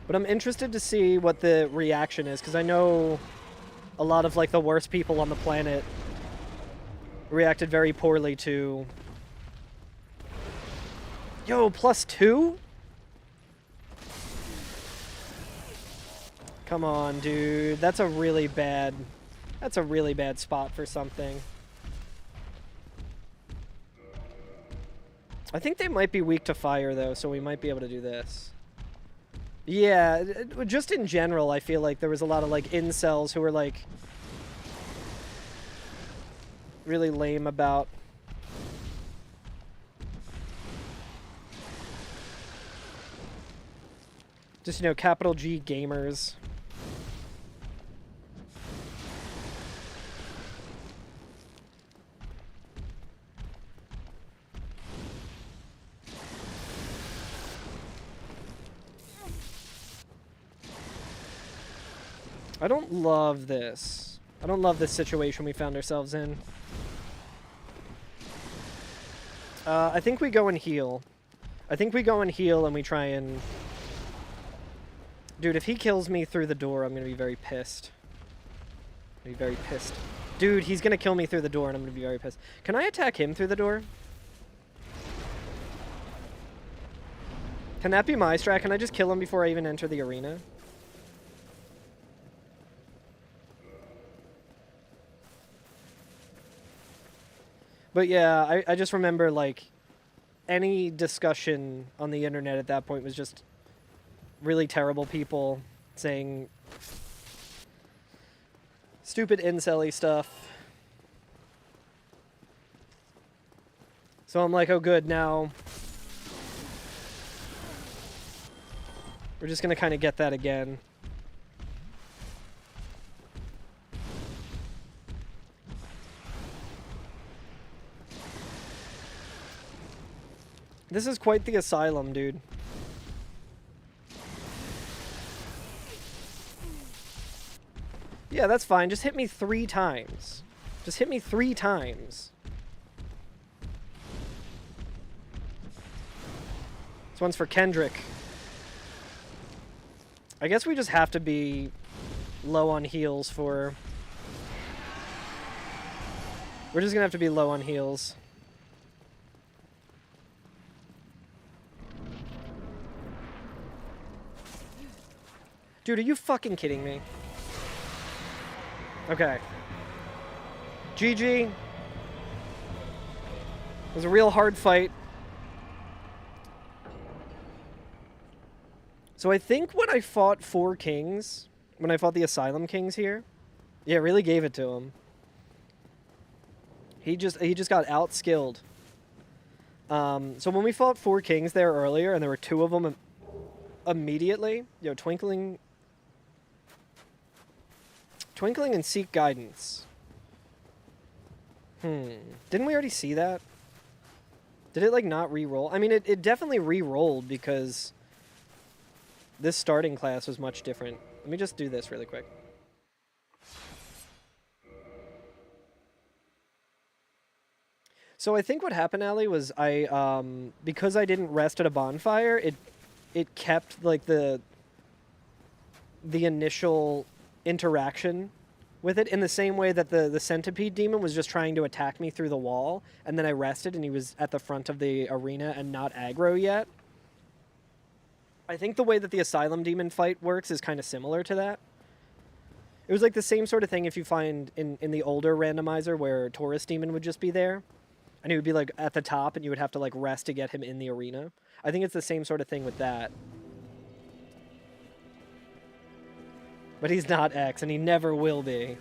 But I'm interested to see what the reaction is, because I know a lot of like the worst people on the planet reacted very poorly to... Yo, +2? Come on, dude. That's a really bad spot for something. I think they might be weak to fire, though, so we might be able to do this. Yeah, just in general, I feel like there was a lot of, like, incels who were, like, really lame about... Just, you know, capital G gamers. I don't love this. I don't love this situation we found ourselves in. I think we go and heal. I think we go and heal and we try and... Dude, if he kills me through the door, I'm gonna be very pissed. I'm gonna be very pissed. Dude, he's gonna kill me through the door, and I'm gonna be very pissed. Can I attack him through the door? Can that be my strat? Can I just kill him before I even enter the arena? But yeah, I just remember, like, any discussion on the internet at that point was just really terrible people saying stupid incel-y stuff. So I'm like, oh good, now we're just gonna kind of get that again. This is quite the asylum, dude. Yeah, that's fine. Just hit me 3 times. Just hit me 3 times. This one's for Kendrick. I guess we just have to be low on heals for... We're just gonna have to be low on heals. Dude, are you fucking kidding me? Okay. GG. It was a real hard fight. So I think when I fought 4 kings, when I fought the Asylum Kings here, yeah, it really gave it to him. He just got outskilled. So when we fought 4 kings there earlier, and there were 2 of them immediately, yo, Twinkling and Seek Guidance. Didn't we already see that? Did it, like, not re-roll? I mean, it definitely re-rolled because this starting class was much different. Let me just do this really quick. So I think what happened, Ali, was because I didn't rest at a bonfire, it kept, like, the initial interaction with it in the same way that the centipede demon was just trying to attack me through the wall, and then I rested and he was at the front of the arena and not aggro yet. I think the way that the Asylum Demon fight works is kind of similar to that. It was like the same sort of thing if you find in the older randomizer where Taurus Demon would just be there, and he would be like at the top and you would have to like rest to get him in the arena. I think it's the same sort of thing with that. But he's not X, and he never will be.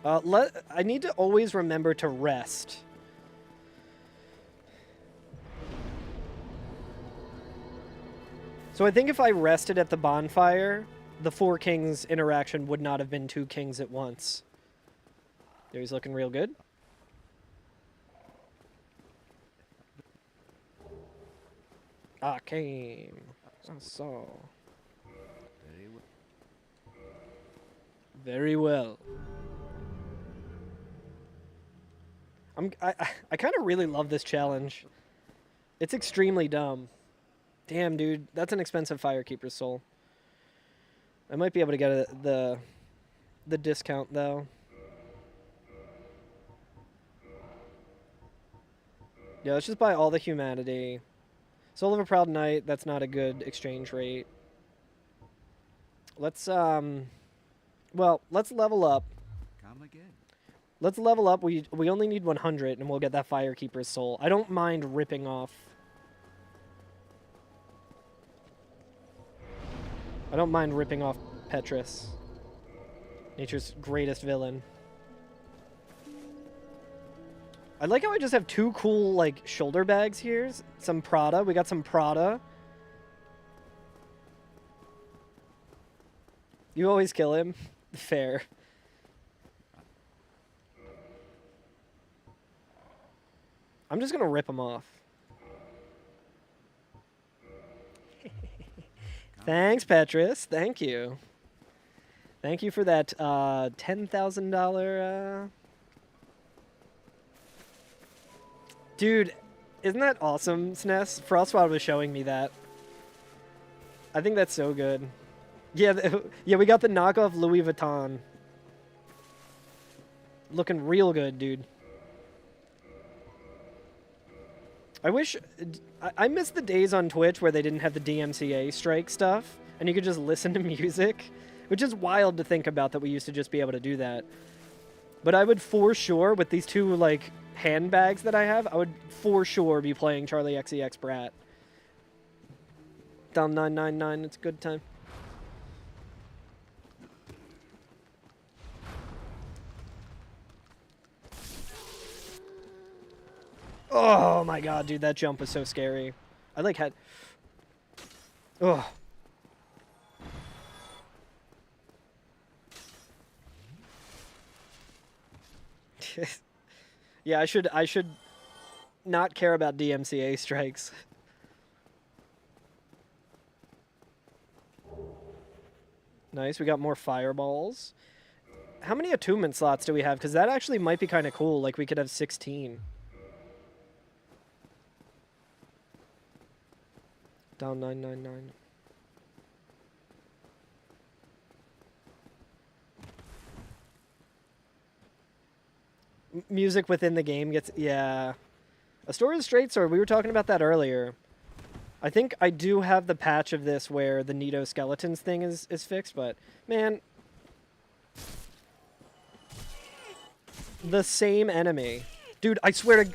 I need to always remember to rest. So I think if I rested at the bonfire, the 4 kings interaction would not have been 2 kings at once. There, he's looking real good. I came. I saw. Very well. I kind of really love this challenge. It's extremely dumb. Damn, dude, that's an expensive Firekeeper's soul. I might be able to get the discount though. Yeah, let's just buy all the humanity. Soul of a Proud Knight, that's not a good exchange rate. Let's, well, let's level up. Come again. Let's level up. We only need 100, and we'll get that Firekeeper's soul. I don't mind ripping off. I don't mind ripping off Petrus. Nature's greatest villain. I like how I just have 2 cool, like, shoulder bags here. Some Prada. We got some Prada. You always kill him. Fair. I'm just gonna rip him off. Thanks, Petrus. Thank you. Thank you for that $10,000... Dude, isn't that awesome, SNES? Frostwild was showing me that. I think that's so good. Yeah, yeah, we got the knockoff Louis Vuitton. Looking real good, dude. I wish... I miss the days on Twitch where they didn't have the DMCA strike stuff, and you could just listen to music, which is wild to think about that we used to just be able to do that. But I would for sure, with these two, like, handbags that I have, I would for sure be playing Charlie XCX Brat. Down 999, it's a good time. Oh my god, dude, that jump was so scary. I like had... Ugh. Yeah, I should not care about DMCA strikes. Nice, we got more fireballs. How many attunement slots do we have? Because that actually might be kind of cool. Like, we could have 16. Down 999. Music within the game gets... Yeah. A Story of Straight Sword, we were talking about that earlier. I think I do have the patch of this where the Nito Skeletons thing is fixed, but... Man... The same enemy. Dude, I swear to...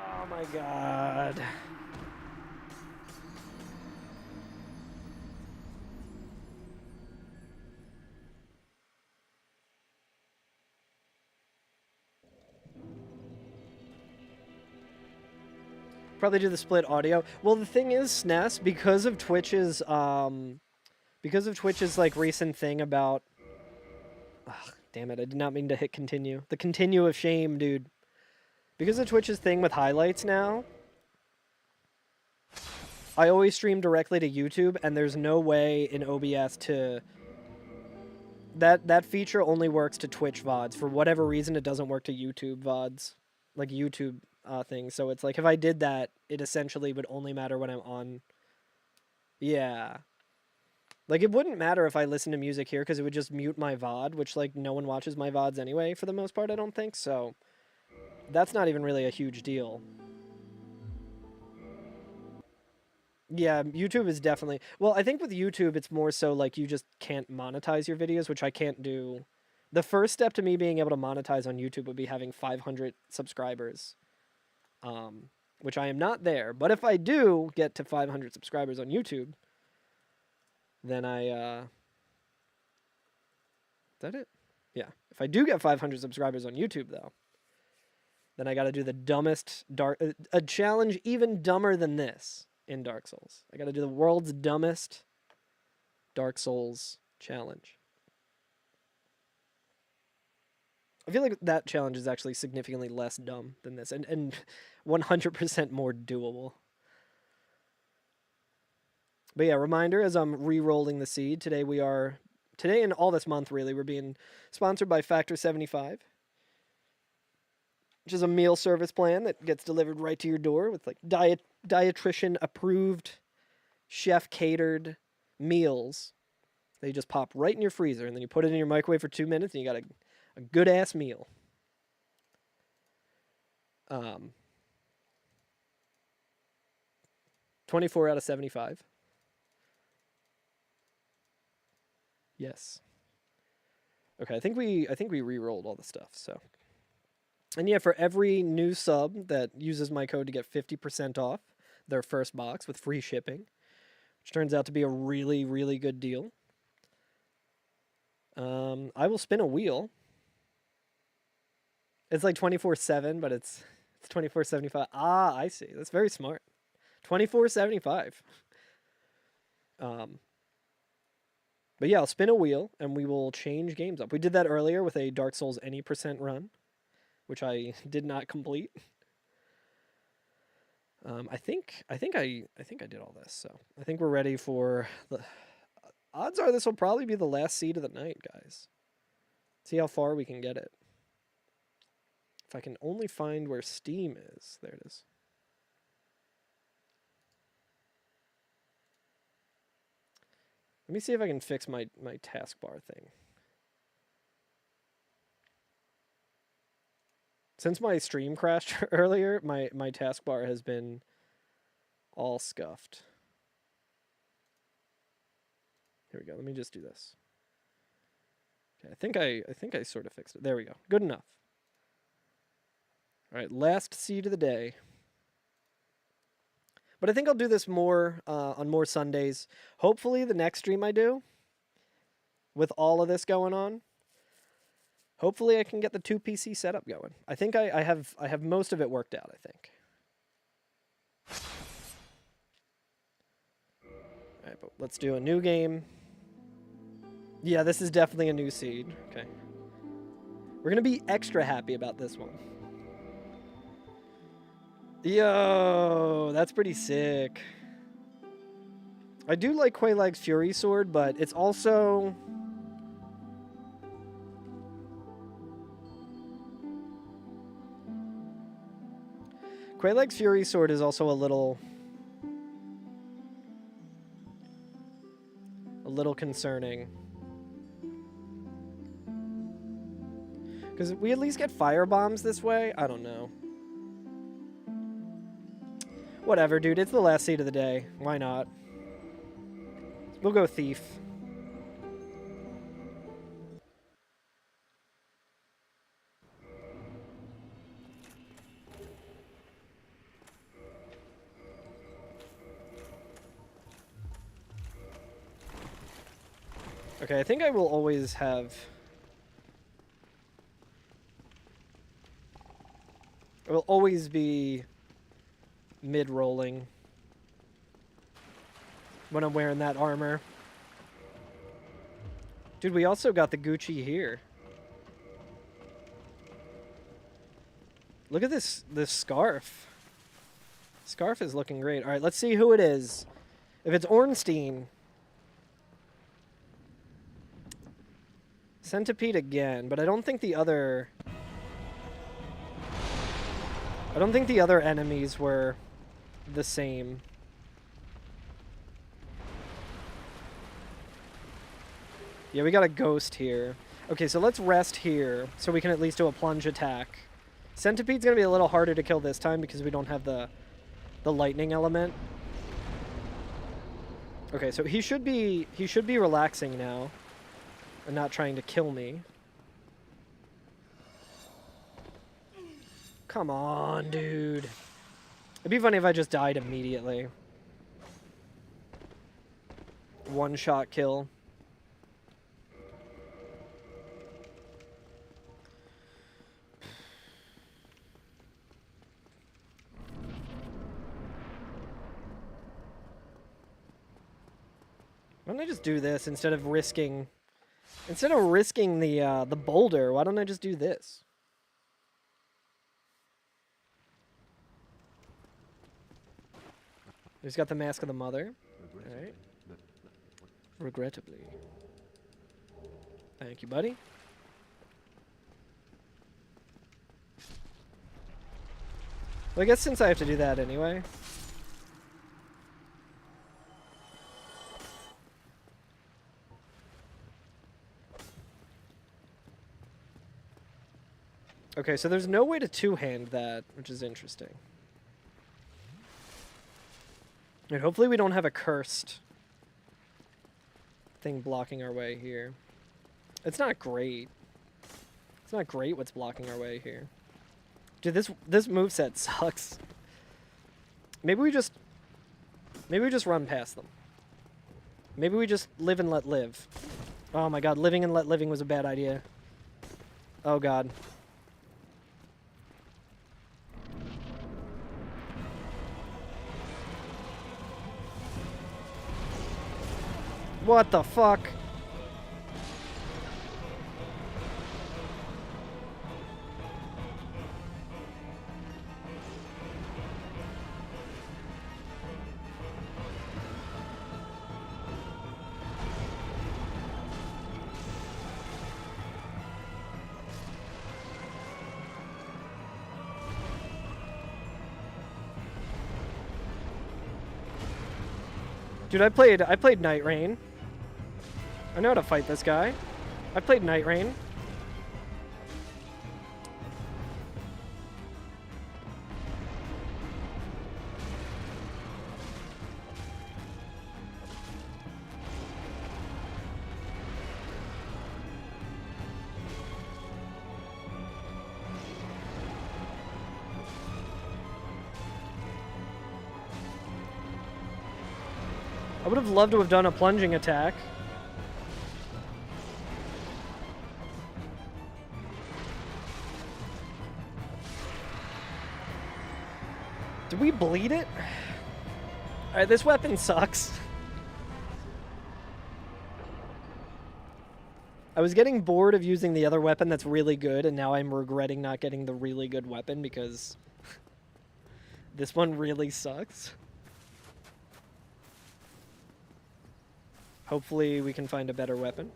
Oh my god. Probably do the split audio. Well, the thing is, SNES, because of Twitch's like recent thing about... Ugh, damn it, I did not mean to hit continue. The continue of shame, dude. Because of Twitch's thing with highlights now, I always stream directly to YouTube, and there's no way in OBS to... That feature only works to Twitch VODs. For whatever reason, it doesn't work to YouTube VODs. Like YouTube things. So it's like, if I did that, it essentially would only matter when I'm on... Yeah. Like, it wouldn't matter if I listened to music here, because it would just mute my VOD, which, like, no one watches my VODs anyway, for the most part, I don't think, so... That's not even really a huge deal. Yeah, YouTube is definitely... Well, I think with YouTube, it's more so, like, you just can't monetize your videos, which I can't do. The first step to me being able to monetize on YouTube would be having 500 subscribers. Which I am not there. But if I do get to 500 subscribers on YouTube, then Is that it? Yeah. If I do get 500 subscribers on YouTube, though, then I gotta do the dumbest a challenge even dumber than this in Dark Souls. I gotta do the world's dumbest Dark Souls challenge. I feel like that challenge is actually significantly less dumb than this, and 100% more doable. But yeah, reminder, as I'm re-rolling the seed, today and all this month really, we're being sponsored by Factor 75, which is a meal service plan that gets delivered right to your door with like dietitian approved, chef catered meals. They just pop right in your freezer, and then you put it in your microwave for 2 minutes, and you got a good ass meal. 24 out of 75. Yes. Okay, I think we re-rolled all the stuff, so. And yeah, for every new sub that uses my code to get 50% off their first box with free shipping, which turns out to be a really, really good deal, I will spin a wheel. It's like 24/7, but it's 24/75. Ah, I see. That's very smart. 24/75. But yeah, I'll spin a wheel, and we will change games up. We did that earlier with a Dark Souls any % run, which I did not complete. I think I did all this, so I think we're ready for the... Odds are this will probably be the last seed of the night, guys. See how far we can get it. If I can only find where Steam is. There it is. Let me see if I can fix my taskbar thing. Since my stream crashed earlier, my taskbar has been all scuffed. Here we go. Let me just do this. Okay, I think I sort of fixed it. There we go. Good enough. All right, last seed of the day. But I think I'll do this more on more Sundays. Hopefully the next stream I do, with all of this going on, hopefully I can get the 2 PC setup going. I think I have most of it worked out, I think. All right, but let's do a new game. Yeah, this is definitely a new seed. Okay. We're going to be extra happy about this one. Yo, that's pretty sick. I do like Quaylag's Fury Sword, but it's also... Quaylag's Fury Sword is also a little concerning. Because we at least get fire bombs this way? I don't know. Whatever, dude. It's the last seed of the day. Why not? We'll go Thief. Okay, I think I will always have... I will always be mid-rolling when I'm wearing that armor. Dude, we also got the Gucci here. Look at this scarf. Scarf is looking great. All right, let's see who it is. If it's Ornstein... Centipede again, but I don't think the other... I don't think the other enemies were the same. Yeah, we got a ghost here. Okay, so let's rest here so we can at least do a plunge attack. Centipede's gonna be a little harder to kill this time because we don't have the lightning element. Okay, so he should be relaxing now and not trying to kill me. Come on, dude. It'd be funny if I just died immediately. One-shot kill. Why don't I just do this instead of risking the boulder? Why don't I just do this? He's got the Mask of the Mother. Alright. Regrettably. Thank you, buddy. Well, I guess since I have to do that anyway. Okay, so there's no way to two-hand that, which is interesting. And hopefully we don't have a cursed thing blocking our way here. It's not great. It's not great what's blocking our way here. Dude, this moveset sucks. Maybe we just run past them. Maybe we just live and let live. Oh my god, living and let living was a bad idea. Oh god. What the fuck? Dude, I played Night Rain. I know how to fight this guy. I played Night Rain. I would have loved to have done a plunging attack. Did we bleed it? Alright, this weapon sucks. I was getting bored of using the other weapon that's really good, and now I'm regretting not getting the really good weapon because this one really sucks. Hopefully we can find a better weapon.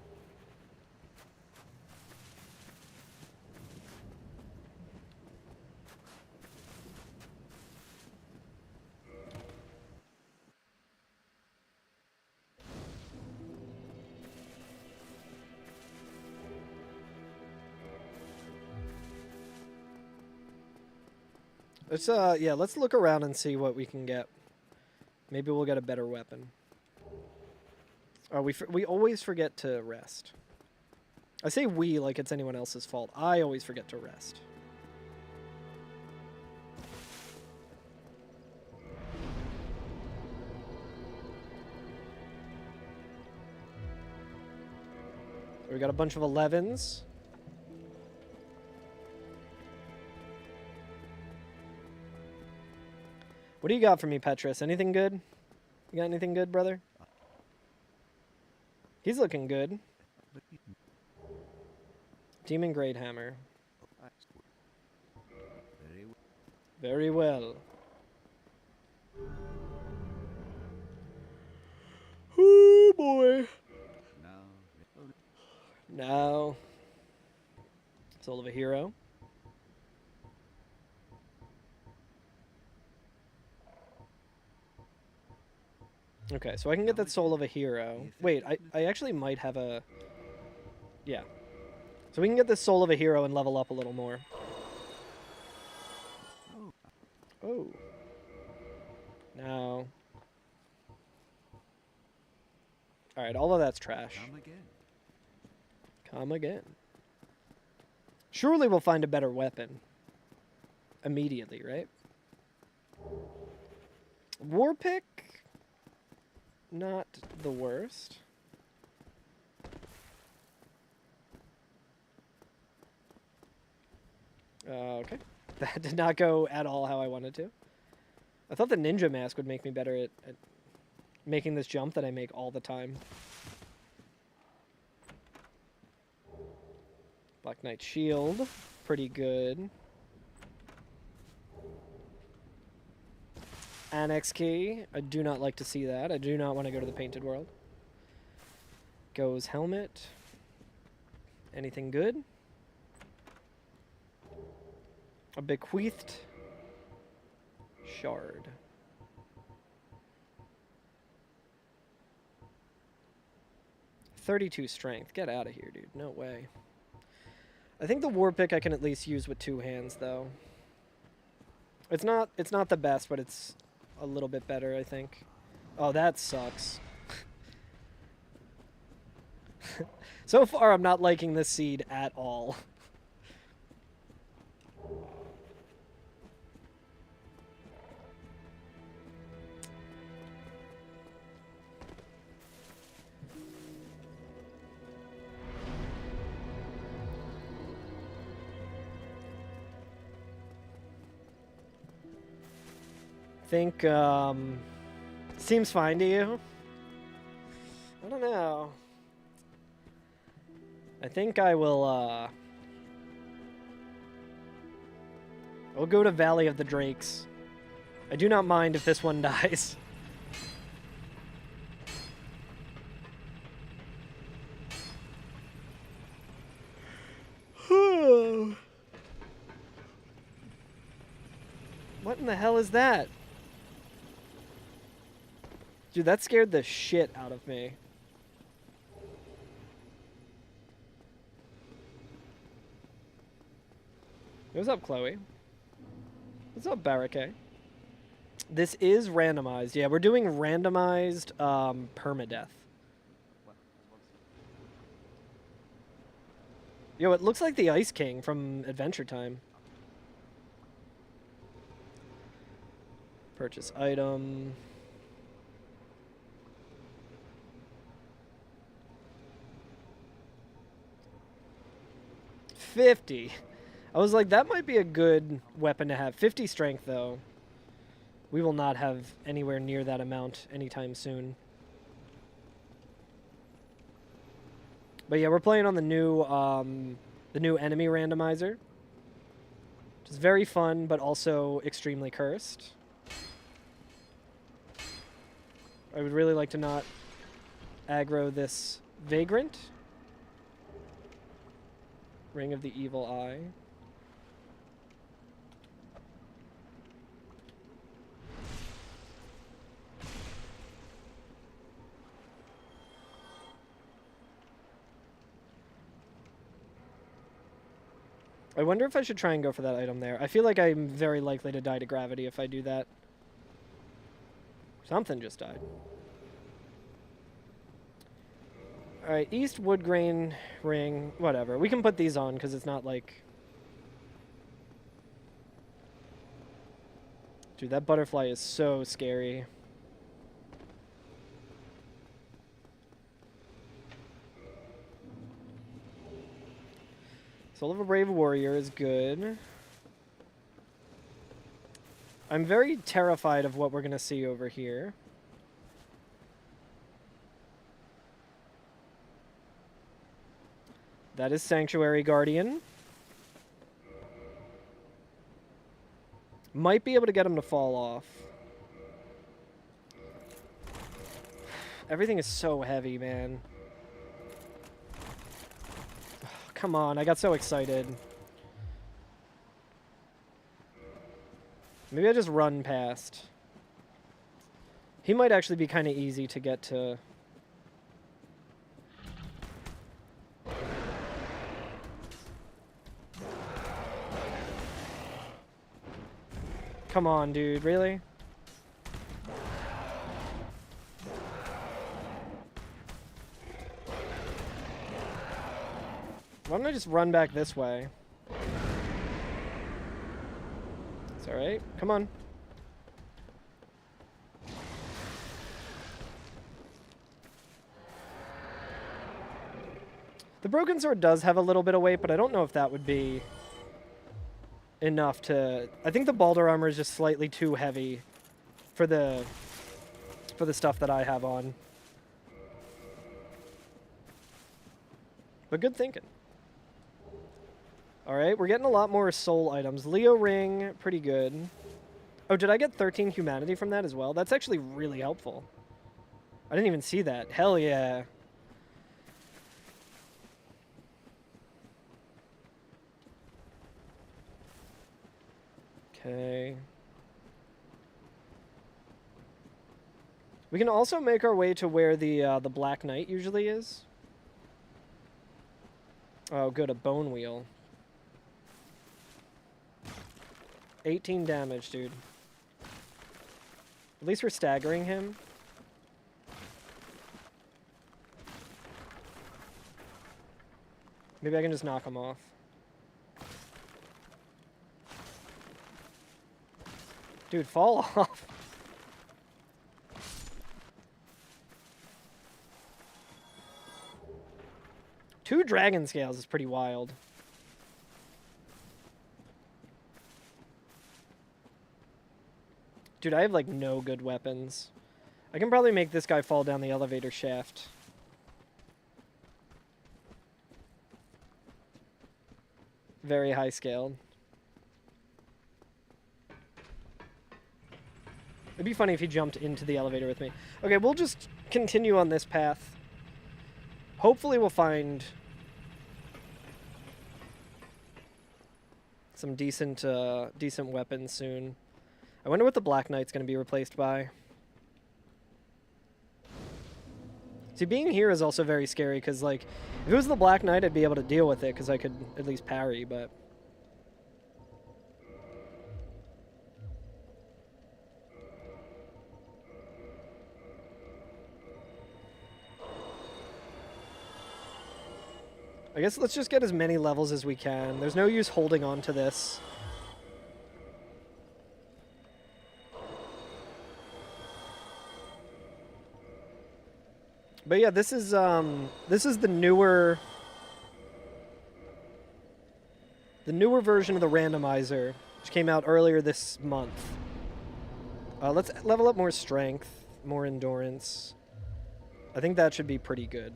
Let's yeah, let's look around and see what we can get. Maybe we'll get a better weapon. Oh, we always forget to rest. I say we like it's anyone else's fault. I always forget to rest. We got a bunch of 11s. What do you got for me, Petrus? Anything good? You got anything good, brother? He's looking good. Demon Great Hammer. Very well. Oh boy. Now. Soul of a Hero. Okay, so I can get that Soul of a Hero. Wait, I actually might have a... Yeah. So we can get this Soul of a Hero and level up a little more. Oh. Now. Alright, all of that's trash. Come again. Surely we'll find a better weapon. Immediately, right? War Pick? Not the worst. Okay. That did not go at all how I wanted to. I thought the Ninja Mask would make me better at making this jump that I make all the time. Black Knight Shield. Pretty good. Annex Key. I do not like to see that. I do not want to go to the Painted World. Goes Helmet. Anything good? A Bequeathed Shard. .32 strength. Get out of here, dude. No way. I think the War Pick I can at least use with 2 hands, though. It's not the best, but it's a little bit better, I think. Oh, that sucks. So far, I'm not liking this seed at all. Think, seems fine to you? I don't know. I think I will, I'll go to Valley of the Drakes. I do not mind if this one dies. What in the hell is that? Dude, that scared the shit out of me. What's up, Chloe? What's up, Barricade? This is randomized. Yeah, we're doing randomized permadeath. Yo, it looks like the Ice King from Adventure Time. Purchase item. $50. I was like, that might be a good weapon to have. 50 strength, though. We will not have anywhere near that amount anytime soon. But yeah, we're playing on the new enemy randomizer, which is very fun, but also extremely cursed. I would really like to not aggro this Vagrant. Ring of the Evil Eye. I wonder if I should try and go for that item there. I feel like I'm very likely to die to gravity if I do that. Something just died. Alright, East Woodgrain Ring, whatever. We can put these on because it's not like... Dude, that butterfly is so scary. Soul of a Brave Warrior is good. I'm very terrified of what we're going to see over here. That is Sanctuary Guardian. Might be able to get him to fall off. Everything is so heavy, man. Come on, I got so excited. Maybe I just run past. He might actually be kind of easy to get to. Come on, dude, really? Why don't I just run back this way? It's alright. Come on. The Broken Sword does have a little bit of weight, but I don't know if that would be enough to... I think the Balder armor is just slightly too heavy for the stuff that I have on. But good thinking. Alright, we're getting a lot more soul items. Leo Ring, pretty good. Oh, did I get 13 humanity from that as well? That's actually really helpful. I didn't even see that. Hell yeah. Okay. We can also make our way to where the Black Knight usually is. Oh, good, a bone wheel. 18 damage, dude. At least we're staggering him. Maybe I can just knock him off. Dude, fall off. Two dragon scales is pretty wild. Dude, I have like no good weapons. I can probably make this guy fall down the elevator shaft. Very high scaled. It'd be funny if he jumped into the elevator with me. Okay, we'll just continue on this path. Hopefully we'll find some decent weapons soon. I wonder what the Black Knight's going to be replaced by. See, being here is also very scary, because, like, if it was the Black Knight, I'd be able to deal with it, because I could at least parry, but... I guess let's just get as many levels as we can. There's no use holding on to this. But yeah, this is the newer version of the randomizer, which came out earlier this month. Let's level up more strength, more endurance. I think that should be pretty good.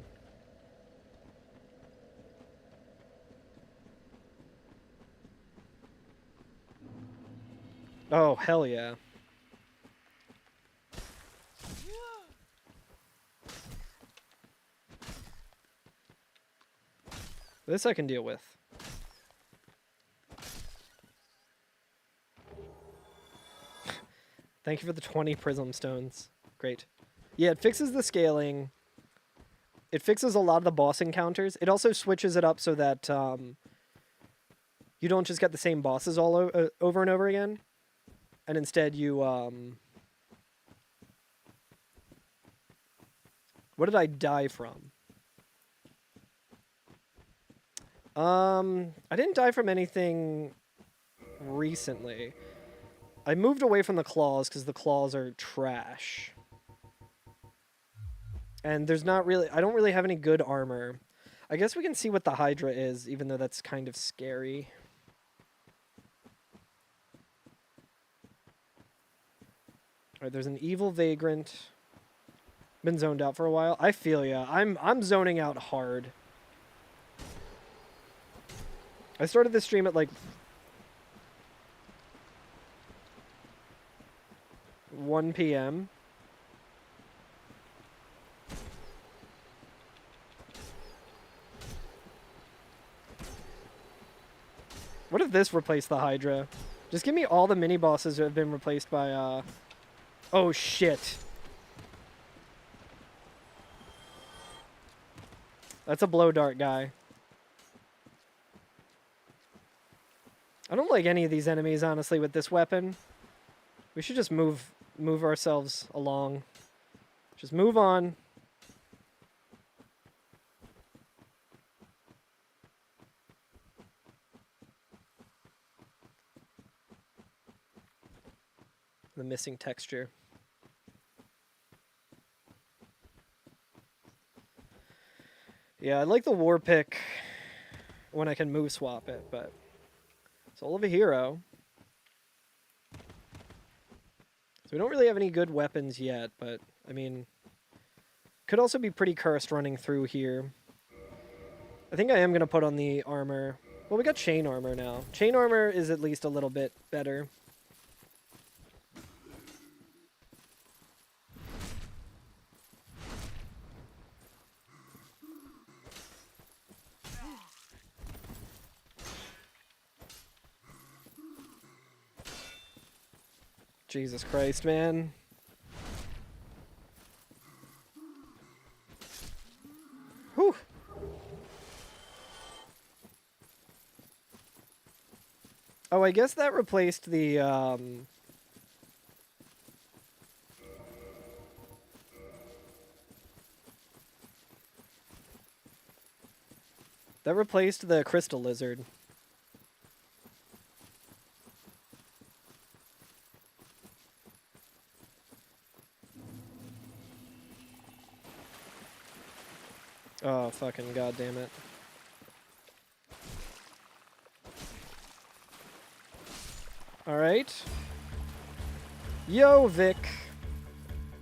Oh, hell yeah. This I can deal with. Thank you for the 20 prism stones. Great. Yeah, it fixes the scaling. It fixes a lot of the boss encounters. It also switches it up so that you don't just get the same bosses all over and over again. And instead you... What did I die from? I didn't die from anything recently. I moved away from the claws because the claws are trash. And there's not really... I don't really have any good armor. I guess we can see what the Hydra is, even though that's kind of scary. Alright, there's an evil vagrant. Been zoned out for a while. I feel ya. I'm zoning out hard. I started this stream at like 1 p.m. What if this replaced the Hydra? Just give me all the mini bosses that have been replaced by oh shit. That's a blow dart guy. I don't like any of these enemies, honestly, with this weapon. We should just move ourselves along. Just move on. The missing texture. Yeah, I like the war pick when I can move swap it, but Soul of a Hero. So we don't really have any good weapons yet, but I mean, could also be pretty cursed running through here. I think I am going to put on the armor. Well, we got chain armor now. Chain armor is at least a little bit better. Jesus Christ, man. Whew. Oh, I guess that replaced the, that replaced the crystal lizard. Oh, fucking goddamn it. Alright. Yo, Vic.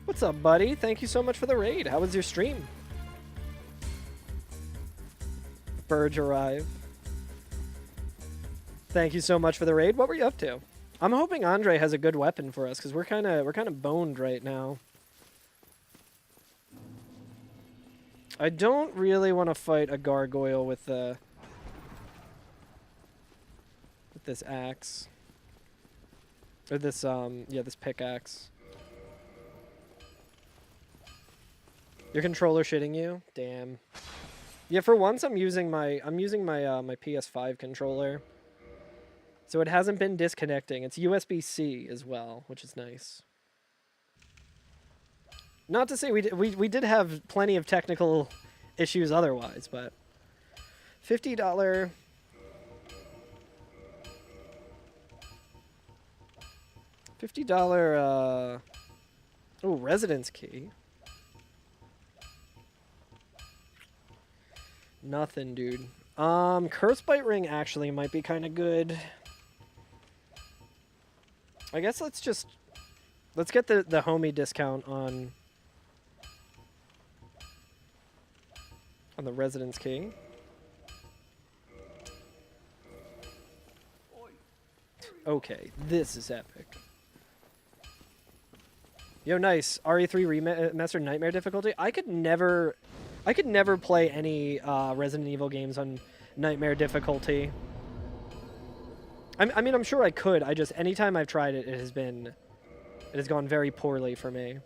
What's up, buddy? Thank you so much for the raid. How was your stream? Burge arrive. Thank you so much for the raid. What were you up to? I'm hoping Andre has a good weapon for us, because we're kind of boned right now. I don't really want to fight a gargoyle with this axe. Or this yeah, this pickaxe. Your controller shitting you? Damn. Yeah, for once I'm using my my PS5 controller. So it hasn't been disconnecting. It's USB-C as well, which is nice. Not to say we did have plenty of technical issues otherwise, but $50. $50, oh, residence key. Nothing, dude. Curse Bite Ring actually might be kind of good. I guess let's get the homie discount on the residence key. Okay, this is epic. Yo, nice. RE3 Remastered Nightmare difficulty. I could never play any Resident Evil games on Nightmare difficulty. I mean, I'm sure I could. Anytime I've tried it, it has gone very poorly for me.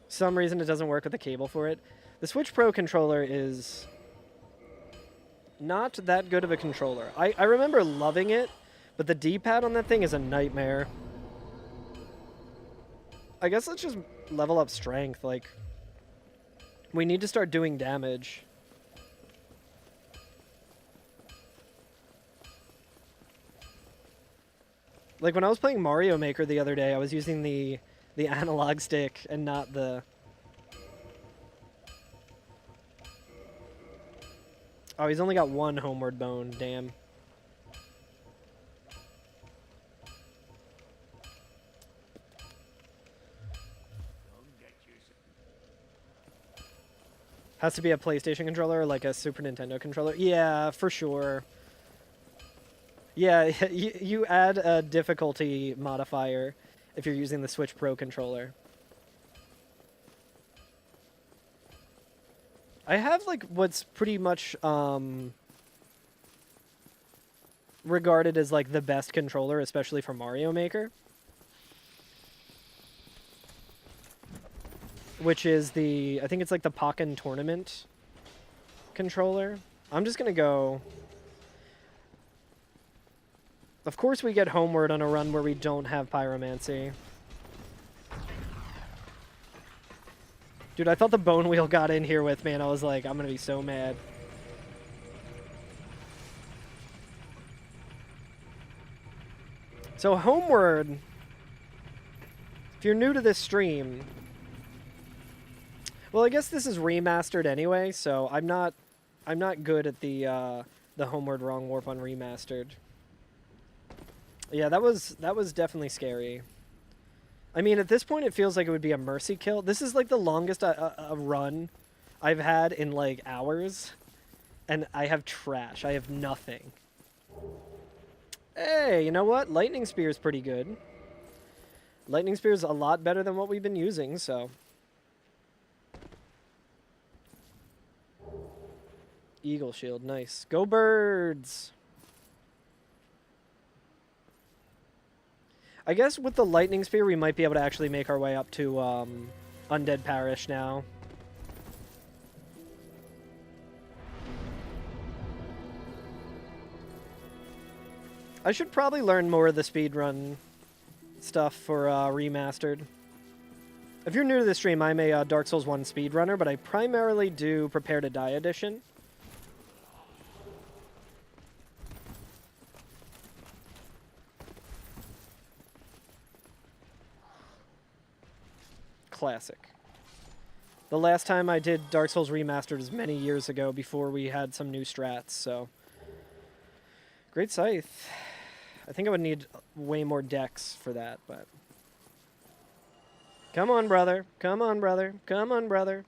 Some reason it doesn't work with the cable for it. The Switch Pro controller is not that good of a controller. I remember loving it, but the D-pad on that thing is a nightmare. I guess let's just level up strength. Like, we need to start doing damage. Like, when I was playing Mario Maker the other day, I was using the analog stick and not the... Oh, he's only got one homeward bone, damn. Has to be a PlayStation controller or like a Super Nintendo controller? Yeah, for sure. Yeah, you add a difficulty modifier if you're using the Switch Pro controller. I have like what's pretty much regarded as like the best controller, especially for Mario Maker. Which is I think it's like the Pokken Tournament controller. I'm just gonna go... Of course we get homeward on a run where we don't have Pyromancy. Dude, I thought the Bone Wheel got in here with me, and I was like, I'm gonna be so mad. So homeward, if you're new to this stream, well, I guess this is remastered anyway, so I'm not good at the homeward wrong warp on remastered. Yeah, that was definitely scary. I mean, at this point, it feels like it would be a mercy kill. This is like the longest a run I've had in like hours, and I have trash. I have nothing. Hey, you know what? Lightning Spear is pretty good. Lightning Spear is a lot better than what we've been using, so. Eagle Shield, nice. Go Birds! I guess with the Lightning Spear, we might be able to actually make our way up to Undead Parish now. I should probably learn more of the speedrun stuff for Remastered. If you're new to the stream, I'm a Dark Souls 1 speedrunner, but I primarily do Prepare to Die edition. Classic. The last time I did Dark Souls Remastered was many years ago before we had some new strats, so. Great Scythe. I think I would need way more decks for that, but. Come on, brother. Come on, brother. Come on, brother.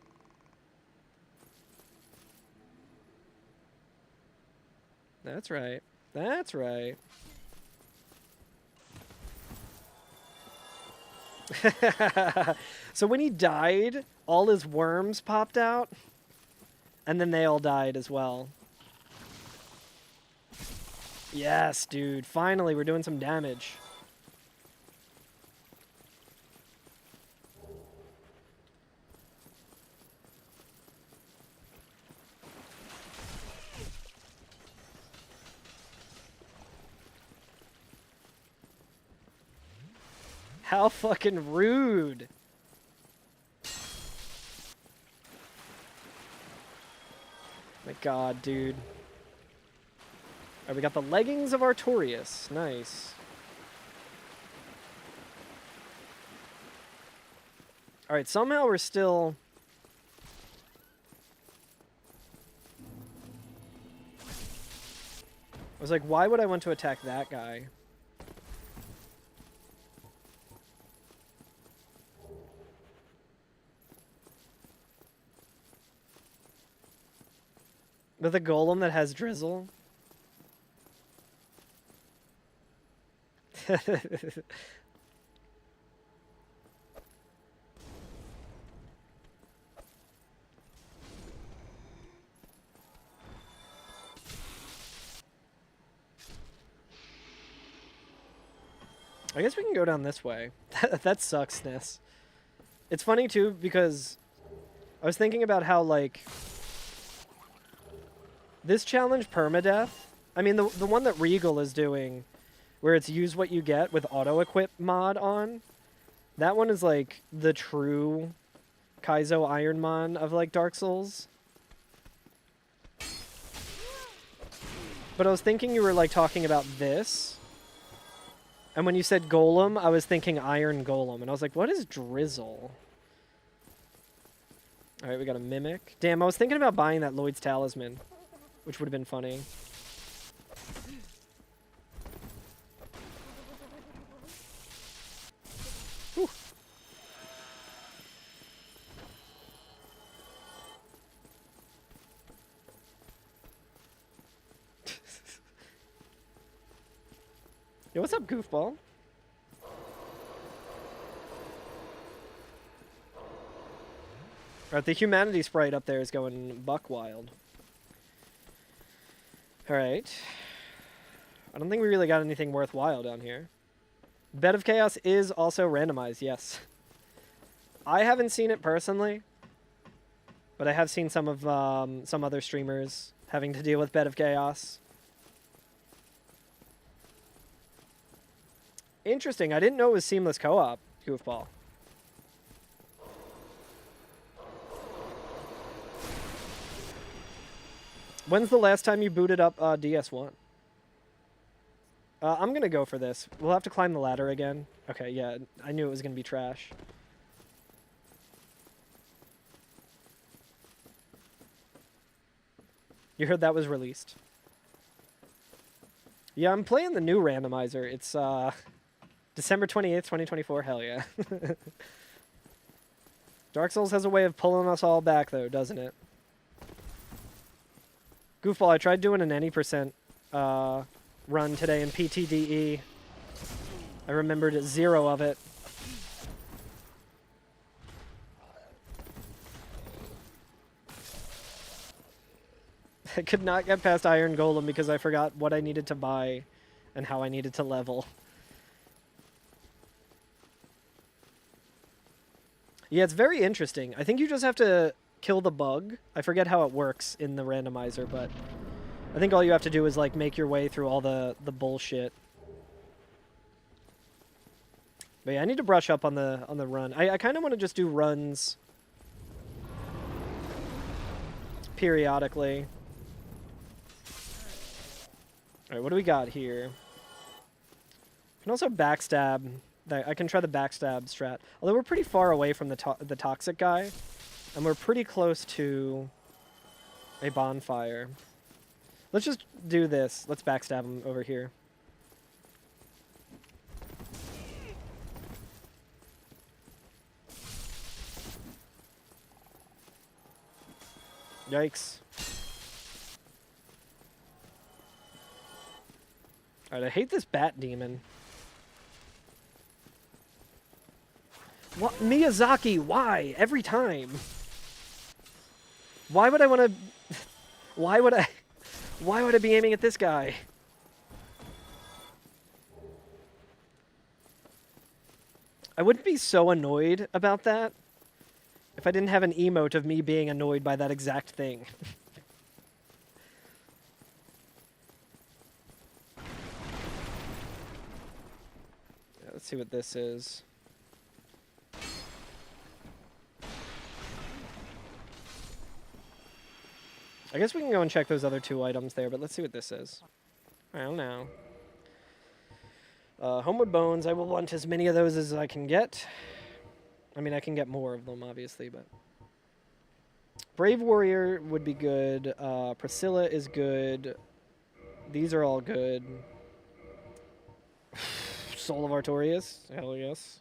That's right. That's right. So when he died, all his worms popped out, and then they all died as well. Yes, dude. Finally, we're doing some damage. How fucking rude. My god, dude. Alright, we got the leggings of Artorias. Nice. Alright, somehow we're still... I was like, why would I want to attack that guy? With a golem that has drizzle? I guess we can go down this way. That sucks, Ness. It's funny, too, because I was thinking about how, like, this challenge, Permadeath, I mean, the one that Regal is doing, where it's use what you get with auto-equip mod on, that one is, like, the true Kaizo Ironmon of, like, Dark Souls. But I was thinking you were, like, talking about this. And when you said Golem, I was thinking Iron Golem. And I was like, what is Drizzle? Alright, we got a Mimic. Damn, I was thinking about buying that Lloyd's Talisman, which would have been funny. Whew. Yo, what's up, goofball? Alright, the humanity sprite up there is going buck wild. Alright. I don't think we really got anything worthwhile down here. Bed of Chaos is also randomized, yes. I haven't seen it personally, but I have seen some of some other streamers having to deal with Bed of Chaos. Interesting. I didn't know it was seamless co-op, goofball. When's the last time you booted up DS1? I'm going to go for this. We'll have to climb the ladder again. Okay, yeah. I knew it was going to be trash. You heard that was released. Yeah, I'm playing the new randomizer. It's December 28th, 2024. Hell yeah. Dark Souls has a way of pulling us all back, though, doesn't it? Goofball, I tried doing an any percent run today in PTDE. I remembered 0 of it. I could not get past Iron Golem because I forgot what I needed to buy and how I needed to level. Yeah, it's very interesting. I think you just have to kill the bug. I forget how it works in the randomizer, but I think all you have to do is like make your way through all the bullshit. But yeah, I need to brush up on the run. I kind of want to just do runs periodically. All right, what do we got here? I can also backstab. I can try the backstab strat. Although we're pretty far away from the toxic guy, and we're pretty close to a bonfire. Let's just do this. Let's backstab him over here. Yikes. Alright, I hate this bat demon. What? Miyazaki, why? Every time. Why would I want to... Why would I be aiming at this guy? I wouldn't be so annoyed about that if I didn't have an emote of me being annoyed by that exact thing. Yeah, let's see what this is. I guess we can go and check those other 2 items there, but let's see what this is. I don't know. Homeward Bones, I will want as many of those as I can get. I mean, I can get more of them, obviously, but... Brave Warrior would be good. Priscilla is good. These are all good. Soul of Artorias, hell yes.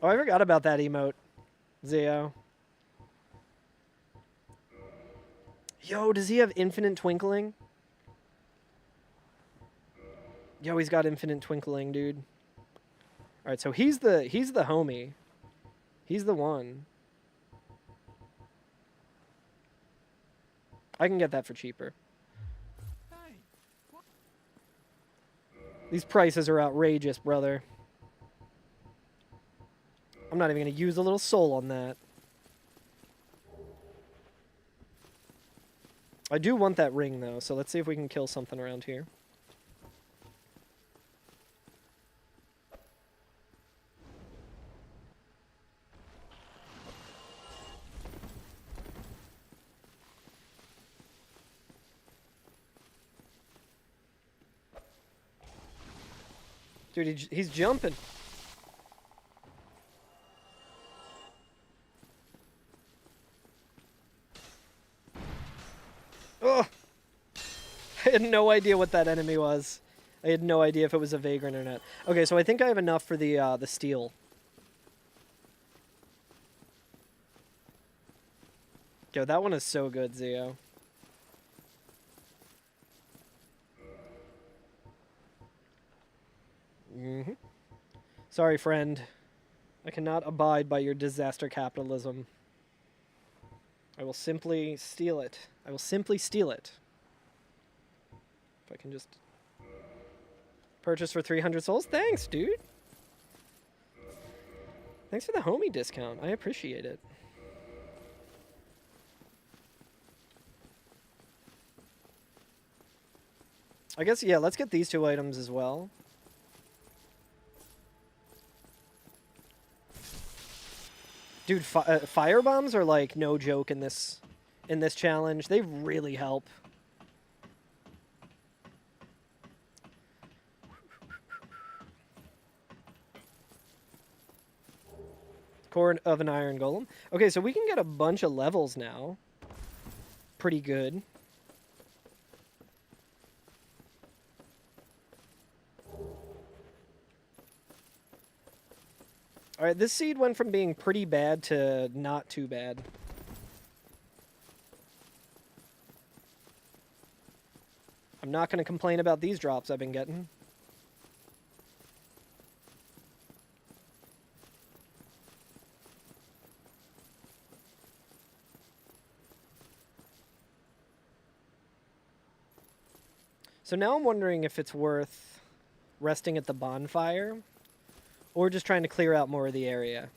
Oh, I forgot about that emote, Zio. Yo, does he have infinite twinkling? Yo, he's got infinite twinkling, dude. All right, so he's the homie. He's the one. I can get that for cheaper. Hey, what? These prices are outrageous, brother. I'm not even going to use a little soul on that. I do want that ring, though, so let's see if we can kill something around here. Dude, he's jumping. Oh! I had no idea what that enemy was. I had no idea if it was a vagrant or not. Okay, so I think I have enough for the steel. Yo, that one is so good, Zio. Mm-hmm. Sorry, friend. I cannot abide by your disaster capitalism. I will simply steal it. I will simply steal it. If I can just... Purchase for 300 souls? Thanks, dude! Thanks for the homie discount. I appreciate it. I guess, yeah, let's get these 2 items as well. Dude, fire bombs are like no joke in this challenge. They really help. Core of an iron golem. Okay, so we can get a bunch of levels now. Pretty good. Alright, this seed went from being pretty bad to not too bad. I'm not going to complain about these drops I've been getting. So now I'm wondering if it's worth resting at the bonfire or just trying to clear out more of the area.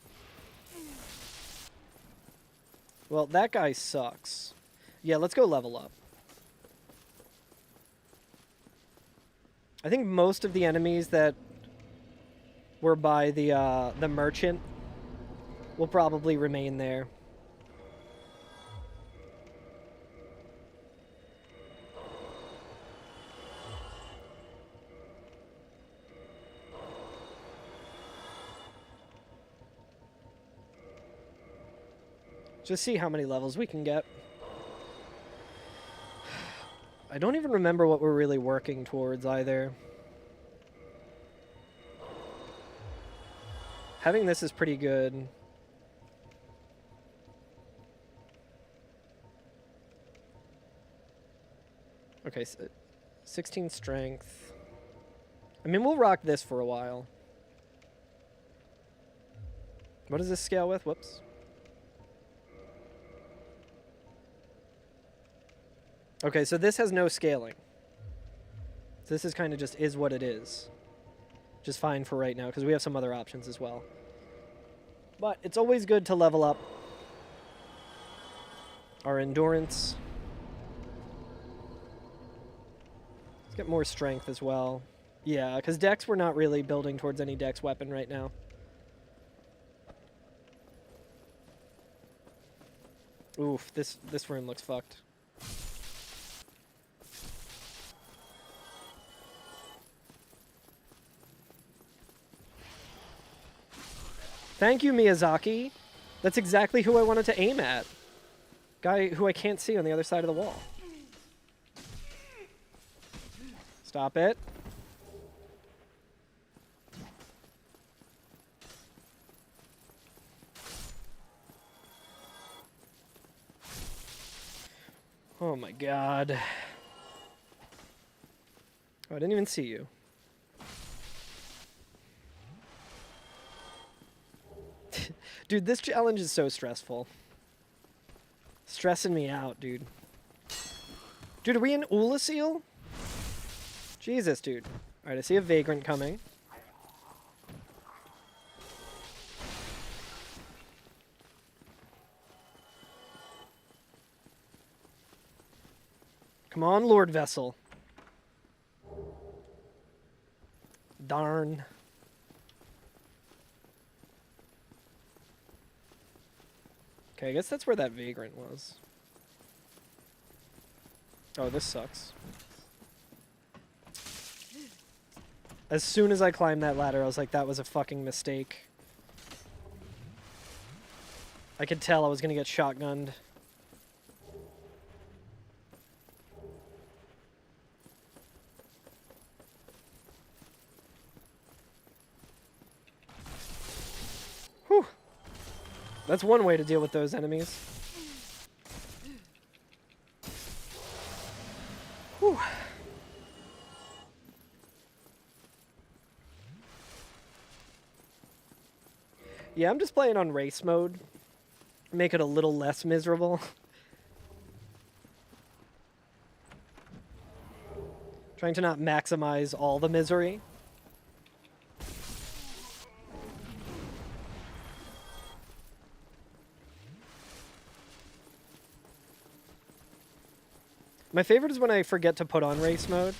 Well, that guy sucks. Yeah, let's go level up. I think most of the enemies that were by the merchant will probably remain there. Just see how many levels we can get. I don't even remember what we're really working towards either. Having this is pretty good. Okay, so 16 strength. I mean, we'll rock this for a while. What does this scale with? Whoops. Okay, so this has no scaling. So this is kind of just is what it is. Just fine for right now, because we have some other options as well. But it's always good to level up our endurance. Let's get more strength as well. Yeah, because dex, we're not really building towards any dex weapon right now. Oof, this room looks fucked. Thank you, Miyazaki. That's exactly who I wanted to aim at. Guy who I can't see on the other side of the wall. Stop it. Oh my god. Oh, I didn't even see you. Dude, this challenge is so stressful. Stressing me out, dude. Dude, are we in Ulasil? Jesus, dude. Alright, I see a vagrant coming. Come on, Lord Vessel. Darn. Okay, I guess that's where that vagrant was. Oh, this sucks. As soon as I climbed that ladder, I was like, that was a fucking mistake. I could tell I was gonna get shotgunned. Whew. That's one way to deal with those enemies. Whew. Yeah, I'm just playing on race mode. Make it a little less miserable. Trying to not maximize all the misery. My favorite is when I forget to put on race mode.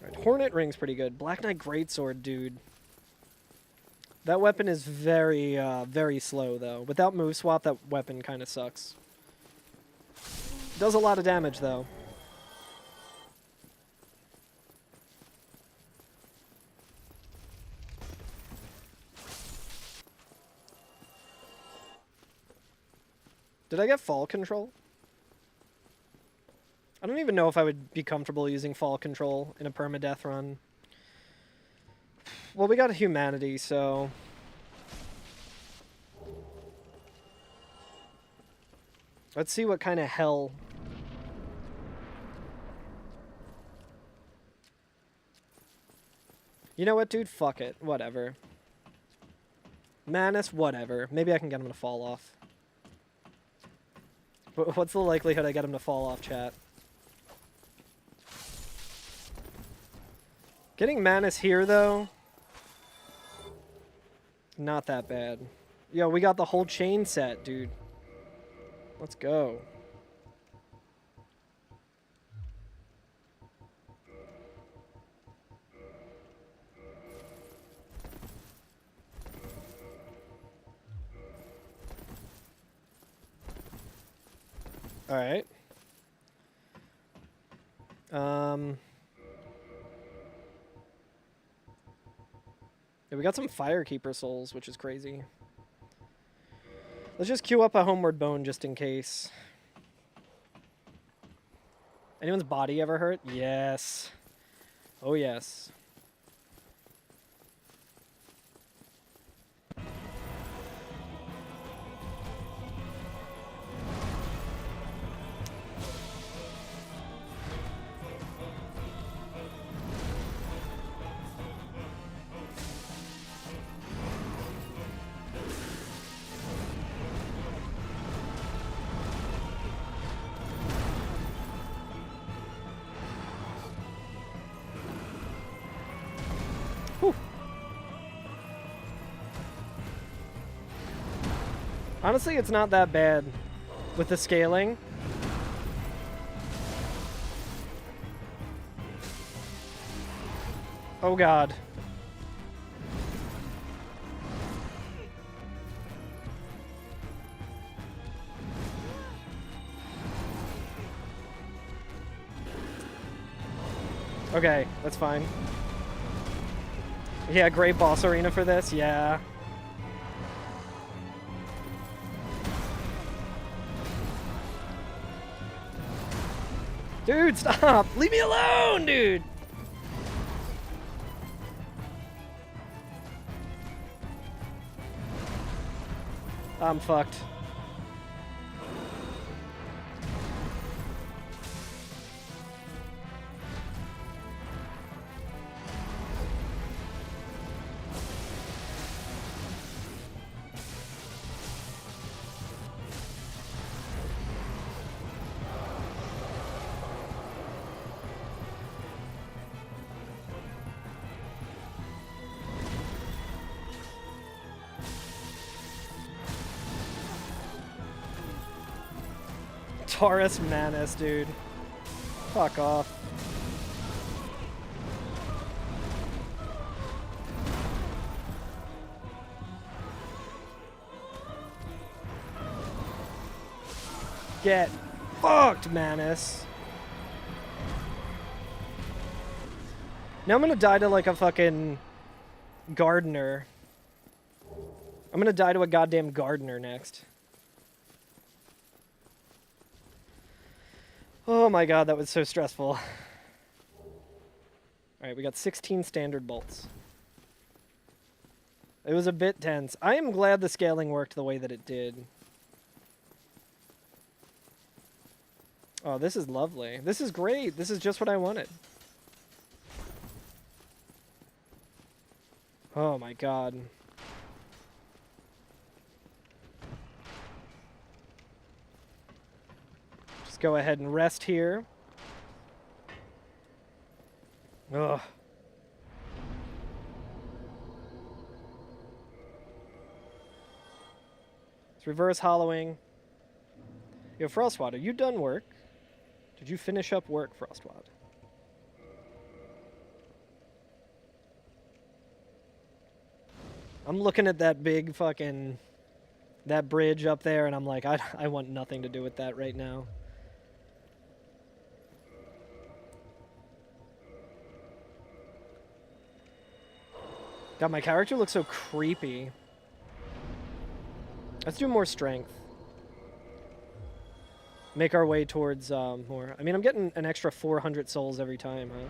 Alright, Hornet Ring's pretty good. Black Knight Greatsword, dude. That weapon is very, very slow, though. Without move swap, that weapon kind of sucks. Does a lot of damage, though. Did I get fall control? I don't even know if I would be comfortable using fall control in a permadeath run. Well, we got a humanity, so... Let's see what kind of hell... You know what, dude? Fuck it. Whatever. Manus, whatever. Maybe I can get him to fall off. What's the likelihood I get him to fall off, chat? Getting Manus here, though... Not that bad. Yo, we got the whole chain set, dude. Let's go. Alright. Yeah, we got some Firekeeper souls, which is crazy. Let's just queue up a Homeward Bone just in case. Anyone's body ever hurt? Yes. Oh, yes. Honestly, it's not that bad with the scaling. Oh god. Okay, that's fine. Yeah, great boss arena for this, yeah. Dude, stop! Leave me alone, dude! I'm fucked. Taurus Manus, dude. Fuck off. Get fucked, Manus. Now I'm gonna die to like a fucking gardener. I'm gonna die to a goddamn gardener next. Oh my god, that was so stressful. Alright, we got 16 standard bolts. It was a bit tense. I am glad the scaling worked the way that it did. Oh, this is lovely. This is great. This is just what I wanted. Oh my god. Just go ahead and rest here. Ugh. It's reverse hollowing. Yo, Frostwad, are you done work? Did you finish up work, Frostwad? I'm looking at that big fucking... that bridge up there, and I'm like, I want nothing to do with that right now. God, my character looks so creepy. Let's do more strength. Make our way towards more. I mean, I'm getting an extra 400 souls every time, huh?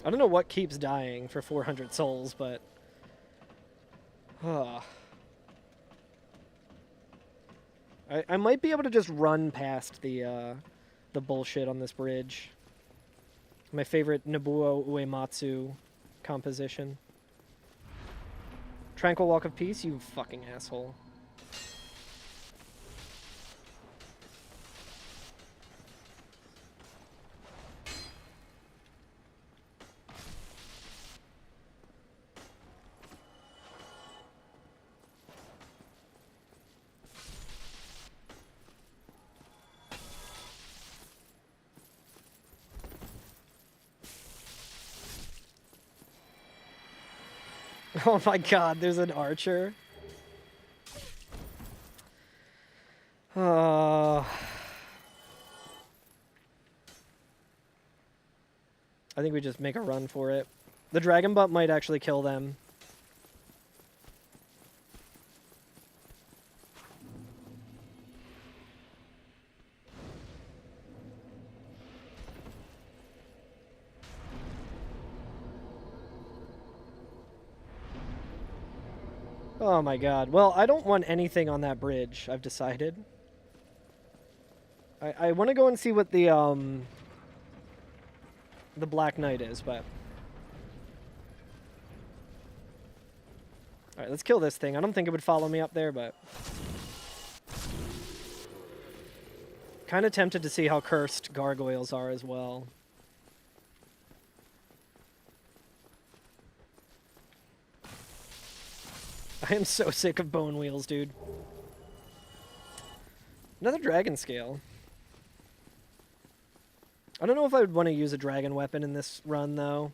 I don't know what keeps dying for 400 souls, but... I might be able to just run past the bullshit on this bridge. My favorite Nobuo Uematsu composition. Tranquil Walk of Peace, you fucking asshole. Oh my god, there's an archer. I think we just make a run for it. The dragon butt might actually kill them. Oh my god. Well, I don't want anything on that bridge, I've decided. I want to go and see what the Black Knight is, but... Alright, let's kill this thing. I don't think it would follow me up there, but... Kind of tempted to see how cursed gargoyles are as well. I am so sick of bone wheels, dude. Another dragon scale. I don't know if I would want to use a dragon weapon in this run, though.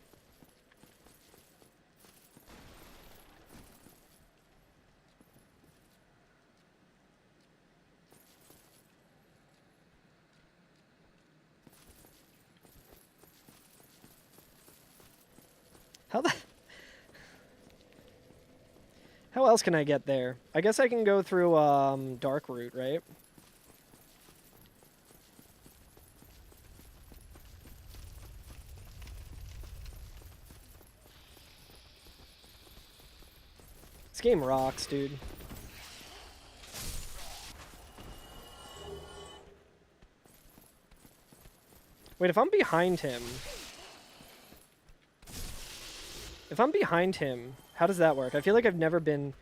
How the... How else can I get there? I guess I can go through, Dark Route, right? This game rocks, dude. Wait, if I'm behind him... If I'm behind him, how does that work? I feel like I've never been...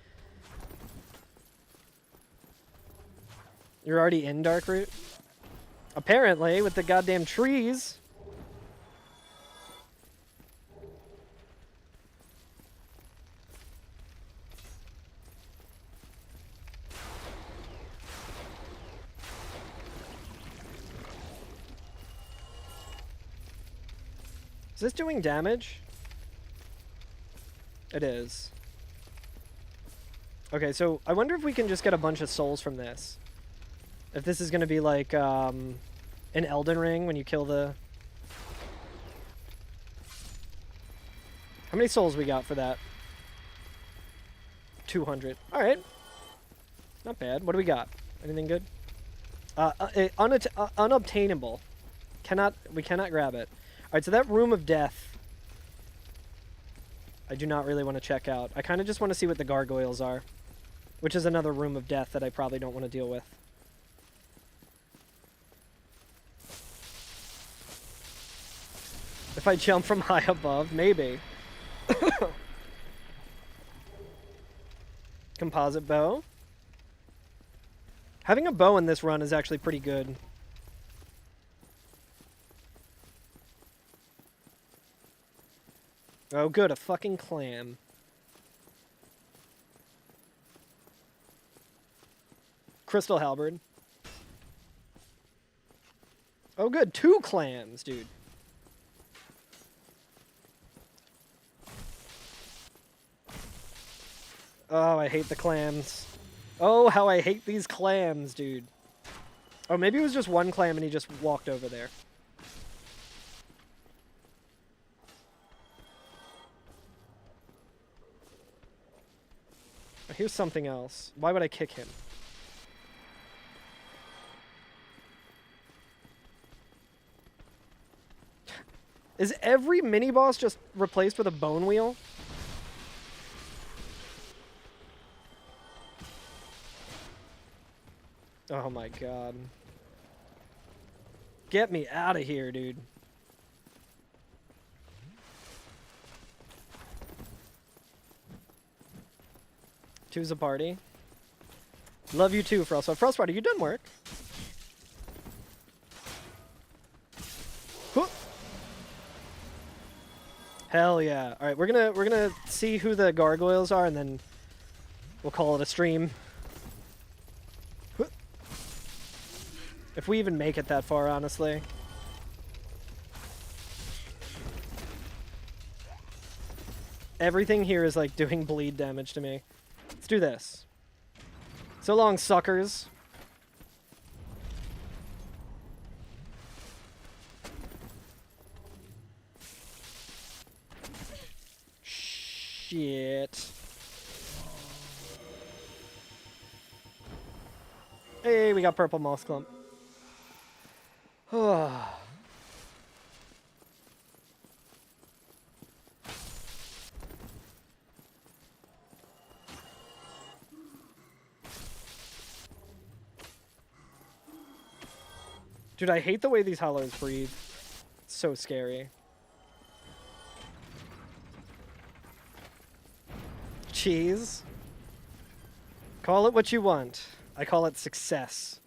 You're already in Dark Route? Apparently, with the goddamn trees. Is this doing damage? It is. Okay, so I wonder if we can just get a bunch of souls from this. If this is going to be like an Elden Ring when you kill the... How many souls we got for that? 200. Alright. Not bad. What do we got? Anything good? Unobtainable. We cannot grab it. Alright, so that Room of Death... I do not really want to check out. I kind of just want to see what the gargoyles are. Which is another Room of Death that I probably don't want to deal with. If I jump from high above, maybe. Composite bow. Having a bow in this run is actually pretty good. Oh, good, a fucking clam. Crystal halberd. Oh, good, 2 clams, dude. Oh, I hate the clams. Oh, how I hate these clams, dude. Oh, maybe it was just 1 clam and he just walked over there. Here's something else. Why would I kick him? Is every mini-boss just replaced with a bone wheel? Oh my god. Get me out of here, dude. Two's a party. Love you too, Frostbite. Frostbite, are you done work? Huh. Hell yeah. Alright, we're gonna see who the gargoyles are and then we'll call it a stream. Huh. If we even make it that far, honestly. Everything here is like doing bleed damage to me. Let's do this. So long, suckers. Shit. Hey, we got purple moss clump. Dude, I hate the way these hollows breathe. It's so scary. Cheese. Call it what you want. I call it success.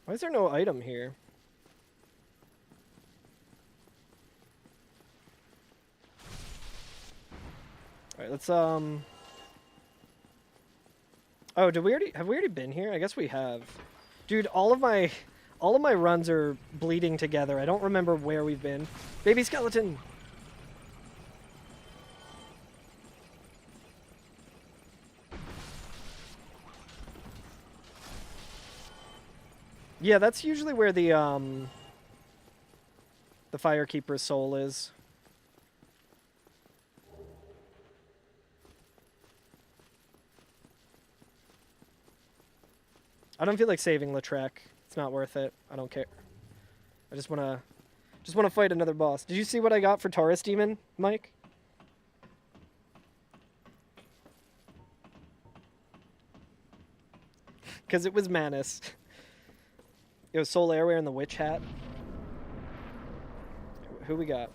Why is there no item here? Alright, let's Oh, have we already been here? I guess we have. Dude, all of my runs are bleeding together. I don't remember where we've been. Baby skeleton. Yeah, that's usually where the Firekeeper's soul is. I don't feel like saving Lautrec. It's not worth it. I don't care. I just wanna fight another boss. Did you see what I got for Taurus Demon, Mike? Because it was Manus. It was Soul Airwear and the Witch Hat. Who we got?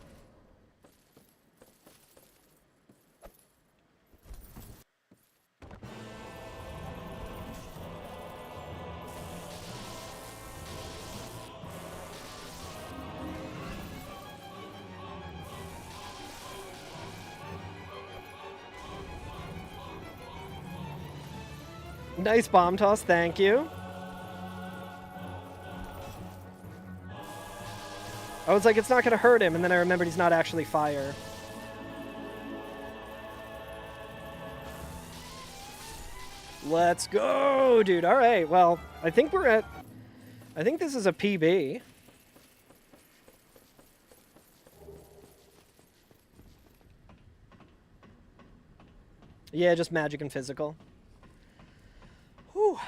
Nice bomb toss, thank you. I was like, it's not gonna hurt him, and then I remembered he's not actually fire. Let's go, dude. All right, well, I think this is a PB. Yeah, just magic and physical. Whew.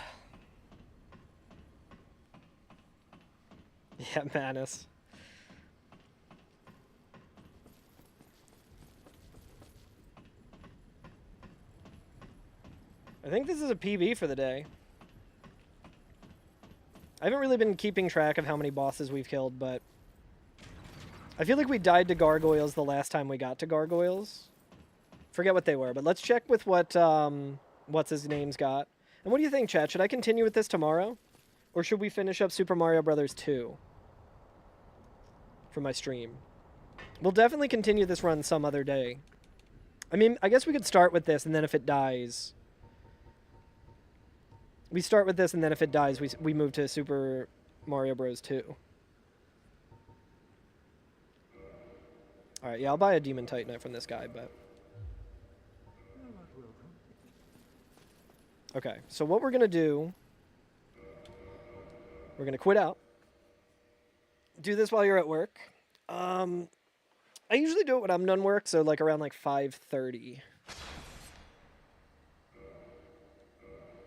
Yeah, Manus. I think this is a PB for the day. I haven't really been keeping track of how many bosses we've killed, but I feel like we died to gargoyles the last time we got to gargoyles. Forget what they were, but let's check with what what's his name's got. And what do you think, chat? Should I continue with this tomorrow? Or should we finish up Super Mario Brothers 2 for my stream? We'll definitely continue this run some other day. I mean, I guess we could start with this, and then if it dies... We start with this, and then if it dies, we move to Super Mario Bros. 2. Alright, yeah, I'll buy a Demon Titanite from this guy, but... Okay, so what we're going to do... We're going to quit out. Do this while you're at work. I usually do it when I'm done work, so like around like 5:30.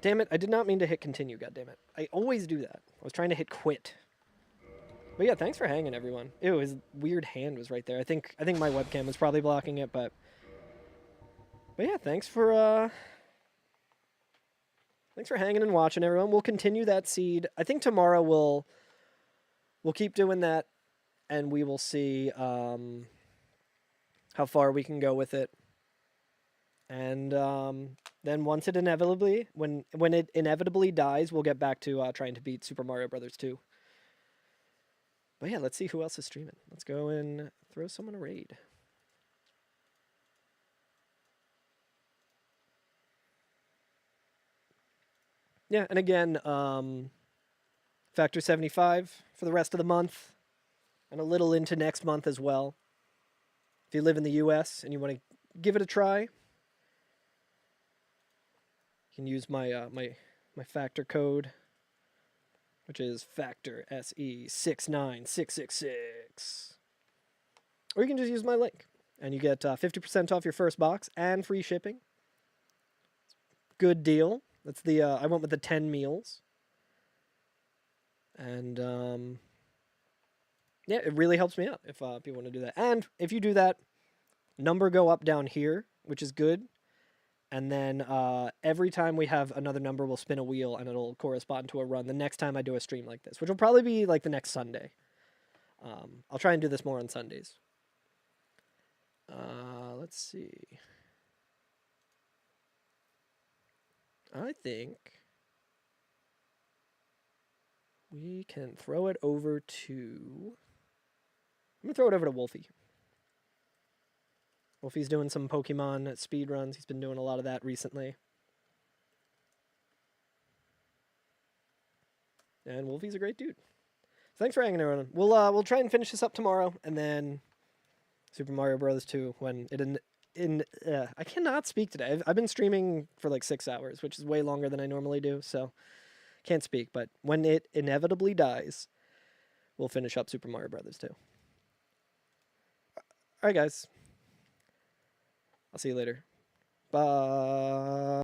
Damn it, I did not mean to hit continue, goddammit. I always do that. I was trying to hit quit. But yeah, thanks for hanging, everyone. Ew, his weird hand was right there. I think my webcam was probably blocking it, but yeah, thanks for hanging and watching, everyone. We'll continue that seed. I think tomorrow we'll keep doing that, and we will see how far we can go with it. And then once it inevitably, when it inevitably dies, we'll get back to trying to beat Super Mario Brothers 2. But yeah, let's see who else is streaming. Let's go and throw someone a raid. Yeah, and again, Factor 75 for the rest of the month, and a little into next month as well. If you live in the US and you want to give it a try, you can use my my factor code, which is Factor SE69666. Or you can just use my link, and you get 50% off your first box and free shipping. Good deal. That's the I went with the 10 meals. And yeah, it really helps me out if you want to do that. And if you do that, number go up down here, which is good. And then every time we have another number, we'll spin a wheel, and it'll correspond to a run the next time I do a stream like this, which will probably be like the next Sunday. I'll try and do this more on Sundays. Let's see. I think we can throw it over to... I'm going to throw it over to Wolfie. Wolfie's doing some Pokemon speedruns. He's been doing a lot of that recently. And Wolfie's a great dude. Thanks for hanging around. We'll try and finish this up tomorrow, and then Super Mario Bros. 2 when it I cannot speak today. I've been streaming for like 6 hours, which is way longer than I normally do, so Can't speak, but when it inevitably dies, we'll finish up Super Mario Brothers 2. Alright, guys. I'll see you later. Bye.